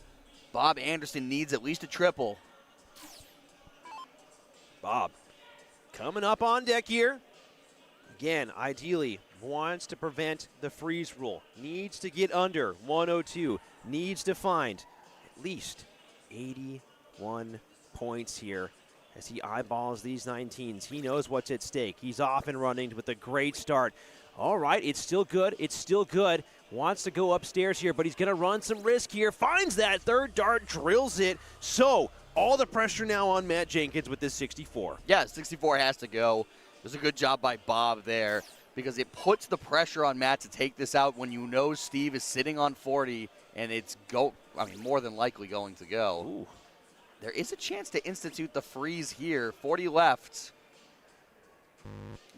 Bob Anderson needs at least a triple. Bob coming up on deck here. Again, ideally wants to prevent the freeze rule. Needs to get under 102. Needs to find at least 81 points here as he eyeballs these 19s. He knows what's at stake. He's off and running with a great start. All right, it's still good. It's still good. Wants to go upstairs here, but he's going to run some risk here. Finds that third dart, drills it. So all the pressure now on Matt Jenkins with this 64. Yeah, 64 has to go. It was a good job by Bob there. because it puts the pressure on Matt to take this out when you know Steve is sitting on 40 and it's more than likely going to go. Ooh. There is a chance to institute the freeze here. 40 left.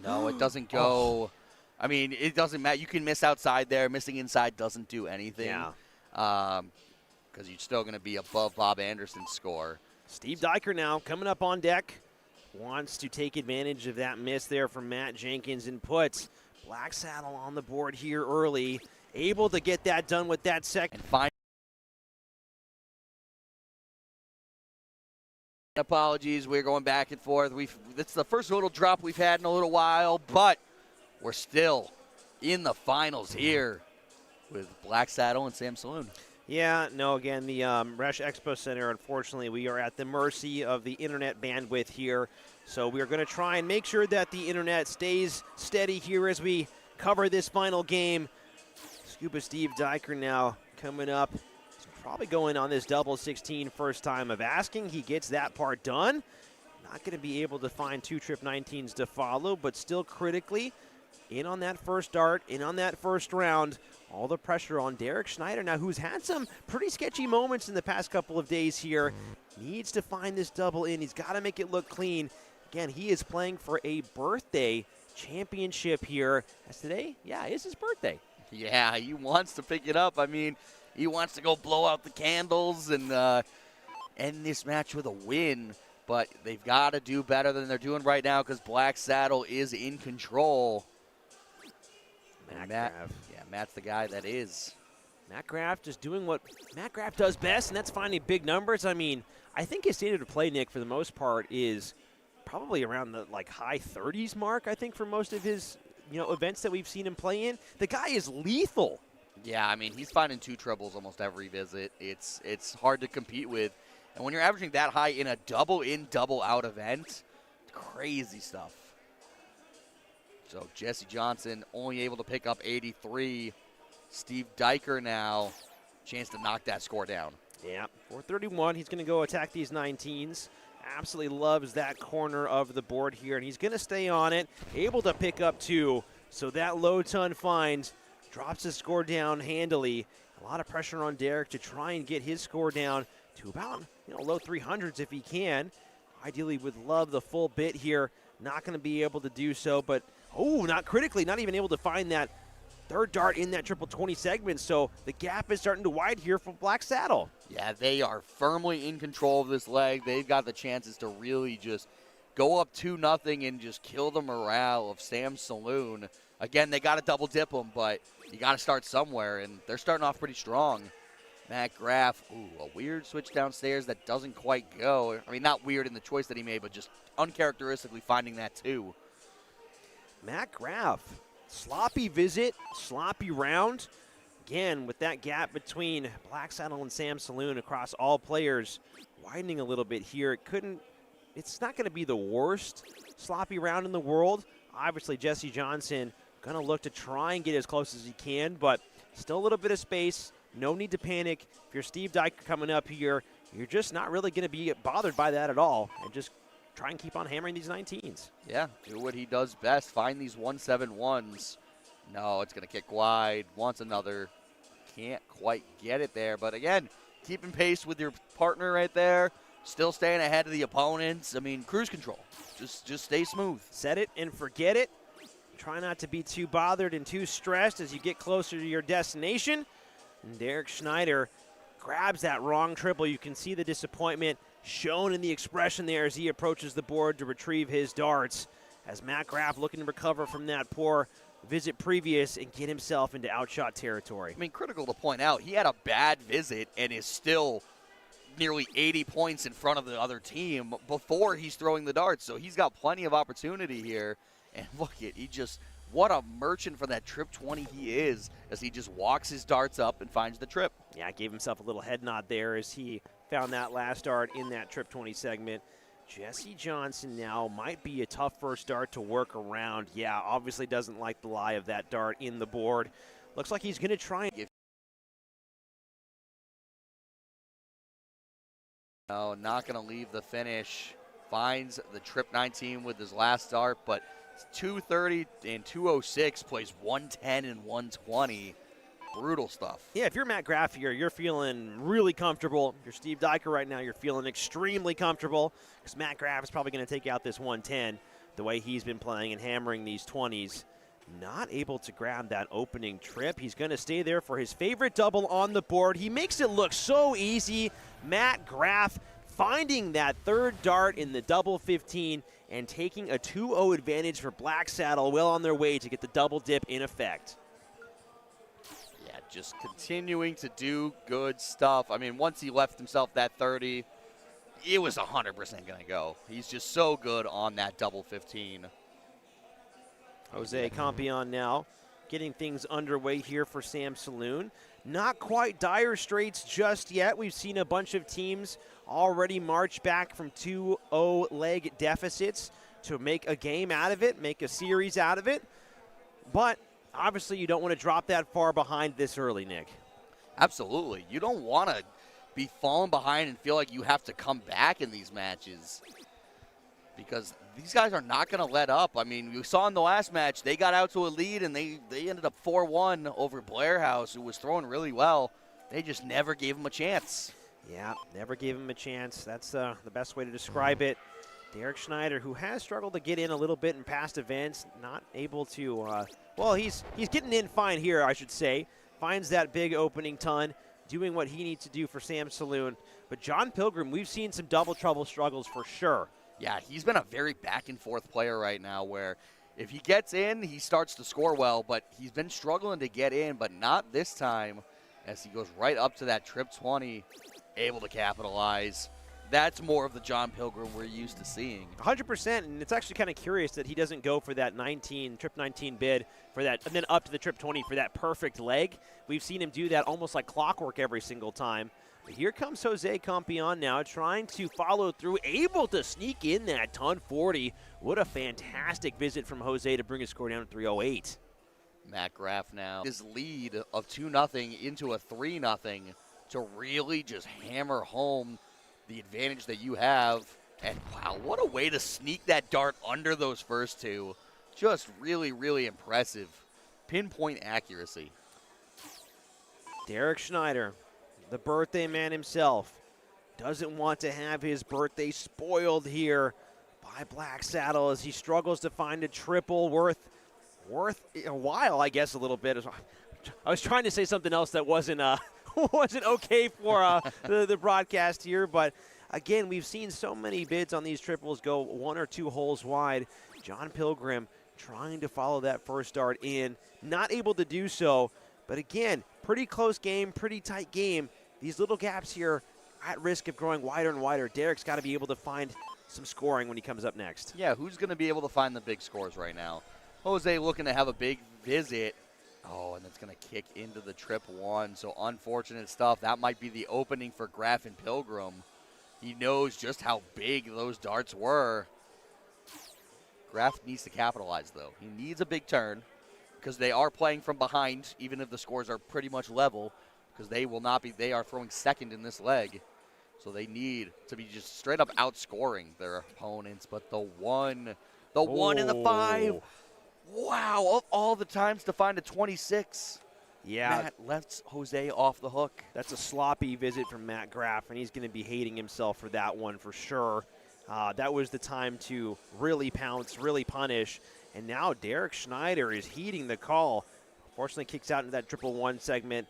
No, it doesn't go. Oh. I mean, it doesn't matter. You can miss outside there. Missing inside doesn't do anything. Yeah. Because you're still going to be above Bob Anderson's score. Steve Diker now coming up on deck. Wants to take advantage of that miss there from Matt Jenkins and puts Black Saddle on the board here early. Able to get that done with that second. And apologies, we're going back and forth. It's the first little drop we've had in a little while, but we're still in the finals here with Black Saddle and Sam Saloon. Yeah, no, again, the Resch Expo Center, unfortunately, we are at the mercy of the internet bandwidth here. So we are going to try and make sure that the internet stays steady here as we cover this final game. Scuba Steve Diker now coming up. He's probably going on this double 16 first time of asking. He gets that part done. Not going to be able to find two trip 19s to follow, but still critically in on that first dart, in on that first round. All the pressure on Derek Schneider now, who's had some pretty sketchy moments in the past couple of days here. Needs to find this double in. He's got to make it look clean. Again, he is playing for a birthday championship here. As today, yeah, it's his birthday. Yeah, he wants to pick it up. I mean, he wants to go blow out the candles and end this match with a win. But they've got to do better than they're doing right now because Black Saddle is in control. Matt's the guy that is. Matt Graff just doing what Matt Graff does best, and that's finding big numbers. I mean, I think his standard of play, Nick, for the most part, is probably around the high 30s mark. I think for most of his events that we've seen him play in, the guy is lethal. Yeah, I mean he's finding two trebles almost every visit. It's hard to compete with, and when you're averaging that high in a double in, double out event, crazy stuff. So Jesse Johnson only able to pick up 83. Steve Diker now, chance to knock that score down. Yeah, 431. He's going to go attack these 19s. Absolutely loves that corner of the board here, and he's going to stay on it. Able to pick up two. So that low ton find drops his score down handily. A lot of pressure on Derek to try and get his score down to about low 300s if he can. Ideally would love the full bit here. Not going to be able to do so, but not critically, not even able to find that third dart in that triple 20 segment. So the gap is starting to widen here for Black Saddle. Yeah, they are firmly in control of this leg. They've got the chances to really just go up 2-0 and just kill the morale of Sam Saloon. Again, they got to double dip them, but you got to start somewhere, and they're starting off pretty strong. Matt Graff, a weird switch downstairs that doesn't quite go. I mean, not weird in the choice that he made, but just uncharacteristically finding that too. Matt Graff, sloppy visit, sloppy round. Again, with that gap between Black Saddle and Sam Saloon across all players widening a little bit here. It's not going to be the worst sloppy round in the world. Obviously, Jesse Johnson going to look to try and get as close as he can, but still a little bit of space. No need to panic. If you're Steve Diker coming up here, you're just not really going to be bothered by that at all, and just try and keep on hammering these 19s. Yeah, do what he does best. Find these 171s. No, it's going to kick wide. Wants another. Can't quite get it there. But again, keeping pace with your partner right there. Still staying ahead of the opponents. I mean, cruise control. Just stay smooth. Set it and forget it. Try not to be too bothered and too stressed as you get closer to your destination. And Derek Schneider grabs that wrong triple. You can see the disappointment shown in the expression there as he approaches the board to retrieve his darts. As Matt Graff looking to recover from that poor visit previous and get himself into outshot territory. I mean, critical to point out, he had a bad visit and is still nearly 80 points in front of the other team before he's throwing the darts. So he's got plenty of opportunity here. And look at, what a merchant for that trip 20 he is as he just walks his darts up and finds the trip. Yeah, gave himself a little head nod there as he found that last dart in that trip 20 segment. Jesse Johnson now might be a tough first dart to work around. Yeah, obviously doesn't like the lie of that dart in the board. Looks like he's going to try and no, not going to leave the finish. Finds the trip 19 with his last dart, but 230 and 206, plays 110 and 120. Brutal stuff. Yeah, if you're Matt Graff here, you're feeling really comfortable. If you're Steve Dyker right now, you're feeling extremely comfortable because Matt Graff is probably going to take out this 110 the way he's been playing and hammering these 20s. Not able to grab that opening trip. He's going to stay there for his favorite double on the board. He makes it look so easy. Matt Graff finding that third dart in the double 15 and taking a 2-0 advantage for Black Saddle, well on their way to get the double dip in effect. Yeah, just continuing to do good stuff. I mean, once he left himself that 30, it was 100% going to go. He's just so good on that double 15. Jose Campion now getting things underway here for Sam Saloon. Not quite dire straits just yet. We've seen a bunch of teams already march back from 2-0 leg deficits to make a game out of it, make a series out of it. But obviously you don't want to drop that far behind this early, Nick. Absolutely. You don't want to be falling behind and feel like you have to come back in these matches, because these guys are not going to let up. I mean, we saw in the last match, they got out to a lead, and they ended up 4-1 over Blair House, who was throwing really well. They just never gave him a chance. Yeah, never gave him a chance. That's the best way to describe it. Derek Schneider, who has struggled to get in a little bit in past events, not able to, well, he's getting in fine here, I should say. Finds that big opening ton, doing what he needs to do for Sam Saloon. But John Pilgrim, we've seen some double trouble struggles for sure. Yeah, he's been a very back-and-forth player right now, where if he gets in, he starts to score well, but he's been struggling to get in, but not this time, as he goes right up to that trip 20, able to capitalize. That's more of the John Pilgrim we're used to seeing. 100%, and it's actually kind of curious that he doesn't go for that trip 19 bid for that, and then up to the trip 20 for that perfect leg. We've seen him do that almost like clockwork every single time. But here comes Jose Campion now, trying to follow through, able to sneak in that ton 40. What a fantastic visit from Jose to bring his score down to 308. Matt Graff now, his lead of 2-0 into a 3-0 to really just hammer home the advantage that you have. And wow, what a way to sneak that dart under those first two. Just really, really impressive. Pinpoint accuracy. Derek Schneider, the birthday man himself, doesn't want to have his birthday spoiled here by Black Saddle as he struggles to find a triple worth a while, I guess, a little bit. I was trying to say something else that wasn't wasn't okay for the broadcast here, but again, we've seen so many bids on these triples go 1 or 2 holes wide. John Pilgrim trying to follow that first dart in, not able to do so, but again, pretty close game, pretty tight game. These little gaps here at risk of growing wider and wider. Derek's got to be able to find some scoring when he comes up next. Yeah, who's going to be able to find the big scores right now? Jose looking to have a big visit. Oh, and it's going to kick into the trip 1. So unfortunate stuff. That might be the opening for Graff and Pilgrim. He knows just how big those darts were. Graff needs to capitalize, though. He needs a big turn because they are playing from behind, even if the scores are pretty much level, because they will not be. They are throwing second in this leg. So they need to be just straight up outscoring their opponents. But the one and the 5. Wow, of all the times to find a 26. Yeah. Matt lets Jose off the hook. That's a sloppy visit from Matt Graff, and he's going to be hating himself for that one for sure. That was the time to really pounce, really punish. And now Derek Schneider is heeding the call. Fortunately kicks out into that 111 segment.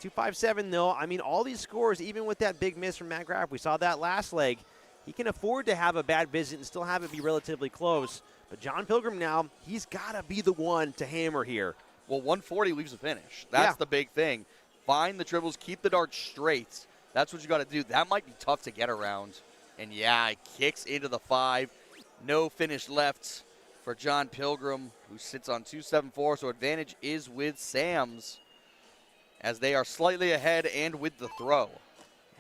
257 though, I mean, all these scores, even with that big miss from Matt Graff, we saw that last leg. He can afford to have a bad visit and still have it be relatively close. But John Pilgrim now, he's got to be the one to hammer here. Well, 140 leaves a finish. That's the big thing. Find the triples, keep the dart straight. That's what you got to do. That might be tough to get around. And yeah, it kicks into the 5. No finish left for John Pilgrim, who sits on 274. So advantage is with Sam's, as they are slightly ahead and with the throw.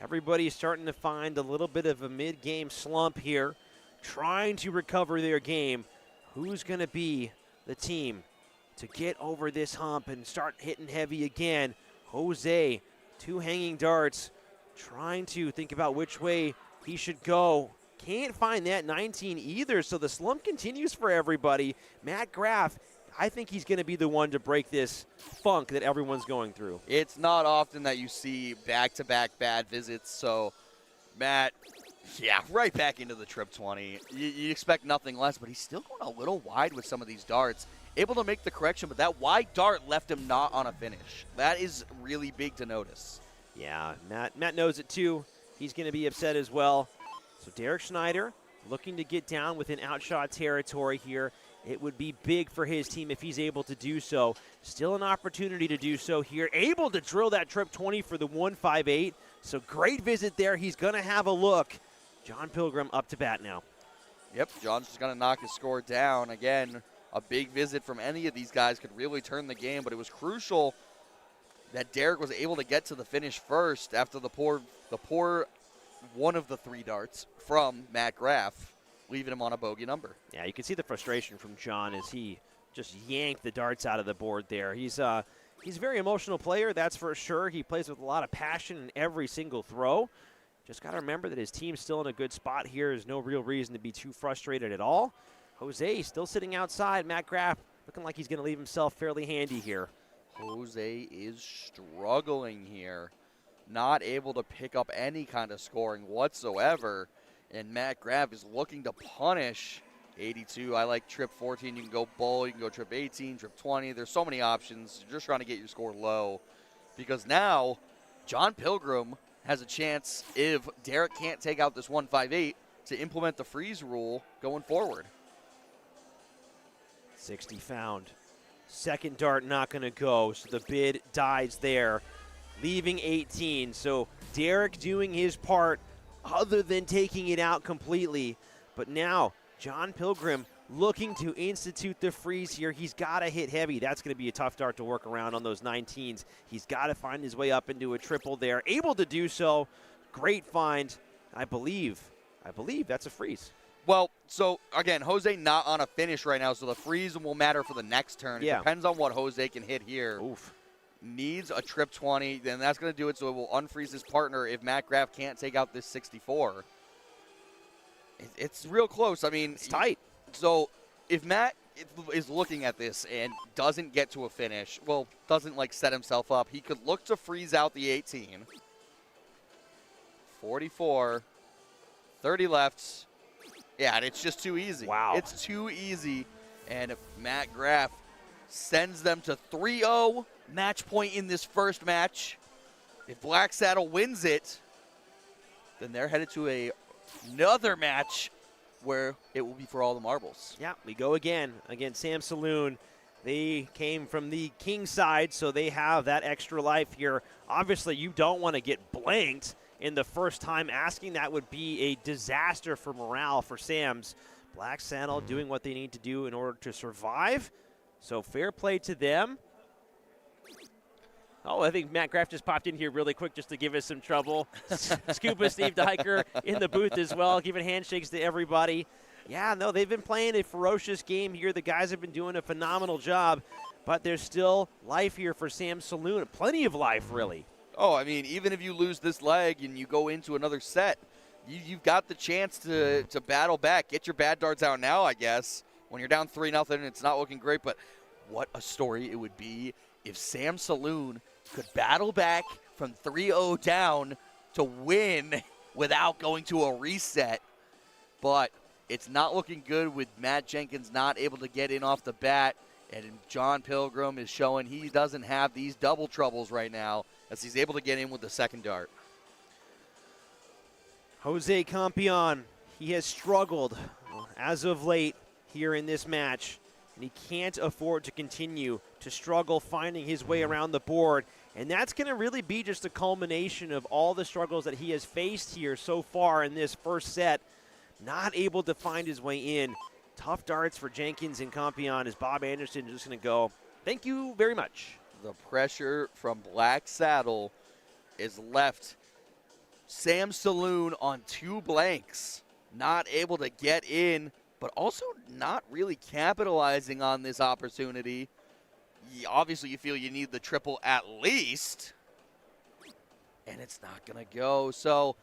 Everybody's starting to find a little bit of a mid-game slump here, trying to recover their game. Who's going to be the team to get over this hump and start hitting heavy again? Jose, 2 hanging darts, trying to think about which way he should go. can't find that 19 either, so the slump continues for everybody. Matt Graff, I think he's going to be the one to break this funk that everyone's going through. It's not often that you see back-to-back bad visits, so Matt, yeah, right back into the trip 20. You expect nothing less, but he's still going a little wide with some of these darts. Able to make the correction, but that wide dart left him not on a finish. That is really big to notice. Yeah, Matt knows it too. He's going to be upset as well. So Derek Schneider looking to get down within outshot territory here. It would be big for his team if he's able to do so. Still an opportunity to do so here. Able to drill that trip 20 for the 158. So great visit there. He's going to have a look. John Pilgrim up to bat now. Yep, John's just going to knock his score down. Again, a big visit from any of these guys could really turn the game, but it was crucial that Derek was able to get to the finish first after the poor one of the 3 darts from Matt Graff, leaving him on a bogey number. Yeah, you can see the frustration from John as he just yanked the darts out of the board there. He's a very emotional player, that's for sure. He plays with a lot of passion in every single throw. Just got to remember that his team's still in a good spot here. There's no real reason to be too frustrated at all. Jose still sitting outside. Matt Graff looking like he's going to leave himself fairly handy here. Jose is struggling here. Not able to pick up any kind of scoring whatsoever. And Matt Graff is looking to punish 82. I like trip 14. You can go bull. You can go trip 18, trip 20. There's so many options. You're just trying to get your score low. Because now John Pilgrim has a chance, if Derek can't take out this 158, to implement the freeze rule going forward. 60 found. Second dart not going to go, so the bid dies there, leaving 18. So Derek doing his part other than taking it out completely. But now John Pilgrim looking to institute the freeze here. He's got to hit heavy. That's going to be a tough dart to work around on those 19s. He's got to find his way up into a triple there. Able to do so. Great find. I believe that's a freeze. Well, so again, Jose not on a finish right now, so the freeze will matter for the next turn. Yeah. It depends on what Jose can hit here. Oof. Needs a trip 20, then that's going to do it, so it will unfreeze his partner if Matt Graff can't take out this 64. It's real close. I mean, it's tight. So if Matt is looking at this and doesn't get to a finish, well, doesn't like set himself up, he could look to freeze out the 18. 44, 30 left. Yeah, and it's just too easy. Wow. It's too easy. And if Matt Graff sends them to 3-0, match point in this first match. If Black Saddle wins it, then they're headed to another match where it will be for all the marbles. Yeah, we go again against Sam Saloon. They came from the king side, so they have that extra life here. Obviously, you don't want to get blanked in the first time asking. That would be a disaster for morale for Sam's. Black Saddle doing what they need to do in order to survive. So fair play to them. Oh, I think Matt Graff just popped in here really quick just to give us some trouble. Scuba Steve Diker in the booth as well, giving handshakes to everybody. Yeah, no, they've been playing a ferocious game here. The guys have been doing a phenomenal job, but there's still life here for Sam Saloon. Plenty of life, really. Oh, I mean, even if you lose this leg and you go into another set, you've got the chance to battle back. Get your bad darts out now, I guess. When you're down 3-0, it's not looking great, but what a story it would be if Sam Saloon could battle back from 3-0 down to win without going to a reset. But it's not looking good with Matt Jenkins not able to get in off the bat, and John Pilgrim is showing he doesn't have these double troubles right now as he's able to get in with the second dart. Jose Campion, he has struggled as of late here in this match, and he can't afford to continue to struggle finding his way around the board. And that's going to really be just a culmination of all the struggles that he has faced here so far in this first set. Not able to find his way in. Tough darts for Jenkins and Campion as Bob Anderson is just going to go, thank you very much. The pressure from Black Saddle is left Sam Saloon on 2 blanks. Not able to get in, but also not really capitalizing on this opportunity. Obviously, you feel you need the triple at least, and it's not going to go. So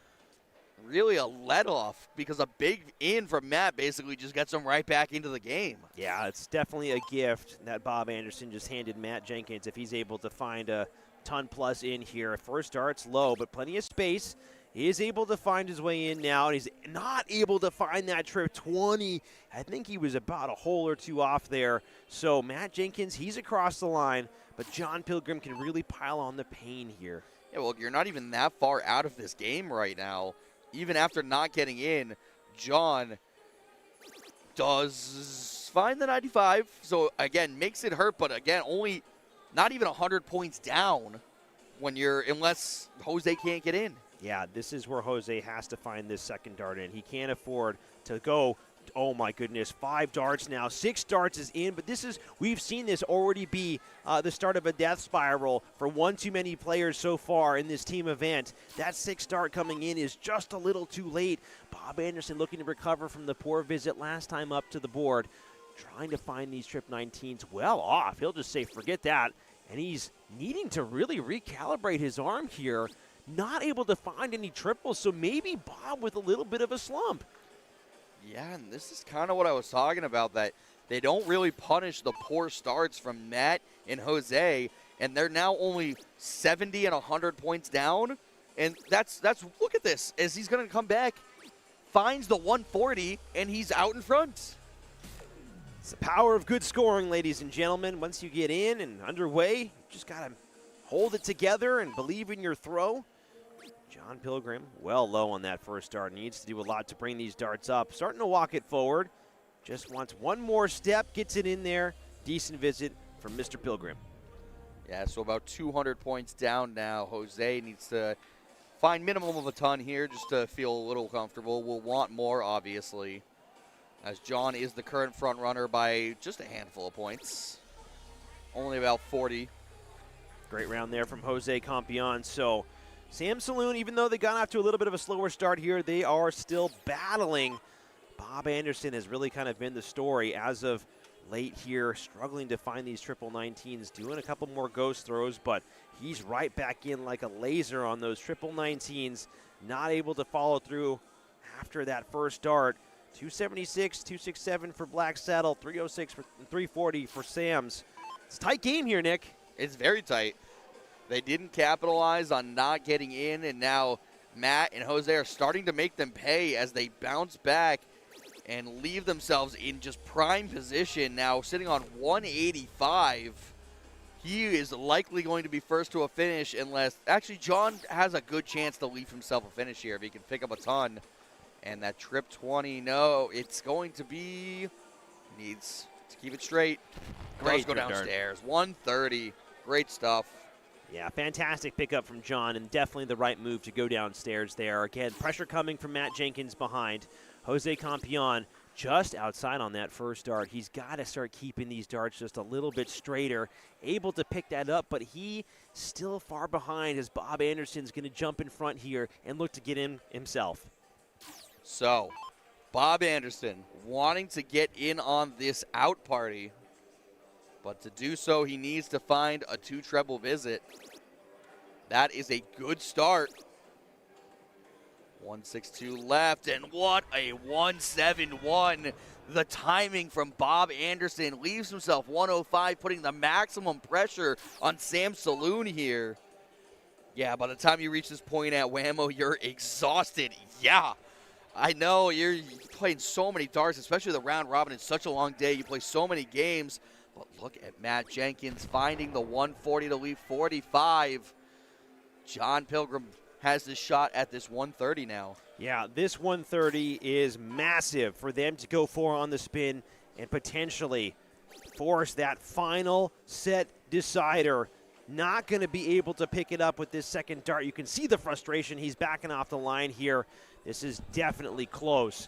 really a let-off because a big in from Matt basically just gets him right back into the game. Yeah, it's definitely a gift that Bob Anderson just handed Matt Jenkins if he's able to find a ton plus in here. First start's low, but plenty of space. He is able to find his way in now, and he's not able to find that trip 20. I think he was about a hole or two off there. So Matt Jenkins, he's across the line, but John Pilgrim can really pile on the pain here. Yeah, well, you're not even that far out of this game right now. Even after not getting in, John does find the 95. So, again, makes it hurt, but, again, only not even 100 points down unless Jose can't get in. Yeah, this is where Jose has to find this second dart in. He can't afford to go, oh my goodness, 5 darts now. 6 darts is in, but we've seen this already be the start of a death spiral for one too many players so far in this team event. That 6th dart coming in is just a little too late. Bob Anderson looking to recover from the poor visit last time up to the board, trying to find these trip 19s well off. He'll just say, forget that, and he's needing to really recalibrate his arm here. Not able to find any triples, so maybe Bob with a little bit of a slump. Yeah, and this is kind of what I was talking about, that they don't really punish the poor starts from Matt and Jose, and they're now only 70 and 100 points down. And that's look at this, as he's going to come back, finds the 140, and he's out in front. It's the power of good scoring, ladies and gentlemen. Once you get in and underway, you just got to hold it together and believe in your throw. John Pilgrim, well low on that first dart. Needs to do a lot to bring these darts up. Starting to walk it forward. Just wants one more step, gets it in there. Decent visit from Mr. Pilgrim. Yeah, so about 200 points down now. Jose needs to find minimum of a ton here just to feel a little comfortable. We'll want more, obviously, as John is the current front runner by just a handful of points. Only about 40. Great round there from Jose Campion. So Sam Saloon, even though they got off to a little bit of a slower start here, they are still battling. Bob Anderson has really kind of been the story as of late here, struggling to find these triple 19s, doing a couple more ghost throws, but he's right back in like a laser on those triple 19s, not able to follow through after that first dart. 276, 267 for Black Saddle, 306 for 340 for Sam's. It's a tight game here, Nick. It's very tight. They didn't capitalize on not getting in, and now Matt and Jose are starting to make them pay as they bounce back and leave themselves in just prime position now, sitting on 185. He is likely going to be first to a finish unless – actually, John has a good chance to leave himself a finish here if he can pick up a ton. And that trip 20, no, it's going to be – needs to keep it straight. Great go downstairs. 130. Great stuff. Yeah, fantastic pickup from John, and definitely the right move to go downstairs there. Again, pressure coming from Matt Jenkins behind. Jose Campion just outside on that first dart. He's got to start keeping these darts just a little bit straighter, able to pick that up, but he still far behind as Bob Anderson's going to jump in front here and look to get in himself. So, Bob Anderson wanting to get in on this out party, but to do so, he needs to find a 2-treble visit. That is a good start. 162 left, and what a 171. The timing from Bob Anderson leaves himself 105, putting the maximum pressure on Sam Saloon here. Yeah, by the time you reach this point at WAMO, you're exhausted. Yeah, I know you're playing so many darts, especially the round robin. It's such a long day. You play so many games. But look at Matt Jenkins finding the 140 to leave 45. John Pilgrim has this shot at this 130 now. Yeah, this 130 is massive for them to go for on the spin and potentially force that final set decider. Not going to be able to pick it up with this second dart. You can see the frustration. He's backing off the line here. This is definitely close.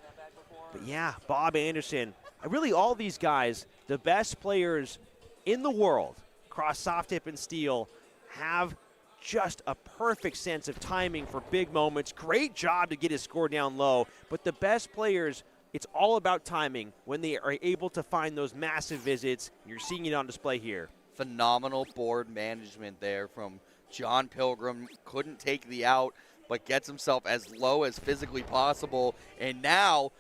But yeah, Bob Anderson, really all these guys, the best players in the world across soft tip and steel, have just a perfect sense of timing for big moments. Great job to get his score down low. But the best players, it's all about timing when they are able to find those massive visits. You're seeing it on display here. Phenomenal board management there from John Pilgrim. Couldn't take the out, but gets himself as low as physically possible. And now,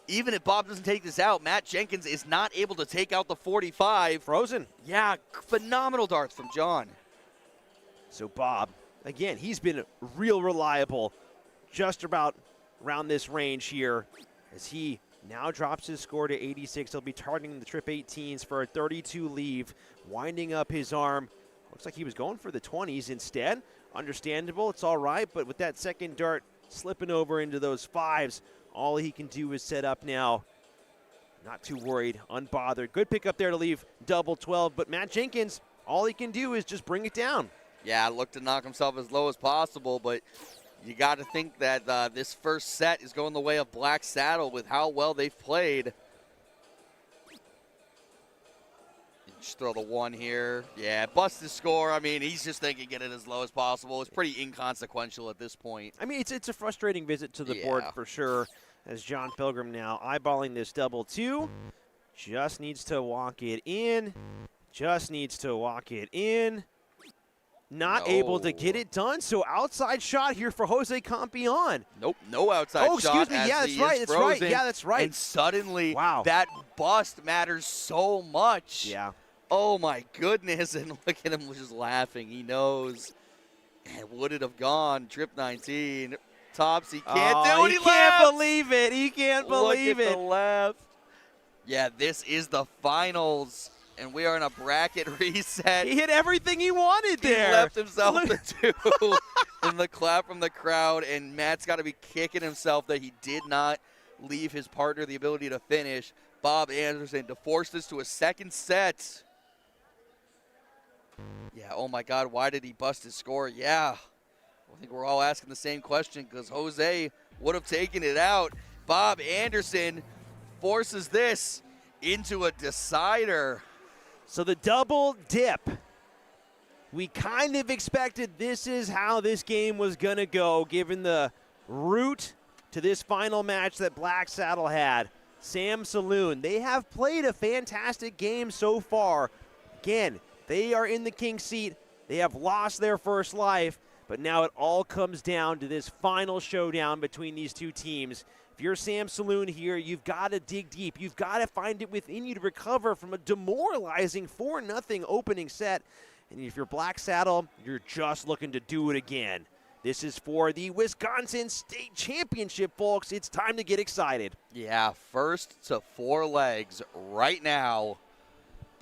even if Bob doesn't take this out, Matt Jenkins is not able to take out the 45. Frozen. Yeah, phenomenal darts from John. So Bob, again, he's been real reliable just about around this range here as he now drops his score to 86. He'll be targeting the trip 18s for a 32 leave, winding up his arm. Looks like he was going for the 20s instead. Understandable, it's all right, but with that second dart slipping over into those 5s, all he can do is set up now. Not too worried, unbothered. Good pick up there to leave double 12, but Matt Jenkins, all he can do is just bring it down. Yeah, look to knock himself as low as possible, but you got to think that this first set is going the way of Black Saddle with how well they've played. Just throw the 1 here. Yeah, bust his score. I mean, he's just thinking get it as low as possible. It's pretty inconsequential at this point. I mean, it's a frustrating visit to the board for sure, as John Pilgrim now eyeballing this double 2. Just needs to walk it in. Just needs to walk it in. Not able to get it done, so outside shot here for Jose Campion. Nope, no outside shot. Oh, excuse me, yeah, that's right, that's right, yeah, that's right. And suddenly, wow, that bust matters so much. Yeah. Oh, my goodness, and look at him just laughing. He knows. And would it have gone? Trip 19. Tops, he can't do it, he can't believe it, he can't believe it. Look at the laugh. Yeah, this is the finals. And we are in a bracket reset. He hit everything he wanted there. He left himself the 2 in the clap from the crowd, and Matt's got to be kicking himself that he did not leave his partner the ability to finish. Bob Anderson to force this to a second set. Yeah, oh my God, why did he bust his score? Yeah, I think we're all asking the same question because Jose would have taken it out. Bob Anderson forces this into a decider. So the double dip. We kind of expected this is how this game was going to go, given the route to this final match that Black Saddle had. Sam Saloon, they have played a fantastic game so far. Again, they are in the king seat. They have lost their first life, but now it all comes down to this final showdown between these two teams. If you're Sam Saloon here, you've got to dig deep. You've got to find it within you to recover from a demoralizing 4-0 opening set. And if you're Black Saddle, you're just looking to do it again. This is for the Wisconsin State Championship, folks. It's time to get excited. Yeah, first to 4 legs right now.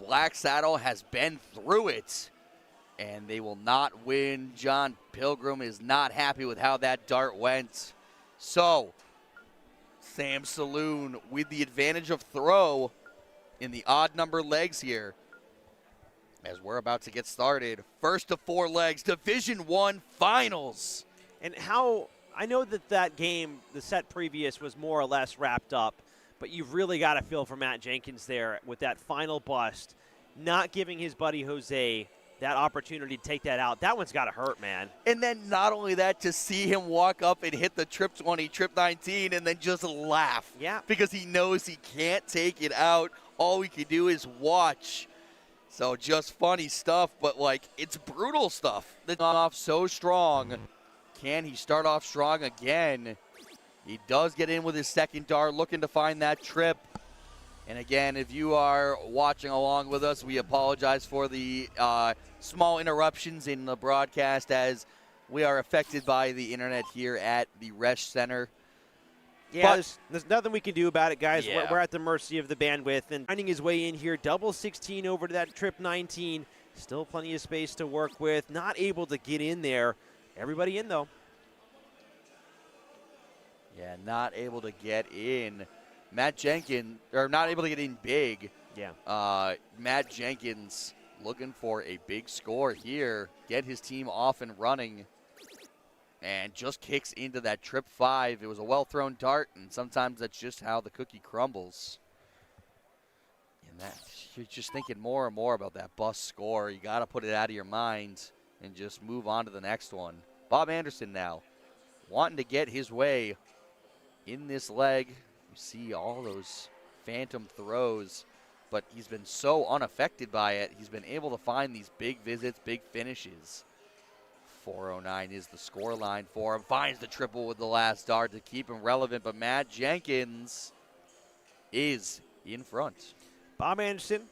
Black Saddle has been through it, and they will not win. John Pilgrim is not happy with how that dart went. So, Sam Saloon with the advantage of throw in the odd number legs here as we're about to get started. First to 4 legs, Division I Finals. And how, I know that game, the set previous, was more or less wrapped up, but you've really got to feel for Matt Jenkins there with that final bust, not giving his buddy Jose that opportunity to take that out. That one's got to hurt, man. And then not only that, to see him walk up and hit the trip 20, trip 19, and then just laugh. Yeah. Because he knows he can't take it out. All we can do is watch. So just funny stuff, but, like, it's brutal stuff. That's off so strong. Can he start off strong again? He does get in with his second dart, looking to find that trip. And again, if you are watching along with us, we apologize for the small interruptions in the broadcast as we are affected by the internet here at the Resch Center. Yeah, there's nothing we can do about it, guys. Yeah. We're at the mercy of the bandwidth. And finding his way in here, double 16 over to that trip 19. Still plenty of space to work with. Not able to get in there. Everybody in, though. Yeah, not able to get in. Matt Jenkins, or not able to get in big. Yeah. Matt Jenkins looking for a big score here. Get his team off and running. And just kicks into that trip 5. It was a well-thrown dart, and sometimes that's just how the cookie crumbles. And that, you're just thinking more and more about that bust score. You got to put it out of your mind and just move on to the next one. Bob Anderson now wanting to get his way in this leg. You see all those phantom throws, but he's been so unaffected by it. He's been able to find these big visits, big finishes. 4:09 is the score line for him. Finds the triple with the last dart to keep him relevant, but Matt Jenkins is in front. Bob Anderson,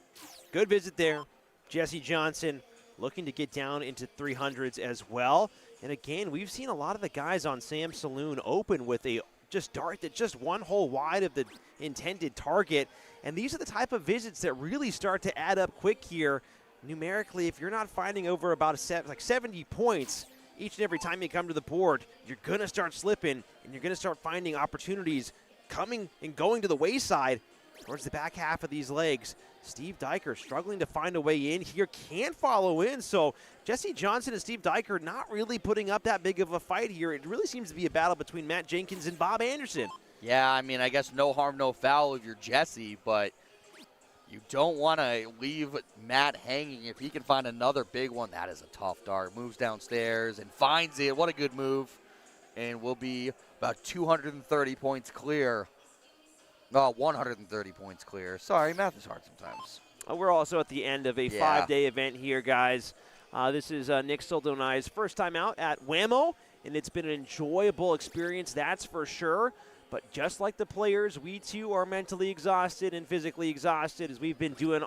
good visit there. Jesse Johnson looking to get down into 300s as well. And again, we've seen a lot of the guys on Sam Saloon open with a just dart that's just one hole wide of the intended target. And these are the type of visits that really start to add up quick here. Numerically, if you're not finding over about 70 points each and every time you come to the board, you're going to start slipping, and you're going to start finding opportunities coming and going to the wayside towards the back half of these legs. Steve Diker struggling to find a way in here, can't follow in. So Jesse Johnson and Steve Diker not really putting up that big of a fight here. It really seems to be a battle between Matt Jenkins and Bob Anderson. Yeah, I mean, I guess no harm, no foul if you're Jesse, but you don't want to leave Matt hanging. If he can find another big one, that is a tough dart. Moves downstairs and finds it. What a good move. And will be about 230 points clear. 130 points clear. Sorry, math is hard sometimes. We're also at the end of a 5-day event here, guys. This is Nick Soldo and I's first time out at WAMO, and it's been an enjoyable experience, that's for sure. But just like the players, we too are mentally exhausted and physically exhausted as we've been doing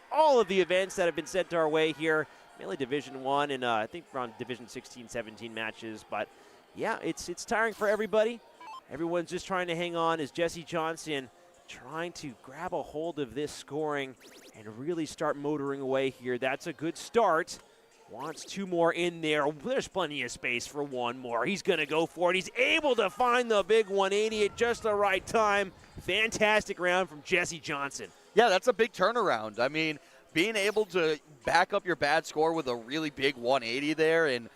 all of the events that have been sent our way here, mainly Division I and I think around Division 16, 17 matches. But yeah, it's tiring for everybody. Everyone's just trying to hang on as Jesse Johnson trying to grab a hold of this scoring and really start motoring away here. That's a good start. Wants two more in there. There's plenty of space for one more. He's going to go for it. He's able to find the big 180 at just the right time. Fantastic round from Jesse Johnson. Yeah, that's a big turnaround. I mean, being able to back up your bad score with a really big 180 there and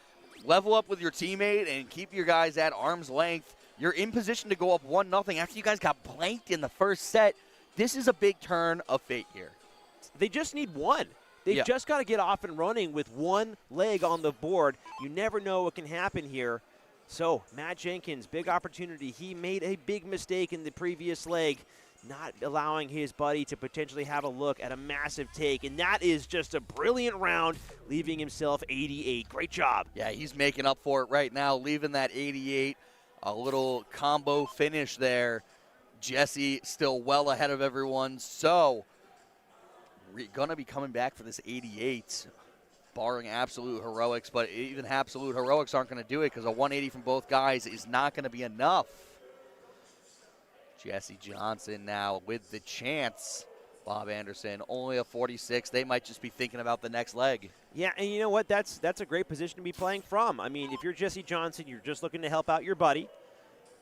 level up with your teammate and keep your guys at arm's length. You're in position to go up 1-0 after you guys got blanked in the first set. This is a big turn of fate here. They just need one. They've just got to get off and running with one leg on the board. You never know what can happen here. So, Matt Jenkins, big opportunity. He made a big mistake in the previous leg, not allowing his buddy to potentially have a look at a massive take. And that is just a brilliant round, leaving himself 88. Great job. Yeah, he's making up for it right now, leaving that 88. A little combo finish there. Jesse still well ahead of everyone. So, we're going to be coming back for this 88, barring absolute heroics. But even absolute heroics aren't going to do it because a 180 from both guys is not going to be enough. Jesse Johnson now with the chance. Bob Anderson, only a 46. They might just be thinking about the next leg. Yeah, and you know what? That's a great position to be playing from. I mean, if you're Jesse Johnson, you're just looking to help out your buddy.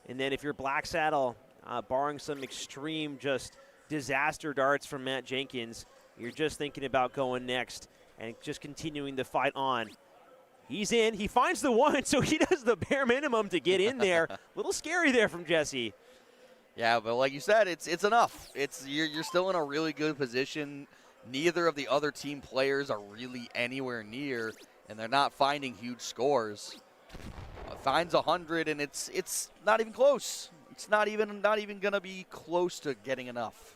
And then if you're Black Saddle, barring some extreme just disaster darts from Matt Jenkins, you're just thinking about going next and just continuing the fight on. He's in. He finds the one, so he does the bare minimum to get in there. A little scary there from Jesse. Yeah, but like you said, it's enough. You're still in a really good position. Neither of the other team players are really anywhere near, and they're not finding huge scores. Finds 100, and it's not even close. It's not even going to be close to getting enough.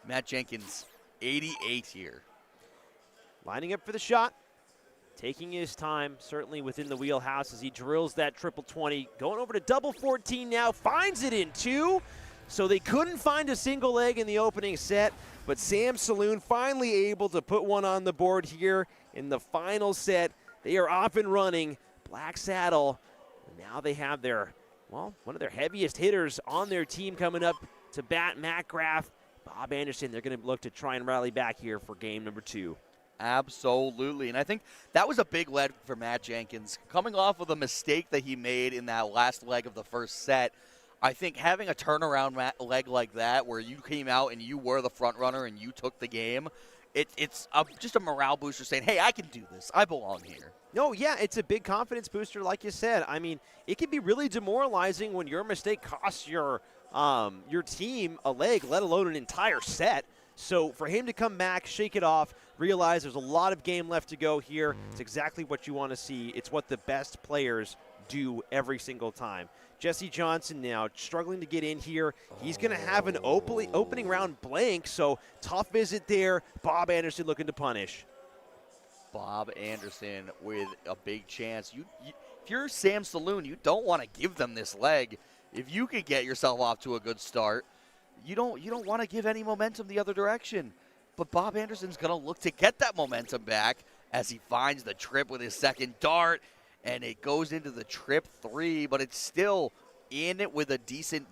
Matt Jenkins, 88 here. Lining up for the shot. Taking his time, certainly within the wheelhouse as he drills that triple 20. Going over to double 14 now, finds it in two. So they couldn't find a single leg in the opening set, but Sam Saloon finally able to put one on the board here in the final set. They are off and running. Black Saddle, now they have their, one of their heaviest hitters on their team coming up to bat, Matt Graff. Bob Anderson, they're going to look to try and rally back here for game number 2. Absolutely, and I think that was a big leg for Matt Jenkins. Coming off of the mistake that he made in that last leg of the first set, I think having a turnaround leg like that where you came out and you were the front runner and you took the game, it's just a morale booster saying, hey, I can do this. I belong here. No, yeah, it's a big confidence booster like you said. I mean, it can be really demoralizing when your mistake costs your team a leg, let alone an entire set. So for him to come back, shake it off, realize there's a lot of game left to go here, it's exactly what you want to see. It's what the best players do every single time. Jesse Johnson now struggling to get in here. He's going to have an opening round blank, so tough visit there. Bob Anderson looking to punish. Bob Anderson with a big chance. If you're Sam Saloon, you don't want to give them this leg. If you could get yourself off to a good start, you don't want to give any momentum the other direction. But Bob Anderson's going to look to get that momentum back as he finds the trip with his second dart, and it goes into the trip 3, but it's still in it with a decent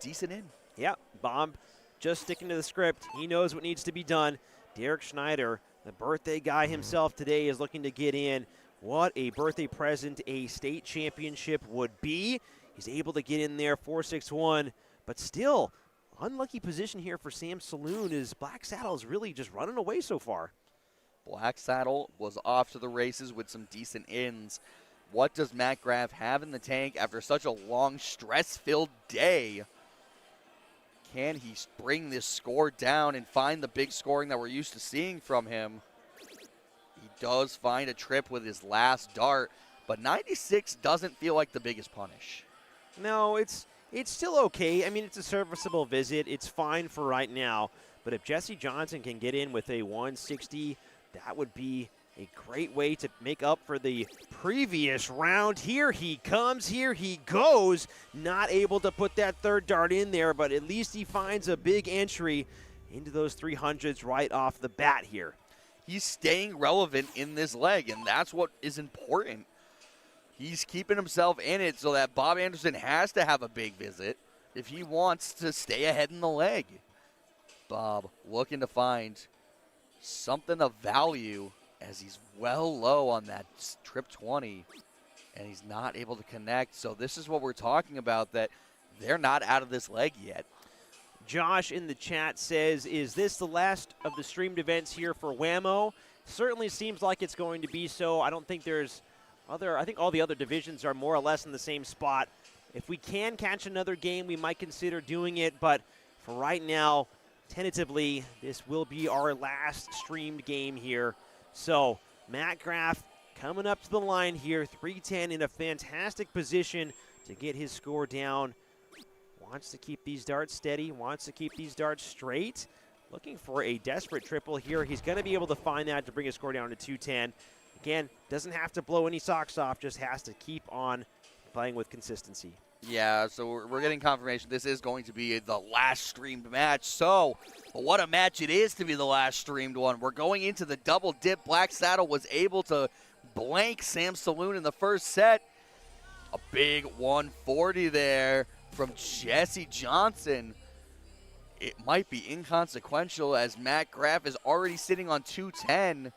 in. Yeah, Bob just sticking to the script. He knows what needs to be done. Derek Schneider, the birthday guy himself today, is looking to get in. What a birthday present a state championship would be. He's able to get in there, 4-6-1, but still, unlucky position here for Sam Saloon as Black Saddle is really just running away so far. Black Saddle was off to the races with some decent ins. What does Matt Graff have in the tank after such a long, stress-filled day? Can he bring this score down and find the big scoring that we're used to seeing from him? He does find a trip with his last dart, but 96 doesn't feel like the biggest punish. No, it's still okay. I mean, it's a serviceable visit. It's fine for right now. But if Jesse Johnson can get in with a 160, that would be a great way to make up for the previous round. Here he comes, here he goes. Not able to put that third dart in there, but at least he finds a big entry into those 300s right off the bat here. He's staying relevant in this leg, and that's what is important. He's keeping himself in it so that Bob Anderson has to have a big visit if he wants to stay ahead in the leg. Bob looking to find something of value as he's well low on that trip 20, and he's not able to connect. So this is what we're talking about, that they're not out of this leg yet. Josh in the chat says, is this the last of the streamed events here for WAMO? Certainly seems like it's going to be so. I don't think there's I think all the other divisions are more or less in the same spot. If we can catch another game, we might consider doing it, but for right now, tentatively, this will be our last streamed game here. So Matt Graff coming up to the line here, 310 in a fantastic position to get his score down. Wants to keep these darts steady, wants to keep these darts straight. Looking for a desperate triple here. He's going to be able to find that to bring his score down to 210. Again, doesn't have to blow any socks off, just has to keep on playing with consistency. Yeah, so we're getting confirmation this is going to be the last streamed match. So, what a match it is to be the last streamed one. We're going into the double dip. Black Saddle was able to blank Sam Saloon in the first set. A big 140 there from Jesse Johnson. It might be inconsequential as Matt Graff is already sitting on 210,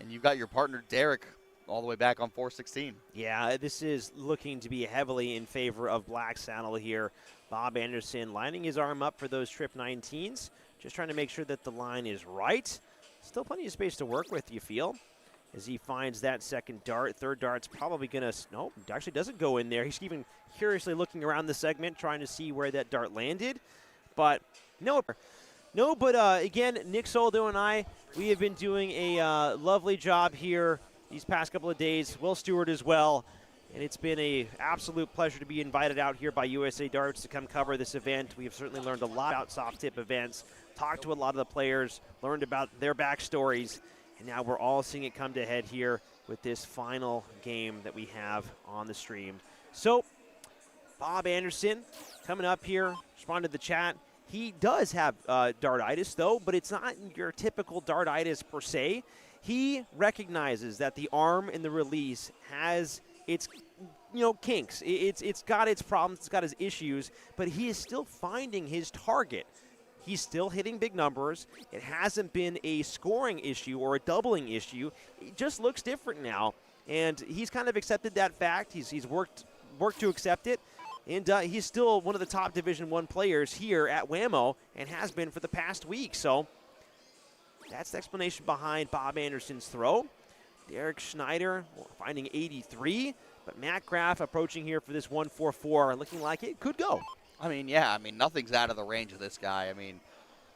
and you've got your partner Derek all the way back on 416. Yeah, this is looking to be heavily in favor of Black Saddle here. Bob Anderson lining his arm up for those trip 19s, just trying to make sure that the line is right. Still plenty of space to work with, you feel, as he finds that second dart. Third dart's probably going to, nope, actually doesn't go in there. He's even curiously looking around the segment, trying to see where that dart landed. But again, Nick Soldo and I, we have been doing a lovely job here these past couple of days. Will Stewart as well. And it's been an absolute pleasure to be invited out here by USA Darts to come cover this event. We have certainly learned a lot about soft tip events, talked to a lot of the players, learned about their backstories, and now we're all seeing it come to head here with this final game that we have on the stream. So, Bob Anderson coming up here, responded to the chat. He does have dartitis, though, but it's not your typical dartitis per se. He recognizes that the arm in the release has its kinks. It's got its problems, it's got its issues, but he is still finding his target. He's still hitting big numbers. It hasn't been a scoring issue or a doubling issue. It just looks different now, and he's kind of accepted that fact. He's worked to accept it, and he's still one of the top Division I players here at WAMO and has been for the past week. So that's the explanation behind Bob Anderson's throw. Derek Schneider finding 83, but Matt Graff approaching here for this 144, looking like it could go. Nothing's out of the range of this guy.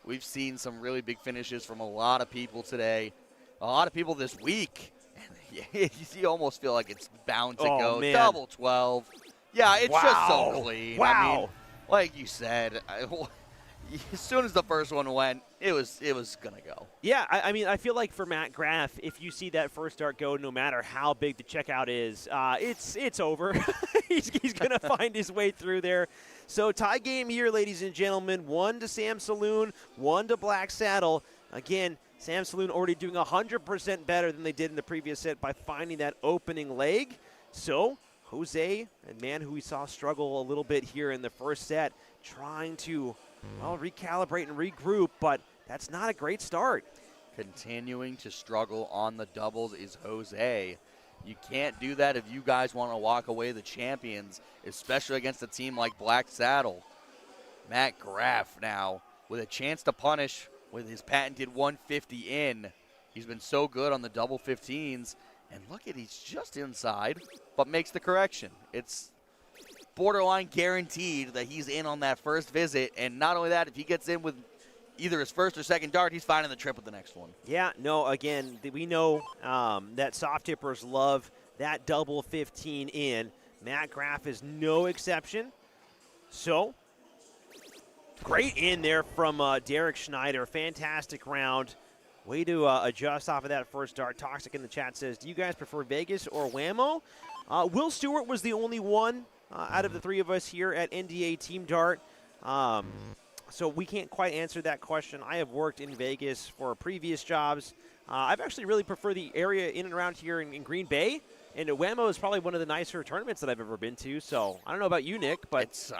We've seen some really big finishes from a lot of people today, a lot of people this week. And you almost feel like it's bound to go. Man. Double 12. Yeah, it's just so clean. Wow. Like you said, as soon as the first one went, it was going to go. Yeah, I mean, I feel like for Matt Graff, if you see that first dart go, no matter how big the checkout is, it's over. he's going to find his way through there. So tie game here, ladies and gentlemen. 1 to Sam Saloon, 1 to Black Saddle. Again, Sam Saloon already doing 100% better than they did in the previous set by finding that opening leg. So Jose, a man who we saw struggle a little bit here in the first set, trying to, well, recalibrate and regroup, but that's not a great start. Continuing to struggle on the doubles is Jose. You can't do that if you guys want to walk away the champions, especially against a team like Black Saddle. Matt Graff now with a chance to punish with his patented 150 in. He's been so good on the double 15s. And look at, he's just inside, but makes the correction. It's borderline guaranteed that he's in on that first visit. And not only that, if he gets in with either his first or second dart, he's finding the trip with the next one. Yeah, no, again, we know that soft tippers love that double 15 in. Matt Graff is no exception. So, great in there from Derek Schneider. Fantastic round. Way to adjust off of that first dart. Toxic in the chat says, do you guys prefer Vegas or WAMO? Will Stewart was the only one out of the three of us here at NDA Team Dart. So we can't quite answer that question. I have worked in Vegas for previous jobs. I've actually really preferred the area in and around here in Green Bay. And WAMO is probably one of the nicer tournaments that I've ever been to. So I don't know about you, Nick, but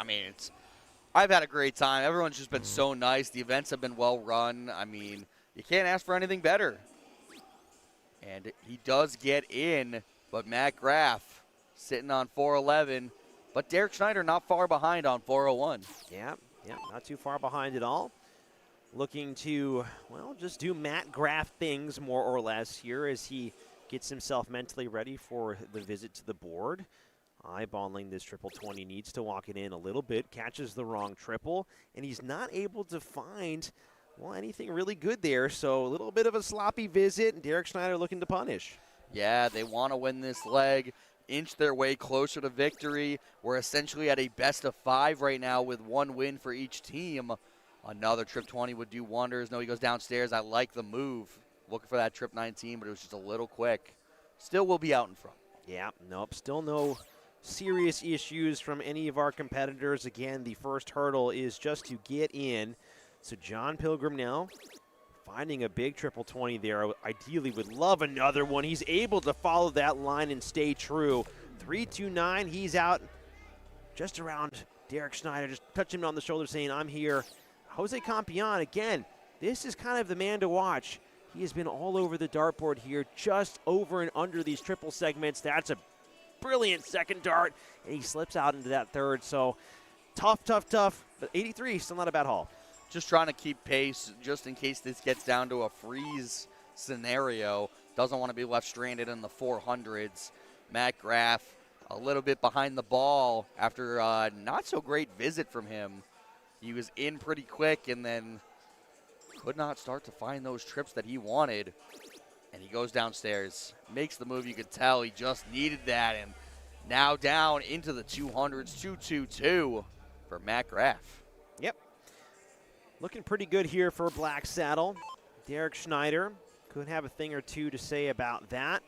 I've had a great time. Everyone's just been so nice. The events have been well run. I mean, you can't ask for anything better. And he does get in, but Matt Graff sitting on 411. But Derek Schneider not far behind on 401. Yeah, not too far behind at all. Looking to, well, just do Matt Graff things more or less here as he gets himself mentally ready for the visit to the board. Eyeballing this triple 20, needs to walk it in a little bit, catches the wrong triple, and he's not able to find, well, anything really good there. So a little bit of a sloppy visit, and Derek Schneider looking to punish. Yeah, they want to win this leg, inch their way closer to victory. We're essentially at a best of 5 right now with 1 win for each team. Another trip 20 would do wonders. No, he goes downstairs. I like the move. Looking for that trip 19, but it was just a little quick. Still will be out in front. Yeah, nope, still no serious issues from any of our competitors. Again, the first hurdle is just to get in. So John Pilgrim now finding a big triple 20 there. Ideally would love another one. He's able to follow that line and stay true. 3-2-9, he's out just around Derek Schneider. Just touching him on the shoulder saying, I'm here. Jose Campion, again, this is kind of the man to watch. He has been all over the dartboard here, just over and under these triple segments. That's a brilliant second dart, and he slips out into that third. So tough, but 83, still not a bad haul. Just trying to keep pace just in case this gets down to a freeze scenario. Doesn't want to be left stranded in the 400s. Matt Graff a little bit behind the ball after a not so great visit from him. He was in pretty quick and then could not start to find those trips that he wanted. And he goes downstairs, makes the move. You could tell he just needed that. And now down into the 200s, 2-2-2 for Matt Graff. Yep. Looking pretty good here for Black Saddle. Derek Schneider could have a thing or two to say about that,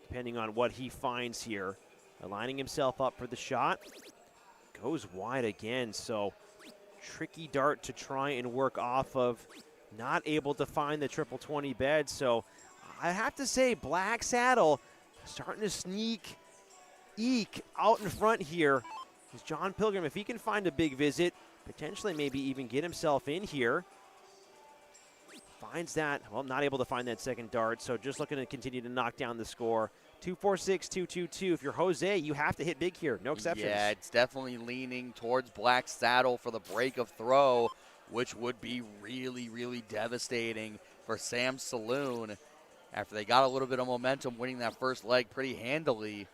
depending on what he finds here. Aligning himself up for the shot. Goes wide again, so tricky dart to try and work off of. Not able to find the triple 20 bed, so I have to say Black Saddle starting to eke out in front here. Is John Pilgrim, if he can find a big visit, potentially maybe even get himself in here. Finds that, well, not able to find that second dart, so just looking to continue to knock down the score. 2-4-6, 2-2-2. If you're Jose, you have to hit big here. No exceptions. Yeah, it's definitely leaning towards Black Saddle for the break of throw, which would be really, really devastating for Sam Saloon after they got a little bit of momentum winning that first leg pretty handily.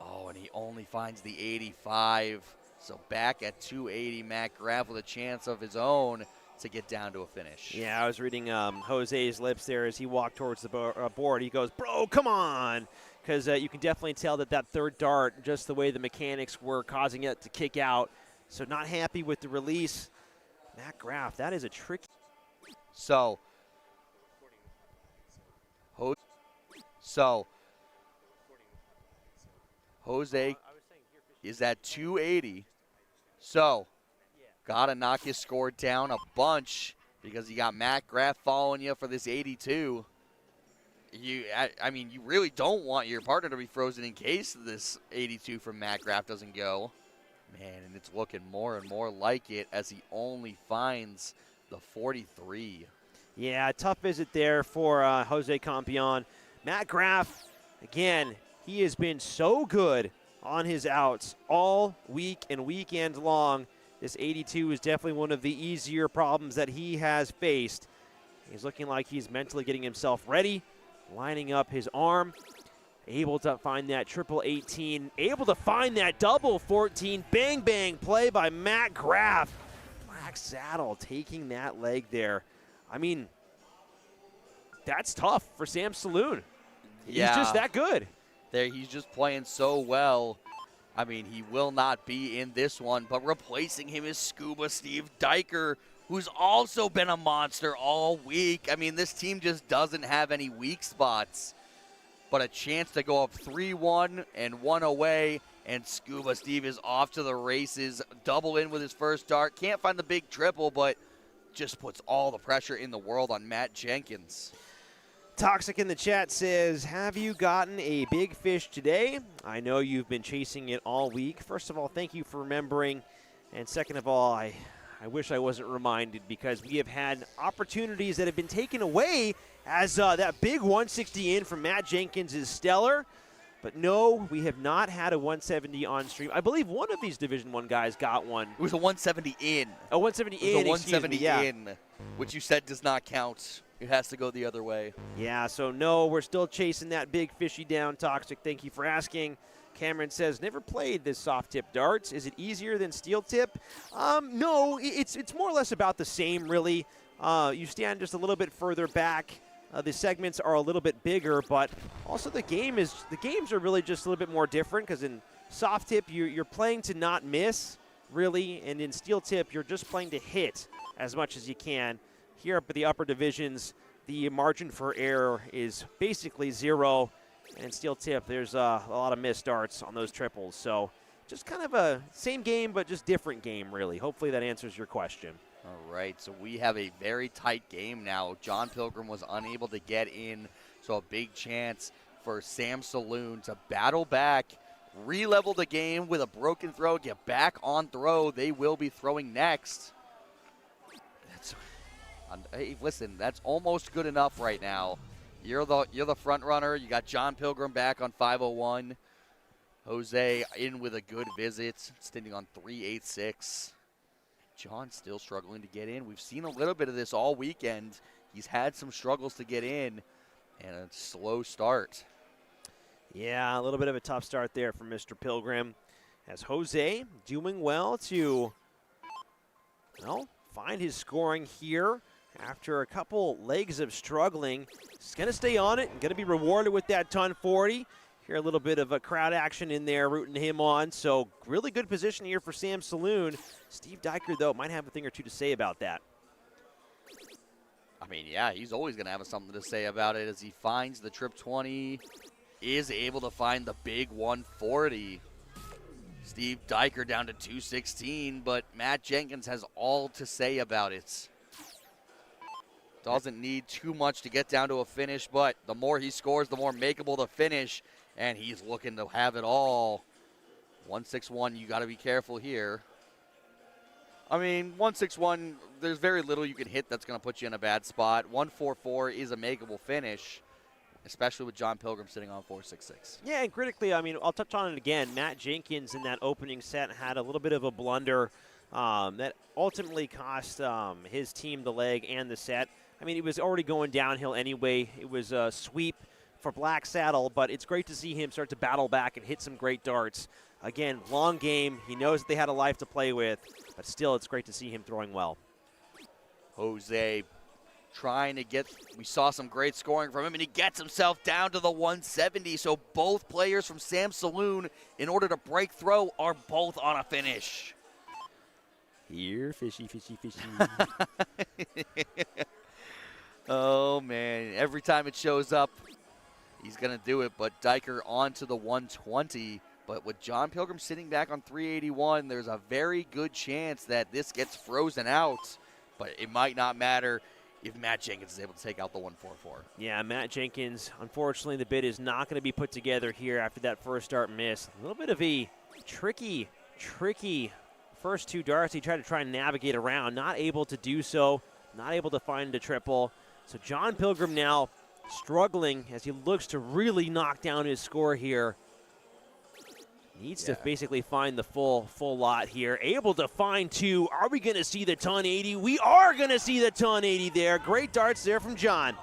Oh, and he only finds the 85. So back at 280, Matt Graff with a chance of his own to get down to a finish. Yeah, I was reading Jose's lips there as he walked towards the board. He goes, bro, come on. Because you can definitely tell that third dart, just the way the mechanics were causing it to kick out. So not happy with the release. Matt Graff, that is a tricky. So, Jose is at 280. So, got to knock his score down a bunch because you got Matt Graff following you for this 82. I mean, you really don't want your partner to be frozen in case this 82 from Matt Graff doesn't go. Man, and it's looking more and more like it as he only finds the 43. Yeah, tough visit there for Jose Campion. Matt Graff, again, he has been so good on his outs all week and weekend long. This 82 is definitely one of the easier problems that he has faced. He's looking like he's mentally getting himself ready, lining up his arm, able to find that triple 18, able to find that double 14. Bang, bang play by Matt Graff. Black Saddle taking that leg there. I mean, that's tough for Sam Saloon. He's just that good. He's just playing so well. I mean, he will not be in this one, but replacing him is Scuba Steve Diker, who's also been a monster all week. I mean, this team just doesn't have any weak spots. But a chance to go up 3-1 and 1 away, and Scuba Steve is off to the races. Double in with his first dart. Can't find the big triple, but just puts all the pressure in the world on Matt Jenkins. Toxic in the chat says, have you gotten a big fish today? I know you've been chasing it all week. First of all, thank you for remembering. And second of all, I wish I wasn't reminded because we have had opportunities that have been taken away as that big 160 in from Matt Jenkins is stellar. But no, we have not had a 170 on stream. I believe one of these Division I guys got one. It was a 170 in. A 170 in, It was a 170 yeah. in, which you said does not count. It has to go the other way. Yeah, so no, we're still chasing that big fishy down. Toxic, thank you for asking. Cameron says, never played this soft tip darts. Is it easier than steel tip? No, it's more or less about the same, really. You stand just a little bit further back. The segments are a little bit bigger, but also the games are really just a little bit more different because in soft tip, you're playing to not miss, really, and in steel tip, you're just playing to hit as much as you can. Here up at the upper divisions, the margin for error is basically zero. And steel tip, there's a lot of missed darts on those triples. So just kind of a same game, but just different game, really. Hopefully that answers your question. All right, so we have a very tight game now. John Pilgrim was unable to get in, so a big chance for Sam Saloon to battle back, re-level the game with a broken throw, get back on throw. They will be throwing next. Hey, listen, that's almost good enough right now. You're the front runner. You got John Pilgrim back on 501. Jose in with a good visit, standing on 386. John still struggling to get in. We've seen a little bit of this all weekend. He's had some struggles to get in and a slow start. Yeah, a little bit of a tough start there for Mr. Pilgrim. As Jose doing well to, well, find his scoring here. After a couple legs of struggling, he's going to stay on it and going to be rewarded with that ton 40. Here a little bit of a crowd action in there rooting him on. So really good position here for Sam Saloon. Steve Diker, though, might have a thing or two to say about that. I mean, yeah, he's always going to have something to say about it as he finds the trip 20, is able to find the big 140. Steve Diker down to 216, but Matt Jenkins has all to say about it. Doesn't need too much to get down to a finish, but the more he scores, the more makeable the finish, and he's looking to have it all. 161, you got to be careful here. I mean, 161, there's very little you can hit that's going to put you in a bad spot. 144 is a makeable finish, especially with John Pilgrim sitting on 466. Yeah, and critically, I mean, I'll touch on it again. Matt Jenkins in that opening set had a little bit of a blunder that ultimately cost his team the leg and the set. I mean, it was already going downhill anyway. It was a sweep for Black Saddle, but it's great to see him start to battle back and hit some great darts. Again, long game. He knows that they had a life to play with, but still it's great to see him throwing well. Jose trying to get, we saw some great scoring from him, and he gets himself down to the 170. So both players from Sam Saloon, in order to break throw, are both on a finish. Here, fishy, fishy, fishy. Oh, man. Every time it shows up, he's going to do it. But Diker onto the 120. But with John Pilgrim sitting back on 381, there's a very good chance that this gets frozen out. But it might not matter if Matt Jenkins is able to take out the 144. Yeah, Matt Jenkins, unfortunately, the bid is not going to be put together here after that first dart miss. A little bit of a tricky first two darts. He tried to navigate around, not able to do so, not able to find a triple. So John Pilgrim now struggling as he looks to really knock down his score here. Needs to basically find the full lot here. Able to find two. Are we going to see the ton 80? We are going to see the ton 80 there. Great darts there from John.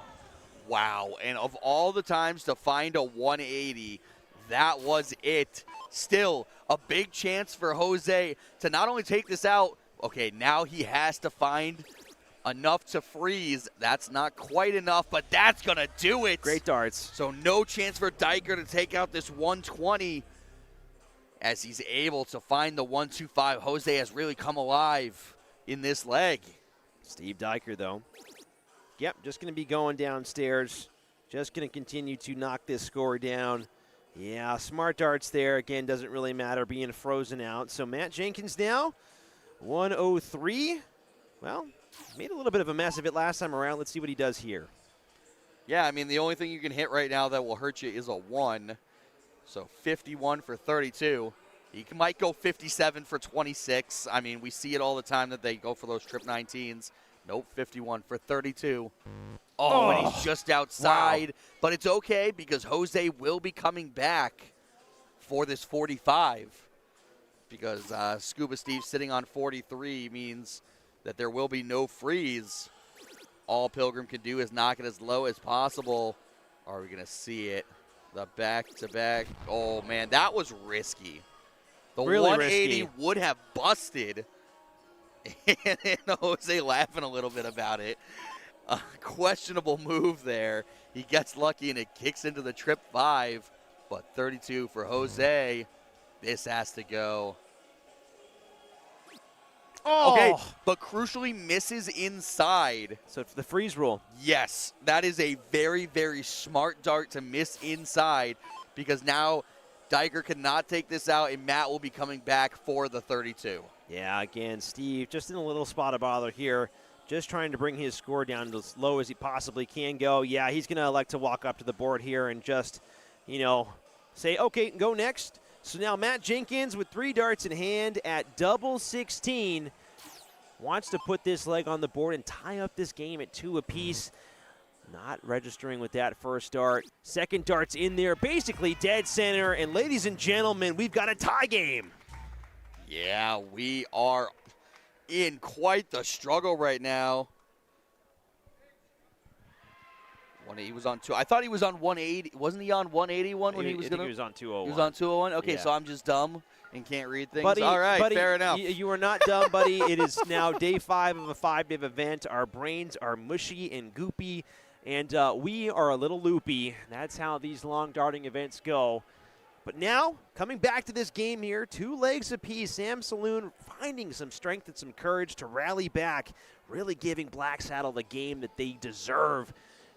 Wow, and of all the times to find a 180, that was it. Still, a big chance for Jose to not only take this out, okay, now he has to find enough to freeze. That's not quite enough, but that's going to do it. Great darts. So no chance for Diker to take out this 120 as he's able to find the 125. Jose has really come alive in this leg. Steve Diker, though. Yep, just going to be going downstairs. Just going to continue to knock this score down. Yeah, smart darts there. Again, doesn't really matter being frozen out. So Matt Jenkins now, 103. Well, made a little bit of a mess of it last time around. Let's see what he does here. Yeah, I mean, the only thing you can hit right now that will hurt you is a 1. So 51 for 32. He might go 57 for 26. I mean, we see it all the time that they go for those trip 19s. Nope, 51 for 32. Oh, and he's just outside. Wow. But it's okay because Jose will be coming back for this 45. Because Scuba Steve sitting on 43 means that there will be no freeze. All Pilgrim can do is knock it as low as possible. Are we going to see it? The back-to-back. Oh, man, that was risky. The really 180 risky. Would have busted. And Jose laughing a little bit about it. A questionable move there. He gets lucky and it kicks into the trip 5. But 32 for Jose. This has to go. Oh. Okay, but crucially misses inside. So it's the freeze rule. Yes, that is a very, very smart dart to miss inside because now Diker cannot take this out and Matt will be coming back for the 32. Yeah, again, Steve just in a little spot of bother here. Just trying to bring his score down as low as he possibly can go. Yeah, he's going to elect to walk up to the board here and just, say, okay, go next. So now Matt Jenkins with 3 darts in hand at double 16 wants to put this leg on the board and tie up this game at 2 apiece. Not registering with that first dart. Second dart's in there, basically dead center. And ladies and gentlemen, we've got a tie game. Yeah, we are in quite the struggle right now. He was on 2. I thought he was on 180. Wasn't he on 181 when he was going to? He was on 201. He was on 201? Okay, yeah. So I'm just dumb and can't read things. Buddy, all right, buddy, fair enough. You are not dumb, buddy. It is now day 5 of a 5-day event. Our brains are mushy and goopy, and we are a little loopy. That's how these long darting events go. But now, coming back to this game here, 2 legs apiece. Sam Saloon finding some strength and some courage to rally back, really giving Black Saddle the game that they deserve.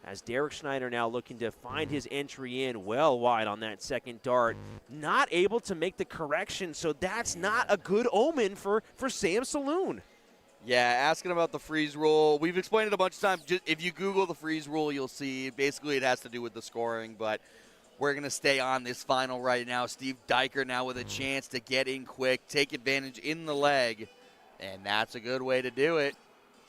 As Derek Schneider now looking to find his entry in well wide on that second dart. Not able to make the correction, so that's not a good omen for Sam Saloon. Yeah, asking about the freeze rule. We've explained it a bunch of times. Just, if you Google the freeze rule, you'll see basically it has to do with the scoring, but we're going to stay on this final right now. Steve Diker now with a chance to get in quick, take advantage in the leg, and that's a good way to do it.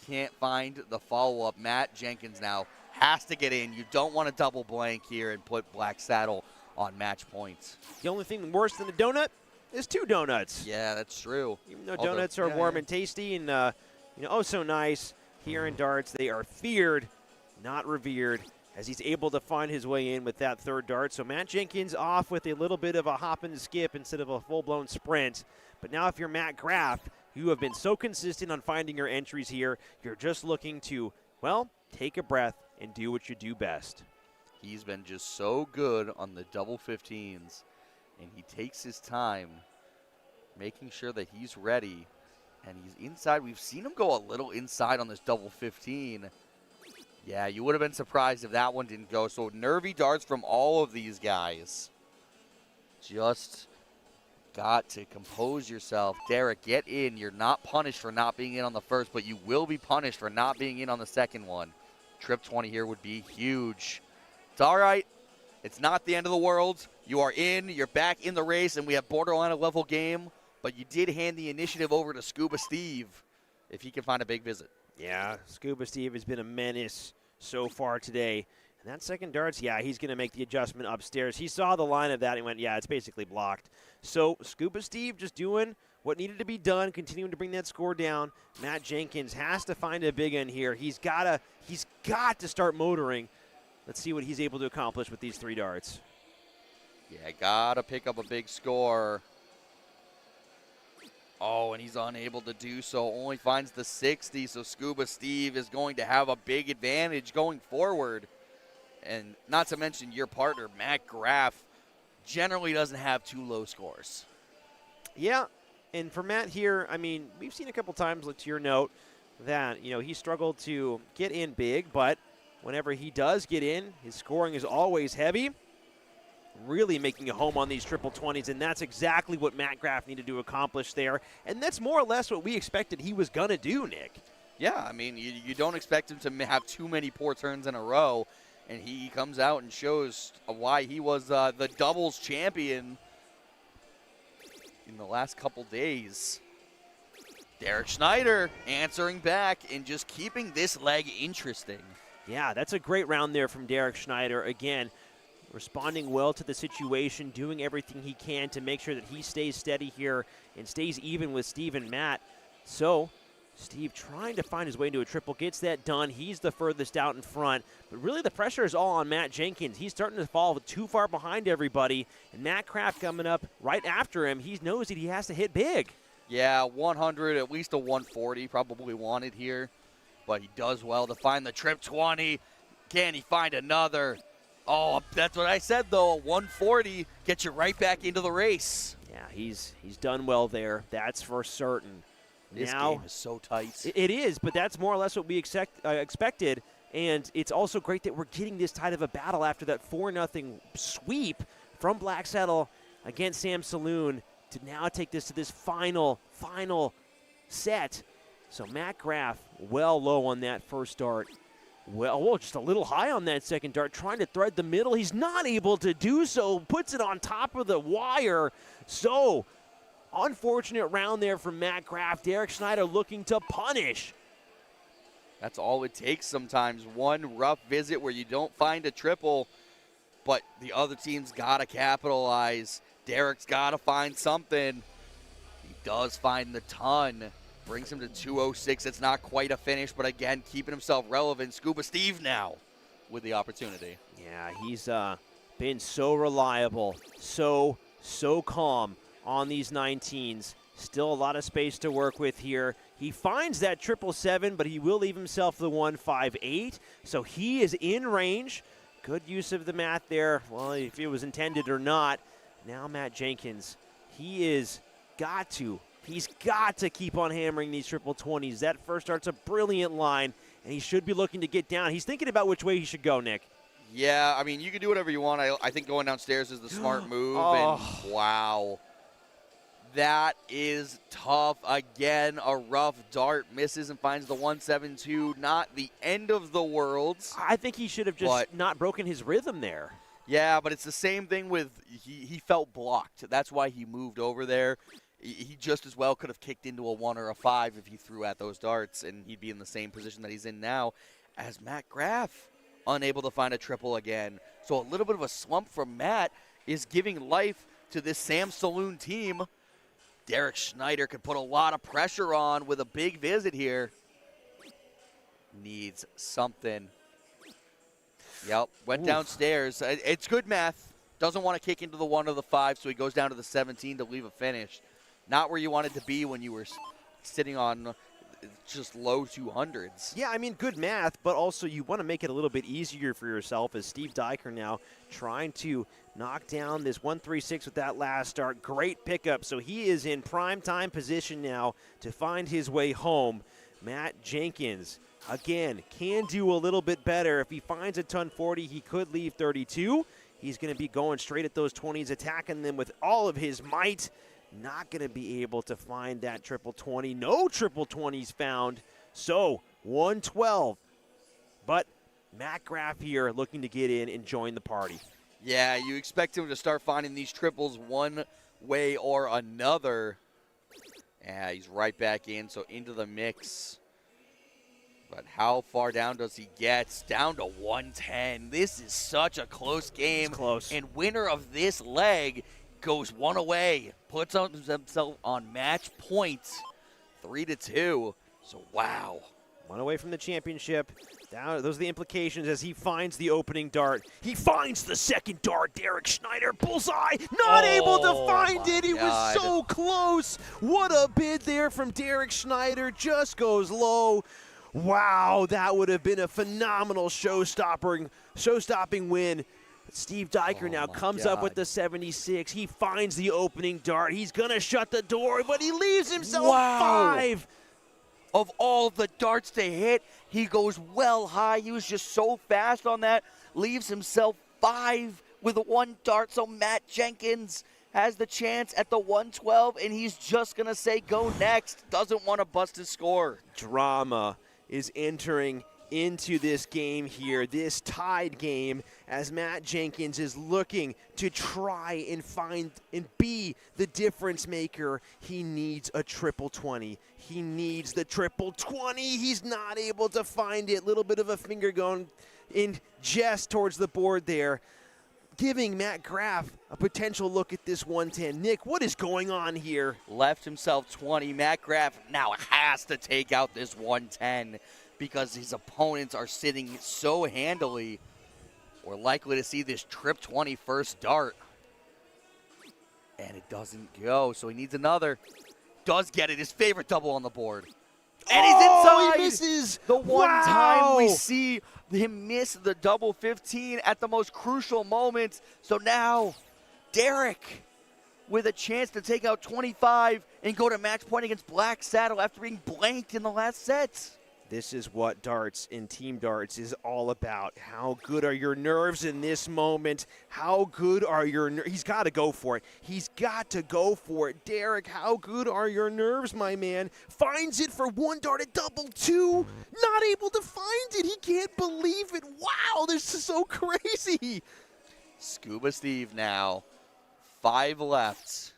Can't find the follow-up. Matt Jenkins now has to get in. You don't want to double blank here and put Black Saddle on match points. The only thing worse than a donut is 2 donuts. Yeah, that's true. Even though donuts are warm and tasty and oh so nice, here in darts they are feared, not revered, as he's able to find his way in with that third dart. So Matt Jenkins off with a little bit of a hop and skip instead of a full-blown sprint. But now if you're Matt Graff, you have been so consistent on finding your entries here, you're just looking to, well, take a breath and do what you do best. He's been just so good on the double 15s, and he takes his time making sure that he's ready And he's inside. We've seen him go a little inside on this double 15. Yeah, you would have been surprised if that one didn't go. So nervy darts from all of these guys. Just got to compose yourself. Derek, get in. You're not punished for not being in on the first, but you will be punished for not being in on the second one. Trip 20 here would be huge. It's all right. It's not the end of the world. You are in. You're back in the race, and we have borderline a level game. But you did hand the initiative over to Scuba Steve if he can find a big visit. Yeah, Scuba Steve has been a menace so far today. And that second darts, yeah, he's going to make the adjustment upstairs. He saw the line of that and went, yeah, it's basically blocked. So Scuba Steve just doing what needed to be done, continuing to bring that score down. Matt Jenkins has to find a big one here. He's got to start motoring. Let's see what he's able to accomplish with these 3 darts. Yeah, got to pick up a big score. Oh, and he's unable to do so. Only finds the 60, so Scuba Steve is going to have a big advantage going forward. And not to mention your partner, Matt Graff, generally doesn't have too low scores. Yeah, and for Matt here, I mean, we've seen a couple times, to your note, that, he struggled to get in big, but whenever he does get in, his scoring is always heavy, really making a home on these triple 20s, and that's exactly what Matt Graff needed to accomplish there, and that's more or less what we expected he was going to do, Nick. Yeah, I mean, you don't expect him to have too many poor turns in a row, and he comes out and shows why he was the doubles champion in the last couple days. Derek Schneider answering back and just keeping this leg interesting. Yeah, that's a great round there from Derek Schneider. Again, responding well to the situation, doing everything he can to make sure that he stays steady here and stays even with Steve and Matt. So Steve trying to find his way into a triple, gets that done. He's the furthest out in front, but really the pressure is all on Matt Jenkins. He's starting to fall too far behind everybody, and Matt Kraft coming up right after him. He knows that he has to hit big. Yeah, 100, at least a 140 probably wanted here, but he does well to find the trip 20. Can he find another? Oh, that's what I said, though. A 140 gets you right back into the race. Yeah, he's done well there. That's for certain. This now, game is so tight. It is, but that's more or less what we expected. And it's also great that we're getting this tight of a battle after that 4-0 sweep from Black Saddle against Sam Saloon to now take this to this final set. So Matt Graff well low on that first dart. Well, just a little high on that second dart, trying to thread the middle. He's not able to do so, puts it on top of the wire. So unfortunate round there from Matt Graff. Derek Schneider looking to punish. That's all it takes sometimes. One rough visit where you don't find a triple, but the other team's got to capitalize. Derek's got to find something. He does find the ton. Brings him to 206. It's not quite a finish, but again, keeping himself relevant. Scuba Steve now with the opportunity. Yeah, he's been so reliable, so calm on these 19s. Still a lot of space to work with here. He finds that 777, but he will leave himself the 158. So he is in range. Good use of the math there. Well, if it was intended or not. Now Matt Jenkins, he's got to keep on hammering these triple 20s. That first dart's a brilliant line, and he should be looking to get down. He's thinking about which way he should go, Nick. Yeah, I mean, you can do whatever you want. I think going downstairs is the smart move. Oh. And wow. That is tough. Again, a rough dart. Misses and finds the 172. Not the end of the world. I think he should have just not broken his rhythm there. Yeah, but it's the same thing with he felt blocked. That's why he moved over there. He just as well could have kicked into a 1 or a 5 if he threw at those darts, and he'd be in the same position that he's in now as Matt Graff, unable to find a triple again. So a little bit of a slump from Matt is giving life to this Sam Saloon team. Derek Schneider could put a lot of pressure on with a big visit here. Needs something. Yep, went downstairs. It's good math. Doesn't want to kick into the 1 or the 5, so he goes down to the 17 to leave a finish. Not where you wanted to be when you were sitting on just low 200s. Yeah, I mean, good math, but also you want to make it a little bit easier for yourself as Steve Diker now trying to knock down this 136 with that last start. Great pickup, so he is in prime time position now to find his way home. Matt Jenkins, again, can do a little bit better. If he finds a ton 40, he could leave 32. He's going to be going straight at those 20s, attacking them with all of his might. Not going to be able to find that triple 20. No triple 20s found. So 112. But Matt Graff here looking to get in and join the party. Yeah, you expect him to start finding these triples one way or another. Yeah, he's right back in, so into the mix. But how far down does he get? Down to 110. This is such a close game. It's close. And winner of this leg goes one away, puts himself on match points, 3-2. So, wow. One away from the championship. Down, those are the implications as he finds the opening dart. He finds the second dart. Derek Schneider, bullseye, not able to find it. He was so close. What a bid there from Derek Schneider. Just goes low. Wow, that would have been a phenomenal show-stopping win. Steve Diker now comes up with the 76. He finds the opening dart. He's going to shut the door, but he leaves himself 5. Of all the darts to hit, he goes well high. He was just so fast on that. Leaves himself 5 with 1 dart. So Matt Jenkins has the chance at the 112, and he's just going to say go next. Doesn't want to bust his score. Drama is entering into this game here, this tied game, as Matt Jenkins is looking to try and find and be the difference maker. He needs a triple 20. He needs the triple 20. He's not able to find it. Little bit of a finger going in jest towards the board there, giving Matt Graff a potential look at this 110. Nick, what is going on here? Left himself 20. Matt Graff now has to take out this 110 because his opponents are sitting so handily. We're likely to see this trip 20 first dart. And it doesn't go, so he needs another. Does get it, his favorite double on the board. And he's inside. He misses. The one time we see him miss the double 15 at the most crucial moments. So now, Derek with a chance to take out 25 and go to match point against Black Saddle after being blanked in the last set. This is what darts and team darts is all about. How good are your nerves in this moment? How good are your nerves? He's got to go for it. He's got to go for it. Derek, how good are your nerves, my man? Finds it for 1 dart at double 2. Not able to find it. He can't believe it. Wow, this is so crazy. Scuba Steve now. 5 left.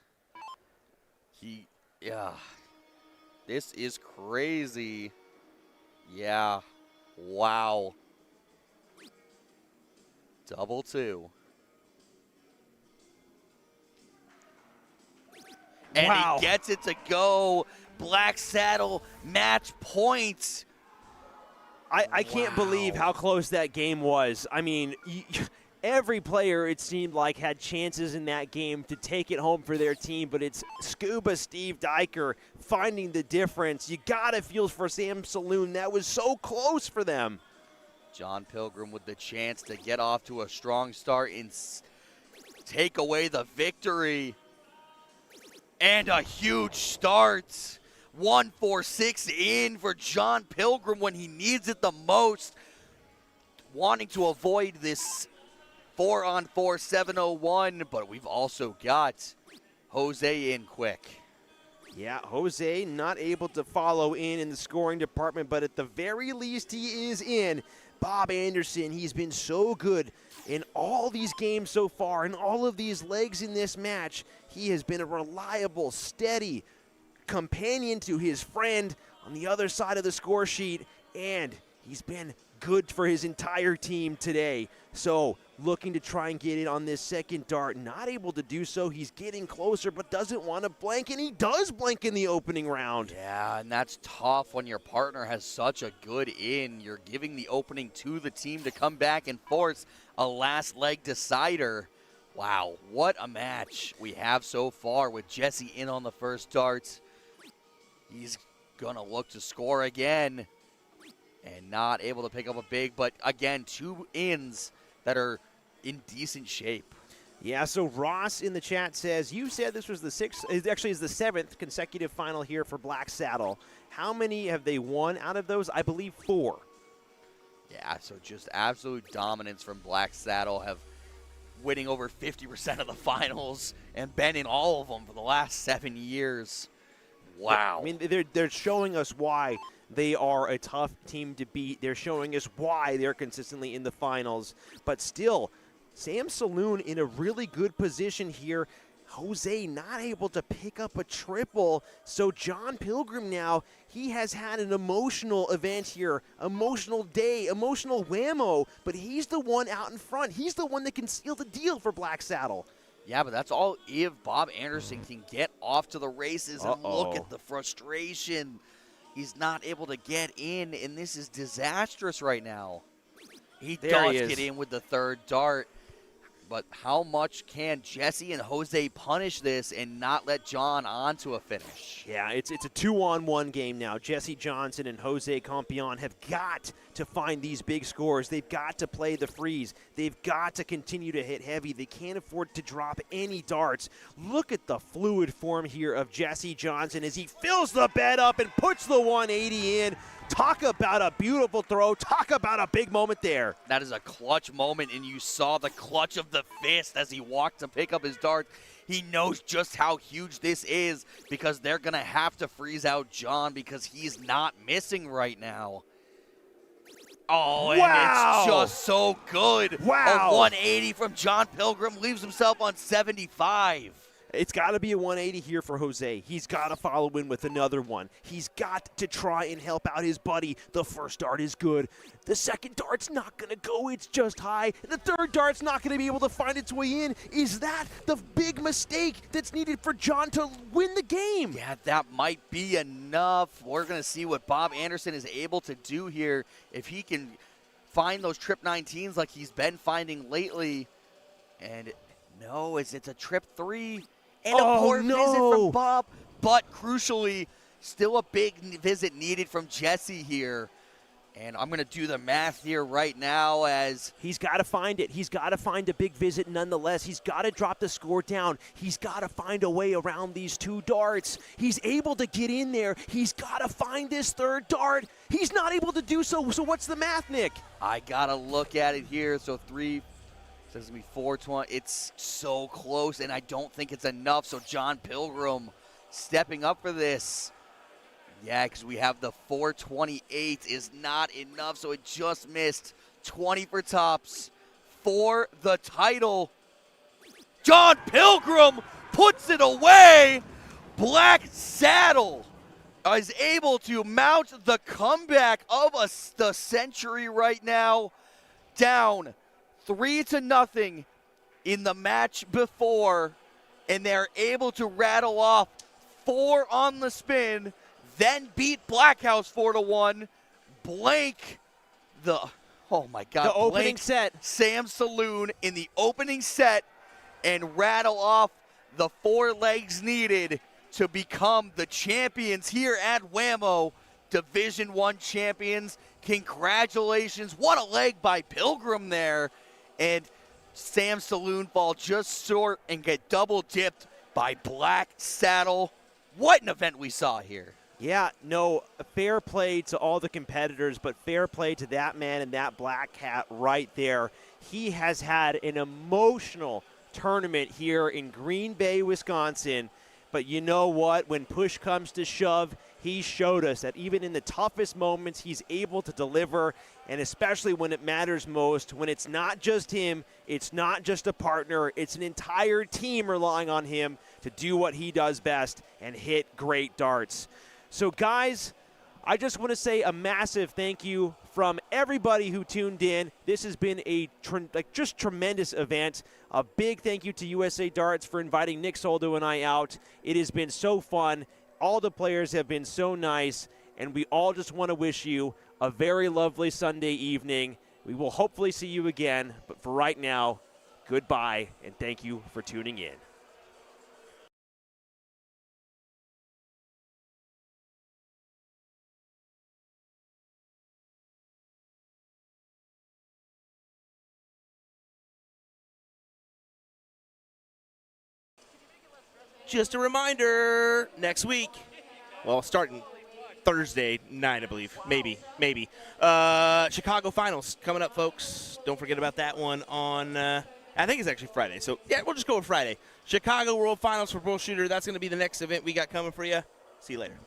This is crazy. Yeah. Wow. Double 2. And he gets it to go. Black Saddle match points. I can't believe how close that game was. I mean, every player, it seemed like, had chances in that game to take it home for their team, but it's Scuba Steve Diker finding the difference. You got to feel for Sam Saloon. That was so close for them. John Pilgrim with the chance to get off to a strong start and take away the victory. And a huge start. 1-4-6 in for John Pilgrim when he needs it the most. Wanting to avoid this 4-on-4 701, but we've also got Jose in quick. Yeah, Jose not able to follow in the scoring department, but at the very least he is in. Bob Anderson, he's been so good in all these games so far, in all of these legs in this match. He has been a reliable, steady companion to his friend on the other side of the score sheet, and he's been good for his entire team today. So looking to try and get it on this second dart, not able to do so. He's getting closer but doesn't want to blank, and he does blank in the opening round. Yeah, and that's tough when your partner has such a good in. You're giving the opening to the team to come back and force a last leg decider. Wow, what a match we have so far with Jesse in on the first dart. He's gonna look to score again and not able to pick up a big, but again, 2 ins that are in decent shape. Yeah, so Ross in the chat says, you said this was the 6th, it actually is the 7th consecutive final here for Black Saddle. How many have they won out of those? I believe 4. Yeah, so just absolute dominance from Black Saddle, have winning over 50% of the finals and been in all of them for the last 7 years. Wow. I mean, they're showing us why they are a tough team to beat. They're showing us why they're consistently in the finals. But still, Sam Saloon in a really good position here. Jose not able to pick up a triple. So John Pilgrim now, he has had an emotional event here, emotional day, emotional whammo, but he's the one out in front. He's the one that can seal the deal for Black Saddle. Yeah, but that's all if Bob Anderson can get off to the races and look at the frustration. He's not able to get in, and this is disastrous right now. He does get in with the 3rd dart. But how much can Jesse and Jose punish this and not let John onto a finish? Yeah, it's a 2-on-1 game now. Jesse Johnson and Jose Campion have got to find these big scores. They've got to play the freeze. They've got to continue to hit heavy. They can't afford to drop any darts. Look at the fluid form here of Jesse Johnson as he fills the bed up and puts the 180 in. Talk about a beautiful throw. Talk about a big moment there. That is a clutch moment, and you saw the clutch of the fist as he walked to pick up his dart. He knows just how huge this is because they're going to have to freeze out John because he's not missing right now. Oh, and it's just so good. Wow. A 180 from John Pilgrim leaves himself on 75. It's got to be a 180 here for Jose. He's got to follow in with another one. He's got to try and help out his buddy. The first dart is good. The second dart's not going to go. It's just high. The third dart's not going to be able to find its way in. Is that the big mistake that's needed for John to win the game? Yeah, that might be enough. We're going to see what Bob Anderson is able to do here. If he can find those trip 19s like he's been finding lately. And no, it's a trip 3. And a poor visit from Bob, but crucially, still a big visit needed from Jesse here. And I'm going to do the math here right now as he's got to find it. He's got to find a big visit nonetheless. He's got to drop the score down. He's got to find a way around these 2 darts. He's able to get in there. He's got to find this 3rd dart. He's not able to do so. So what's the math, Nick? I got to look at it here. So 3, so it's going to be 420. It's so close, and I don't think it's enough. So John Pilgrim stepping up for this. Yeah, because we have the 428 is not enough, so it just missed 20 for tops for the title. John Pilgrim puts it away. Black Saddle is able to mount the comeback of the century right now, down 3-0 in the match before, and they're able to rattle off 4 on the spin, then beat Blackhouse 4-1, blank the, oh my God, the opening set. Sam Saloon in the opening set, and rattle off the 4 legs needed to become the champions here at WAMO, Division I champions. Congratulations. What a leg by Pilgrim there. And Sam Saloon fall just short and get double dipped by Black Saddle. What an event we saw here. Yeah, no, fair play to all the competitors, but fair play to that man and that black hat right there. He has had an emotional tournament here in Green Bay, Wisconsin. But you know what? When push comes to shove, he showed us that even in the toughest moments, he's able to deliver, and especially when it matters most, when it's not just him, it's not just a partner, it's an entire team relying on him to do what he does best and hit great darts. So, guys, I just want to say a massive thank you from everybody who tuned in. This has been a just tremendous event. A big thank you to USA Darts for inviting Nick Soldo and I out. It has been so fun. All the players have been so nice, and we all just want to wish you a very lovely Sunday evening. We will hopefully see you again, but for right now, goodbye, and thank you for tuning in. just a reminder, next week, well, starting Thursday night, I believe. Maybe. Chicago Finals coming up, folks. Don't forget about that one on, I think it's actually Friday. So, yeah, we'll just go with Friday. Chicago World Finals for Bull Shooter. That's going to be the next event we got coming for you. See you later.